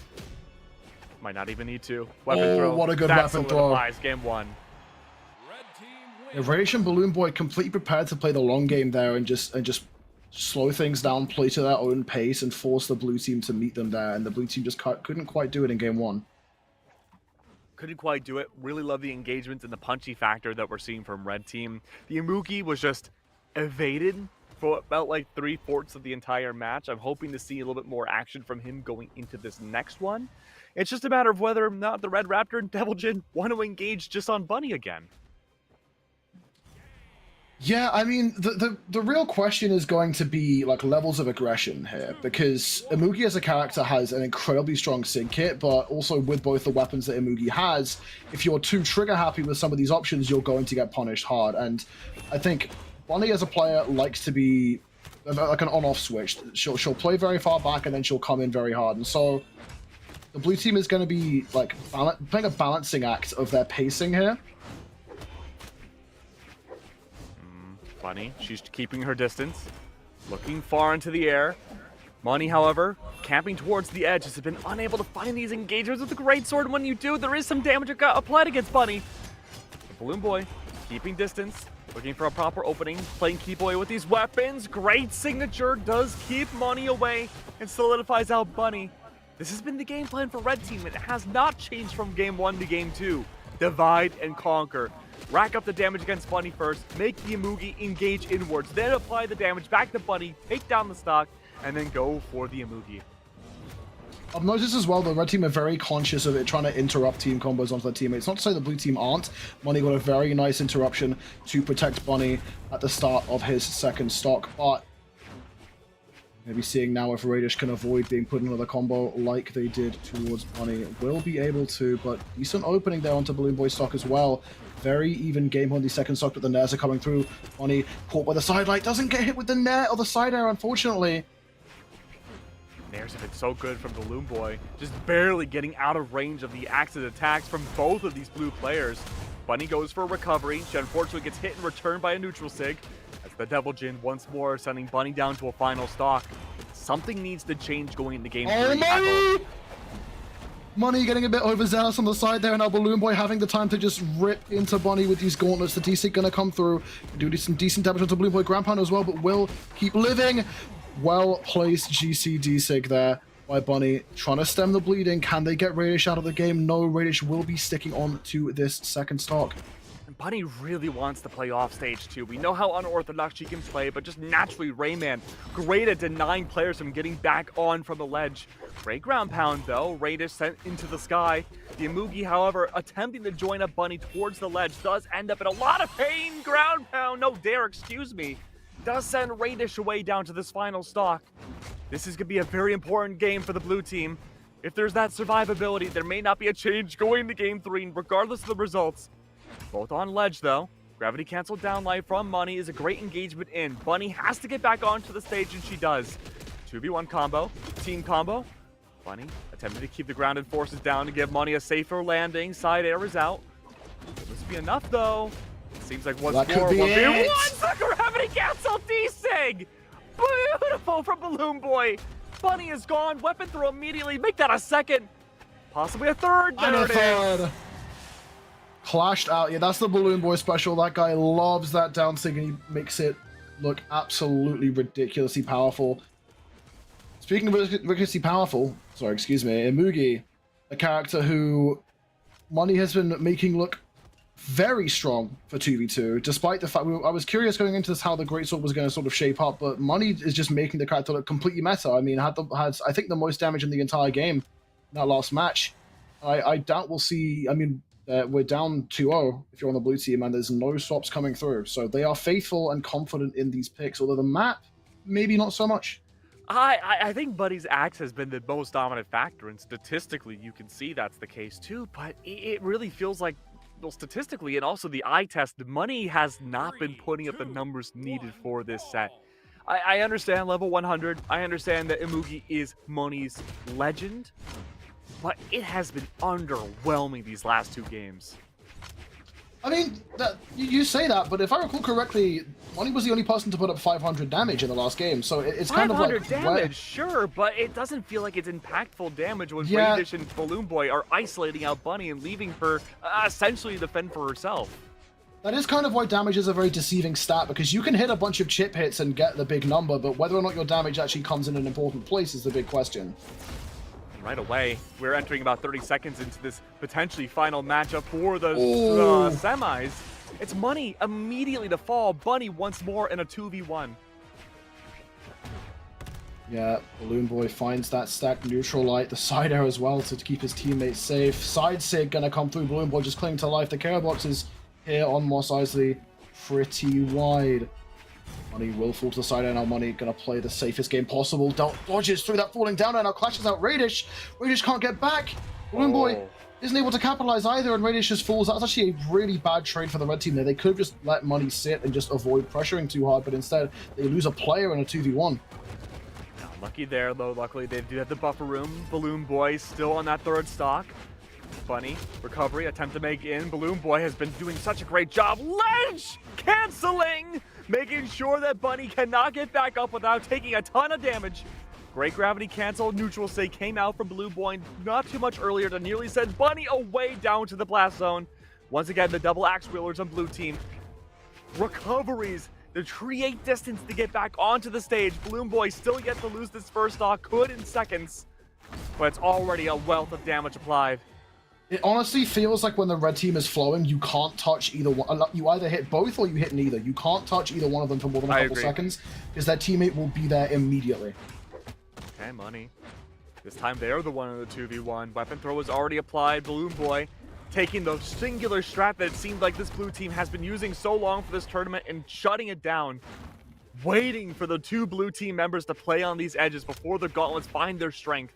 Might not even need to. Weapon throw. What a good that weapon throw. solidifies game 1. Yeah, Raydish and BalloonBoy completely prepared to play the long game there and just slow things down, play to their own pace, and force the blue team to meet them there. And the blue team just couldn't quite do it in game 1. Couldn't quite do it. Really love the engagement and the punchy factor that we're seeing from red team. The Imugi was just evaded for about like 3/4 of the entire match. I'm hoping to see a little bit more action from him going into this next one. It's just a matter of whether or not the Red Raptor and Devil Jin want to engage just on Bunny again. Yeah, I mean, the real question is going to be, like, levels of aggression here, because Imugi as a character has an incredibly strong sig kit, but also with both the weapons that Imugi has, if you're too trigger-happy with some of these options, you're going to get punished hard, and I think Bunny as a player likes to be like an on-off switch. She'll play very far back, and then she'll come in very hard, and so the blue team is going to be, like, playing a balancing act of their pacing here. Bunny, she's keeping her distance, looking far into the air. Money, however, camping towards the edge, has been unable to find these engagements with the great sword. When you do, there is some damage applied against Bunny. The BalloonBoy keeping distance, looking for a proper opening, playing Keyboy with these weapons. Great signature, does keep Money away and solidifies out Bunny. This has been the game plan for red team. It has not changed from game 1 to game 2. Divide and conquer. Rack up the damage against Bunny first, make the Imugi engage inwards, then apply the damage back to Bunny, take down the stock, and then go for the Imugi. I've noticed as well the red team are very conscious of it, trying to interrupt team combos onto their teammates. Not to say the blue team aren't. Money got a very nice interruption to protect Bunny at the start of his second stock, but maybe seeing now if Raydish can avoid being put in another combo like they did towards Bunny. Will be able to, but decent opening there onto BalloonBoy stock as well. Very even game on the second stock, but the nairs are coming through. Bunny caught by the side light, doesn't get hit with the nair or the side air, unfortunately. Nairs have been so good from BalloonBoy, just barely getting out of range of the axis attacks from both of these blue players. Bunny goes for a recovery. She unfortunately gets hit and returned by a neutral sig. As the Devil Jin once more sending Bunny down to a final stock. Something needs to change going into game 3. Money getting a bit overzealous on the side there, and now BalloonBoy having the time to just rip into Bunny with these gauntlets. The D-Sig gonna come through, do some decent damage onto BalloonBoy Grand Pound as well, but will keep living. Well placed GC D-Sig there by Bunny, trying to stem the bleeding. Can they get Raydish out of the game? No, Raydish will be sticking on to this second stock. And Bunny really wants to play off stage too. We know how unorthodox she can play, but just naturally Rayman, great at denying players from getting back on from the ledge. Great ground pound though, Raydish sent into the sky. The Imugi, however, attempting to join up Bunny towards the ledge, does end up in a lot of pain. Ground pound, no dare, excuse me. Does send Raydish away down to this final stock. This is going to be a very important game for the blue team. If there's that survivability, there may not be a change going to game 3, regardless of the results. Both on ledge though. Gravity cancel down light from Money is a great engagement in. Bunny has to get back onto the stage, and she does. 2v1 combo, team combo. Bunny attempting to keep the grounded forces down to give Money a safer landing. Side air is out. Will this be enough though? Seems like once more 1v1. The gravity cancel D-Sig! Beautiful from BalloonBoy. Bunny is gone. Weapon throw immediately. Make that a second. Possibly a third. And a third. Clashed out. Yeah, that's the BalloonBoy special. That guy loves that down sig, and he makes it look absolutely ridiculously powerful. Speaking of ridiculously powerful, sorry, excuse me, Imugi, a character who Money has been making look very strong for 2v2, despite the fact I was curious going into this how the Greatsword was going to sort of shape up, but Money is just making the character look completely meta. I mean, had I think the most damage in the entire game in that last match. I doubt we'll see. I mean, we're down 2-0 if you're on the blue team, and there's no swaps coming through, so they are faithful and confident in these picks. Although the map, maybe not so much. I think Buddy's axe has been the most dominant factor, and statistically you can see that's the case too, but it really feels like, well, statistically and also the eye test, Money has not been putting up the numbers needed for this set. I understand level 100, I understand that Imugi is Money's legend, but it has been underwhelming these last 2 games. I mean, you say that, but if I recall correctly, Money was the only person to put up 500 damage in the last game, so it's kind of like 500 damage, sure, but it doesn't feel like it's impactful damage when Yeah. Raydish and BalloonBoy are isolating out Bunny and leaving her essentially to fend for herself. That is kind of why damage is a very deceiving stat, because you can hit a bunch of chip hits and get the big number, but whether or not your damage actually comes in an important place is the big question. Right away, we're entering about 30 seconds into this potentially final matchup for the Ooh. semis. It's Money immediately to fall. Bunny once more in a 2v1. Yeah, BalloonBoy finds that stacked neutral light, the side air as well to keep his teammates safe. Side sig gonna come through, BalloonBoy just clinging to life. The care boxes here on Mos Eisley pretty wide. Money will fall to the side air now. Money gonna play the safest game possible. Dodges through that falling down and now clashes out Raydish. Raydish can't get back. BalloonBoy isn't able to capitalize either, and Raydish just falls. That's actually a really bad trade for the red team there. They could have just let Money sit and just avoid pressuring too hard, but instead they lose a player in a 2v1. Lucky there, though. Luckily, they do have the buffer room. BalloonBoy still on that third stock. Bunny, recovery, attempt to make in. BalloonBoy has been doing such a great job. Ledge! Canceling! Making sure that Bunny cannot get back up without taking a ton of damage. Great gravity cancel. Neutral say came out from BalloonBoy not too much earlier to nearly send Bunny away down to the blast zone. Once again, the double axe wheelers on blue team. Recoveries to create distance to get back onto the stage. BalloonBoy still yet to lose this first stock, could in seconds, but it's already a wealth of damage applied. It honestly feels like when the red team is flowing, you can't touch either one. You either hit both or you hit neither. You can't touch either one of them for more than a couple seconds, because their teammate will be there immediately. Okay, Money. This time they're the one in the 2v1. Weapon throw is already applied. BalloonBoy taking the singular strat that it seemed like this blue team has been using so long for this tournament and shutting it down. Waiting for the two blue team members to play on these edges before the gauntlets find their strength.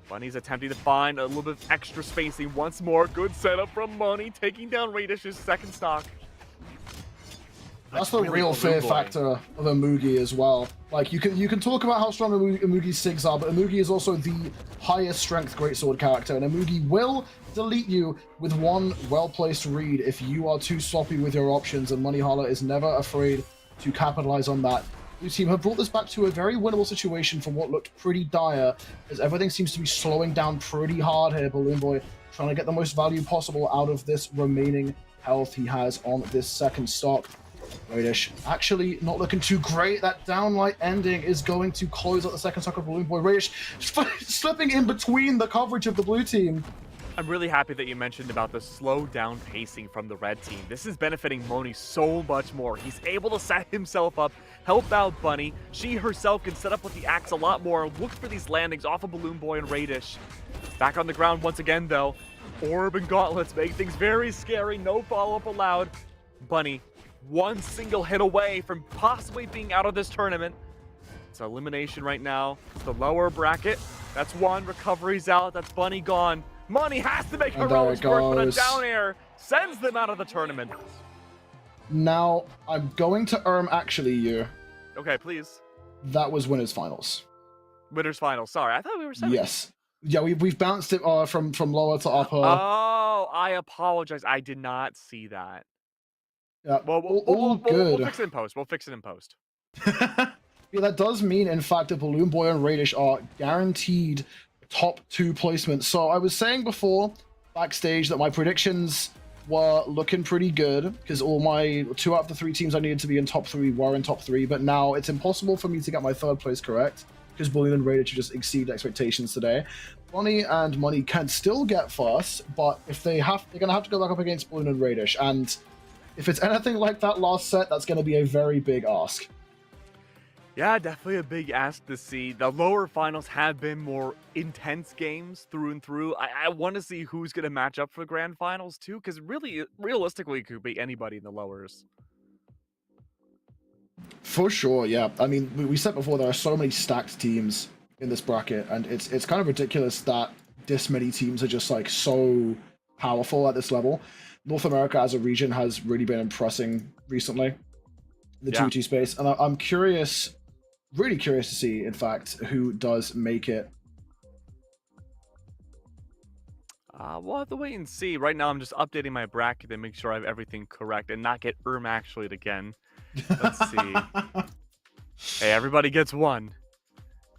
Bunny's attempting to find a little bit of extra spacing once more. Good setup from Money, taking down Raydish's second stock. That's the real fear factor of Amugi as well. Like, you can talk about how strong Amugi's SIGs are, but Amugi is also the highest strength greatsword character, and Amugi will delete you with one well-placed read if you are too sloppy with your options, and Money Holler is never afraid to capitalize on that. Blue team have brought this back to a very winnable situation from what looked pretty dire, as everything seems to be slowing down pretty hard here. BalloonBoy trying to get the most value possible out of this remaining health he has on this second stock. Raydish actually not looking too great. That downlight ending is going to close out the second stock of BalloonBoy. Raydish slipping in between the coverage of the blue team. I'm really happy that you mentioned about the slow down pacing from the red team. This is benefiting Money so much more. He's able to set himself up, help out Bunny. She herself can set up with the axe a lot more, look for these landings off of BalloonBoy and Raydish. Back on the ground once again, though. Orb and gauntlets make things very scary. No follow-up allowed. Bunny, one single hit away from possibly being out of this tournament. It's elimination right now. It's the lower bracket. That's one. Recovery's out. That's Bunny gone. Money has to make heroics work, but a down air sends them out of the tournament. Now, I'm going to actually you. Okay, please. That was winners finals. Winners finals. Sorry, I thought we were semis. Yes. Yeah, we've bounced it from lower to upper. Oh, I apologize. I did not see that. Yeah, Well, all good. We'll fix it in post. We'll fix it in post. Yeah, that does mean, in fact, that BalloonBoy and Raydish are guaranteed top 2 placements. So I was saying before, backstage, that my predictions were looking pretty good, because all my 2 out of the 3 teams I needed to be in top 3 were in top 3, but now it's impossible for me to get my 3rd place correct, because Balloon and Raydish just exceed expectations today. Bunny and Money can still get first, but if they're going to have to go back up against Balloon and Raydish, and if it's anything like that last set, that's going to be a very big ask. Yeah, definitely a big ask to see. The lower finals have been more intense games through and through. I want to see who's going to match up for the grand finals too, because really, realistically, it could be anybody in the lowers. For sure, yeah. I mean, we said before, there are so many stacked teams in this bracket, and it's kind of ridiculous that this many teams are just like so powerful at this level. North America as a region has really been impressing recently, the 2v2 space, and I'm curious, really curious to see, in fact, who does make it. We'll have to wait and see. Right now, I'm just updating my bracket to make sure I have everything correct and not get actually again. Let's see. Hey, everybody gets one.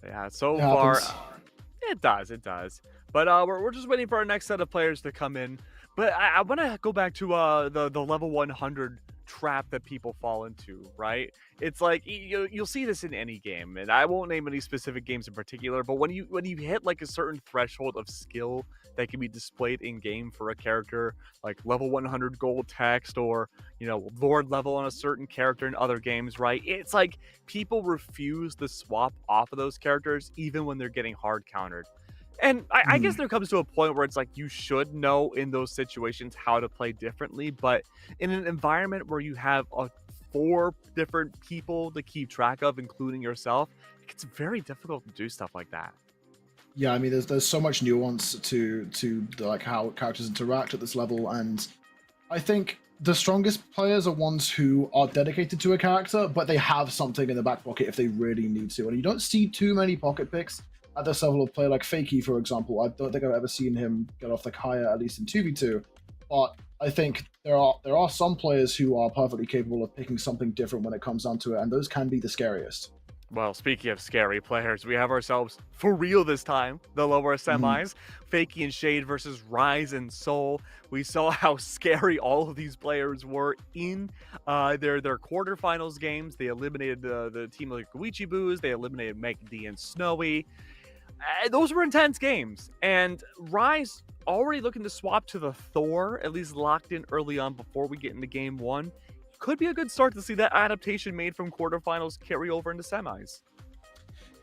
Yeah, so It far, happens. it does. But we're just waiting for our next set of players to come in. But I want to go back to the level 100 trap that people fall into, right? It's like you'll see this in any game, and I won't name any specific games in particular, but when you hit like a certain threshold of skill that can be displayed in game for a character, like level 100 gold text, or lord level on a certain character in other games, right? It's like people refuse to swap off of those characters even when they're getting hard countered. And I guess there comes to a point where it's like you should know in those situations how to play differently, but in an environment where you have 4 different people to keep track of, including yourself, it's very difficult to do stuff like that. Yeah, I mean, there's so much nuance to like how characters interact at this level, and I think the strongest players are ones who are dedicated to a character, but they have something in the back pocket if they really need to. And you don't see too many pocket picks at this level of play, like Fakey, for example. I don't think I've ever seen him get off the Kaya, at least in 2v2. But I think there are some players who are perfectly capable of picking something different when it comes down to it, and those can be the scariest. Well, speaking of scary players, we have ourselves, for real this time, the lower semis. Fakey and Shade versus Rise and Soul. We saw how scary all of these players were in their quarterfinals games. They eliminated the team like Guicho. They eliminated Megdy and Snowy. Those were intense games. And Rise already looking to swap to the Thor, at least locked in early on before we get into game 1. Could be a good start to see that adaptation made from quarterfinals carry over into semis.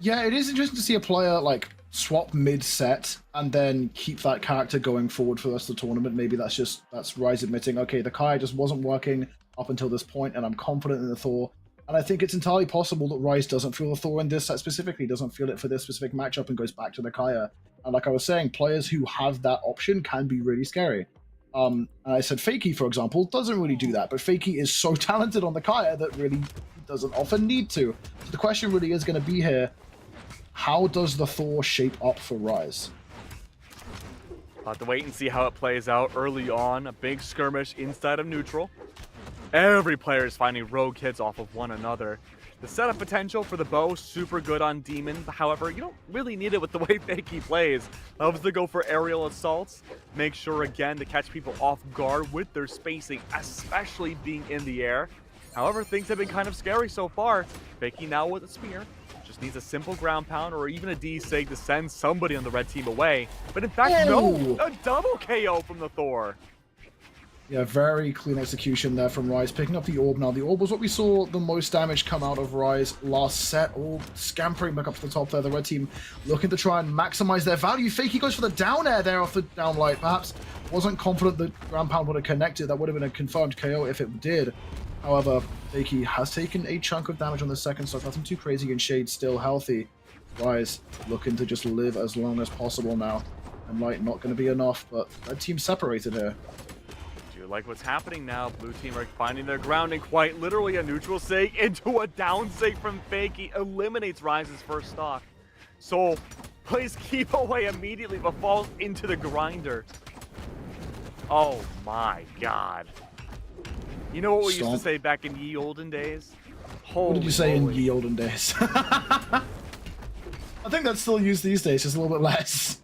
Yeah, it is interesting to see a player like swap mid-set and then keep that character going forward for the rest of the tournament. Maybe that's Rise admitting, okay, the Kai just wasn't working up until this point, and I'm confident in the Thor. And I think it's entirely possible that Rise doesn't feel the Thor in this set specifically, doesn't feel it for this specific matchup, and goes back to the Kaya. And like I was saying, players who have that option can be really scary. And I said Fakey, for example, doesn't really do that, but Fakey is so talented on the Kaya that really doesn't often need to. So the question really is going to be here, how does the Thor shape up for Rise? We'll have to wait and see how it plays out early on. A big skirmish inside of neutral. Every player is finding rogue hits off of one another. The setup potential for the bow, super good on Demon. However, you don't really need it with the way Fakey plays. Loves to go for aerial assaults. Make sure, again, to catch people off guard with their spacing, especially being in the air. However, things have been kind of scary so far. Fakey now with a spear. Just needs a simple ground pound or even a D-Sig to send somebody on the red team away. But in fact, no! A double KO from the Thor. Yeah, very clean execution there from Rise, picking up the Orb now. The Orb was what we saw the most damage come out of Rise last set. All scampering back up to the top there. The red team looking to try and maximize their value. Fakey goes for the down air there off the down light. Perhaps wasn't confident that ground pound would have connected. That would have been a confirmed KO if it did. However, Fakey has taken a chunk of damage on the second stock. Nothing too crazy, and Shade still healthy. Rise looking to just live as long as possible now. And light not going to be enough, but red team separated here. Like what's happening now. Blue team are finding their ground, and quite literally a neutral sig into a down sig from Fakey eliminates Rise's first stock. Soul plays keep away immediately but falls into the grinder. Oh my god. You know what we used to say back in ye olden days? Holy what did you say moly. in ye olden days? I think that's still used these days, just a little bit less.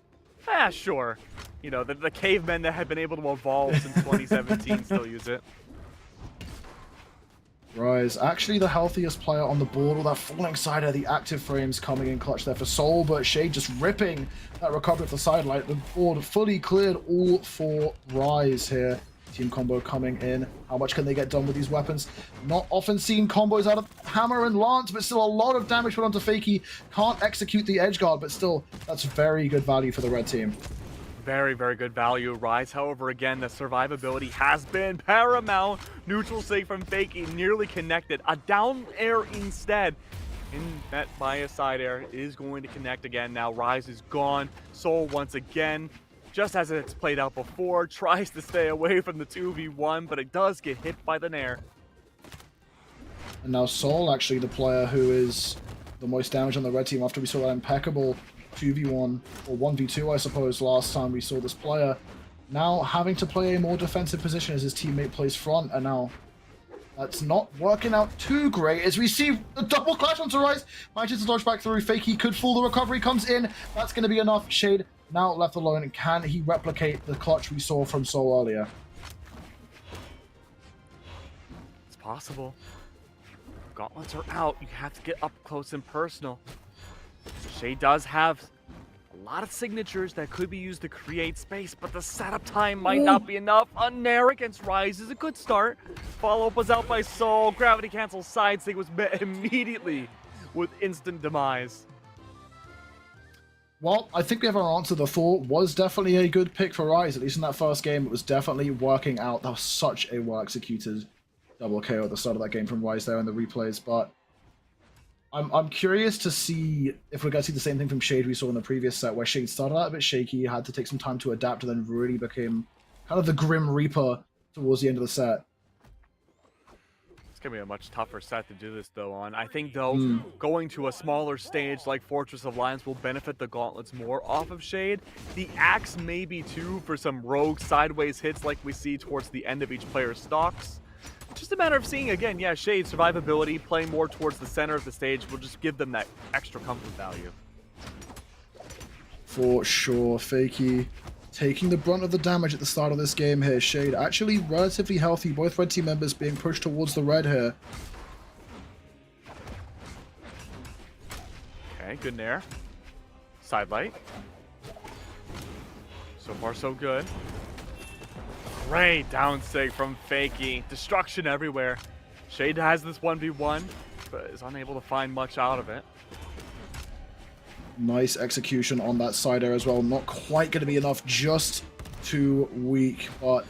Ah, sure. You know, the cavemen that had been able to evolve since 2017 still use it. Rise, actually the healthiest player on the board. All that falling side of the active frames coming in clutch there for Soul, but Shade just ripping that recovery off the sidelight. The board fully cleared all for Rise here. Team combo coming in. How much can they get done with these weapons? Not often seen combos out of Hammer and Lance, but still a lot of damage put onto Fakey. Can't execute the edge guard, but still, that's very good value for the red team. Very, very good value. Rise, however, again, the survivability has been paramount. Neutral sig from Fakey, nearly connected. A down air instead. In met by a side air is going to connect again. Now Rise is gone. Soul once again, just as it's played out before, tries to stay away from the 2v1, but it does get hit by the Nair. And now Soul, actually the player who is the most damage on the red team after we saw that impeccable 2v1 or 1v2, I suppose, last time we saw this player. now having to play a more defensive position as his teammate plays front, and now that's not working out too great as we see the double clash onto Rise. Manages to dodge back through. Fakey could fall. The recovery comes in. That's going to be enough. Shade now left alone. Can he replicate the clutch we saw from Soul earlier? It's possible. Gauntlets are out. You have to get up close and personal. Shade does have a lot of signatures that could be used to create space, but the setup time might not be enough. A Nair against Rise is a good start. Follow-up was out by Soul. Gravity cancel side stick was met immediately with instant demise. Well, I think we have our answer. The Thor was definitely a good pick for Rise, at least in that first game. It was definitely working out. That was such a well-executed double KO at the start of that game from Rise there in the replays, but I'm curious to see if we're going to see the same thing from Shade we saw in the previous set, where Shade started out a bit shaky, had to take some time to adapt, and then really became kind of the Grim Reaper towards the end of the set. It's going to be a much tougher set to do this, though, on. I think, though, going to a smaller stage like Fortress of Lions will benefit the Gauntlets more off of Shade. The Axe maybe, too, for some rogue sideways hits like we see towards the end of each player's stocks. Just a matter of seeing, again, yeah, Shade survivability, playing more towards the center of the stage will just give them that extra comfort value. For sure, Fakey taking the brunt of the damage at the start of this game here. Shade actually relatively healthy, both red team members being pushed towards the red here. Okay, good Nair. Side light. So far, so good. Great down sig from Fakey. Destruction everywhere. Shade has this 1v1, but is unable to find much out of it. Nice execution on that side air as well. Not quite going to be enough, just too weak. But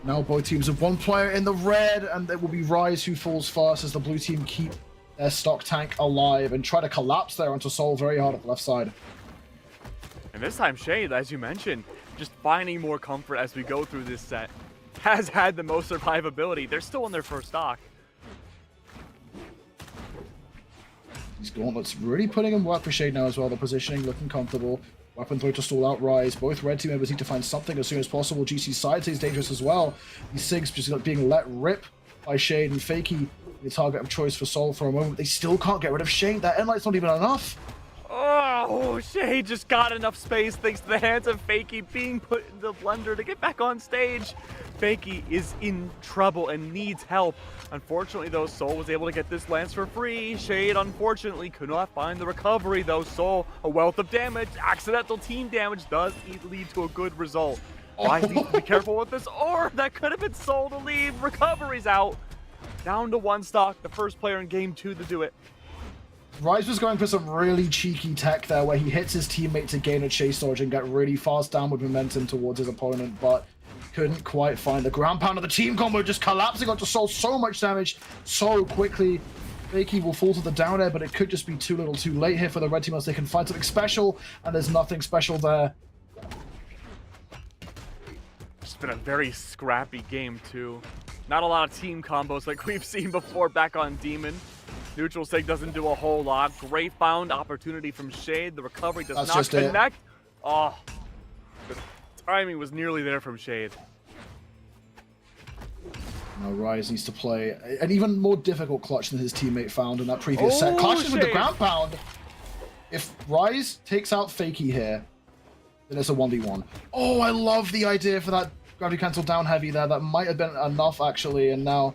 now both teams have one player in the red, and it will be Rise who falls first as the blue team keep their stock tank alive and try to collapse there onto Soul very hard at the left side. And this time Shade, as you mentioned, just finding more comfort as we go through this set, has had the most survivability. They're still in their first stock. These Gauntlets really putting in work for Shade now as well. The positioning looking comfortable. Weapon throw to stall out Rise. Both red team members need to find something as soon as possible. GC side stays dangerous as well. These Sigs just being let rip by Shade, and Fakey, the target of choice for Soul for a moment. They still can't get rid of Shade. That Endlight's not even enough. Oh, Shade just got enough space thanks to the hands of Fakey being put in the blender to get back on stage. Fakey is in trouble and needs help. Unfortunately, though, Soul was able to get this lance for free. Shade, unfortunately, could not find the recovery, though. Soul, a wealth of damage. Accidental team damage does lead to a good result. Rise needs to be careful with this, or that could have been Soul to leave. Recovery's out. Down to one stock, the first player in game 2 to do it. Rise was going for some really cheeky tech there where he hits his teammate to gain a chase dodge and get really fast downward momentum towards his opponent, but couldn't quite find the ground pound of the team combo, just collapsing onto Soul. So much damage so quickly. Fakey will fall to the down air, but it could just be too little too late here for the red team as they can find something special, and there's nothing special there. It's been a very scrappy game, too. Not a lot of team combos like we've seen before back on Demon. Neutral Sig doesn't do a whole lot. Great found opportunity from Shade. The recovery does not connect. Oh, the timing was nearly there from Shade. Now Rise needs to play an even more difficult clutch than his teammate found in that previous set. Clashes with the ground pound. If Rise takes out Fakey here, then it's a 1v1. Oh, I love the idea for that gravity cancel down heavy there. That might have been enough, actually, and now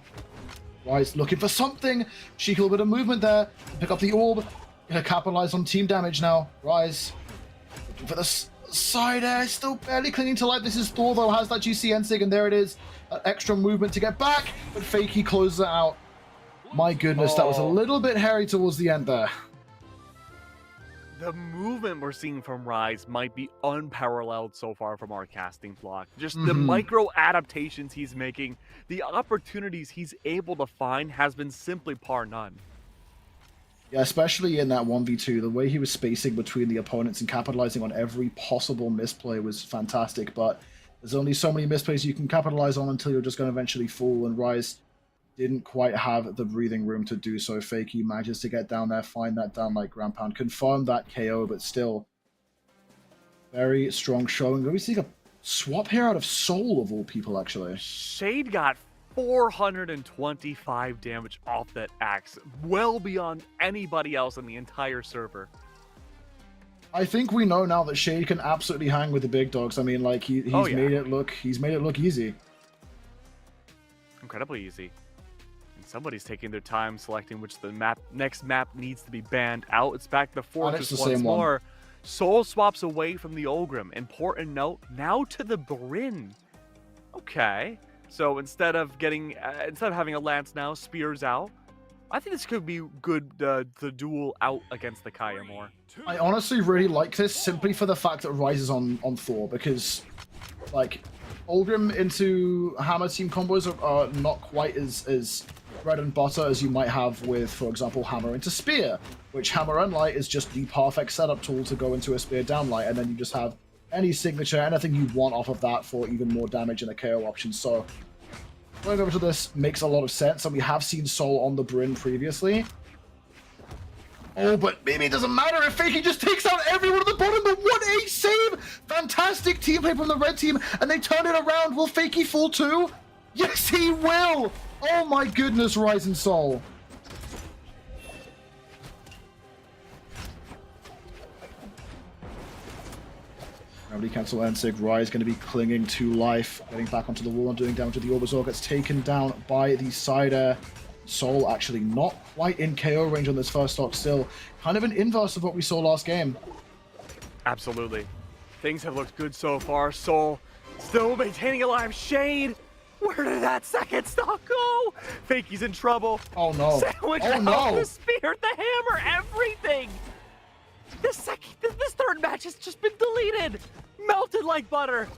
Rise looking for something. Cheeky little bit of movement there. Pick up the orb. Gonna capitalize on team damage now. Rise looking for the side air. Still barely clinging to life. This is Thor, though. Has that GCN sig, and there it is. Extra movement to get back, but Fakey closes it out. My goodness, that was a little bit hairy towards the end there. The movement we're seeing from Rise might be unparalleled so far from our casting block. Just the micro adaptations he's making, the opportunities he's able to find has been simply par none. Yeah, especially in that 1v2, the way he was spacing between the opponents and capitalizing on every possible misplay was fantastic, but there's only so many misplays you can capitalize on until you're just going to eventually fall, and Rise didn't quite have the breathing room to do so. Fakey manages to get down there, find that down like ground pound, confirm that KO, but still very strong showing. We see a swap here out of Soul of all people, actually. Shade got 425 damage off that axe, well beyond anybody else in the entire server. I think we know now that Shade can absolutely hang with the big dogs. I mean, like he's made it look easy. Incredibly easy. And somebody's taking their time selecting which the next map needs to be banned out. It's back to the fortress once more. Soul swaps away from the Ulgrim. Important note, now to the Bryn. Okay. So instead of having a lance now, spears out. I think this could be good, the duel out against the Kaya more. I honestly really like this simply for the fact that Ryze is on Thor, because like Ulgrim into Hammer team combos are not quite as bread and butter as you might have with, for example, Hammer into Spear, which Hammer and Light is just the perfect setup tool to go into a Spear downlight, and then you just have any signature, anything you want off of that for even more damage and a KO option. So going over to this makes a lot of sense, and we have seen Soul on the Bryn previously. Oh, but maybe it doesn't matter if Fakey just takes out everyone at the bottom, but what a save! Fantastic team play from the red team, and they turn it around. Will Fakey fall too? Yes, he will! Oh my goodness, Ryze and Soul. Gravity cancel Ensig. Ryze going to be clinging to life, getting back onto the wall and doing damage to the Orbazor. Gets taken down by the side air. Soul actually not quite in KO range on this first stock still. Kind of an inverse of what we saw last game. Absolutely. Things have looked good so far. Soul still maintaining alive. Shade! Where did that second stock go? Fakey's in trouble. Oh no. Sandwich the spear, the hammer, everything! This third match has just been deleted! Melted like butter!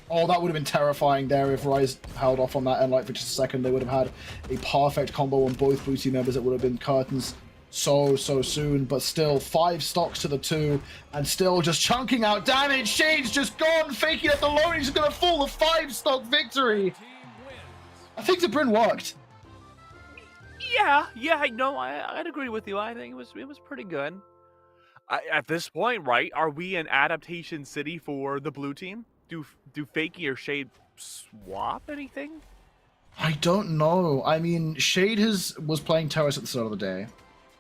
Oh, that would have been terrifying there if Ryze held off on that end light for just a second. They would have had a perfect combo on both blue team members. It would have been curtains so soon, but still 5 stocks to the 2 and still just chunking out damage. Shade's just gone. Fakey left alone. He's gonna fall a 5-stock victory. I think the Bryn worked. Yeah, no, I'd agree with you. I think it was pretty good. At this point, right, are we in adaptation city for the blue team? Do Fakey or Shade swap anything? I don't know. I mean, Shade was playing Terrace at the start of the day.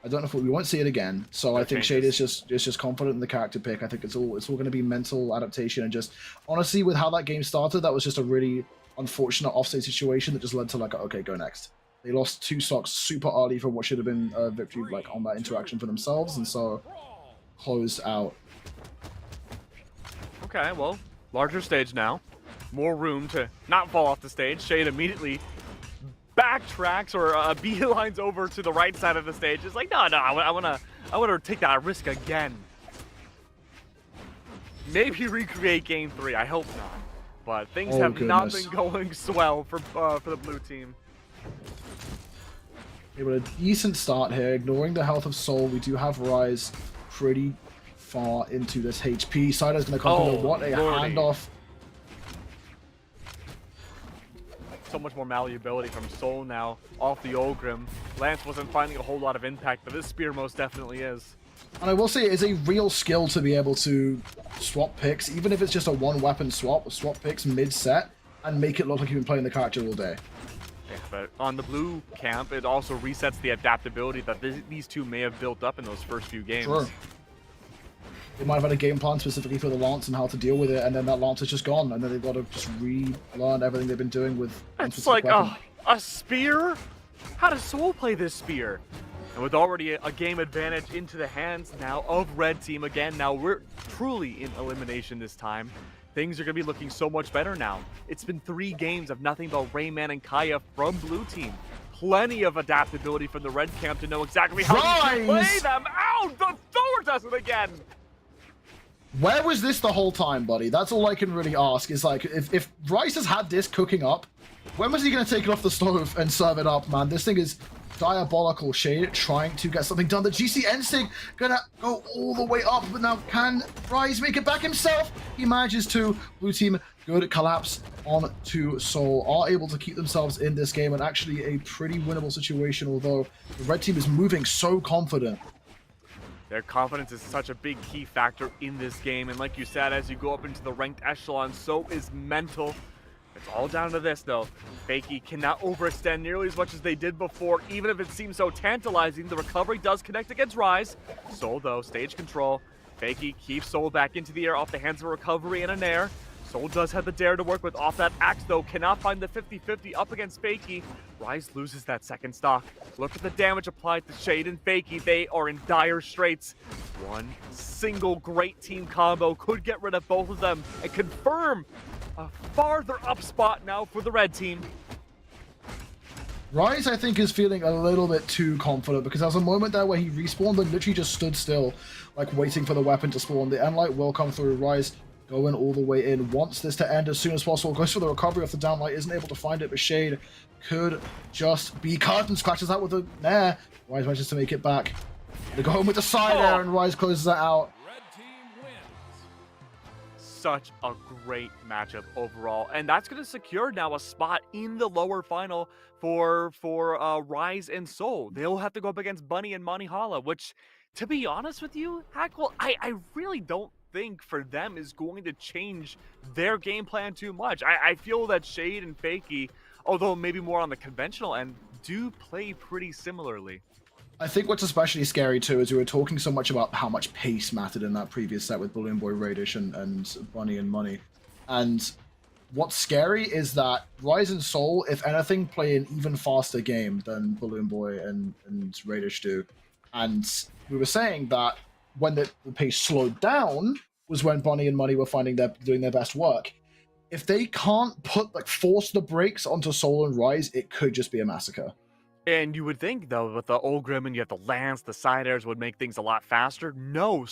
I don't know if we won't see it again. So I think Shade is just confident in the character pick. I think it's all going to be mental adaptation, and just honestly with how that game started, that was just a really unfortunate offstage situation that just led to like, okay, go next. They lost 2 stocks super early from what should have been a victory like on that interaction for themselves, and so closed out. Okay, well, larger stage now. More room to not fall off the stage. Shade immediately backtracks or beelines over to the right side of the stage. It's like, no, I wanna take that risk again. Maybe recreate game 3. I hope not. But things have not been going swell for the blue team. Able a decent start here, ignoring the health of Soul. We do have Ryze pretty far into this HP. Sider's gonna come in. What a handoff. So much more malleability from Soul now off the Ulgrim. Lance wasn't finding a whole lot of impact, but this spear most definitely is. And I will say it is a real skill to be able to swap picks, even if it's just a 1-weapon swap picks mid-set, and make it look like you've been playing the character all day. Yeah, but on the blue camp, it also resets the adaptability that these two may have built up in those first few games. Sure. They might have had a game plan specifically for the Lance and how to deal with it, and then that Lance is just gone, and then they've got to just relearn everything they've been doing with... It's like, a spear? How does Soul play this spear? And with already a game advantage into the hands now of red team again, now we're truly in elimination this time. Things are going to be looking so much better now. It's been 3 games of nothing but Rayman and Kaya from blue team. Plenty of adaptability from the red camp to know exactly how to play them. Ow! The Thor does it again! Where was this the whole time, buddy? That's all I can really ask. Is like, if Ryze has had this cooking up, when was he going to take it off the stove and serve it up, man? This thing is diabolical. Shade trying to get something done. The GC Ensig gonna go all the way up, but now can Ryze make it back himself? He manages to. Blue team, good collapse on to Soul. Are able to keep themselves in this game, and actually a pretty winnable situation, although the red team is moving so confident. Their confidence is such a big key factor in this game, and like you said, as you go up into the ranked echelon, so is mental. It's all down to this, though. Fakey cannot overextend nearly as much as they did before, even if it seems so tantalizing. The recovery does connect against Rise. Soul, though, stage control. Fakey keeps Soul back into the air off the hands of recovery and a nair. Soul does have the dare to work with off that axe, though. Cannot find the 50-50 up against Fakey. Rise loses that second stock. Look at the damage applied to Shade and Fakey. They are in dire straits. One single great team combo could get rid of both of them and confirm a farther up spot now for the red team. Rise, I think, is feeling a little bit too confident because there was a moment there where he respawned and literally just stood still, like waiting for the weapon to spawn. The end light will come through. Rise going all the way in, wants this to end as soon as possible, goes for the recovery off the downlight, isn't able to find it, but Shade could just be cut and scratches out with the nair. Rise manages to make it back. They go home with the side air and Rise closes that out. Such a great matchup overall, and that's going to secure now a spot in the lower final for Rise and Soul. They'll have to go up against Bunny and Manihala, which, to be honest with you, Hackwell, I really don't think for them is going to change their game plan too much. I feel that Shade and Fakey, although maybe more on the conventional end, do play pretty similarly. I think what's especially scary too is we were talking so much about how much pace mattered in that previous set with BalloonBoy, Raydish, and Bunny and Money. And what's scary is that Rise and Soul, if anything, play an even faster game than BalloonBoy and Raydish do. And we were saying that when the pace slowed down was when Bunny and Money were doing their best work. If they can't force the brakes onto Soul and Rise, it could just be a massacre. And you would think, though, with the Olgrim and you have the Lance, the side airs would make things a lot faster. No,